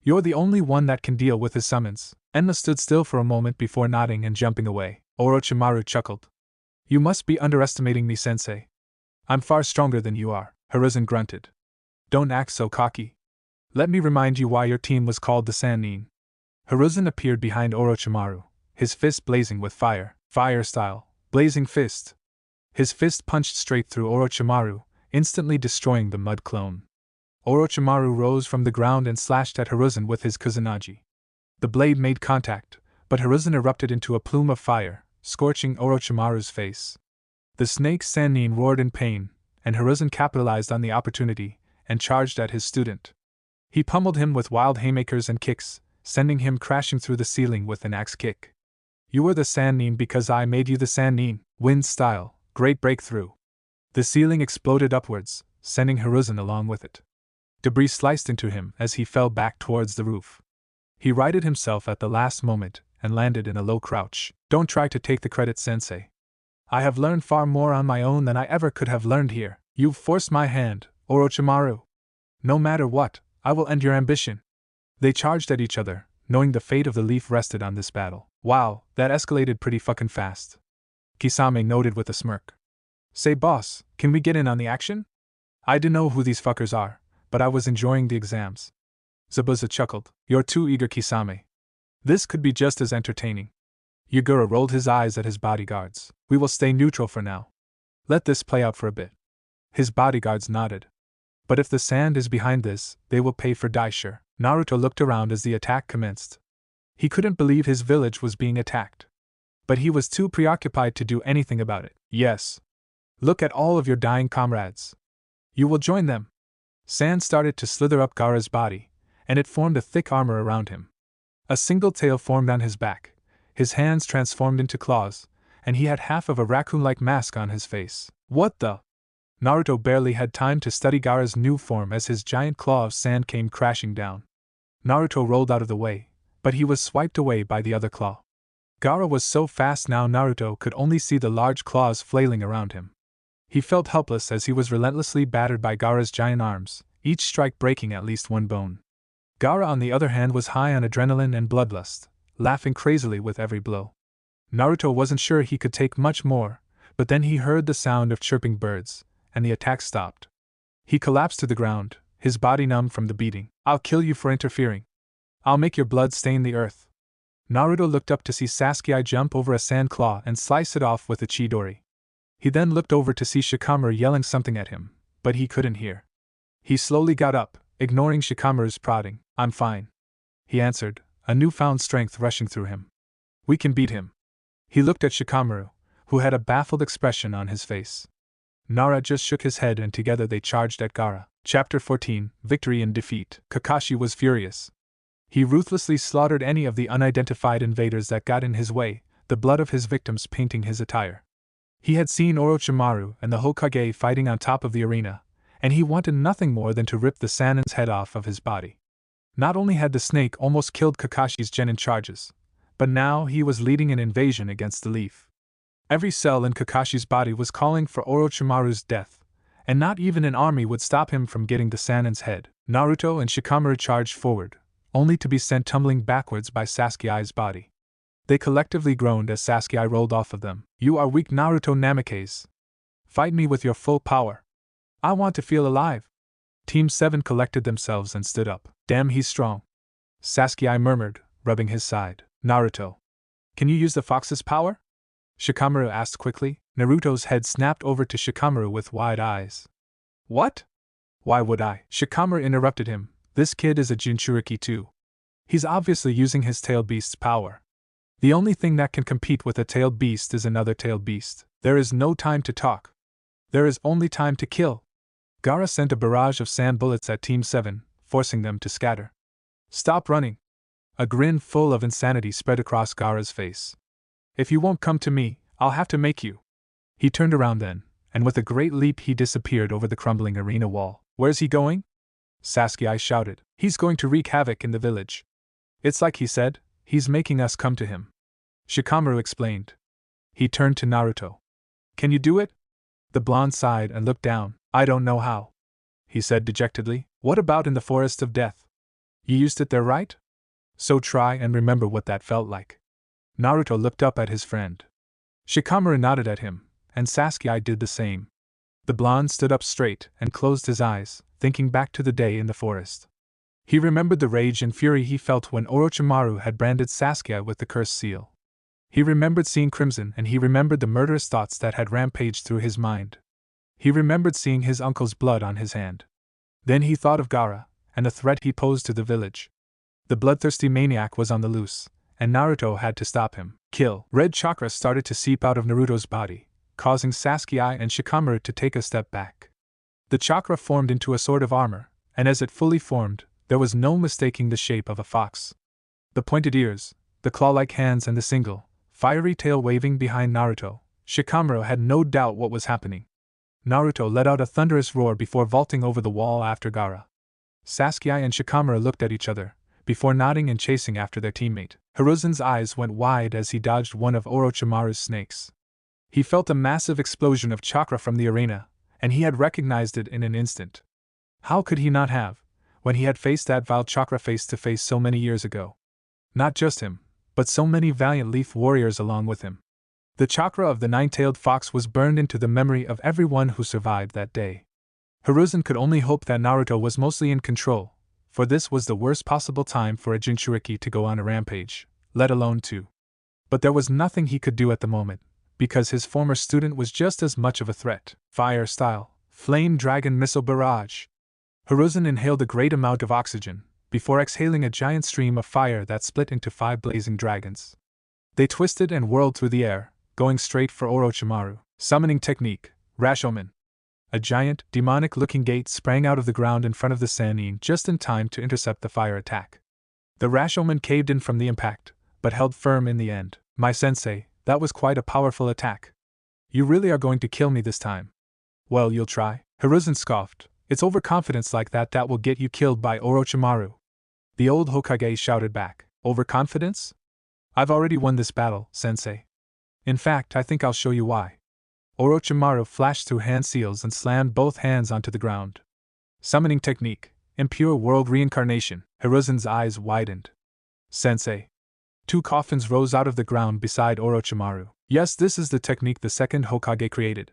You're the only one that can deal with his summons. Enma stood still for a moment before nodding and jumping away. Orochimaru chuckled. You must be underestimating me, sensei. I'm far stronger than you are, Hiruzen grunted. Don't act so cocky. Let me remind you why your team was called the Sannin. Hiruzen appeared behind Orochimaru, his fist blazing with fire, fire-style, blazing fist. His fist punched straight through Orochimaru, instantly destroying the mud clone. Orochimaru rose from the ground and slashed at Hiruzen with his kusanagi. The blade made contact, but Hiruzen erupted into a plume of fire, scorching Orochimaru's face. The snake Sannin roared in pain, and Hiruzen capitalized on the opportunity and charged at his student. He pummeled him with wild haymakers and kicks, sending him crashing through the ceiling with an axe kick. You were the Sannin because I made you the Sannin, wind style, great breakthrough. The ceiling exploded upwards, sending Hiruzen along with it. Debris sliced into him as he fell back towards the roof. He righted himself at the last moment and landed in a low crouch. Don't try to take the credit, sensei. I have learned far more on my own than I ever could have learned here. You've forced my hand, Orochimaru. No matter what, I will end your ambition. They charged at each other, knowing the fate of the leaf rested on this battle. Wow, that escalated pretty fucking fast. Kisame noted with a smirk. Say boss, can we get in on the action? I don't know who these fuckers are, but I was enjoying the exams. Zabuza chuckled. You're too eager, Kisame. This could be just as entertaining. Yagura rolled his eyes at his bodyguards. We will stay neutral for now. Let this play out for a bit. His bodyguards nodded. But if the sand is behind this, they will pay for Daisher. Naruto looked around as the attack commenced. He couldn't believe his village was being attacked. But he was too preoccupied to do anything about it. Yes. Look at all of your dying comrades. You will join them. Sand started to slither up Gaara's body, and it formed a thick armor around him. A single tail formed on his back, his hands transformed into claws, and he had half of a raccoon-like mask on his face. What the? Naruto barely had time to study Gaara's new form as his giant claw of sand came crashing down. Naruto rolled out of the way, but he was swiped away by the other claw. Gaara was so fast now Naruto could only see the large claws flailing around him. He felt helpless as he was relentlessly battered by Gaara's giant arms, each strike breaking at least one bone. Gaara on the other hand was high on adrenaline and bloodlust, laughing crazily with every blow. Naruto wasn't sure he could take much more, but then he heard the sound of chirping birds, and the attack stopped. He collapsed to the ground, his body numb from the beating. I'll kill you for interfering. I'll make your blood stain the earth. Naruto looked up to see Sasuke jump over a sand claw and slice it off with a chidori. He then looked over to see Shikamaru yelling something at him, but he couldn't hear. He slowly got up, ignoring Shikamaru's prodding. I'm fine, he answered, a newfound strength rushing through him. We can beat him. He looked at Shikamaru, who had a baffled expression on his face. Nara just shook his head and together they charged at Gaara. Chapter 14, Victory and Defeat. Kakashi was furious. He ruthlessly slaughtered any of the unidentified invaders that got in his way, the blood of his victims painting his attire. He had seen Orochimaru and the Hokage fighting on top of the arena, and he wanted nothing more than to rip the Sannin's head off of his body. Not only had the snake almost killed Kakashi's genin charges, but now he was leading an invasion against the leaf. Every cell in Kakashi's body was calling for Orochimaru's death, and not even an army would stop him from getting the Sannin's head. Naruto and Shikamaru charged forward, only to be sent tumbling backwards by Sasuke's body. They collectively groaned as Sasuke rolled off of them. You are weak, Naruto Namikaze. Fight me with your full power. I want to feel alive. Team 7 collected themselves and stood up. Damn, he's strong. Sasuke murmured, rubbing his side. Naruto. Can you use the fox's power? Shikamaru asked quickly. Naruto's head snapped over to Shikamaru with wide eyes. What? Why would I? Shikamaru interrupted him. This kid is a Jinchuriki too. He's obviously using his tailed beast's power. The only thing that can compete with a tailed beast is another tailed beast. There is no time to talk. There is only time to kill. Gaara sent a barrage of sand bullets at Team 7, forcing them to scatter. Stop running. A grin full of insanity spread across Gaara's face. If you won't come to me, I'll have to make you. He turned around then, and with a great leap he disappeared over the crumbling arena wall. Where's he going? Sasuke shouted. He's going to wreak havoc in the village. It's like he said, he's making us come to him. Shikamaru explained. He turned to Naruto. Can you do it? The blonde sighed and looked down. I don't know how, he said dejectedly. What about in the forest of death? You used it there, right? So try and remember what that felt like. Naruto looked up at his friend. Shikamaru nodded at him, and Sasuke did the same. The blonde stood up straight and closed his eyes, thinking back to the day in the forest. He remembered the rage and fury he felt when Orochimaru had branded Sasuke with the cursed seal. He remembered seeing crimson, and he remembered the murderous thoughts that had rampaged through his mind. He remembered seeing his uncle's blood on his hand. Then he thought of Gaara, and the threat he posed to the village. The bloodthirsty maniac was on the loose, and Naruto had to stop him. Kill. Red chakra started to seep out of Naruto's body, causing Sasuke and Shikamaru to take a step back. The chakra formed into a sort of armor, and as it fully formed, there was no mistaking the shape of a fox. The pointed ears, the claw-like hands, and the single, fiery tail waving behind Naruto, Shikamaru had no doubt what was happening. Naruto let out a thunderous roar before vaulting over the wall after Gaara. Sasuke and Shikamaru looked at each other, before nodding and chasing after their teammate. Hiruzen's eyes went wide as he dodged one of Orochimaru's snakes. He felt a massive explosion of chakra from the arena, and he had recognized it in an instant. How could he not have, when he had faced that vile chakra face to face so many years ago? Not just him, but so many valiant leaf warriors along with him. The chakra of the nine-tailed fox was burned into the memory of everyone who survived that day. Hiruzen could only hope that Naruto was mostly in control, for this was the worst possible time for a Jinchuriki to go on a rampage, let alone two. But there was nothing he could do at the moment, because his former student was just as much of a threat. Fire style, flame dragon missile barrage. Hiruzen inhaled a great amount of oxygen, before exhaling a giant stream of fire that split into 5 blazing dragons. They twisted and whirled through the air, going straight for Orochimaru. Summoning technique, Rashomon. A giant, demonic-looking gate sprang out of the ground in front of the Sannin just in time to intercept the fire attack. The Rashomon caved in from the impact, but held firm in the end. My sensei, that was quite a powerful attack. You really are going to kill me this time. Well, you'll try. Hiruzen scoffed. It's overconfidence like that will get you killed by Orochimaru. The old Hokage shouted back. Overconfidence? I've already won this battle, sensei. In fact, I think I'll show you why. Orochimaru flashed through hand seals and slammed both hands onto the ground. Summoning technique, impure world reincarnation. Hiruzen's eyes widened. Sensei. 2 coffins rose out of the ground beside Orochimaru. Yes, this is the technique the second Hokage created.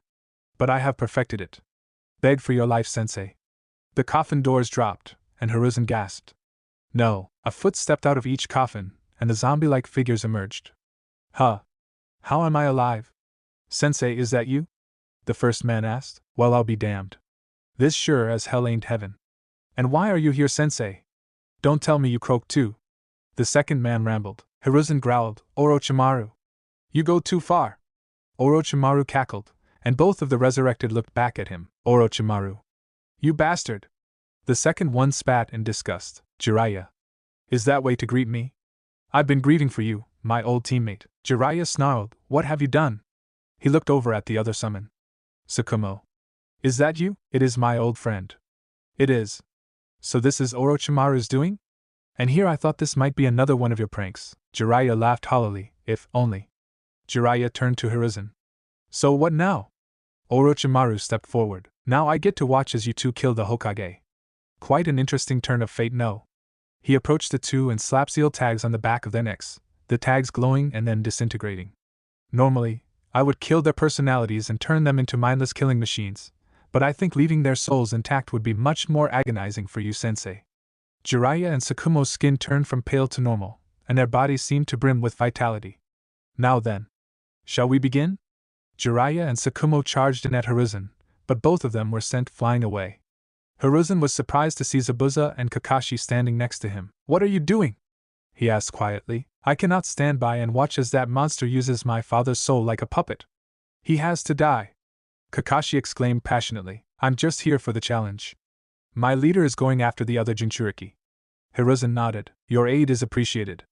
But I have perfected it. Beg for your life, sensei. The coffin doors dropped, and Hiruzen gasped. No, a foot stepped out of each coffin, and the zombie-like figures emerged. Huh. How am I alive? Sensei, is that you? The first man asked. Well, I'll be damned. This sure as hell ain't heaven. And why are you here, sensei? Don't tell me you croaked too. The second man rambled. Hiruzen growled, Orochimaru. You go too far. Orochimaru cackled, and both of the resurrected looked back at him. Orochimaru. You bastard. The second one spat in disgust. Jiraiya. Is that way to greet me? I've been grieving for you, my old teammate. Jiraiya snarled, what have you done? He looked over at the other summon. Tsukumo. Is that you? It is my old friend. It is. So this is Orochimaru's doing? And here I thought this might be another one of your pranks. Jiraiya laughed hollowly, if only. Jiraiya turned to Hiruzen. So what now? Orochimaru stepped forward. Now I get to watch as you two kill the Hokage. Quite an interesting turn of fate, no? He approached the two and slapped seal tags on the back of their necks, the tags glowing and then disintegrating. Normally, I would kill their personalities and turn them into mindless killing machines, but I think leaving their souls intact would be much more agonizing for you, sensei. Jiraiya and Tsukumo's skin turned from pale to normal, and their bodies seemed to brim with vitality. Now then. Shall we begin? Jiraiya and Tsukumo charged in at Hiruzen, but both of them were sent flying away. Hiruzen was surprised to see Zabuza and Kakashi standing next to him. What are you doing? He asked quietly. I cannot stand by and watch as that monster uses my father's soul like a puppet. He has to die. Kakashi exclaimed passionately. I'm just here for the challenge. My leader is going after the other Jinchuriki. Hiruzen nodded. Your aid is appreciated.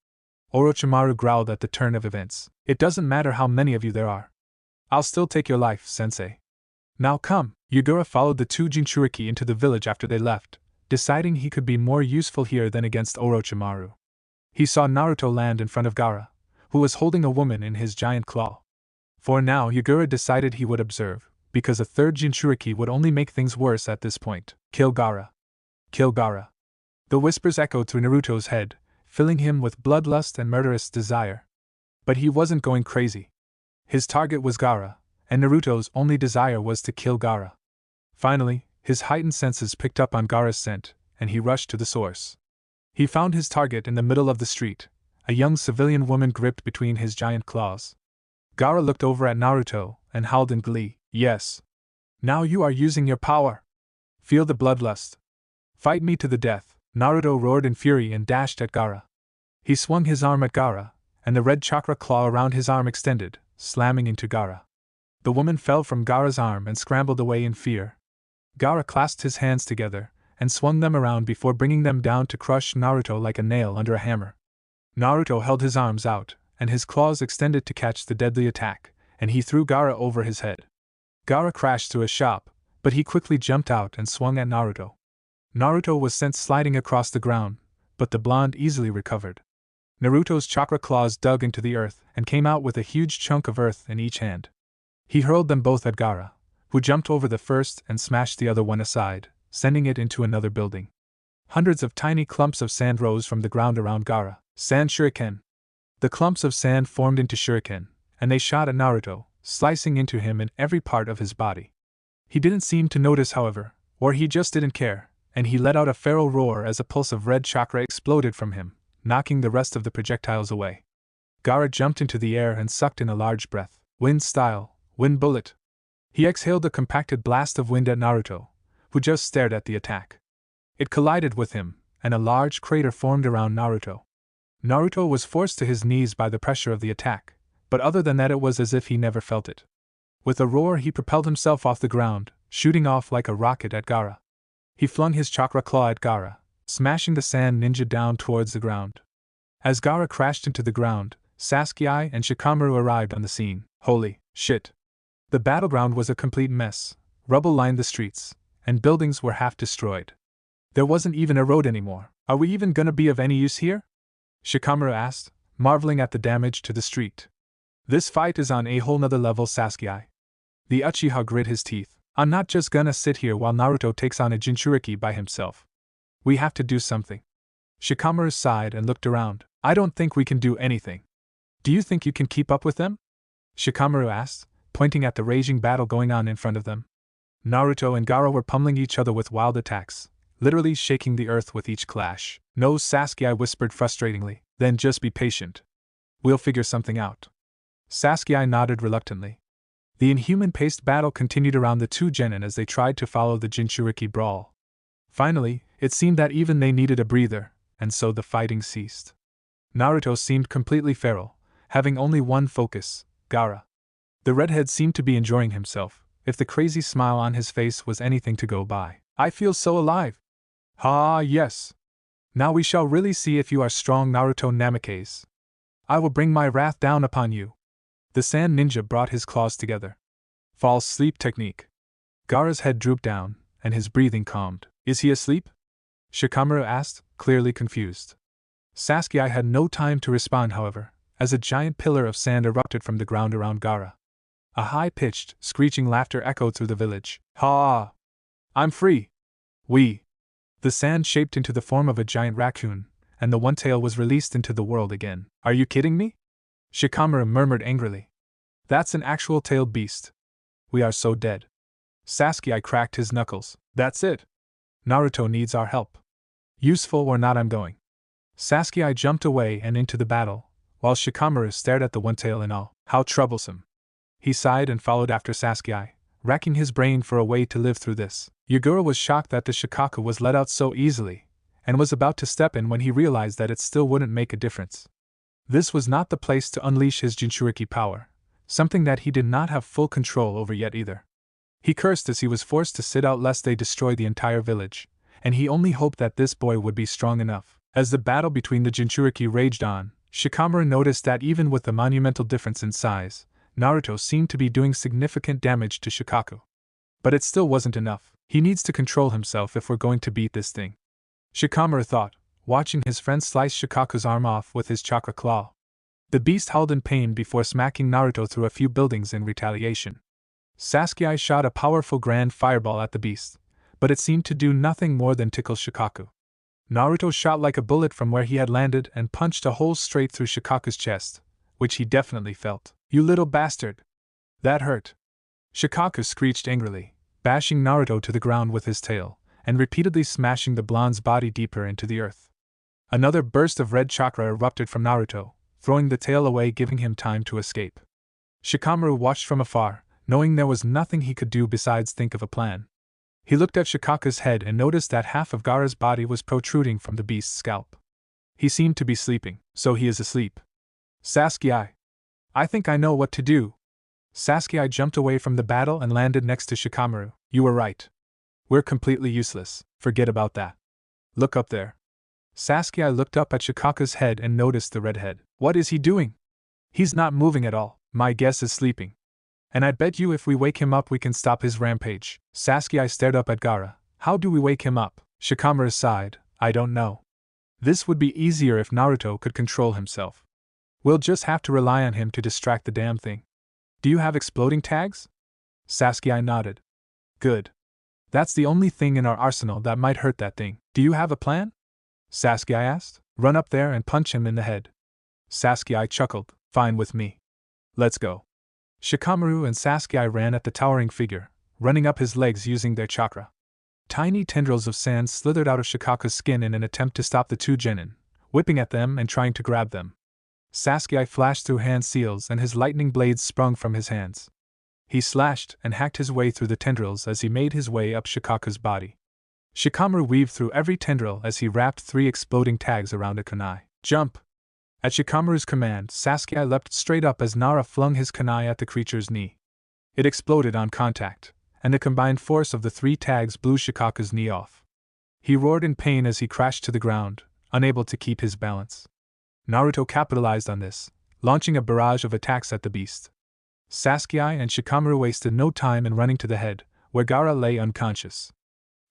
Orochimaru growled at the turn of events. It doesn't matter how many of you there are. I'll still take your life, sensei. Now come. Yugura followed the two Jinchuriki into the village after they left, deciding he could be more useful here than against Orochimaru. He saw Naruto land in front of Gaara, who was holding a woman in his giant claw. For now Yugura decided he would observe, because a third Jinchuriki would only make things worse at this point. Kill Gaara. Kill Gaara. The whispers echoed through Naruto's head, filling him with bloodlust and murderous desire. But he wasn't going crazy. His target was Gaara, and Naruto's only desire was to kill Gaara. Finally, his heightened senses picked up on Gaara's scent, and he rushed to the source. He found his target in the middle of the street, a young civilian woman gripped between his giant claws. Gaara looked over at Naruto and howled in glee, "Yes! Now you are using your power! Feel the bloodlust! Fight me to the death!" Naruto roared in fury and dashed at Gaara. He swung his arm at Gaara, and the red chakra claw around his arm extended, slamming into Gaara. The woman fell from Gaara's arm and scrambled away in fear. Gaara clasped his hands together and swung them around before bringing them down to crush Naruto like a nail under a hammer. Naruto held his arms out, and his claws extended to catch the deadly attack, and he threw Gaara over his head. Gaara crashed through a shop, but he quickly jumped out and swung at Naruto. Naruto was sent sliding across the ground, but the blonde easily recovered. Naruto's chakra claws dug into the earth and came out with a huge chunk of earth in each hand. He hurled them both at Gaara, who jumped over the first and smashed the other one aside, sending it into another building. Hundreds of tiny clumps of sand rose from the ground around Gaara. Sand shuriken. The clumps of sand formed into shuriken, and they shot at Naruto, slicing into him in every part of his body. He didn't seem to notice, however, or he just didn't care, and he let out a feral roar as a pulse of red chakra exploded from him, knocking the rest of the projectiles away. Gaara jumped into the air and sucked in a large breath. Wind style, wind bullet. He exhaled a compacted blast of wind at Naruto, who just stared at the attack. It collided with him, and a large crater formed around Naruto. Naruto was forced to his knees by the pressure of the attack, but other than that it was as if he never felt it. With a roar he propelled himself off the ground, shooting off like a rocket at Gaara. He flung his chakra claw at Gaara, smashing the sand ninja down towards the ground. As Gaara crashed into the ground, Sasuke and Shikamaru arrived on the scene. Holy shit! The battleground was a complete mess. Rubble lined the streets, and buildings were half destroyed. There wasn't even a road anymore. Are we even gonna be of any use here? Shikamaru asked, marveling at the damage to the street. This fight is on a whole nother level, Sasuke. The Uchiha grit his teeth. I'm not just gonna sit here while Naruto takes on a Jinchuriki by himself. We have to do something. Shikamaru sighed and looked around. I don't think we can do anything. Do you think you can keep up with them? Shikamaru asked, pointing at the raging battle going on in front of them. Naruto and Gaara were pummeling each other with wild attacks, literally shaking the earth with each clash. No, Sasuke whispered frustratingly, then just be patient. We'll figure something out. Sasuke nodded reluctantly. The inhuman-paced battle continued around the two genin as they tried to follow the Jinchuriki brawl. Finally, it seemed that even they needed a breather, and so the fighting ceased. Naruto seemed completely feral, having only one focus, Gaara. The redhead seemed to be enjoying himself, if the crazy smile on his face was anything to go by. I feel so alive. Ah, yes. Now we shall really see if you are strong, Naruto Namikaze. I will bring my wrath down upon you. The sand ninja brought his claws together. False sleep technique. Gaara's head drooped down, and his breathing calmed. Is he asleep? Shikamaru asked, clearly confused. Sasuke had no time to respond, however, as a giant pillar of sand erupted from the ground around Gaara. A high-pitched, screeching laughter echoed through the village. Ha! I'm free! We! The sand shaped into the form of a giant raccoon, and the one tail was released into the world again. Are you kidding me? Shikamaru murmured angrily. That's an actual tailed beast. We are so dead. Sasuke cracked his knuckles. That's it. Naruto needs our help. Useful or not, I'm going. Sasuke jumped away and into the battle, while Shikamaru stared at the one tail in awe. How troublesome. He sighed and followed after Sasuke, racking his brain for a way to live through this. Yagura was shocked that the Shikaku was let out so easily, and was about to step in when he realized that it still wouldn't make a difference. This was not the place to unleash his Jinchuriki power, something that he did not have full control over yet either. He cursed as he was forced to sit out lest they destroy the entire village, and he only hoped that this boy would be strong enough. As the battle between the Jinchuriki raged on, Shikamaru noticed that even with the monumental difference in size, Naruto seemed to be doing significant damage to Shikaku. But it still wasn't enough. He needs to control himself if we're going to beat this thing. Shikamaru thought, watching his friend slice Shikaku's arm off with his chakra claw. The beast howled in pain before smacking Naruto through a few buildings in retaliation. Sasuke shot a powerful grand fireball at the beast, but it seemed to do nothing more than tickle Shikaku. Naruto shot like a bullet from where he had landed and punched a hole straight through Shikaku's chest, which he definitely felt. You little bastard! That hurt! Shikaku screeched angrily, bashing Naruto to the ground with his tail, and repeatedly smashing the blonde's body deeper into the earth. Another burst of red chakra erupted from Naruto, throwing the tail away, giving him time to escape. Shikamaru watched from afar, knowing there was nothing he could do besides think of a plan. He looked at Shikaka's head and noticed that half of Gaara's body was protruding from the beast's scalp. He seemed to be sleeping, so he is asleep. Sasuke, I think I know what to do. Sasuke jumped away from the battle and landed next to Shikamaru. You were right. We're completely useless, forget about that. Look up there. Sasuke looked up at Shikaka's head and noticed the red head. What is he doing? He's not moving at all, my guess is sleeping. And I bet you if we wake him up we can stop his rampage. Sasuke stared up at Gaara. How do we wake him up? Shikamaru sighed. I don't know. This would be easier if Naruto could control himself. We'll just have to rely on him to distract the damn thing. Do you have exploding tags? Sasuke nodded. Good. That's the only thing in our arsenal that might hurt that thing. Do you have a plan? Sasuke asked. Run up there and punch him in the head. Sasuke chuckled. Fine with me. Let's go. Shikamaru and Sasuke ran at the towering figure, running up his legs using their chakra. Tiny tendrils of sand slithered out of Shikaka's skin in an attempt to stop the two genin, whipping at them and trying to grab them. Sasuke flashed through hand seals and his lightning blades sprung from his hands. He slashed and hacked his way through the tendrils as he made his way up Shikaka's body. Shikamaru weaved through every tendril as he wrapped 3 exploding tags around a kunai. Jump! At Shikamaru's command, Sasuke leapt straight up as Nara flung his kunai at the creature's knee. It exploded on contact, and the combined force of the 3 tags blew Shikaka's knee off. He roared in pain as he crashed to the ground, unable to keep his balance. Naruto capitalized on this, launching a barrage of attacks at the beast. Sasuke and Shikamaru wasted no time in running to the head, where Gaara lay unconscious.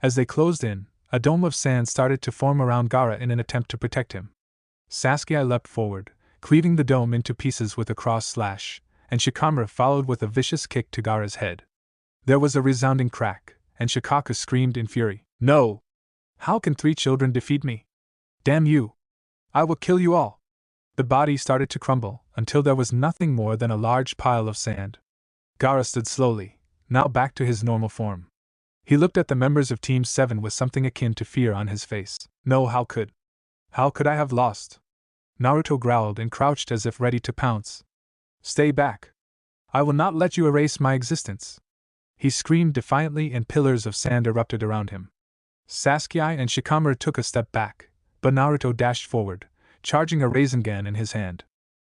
As they closed in, a dome of sand started to form around Gaara in an attempt to protect him. Sasuke leapt forward, cleaving the dome into pieces with a cross slash, and Shikamaru followed with a vicious kick to Gaara's head. There was a resounding crack, and Shikaka screamed in fury. No! How can 3 children defeat me? Damn you! I will kill you all! The body started to crumble, until there was nothing more than a large pile of sand. Gaara stood slowly, now back to his normal form. He looked at the members of Team 7 with something akin to fear on his face. No, how could I have lost? Naruto growled and crouched as if ready to pounce. Stay back. I will not let you erase my existence. He screamed defiantly and pillars of sand erupted around him. Sasuke and Shikamaru took a step back, but Naruto dashed forward, charging a Rasengan in his hand.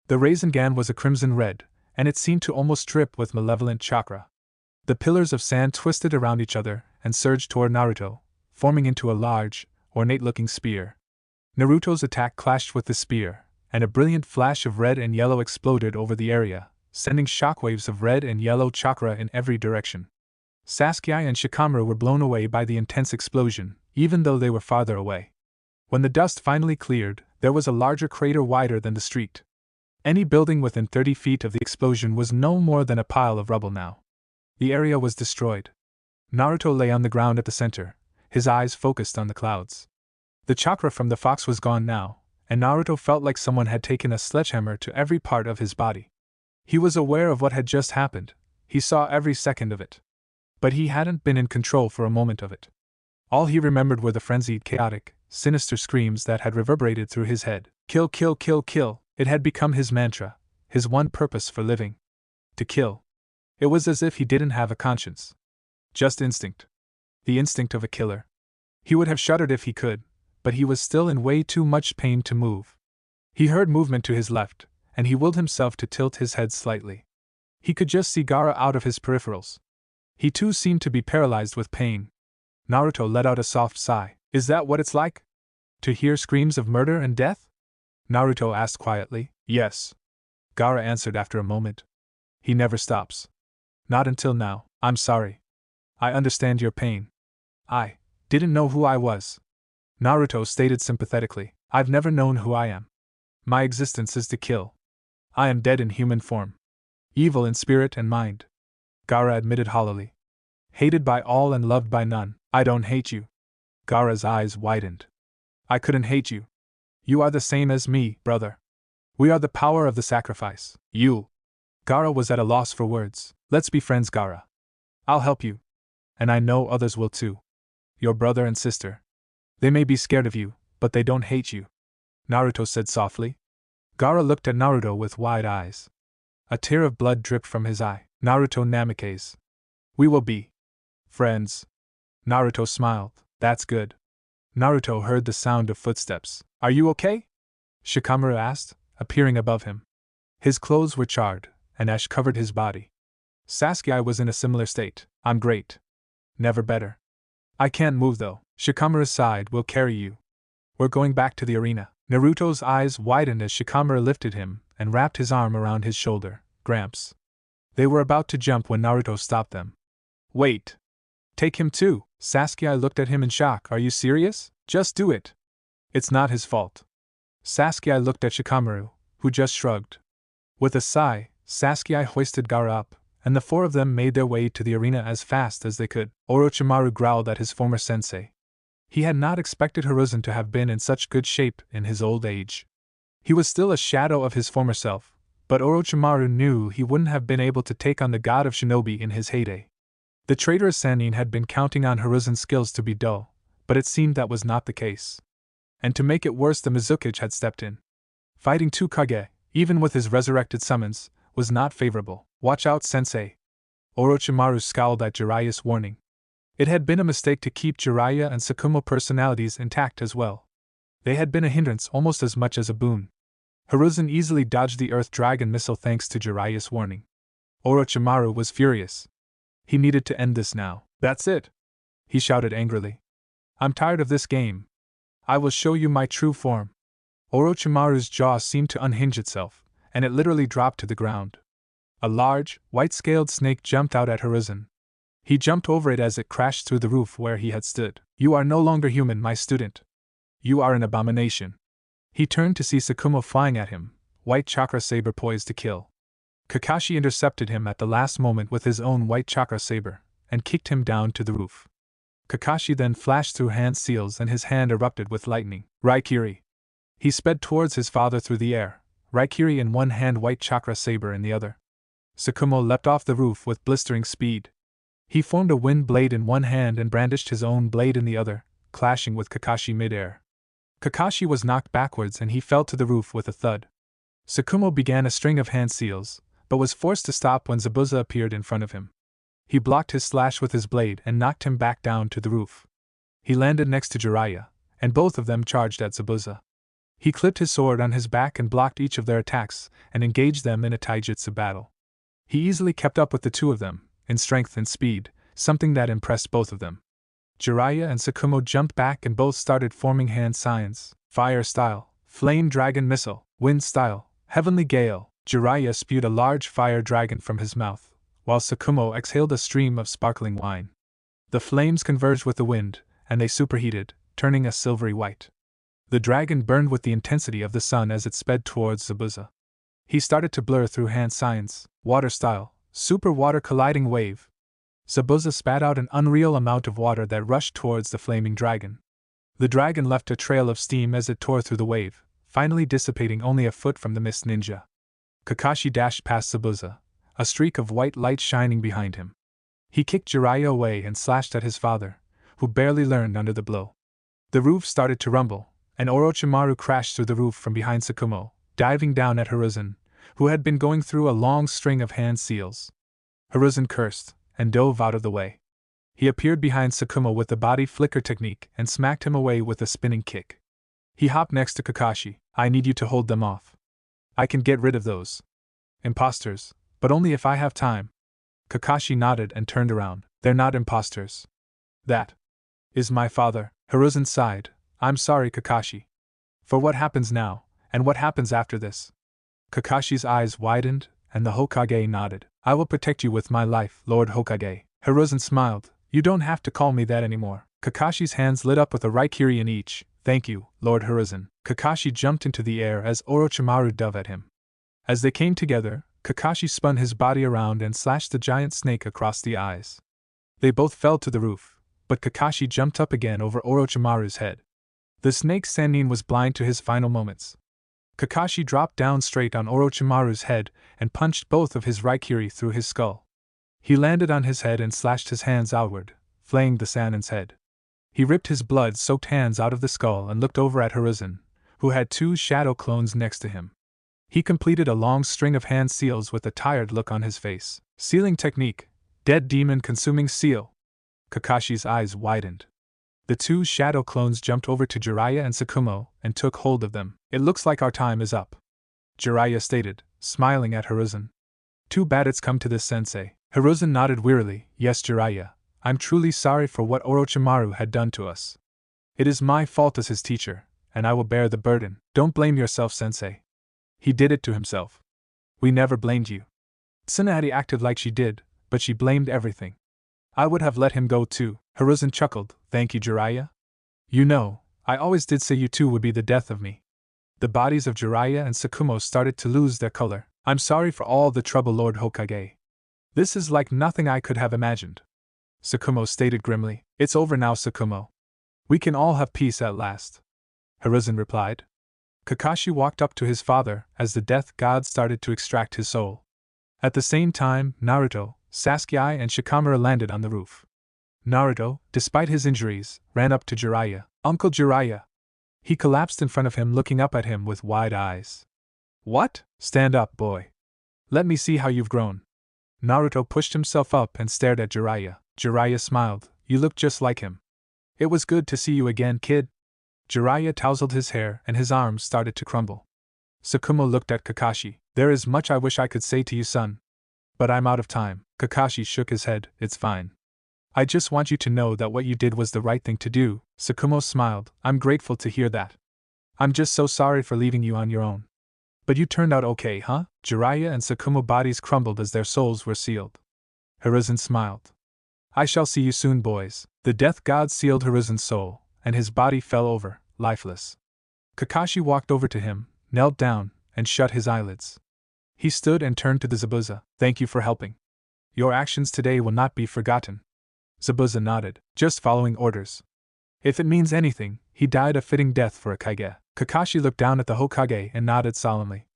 The Rasengan was a crimson red, and it seemed to almost drip with malevolent chakra. The pillars of sand twisted around each other and surged toward Naruto, forming into a large, ornate-looking spear. Naruto's attack clashed with the spear, and a brilliant flash of red and yellow exploded over the area, sending shockwaves of red and yellow chakra in every direction. Sasuke and Shikamaru were blown away by the intense explosion, even though they were farther away. When the dust finally cleared, there was a larger crater wider than the street. Any building within 30 feet of the explosion was no more than a pile of rubble now. The area was destroyed. Naruto lay on the ground at the center, his eyes focused on the clouds. The chakra from the fox was gone now, and Naruto felt like someone had taken a sledgehammer to every part of his body. He was aware of what had just happened, he saw every second of it. But he hadn't been in control for a moment of it. All he remembered were the frenzied, chaotic, sinister screams that had reverberated through his head. Kill, kill, kill, kill. It had become his mantra, his one purpose for living. To kill. It was as if he didn't have a conscience. Just instinct. The instinct of a killer. He would have shuddered if he could, but he was still in way too much pain to move. He heard movement to his left, and he willed himself to tilt his head slightly. He could just see Gaara out of his peripherals. He too seemed to be paralyzed with pain. Naruto let out a soft sigh. Is that what it's like? To hear screams of murder and death? Naruto asked quietly. Yes. Gaara answered after a moment. He never stops. Not until now. I'm sorry. I understand your pain. I didn't know who I was. Naruto stated sympathetically. I've never known who I am. My existence is to kill. I am dead in human form. Evil in spirit and mind. Gaara admitted hollowly. Hated by all and loved by none. I don't hate you. Gaara's eyes widened. I couldn't hate you. You are the same as me, brother. We are the power of the sacrifice. You. Gaara was at a loss for words. Let's be friends, Gaara. I'll help you. And I know others will too. Your brother and sister. They may be scared of you, but they don't hate you. Naruto said softly. Gaara looked at Naruto with wide eyes. A tear of blood dripped from his eye. Naruto Namikaze. We will be friends. Naruto smiled. That's good. Naruto heard the sound of footsteps. Are you okay? Shikamaru asked, appearing above him. His clothes were charred, and ash covered his body. Sasuke was in a similar state. I'm great. Never better. I can't move though. Shikamaru sighed. We'll carry you. We're going back to the arena. Naruto's eyes widened as Shikamaru lifted him and wrapped his arm around his shoulder. Gramps. They were about to jump when Naruto stopped them. Wait. Take him too. Sasuke looked at him in shock. Are you serious? Just do it. It's not his fault. Sasuke looked at Shikamaru, who just shrugged. With a sigh, Sasuke hoisted Gaara up, and the four of them made their way to the arena as fast as they could. Orochimaru growled at his former sensei. He had not expected Hiruzen to have been in such good shape in his old age. He was still a shadow of his former self, but Orochimaru knew he wouldn't have been able to take on the god of shinobi in his heyday. The traitorous Sannin had been counting on Hiruzen's skills to be dull, but it seemed that was not the case. And to make it worse, the Mizukage had stepped in. Fighting two Kage, even with his resurrected summons, was not favorable. Watch out, sensei. Orochimaru scowled at Jiraiya's warning. It had been a mistake to keep Jiraiya and Sakumo personalities intact as well. They had been a hindrance almost as much as a boon. Hiruzen easily dodged the Earth Dragon missile thanks to Jiraiya's warning. Orochimaru was furious. He needed to end this now. That's it! He shouted angrily. I'm tired of this game. I will show you my true form. Orochimaru's jaw seemed to unhinge itself, and it literally dropped to the ground. A large, white-scaled snake jumped out at Hiruzen. He jumped over it as it crashed through the roof where he had stood. You are no longer human, my student. You are an abomination. He turned to see Sakumo flying at him, white chakra saber poised to kill. Kakashi intercepted him at the last moment with his own white chakra saber, and kicked him down to the roof. Kakashi then flashed through hand seals and his hand erupted with lightning. Raikiri. He sped towards his father through the air, Raikiri in one hand, white chakra saber in the other. Sakumo leapt off the roof with blistering speed. He formed a wind blade in one hand and brandished his own blade in the other, clashing with Kakashi mid-air. Kakashi was knocked backwards and he fell to the roof with a thud. Sakumo began a string of hand seals, but was forced to stop when Zabuza appeared in front of him. He blocked his slash with his blade and knocked him back down to the roof. He landed next to Jiraiya, and both of them charged at Zabuza. He clipped his sword on his back and blocked each of their attacks and engaged them in a taijutsu battle. He easily kept up with the two of them, in strength and speed, something that impressed both of them. Jiraiya and Sakumo jumped back and both started forming hand signs: fire style, flame dragon missile, wind style, heavenly gale. Jiraiya spewed a large fire dragon from his mouth, while Sakumo exhaled a stream of sparkling wine. The flames converged with the wind, and they superheated, turning a silvery white. The dragon burned with the intensity of the sun as it sped towards Zabuza. He started to blur through hand signs: water style, super water colliding wave. Zabuza spat out an unreal amount of water that rushed towards the flaming dragon. The dragon left a trail of steam as it tore through the wave, finally dissipating only a foot from the mist ninja. Kakashi dashed past Zabuza, a streak of white light shining behind him. He kicked Jiraiya away and slashed at his father, who barely learned under the blow. The roof started to rumble, and Orochimaru crashed through the roof from behind Sakumo, diving down at Hiruzen, who had been going through a long string of hand seals. Hiruzen cursed, and dove out of the way. He appeared behind Sakumo with the body flicker technique and smacked him away with a spinning kick. He hopped next to Kakashi. I need you to hold them off. I can get rid of those imposters, but only if I have time. Kakashi nodded and turned around. They're not imposters. That is my father. Hiruzen sighed. I'm sorry, Kakashi. For what happens now, and what happens after this? Kakashi's eyes widened, and the Hokage nodded. I will protect you with my life, Lord Hokage. Hiruzen smiled. You don't have to call me that anymore. Kakashi's hands lit up with a Raikiri in each. Thank you, Lord Hiruzen. Kakashi jumped into the air as Orochimaru dove at him. As they came together, Kakashi spun his body around and slashed the giant snake across the eyes. They both fell to the roof, but Kakashi jumped up again over Orochimaru's head. The snake Sannin was blind to his final moments. Kakashi dropped down straight on Orochimaru's head and punched both of his Raikiri through his skull. He landed on his head and slashed his hands outward, flaying the Sannin's head. He ripped his blood-soaked hands out of the skull and looked over at Hiruzen, who had 2 shadow clones next to him. He completed a long string of hand seals with a tired look on his face. Sealing technique, dead demon consuming seal. Kakashi's eyes widened. The 2 shadow clones jumped over to Jiraiya and Tsukumo and took hold of them. It looks like our time is up, Jiraiya stated, smiling at Hiruzen. Too bad it's come to this, sensei. Hiruzen nodded wearily. Yes, Jiraiya, I'm truly sorry for what Orochimaru had done to us. It is my fault as his teacher, and I will bear the burden. Don't blame yourself, sensei. He did it to himself. We never blamed you. Tsunade acted like she did, but she blamed everything. I would have let him go too. Hiruzen chuckled. Thank you, Jiraiya. You know, I always did say you two would be the death of me. The bodies of Jiraiya and Tsukumo started to lose their color. I'm sorry for all the trouble, Lord Hokage. This is like nothing I could have imagined. Tsukumo stated grimly. It's over now, Tsukumo. We can all have peace at last. Hiruzen replied. Kakashi walked up to his father as the death god started to extract his soul. At the same time, Naruto, Sasuke and Shikamaru landed on the roof. Naruto, despite his injuries, ran up to Jiraiya. Uncle Jiraiya. He collapsed in front of him, looking up at him with wide eyes. What? Stand up, boy. Let me see how you've grown. Naruto pushed himself up and stared at Jiraiya. Jiraiya smiled. You look just like him. It was good to see you again, kid. Jiraiya tousled his hair and his arms started to crumble. Tsukumo looked at Kakashi. There is much I wish I could say to you, son. But I'm out of time. Kakashi shook his head. It's fine. I just want you to know that what you did was the right thing to do. Tsukumo smiled. I'm grateful to hear that. I'm just so sorry for leaving you on your own. But you turned out okay, huh? Jiraiya and Tsukumo bodies crumbled as their souls were sealed. Hiruzen smiled. I shall see you soon, boys. The death god sealed Hiruzen's soul, and his body fell over, lifeless. Kakashi walked over to him, knelt down, and shut his eyelids. He stood and turned to the Zabuza. Thank you for helping. Your actions today will not be forgotten. Zabuza nodded, just following orders. If it means anything, he died a fitting death for a Kage. Kakashi looked down at the Hokage and nodded solemnly.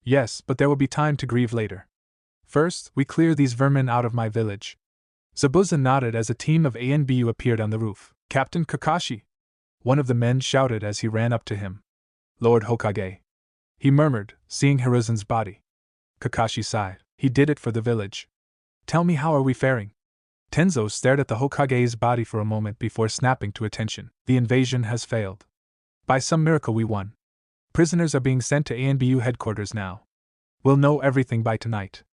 Yes, but there will be time to grieve later. First, we clear these vermin out of my village. Zabuza nodded as a team of ANBU appeared on the roof. Captain Kakashi! One of the men shouted as he ran up to him. Lord Hokage. He murmured, seeing Hiruzen's body. Kakashi sighed. He did it for the village. Tell me, how are we faring? Tenzo stared at the Hokage's body for a moment before snapping to attention. The invasion has failed. By some miracle we won. Prisoners are being sent to ANBU headquarters now. We'll know everything by tonight.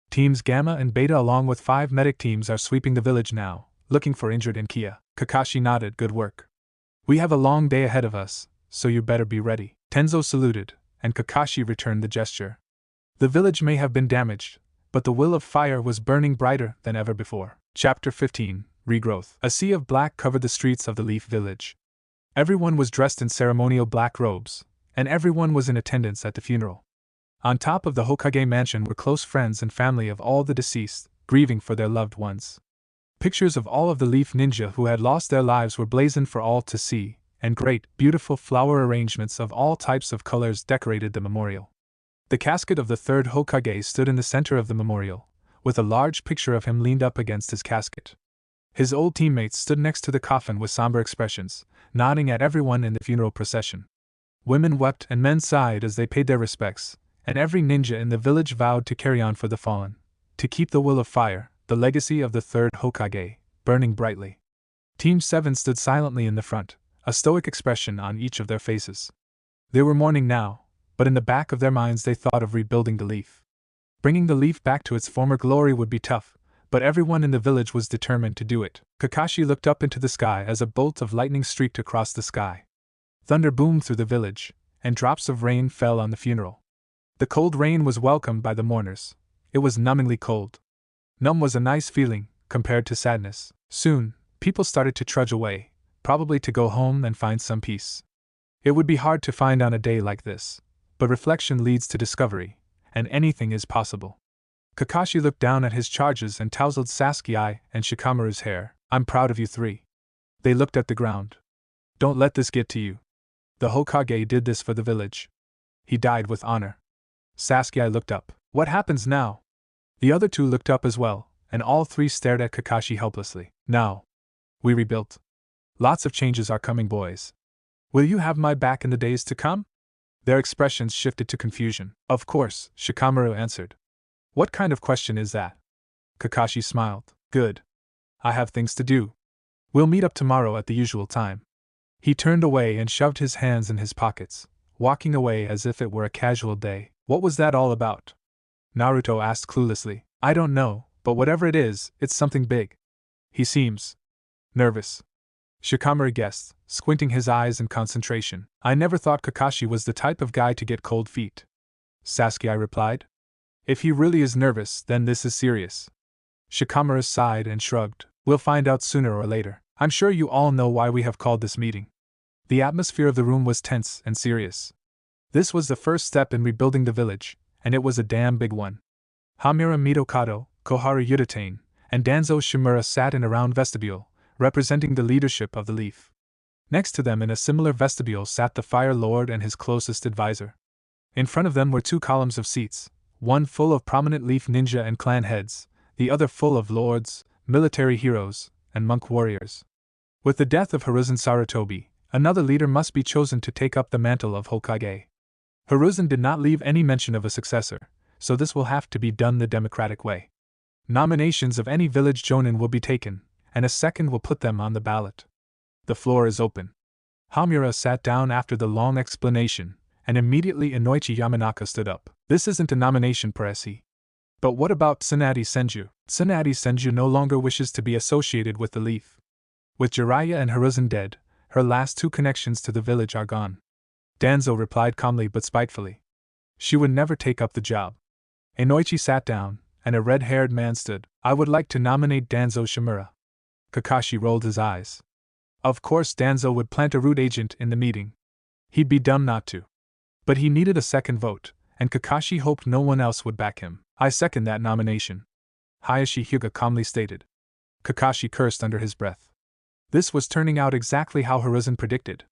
Teams Gamma and Beta along with 5 medic teams are sweeping the village now, looking for injured in Kia. Kakashi nodded. Good work. We have a long day ahead of us, so you better be ready. Tenzo saluted, and Kakashi returned the gesture. The village may have been damaged, but the will of fire was burning brighter than ever before. Chapter 15, Regrowth. A sea of black covered the streets of the Leaf Village. Everyone was dressed in ceremonial black robes, and everyone was in attendance at the funeral. On top of the Hokage mansion were close friends and family of all the deceased, grieving for their loved ones. Pictures of all of the Leaf Ninja who had lost their lives were blazoned for all to see, and great, beautiful flower arrangements of all types of colors decorated the memorial. The casket of the 3rd Hokage stood in the center of the memorial, with a large picture of him leaned up against his casket. His old teammates stood next to the coffin with somber expressions, nodding at everyone in the funeral procession. Women wept and men sighed as they paid their respects, and every ninja in the village vowed to carry on for the fallen, to keep the will of fire, the legacy of the 3rd Hokage, burning brightly. Team 7 stood silently in the front, a stoic expression on each of their faces. They were mourning now, but in the back of their minds they thought of rebuilding the Leaf. Bringing the Leaf back to its former glory would be tough, but everyone in the village was determined to do it. Kakashi looked up into the sky as a bolt of lightning streaked across the sky. Thunder boomed through the village, and drops of rain fell on the funeral. The cold rain was welcomed by the mourners. It was numbingly cold. Numb was a nice feeling, compared to sadness. Soon, people started to trudge away, probably to go home and find some peace. It would be hard to find on a day like this, but reflection leads to discovery, and anything is possible. Kakashi looked down at his charges and tousled Sasuke and Shikamaru's hair. I'm proud of you 3. They looked at the ground. Don't let this get to you. The Hokage did this for the village. He died with honor. Sasuke looked up. What happens now? The other 2 looked up as well, and all 3 stared at Kakashi helplessly. Now. We rebuilt. Lots of changes are coming, boys. Will you have my back in the days to come? Their expressions shifted to confusion. Of course, Shikamaru answered. What kind of question is that? Kakashi smiled. Good. I have things to do. We'll meet up tomorrow at the usual time. He turned away and shoved his hands in his pockets, walking away as if it were a casual day. What was that all about? Naruto asked cluelessly. I don't know, but whatever it is, it's something big. He seems nervous. Shikamaru guessed, squinting his eyes in concentration. I never thought Kakashi was the type of guy to get cold feet. Sasuke, I replied. If he really is nervous, then this is serious. Shikamaru sighed and shrugged. We'll find out sooner or later. I'm sure you all know why we have called this meeting. The atmosphere of the room was tense and serious. This was the first step in rebuilding the village, and it was a damn big one. Hamura Mitokado, Koharu Yuditane, and Danzo Shimura sat in a round vestibule, representing the leadership of the Leaf. Next to them in a similar vestibule sat the Fire Lord and his closest advisor. In front of them were 2 columns of seats, one full of prominent Leaf ninja and clan heads, the other full of lords, military heroes, and monk warriors. With the death of Hiruzen Sarutobi, another leader must be chosen to take up the mantle of Hokage. Hiruzen did not leave any mention of a successor, so this will have to be done the democratic way. Nominations of any village jonin will be taken, and a second will put them on the ballot. The floor is open. Hamura sat down after the long explanation, and immediately Inoichi Yamanaka stood up. This isn't a nomination, Presi. But what about Tsunade Senju? Tsunade Senju no longer wishes to be associated with the Leaf. With Jiraiya and Hiruzen dead, her last 2 connections to the village are gone. Danzo replied calmly but spitefully. She would never take up the job. Inoichi sat down, and a red-haired man stood. I would like to nominate Danzo Shimura. Kakashi rolled his eyes. Of course Danzo would plant a root agent in the meeting. He'd be dumb not to. But he needed a second vote, and Kakashi hoped no one else would back him. I second that nomination, Hayashi Hyuga calmly stated. Kakashi cursed under his breath. This was turning out exactly how Hiruzen predicted.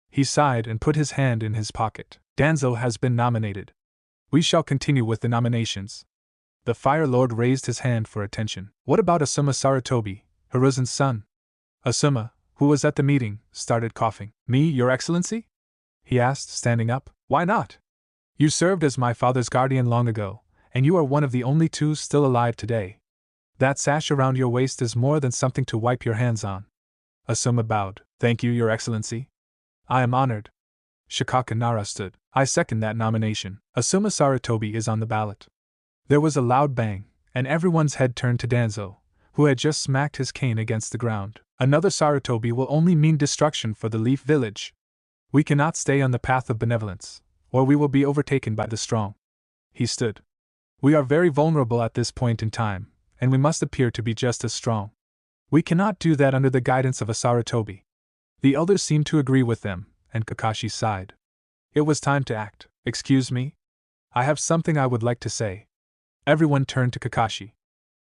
He sighed and put his hand in his pocket. Danzo has been nominated. We shall continue with the nominations. The Fire Lord raised his hand for attention. What about Asuma Sarutobi, Hiruzen's son? Asuma, who was at the meeting, started coughing. Me, Your Excellency? He asked, standing up. Why not? You served as my father's guardian long ago, and you are one of the only 2 still alive today. That sash around your waist is more than something to wipe your hands on. Asuma bowed. Thank you, Your Excellency. I am honored. Shikaka Nara stood. I second that nomination. Asuma Sarutobi is on the ballot. There was a loud bang, and everyone's head turned to Danzo, who had just smacked his cane against the ground. Another Sarutobi will only mean destruction for the Leaf Village. We cannot stay on the path of benevolence, or we will be overtaken by the strong. He stood. We are very vulnerable at this point in time, and we must appear to be just as strong. We cannot do that under the guidance of a Sarutobi. The elders seemed to agree with them, and Kakashi sighed. It was time to act. Excuse me? I have something I would like to say. Everyone turned to Kakashi.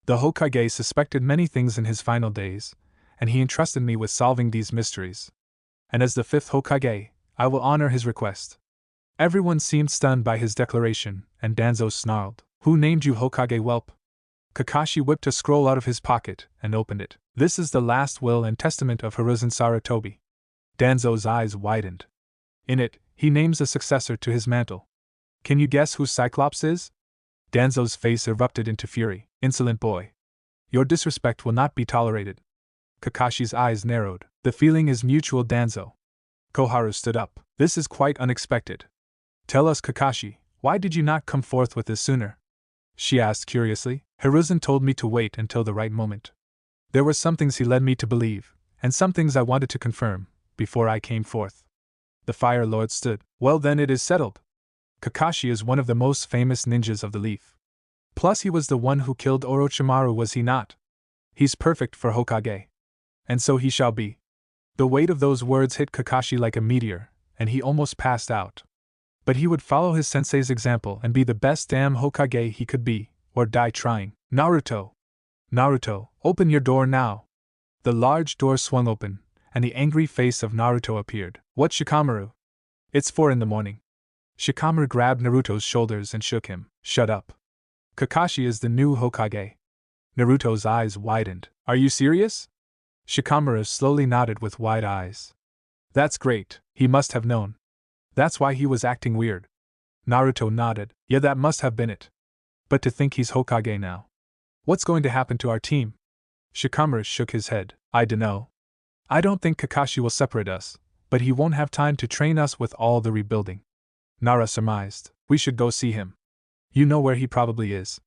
The Hokage suspected many things in his final days, and he entrusted me with solving these mysteries. And as the 5th Hokage, I will honor his request. Everyone seemed stunned by his declaration, and Danzo snarled. Who named you Hokage, whelp? Kakashi whipped a scroll out of his pocket and opened it. This is the last will and testament of Hiruzen Sarutobi. Danzo's eyes widened. In it, he names a successor to his mantle. Can you guess who Cyclops is? Danzo's face erupted into fury. Insolent boy. Your disrespect will not be tolerated. Kakashi's eyes narrowed. The feeling is mutual, Danzo. Koharu stood up. This is quite unexpected. Tell us, Kakashi, why did you not come forth with this sooner? She asked curiously. Hiruzen told me to wait until the right moment. There were some things he led me to believe, and some things I wanted to confirm, before I came forth. The Fire Lord stood. Well then it is settled. Kakashi is one of the most famous ninjas of the Leaf. Plus he was the one who killed Orochimaru, was he not? He's perfect for Hokage. And so he shall be. The weight of those words hit Kakashi like a meteor, and he almost passed out. But he would follow his sensei's example and be the best damn Hokage he could be, or die trying. Naruto! Naruto, open your door now! The large door swung open, and the angry face of Naruto appeared. What, Shikamaru? It's 4 a.m. Shikamaru grabbed Naruto's shoulders and shook him. Shut up. Kakashi is the new Hokage. Naruto's eyes widened. Are you serious? Shikamaru slowly nodded with wide eyes. That's great, he must have known. That's why he was acting weird. Naruto nodded. Yeah, that must have been it. But to think he's Hokage now. What's going to happen to our team? Shikamaru shook his head. I dunno. I don't think Kakashi will separate us, but he won't have time to train us with all the rebuilding. Nara surmised. We should go see him. You know where he probably is.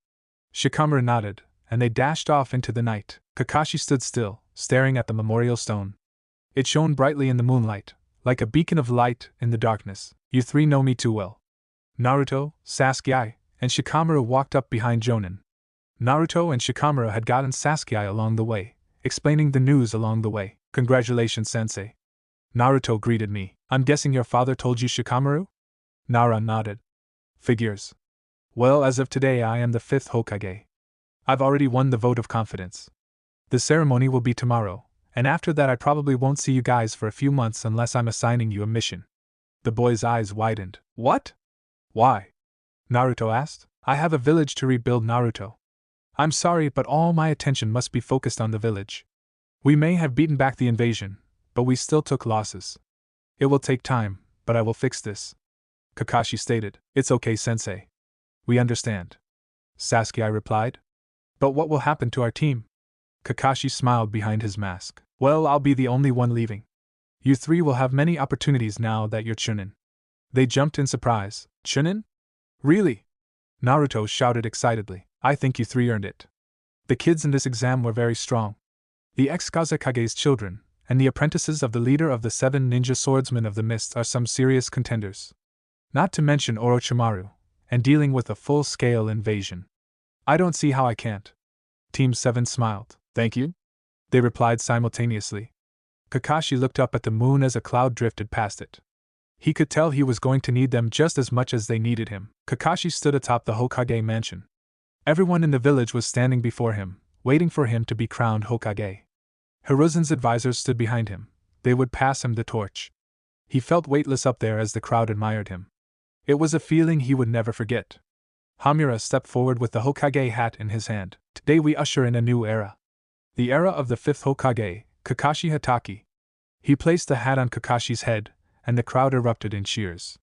Shikamaru nodded, and they dashed off into the night. Kakashi stood still, staring at the memorial stone. It shone brightly in the moonlight, like a beacon of light in the darkness. You three know me too well. Naruto, Sasuke, and Shikamaru walked up behind Jonin. Naruto and Shikamaru had gotten Sasuke along the way, explaining the news along the way. Congratulations, sensei. Naruto greeted me. I'm guessing your father told you, Shikamaru? Nara nodded. Figures. Well, as of today I am the 5th Hokage. I've already won the vote of confidence. The ceremony will be tomorrow, and after that I probably won't see you guys for a few months unless I'm assigning you a mission. The boy's eyes widened. What? Why? Naruto asked. I have a village to rebuild, Naruto. I'm sorry, but all my attention must be focused on the village. We may have beaten back the invasion, but we still took losses. It will take time, but I will fix this. Kakashi stated. It's okay, sensei. We understand. Sasuke replied. But what will happen to our team? Kakashi smiled behind his mask. Well, I'll be the only one leaving. You three will have many opportunities now that you're Chunin. They jumped in surprise. Chunin? Really? Naruto shouted excitedly. I think you three earned it. The kids in this exam were very strong. The ex-Kazekage's children, and the apprentices of the leader of the 7 ninja swordsmen of the mist are some serious contenders. Not to mention Orochimaru, and dealing with a full-scale invasion. I don't see how I can't. Team 7 smiled. Thank you? They replied simultaneously. Kakashi looked up at the moon as a cloud drifted past it. He could tell he was going to need them just as much as they needed him. Kakashi stood atop the Hokage mansion. Everyone in the village was standing before him, waiting for him to be crowned Hokage. Hiruzen's advisors stood behind him. They would pass him the torch. He felt weightless up there as the crowd admired him. It was a feeling he would never forget. Hamura stepped forward with the Hokage hat in his hand. Today we usher in a new era. The era of the 5th Hokage, Kakashi Hatake. He placed the hat on Kakashi's head, and the crowd erupted in cheers.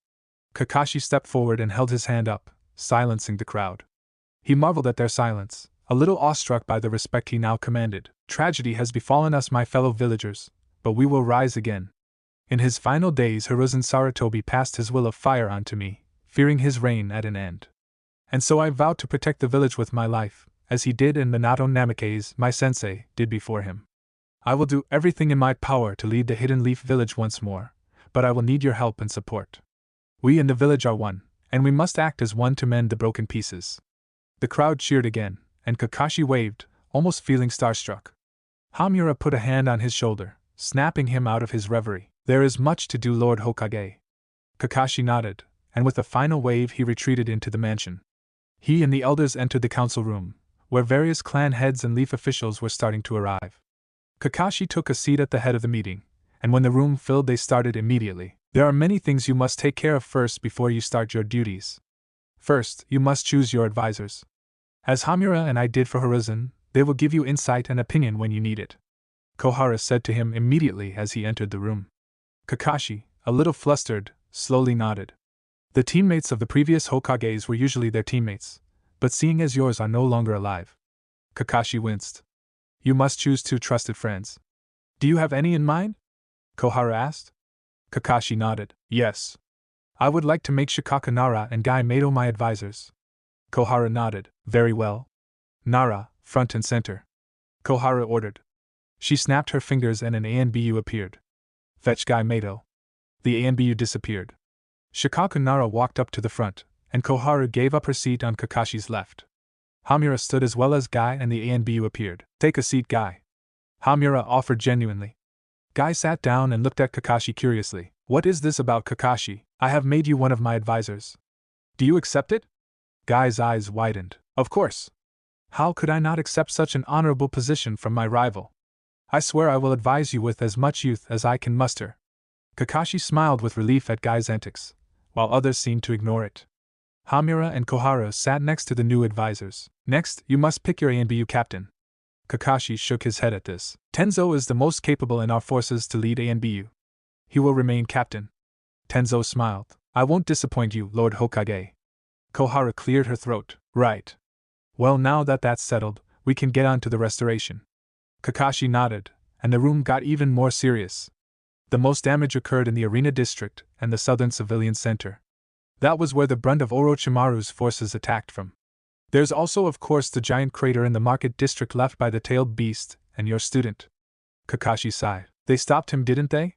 Kakashi stepped forward and held his hand up, silencing the crowd. He marveled at their silence, a little awestruck by the respect he now commanded. Tragedy has befallen us, my fellow villagers, but we will rise again. In his final days, Hiruzen Sarutobi passed his will of fire on to me, fearing his reign at an end. And so I vowed to protect the village with my life, as he did and Minato Namikaze, my sensei, did before him. I will do everything in my power to lead the Hidden Leaf village once more, but I will need your help and support. We in the village are one, and we must act as one to mend the broken pieces. The crowd cheered again, and Kakashi waved, almost feeling starstruck. Hamura put a hand on his shoulder, snapping him out of his reverie. There is much to do, Lord Hokage. Kakashi nodded, and with a final wave he retreated into the mansion. He and the elders entered the council room, where various clan heads and leaf officials were starting to arrive. Kakashi took a seat at the head of the meeting, and when the room filled they started immediately. There are many things you must take care of first before you start your duties. First, you must choose your advisors. As Hamura and I did for Hiruzen, they will give you insight and opinion when you need it. Kohara said to him immediately as he entered the room. Kakashi, a little flustered, slowly nodded. The teammates of the previous Hokages were usually their teammates, but seeing as yours are no longer alive. Kakashi winced. You must choose 2 trusted friends. Do you have any in mind? Kohara asked. Kakashi nodded. Yes. I would like to make Shikaka Nara and Gai Mato my advisors. Kohara nodded. Very well. Nara, front and center. Kohara ordered. She snapped her fingers and an ANBU appeared. Fetch Gai Mato. The ANBU disappeared. Shikaka Nara walked up to the front, and Kohara gave up her seat on Kakashi's left. Hamura stood as well as Gai and the ANBU appeared. Take a seat, Gai. Hamura offered genuinely. Gai sat down and looked at Kakashi curiously. What is this about, Kakashi? I have made you one of my advisors. Do you accept it? Gai's eyes widened. Of course. How could I not accept such an honorable position from my rival? I swear I will advise you with as much youth as I can muster. Kakashi smiled with relief at Gai's antics, while others seemed to ignore it. Hamura and Kohara sat next to the new advisors. Next, you must pick your ANBU captain. Kakashi shook his head at this. Tenzo is the most capable in our forces to lead ANBU. He will remain captain. Tenzo smiled. I won't disappoint you, Lord Hokage. Koharu cleared her throat. Right. Well, now that that's settled, we can get on to the restoration. Kakashi nodded, and the room got even more serious. The most damage occurred in the Arena District and the Southern Civilian Center. That was where the brunt of Orochimaru's forces attacked from. There's also, of course, the giant crater in the Market District left by the tailed beast and your student. Kakashi sighed. They stopped him, didn't they?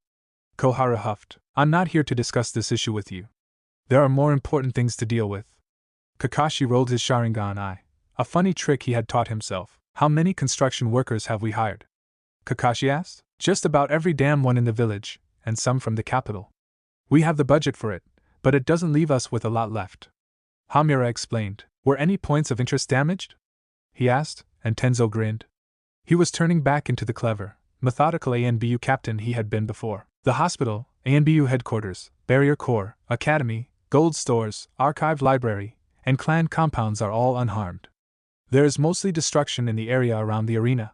Koharu huffed. I'm not here to discuss this issue with you. There are more important things to deal with. Kakashi rolled his Sharingan eye, a funny trick he had taught himself. How many construction workers have we hired? Kakashi asked. Just about every damn one in the village, and some from the capital. We have the budget for it, but it doesn't leave us with a lot left. Hamura explained. Were any points of interest damaged? He asked, and Tenzo grinned. He was turning back into the clever, methodical ANBU captain he had been before. The hospital, ANBU headquarters, barrier core, academy, gold stores, archive library, and clan compounds are all unharmed. There is mostly destruction in the area around the arena.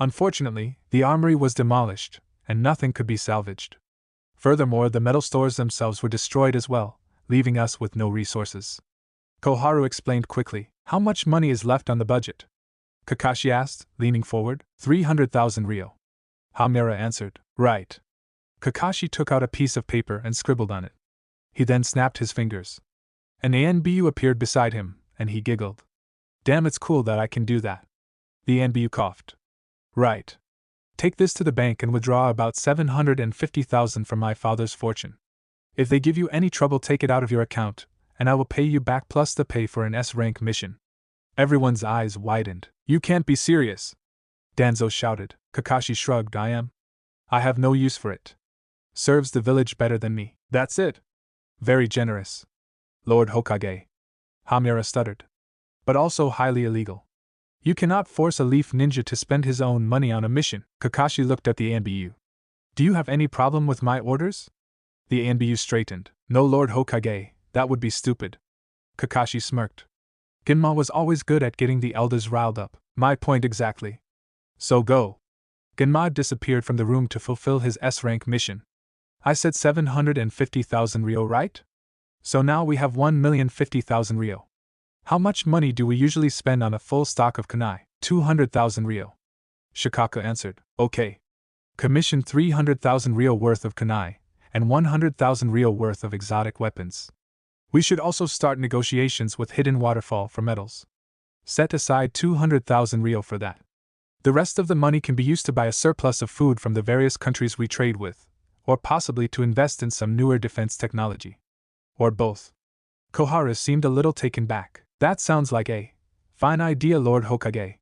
Unfortunately, the armory was demolished, and nothing could be salvaged. Furthermore, the metal stores themselves were destroyed as well, leaving us with no resources. Koharu explained quickly. How much money is left on the budget? Kakashi asked, leaning forward. 300,000 ryo. Hamura answered. Right. Kakashi took out a piece of paper and scribbled on it. He then snapped his fingers. An ANBU appeared beside him, and he giggled. Damn, it's cool that I can do that. The ANBU coughed. Right. Take this to the bank and withdraw about 750,000 from my father's fortune. If they give you any trouble, take it out of your account, and I will pay you back plus the pay for an S-rank mission. Everyone's eyes widened. You can't be serious. Danzo shouted. Kakashi shrugged. I am. I have no use for it. Serves the village better than me. That's it. Very generous. Lord Hokage. Hamura stuttered. But also highly illegal. You cannot force a leaf ninja to spend his own money on a mission. Kakashi looked at the ANBU. Do you have any problem with my orders? The ANBU straightened. No, Lord Hokage, that would be stupid. Kakashi smirked. Genma was always good at getting the elders riled up. My point exactly. So go. Genma disappeared from the room to fulfill his S-rank mission. I said 750,000 ryo, right? So now we have 1,050,000 ryo. How much money do we usually spend on a full stock of kunai? 200,000 ryo. Shikaka answered. Okay. Commission 300,000 ryo worth of kunai, and 100,000 ryo worth of exotic weapons. We should also start negotiations with Hidden Waterfall for metals. Set aside 200,000 ryo for that. The rest of the money can be used to buy a surplus of food from the various countries we trade with, or possibly to invest in some newer defense technology. Or both. Koharu seemed a little taken back. That sounds like a fine idea, Lord Hokage.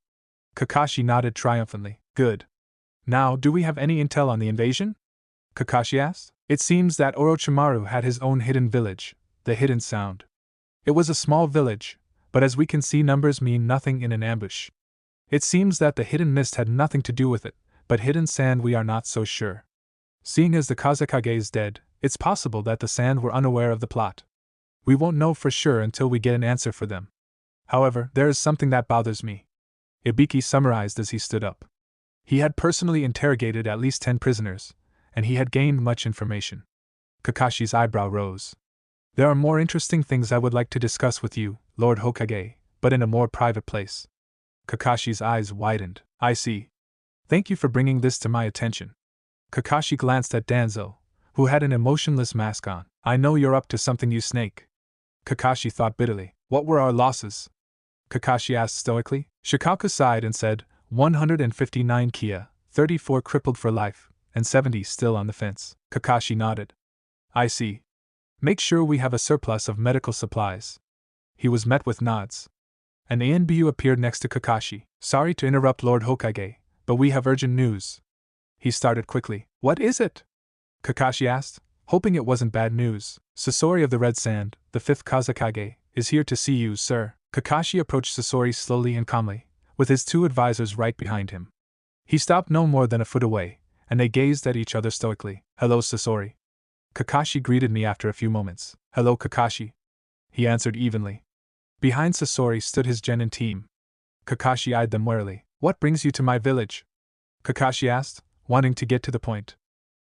Kakashi nodded triumphantly. Good. Now, do we have any intel on the invasion? Kakashi asked. It seems that Orochimaru had his own hidden village, the Hidden Sound. It was a small village, but as we can see, numbers mean nothing in an ambush. It seems that the Hidden Mist had nothing to do with it, but Hidden Sand we are not so sure. Seeing as the Kazekage is dead, it's possible that the Sand were unaware of the plot. We won't know for sure until we get an answer for them. However, there is something that bothers me. Ibiki summarized as he stood up. He had personally interrogated at least 10 prisoners, and he had gained much information. Kakashi's eyebrow rose. There are more interesting things I would like to discuss with you, Lord Hokage, but in a more private place. Kakashi's eyes widened. I see. Thank you for bringing this to my attention. Kakashi glanced at Danzo, who had an emotionless mask on. I know you're up to something, you snake. Kakashi thought bitterly. What were our losses? Kakashi asked stoically. Shikaka sighed and said, 159 Kia, 34 crippled for life, and 70 still on the fence. Kakashi nodded. I see. Make sure we have a surplus of medical supplies. He was met with nods. An ANBU appeared next to Kakashi. Sorry to interrupt, Lord Hokage, but we have urgent news. He started quickly. What is it? Kakashi asked, hoping it wasn't bad news. Sasori of the Red Sand, the 5th Kazekage, is here to see you, sir. Kakashi approached Sasori slowly and calmly, with his 2 advisors right behind him. He stopped no more than a foot away, and they gazed at each other stoically. Hello, Sasori. Kakashi greeted me after a few moments. Hello, Kakashi. He answered evenly. Behind Sasori stood his genin team. Kakashi eyed them warily. What brings you to my village? Kakashi asked, wanting to get to the point.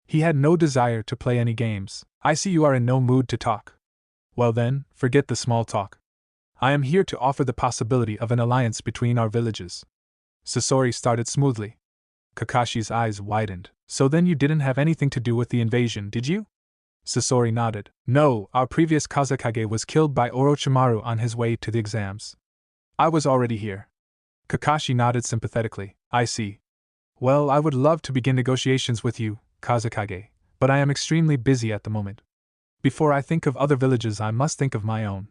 He had no desire to play any games. I see you are in no mood to talk. Well then, forget the small talk. I am here to offer the possibility of an alliance between our villages. Sasori started smoothly. Kakashi's eyes widened. So then you didn't have anything to do with the invasion, did you? Sasori nodded. No, our previous Kazekage was killed by Orochimaru on his way to the exams. I was already here. Kakashi nodded sympathetically. I see. Well, I would love to begin negotiations with you, Kazekage, but I am extremely busy at the moment. Before I think of other villages, I must think of my own.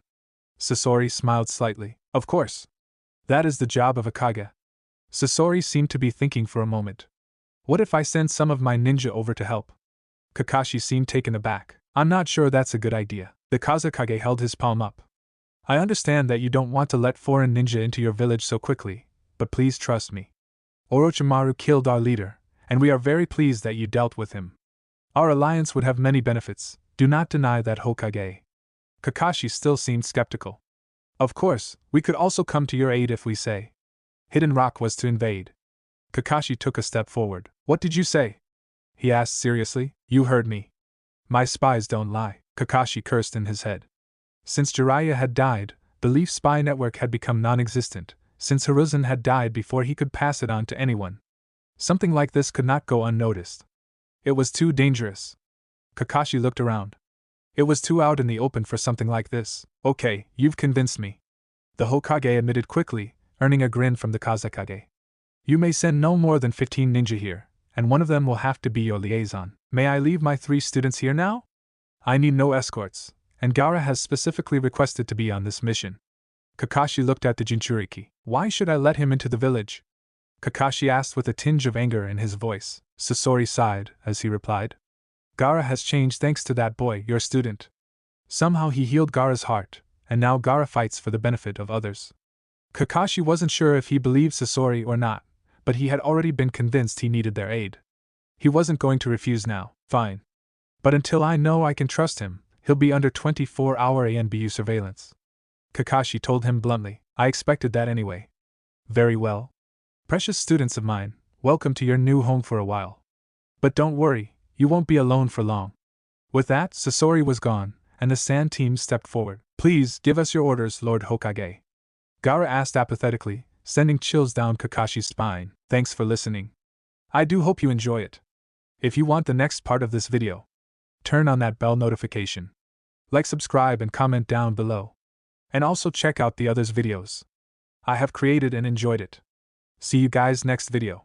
Sasori smiled slightly. Of course. That is the job of a Kage. Sasori seemed to be thinking for a moment. What if I send some of my ninja over to help? Kakashi seemed taken aback. I'm not sure that's a good idea. The Kazekage held his palm up. I understand that you don't want to let foreign ninja into your village so quickly, but please trust me. Orochimaru killed our leader, and we are very pleased that you dealt with him. Our alliance would have many benefits, do not deny that, Hokage. Kakashi still seemed skeptical. Of course, we could also come to your aid if we say. Hidden Rock was to invade. Kakashi took a step forward. What did you say? He asked seriously. You heard me. My spies don't lie, Kakashi cursed in his head. Since Jiraiya had died, the Leaf spy network had become non-existent, since Hiruzen had died before he could pass it on to anyone. Something like this could not go unnoticed. It was too dangerous. Kakashi looked around. It was too out in the open for something like this. Okay, you've convinced me. The Hokage admitted quickly, earning a grin from the Kazekage. You may send no more than 15 ninja here, and one of them will have to be your liaison. May I leave my 3 students here now? I need no escorts, and Gaara has specifically requested to be on this mission. Kakashi looked at the Jinchuriki. Why should I let him into the village? Kakashi asked with a tinge of anger in his voice. Sasori sighed as he replied. Gaara has changed thanks to that boy, your student. Somehow he healed Gaara's heart, and now Gaara fights for the benefit of others. Kakashi wasn't sure if he believed Sasori or not, but he had already been convinced he needed their aid. He wasn't going to refuse now. Fine. But until I know I can trust him, he'll be under 24-hour ANBU surveillance. Kakashi told him bluntly. I expected that anyway. Very well. Precious students of mine, welcome to your new home for a while. But don't worry, you won't be alone for long. With that, Sasori was gone, and the Sand team stepped forward. Please, give us your orders, Lord Hokage. Gaara asked apathetically, sending chills down Kakashi's spine. Thanks for listening. I do hope you enjoy it. If you want the next part of this video, turn on that bell notification. Like, subscribe, and comment down below. And also check out the others' videos I have created and enjoyed it. See you guys next video.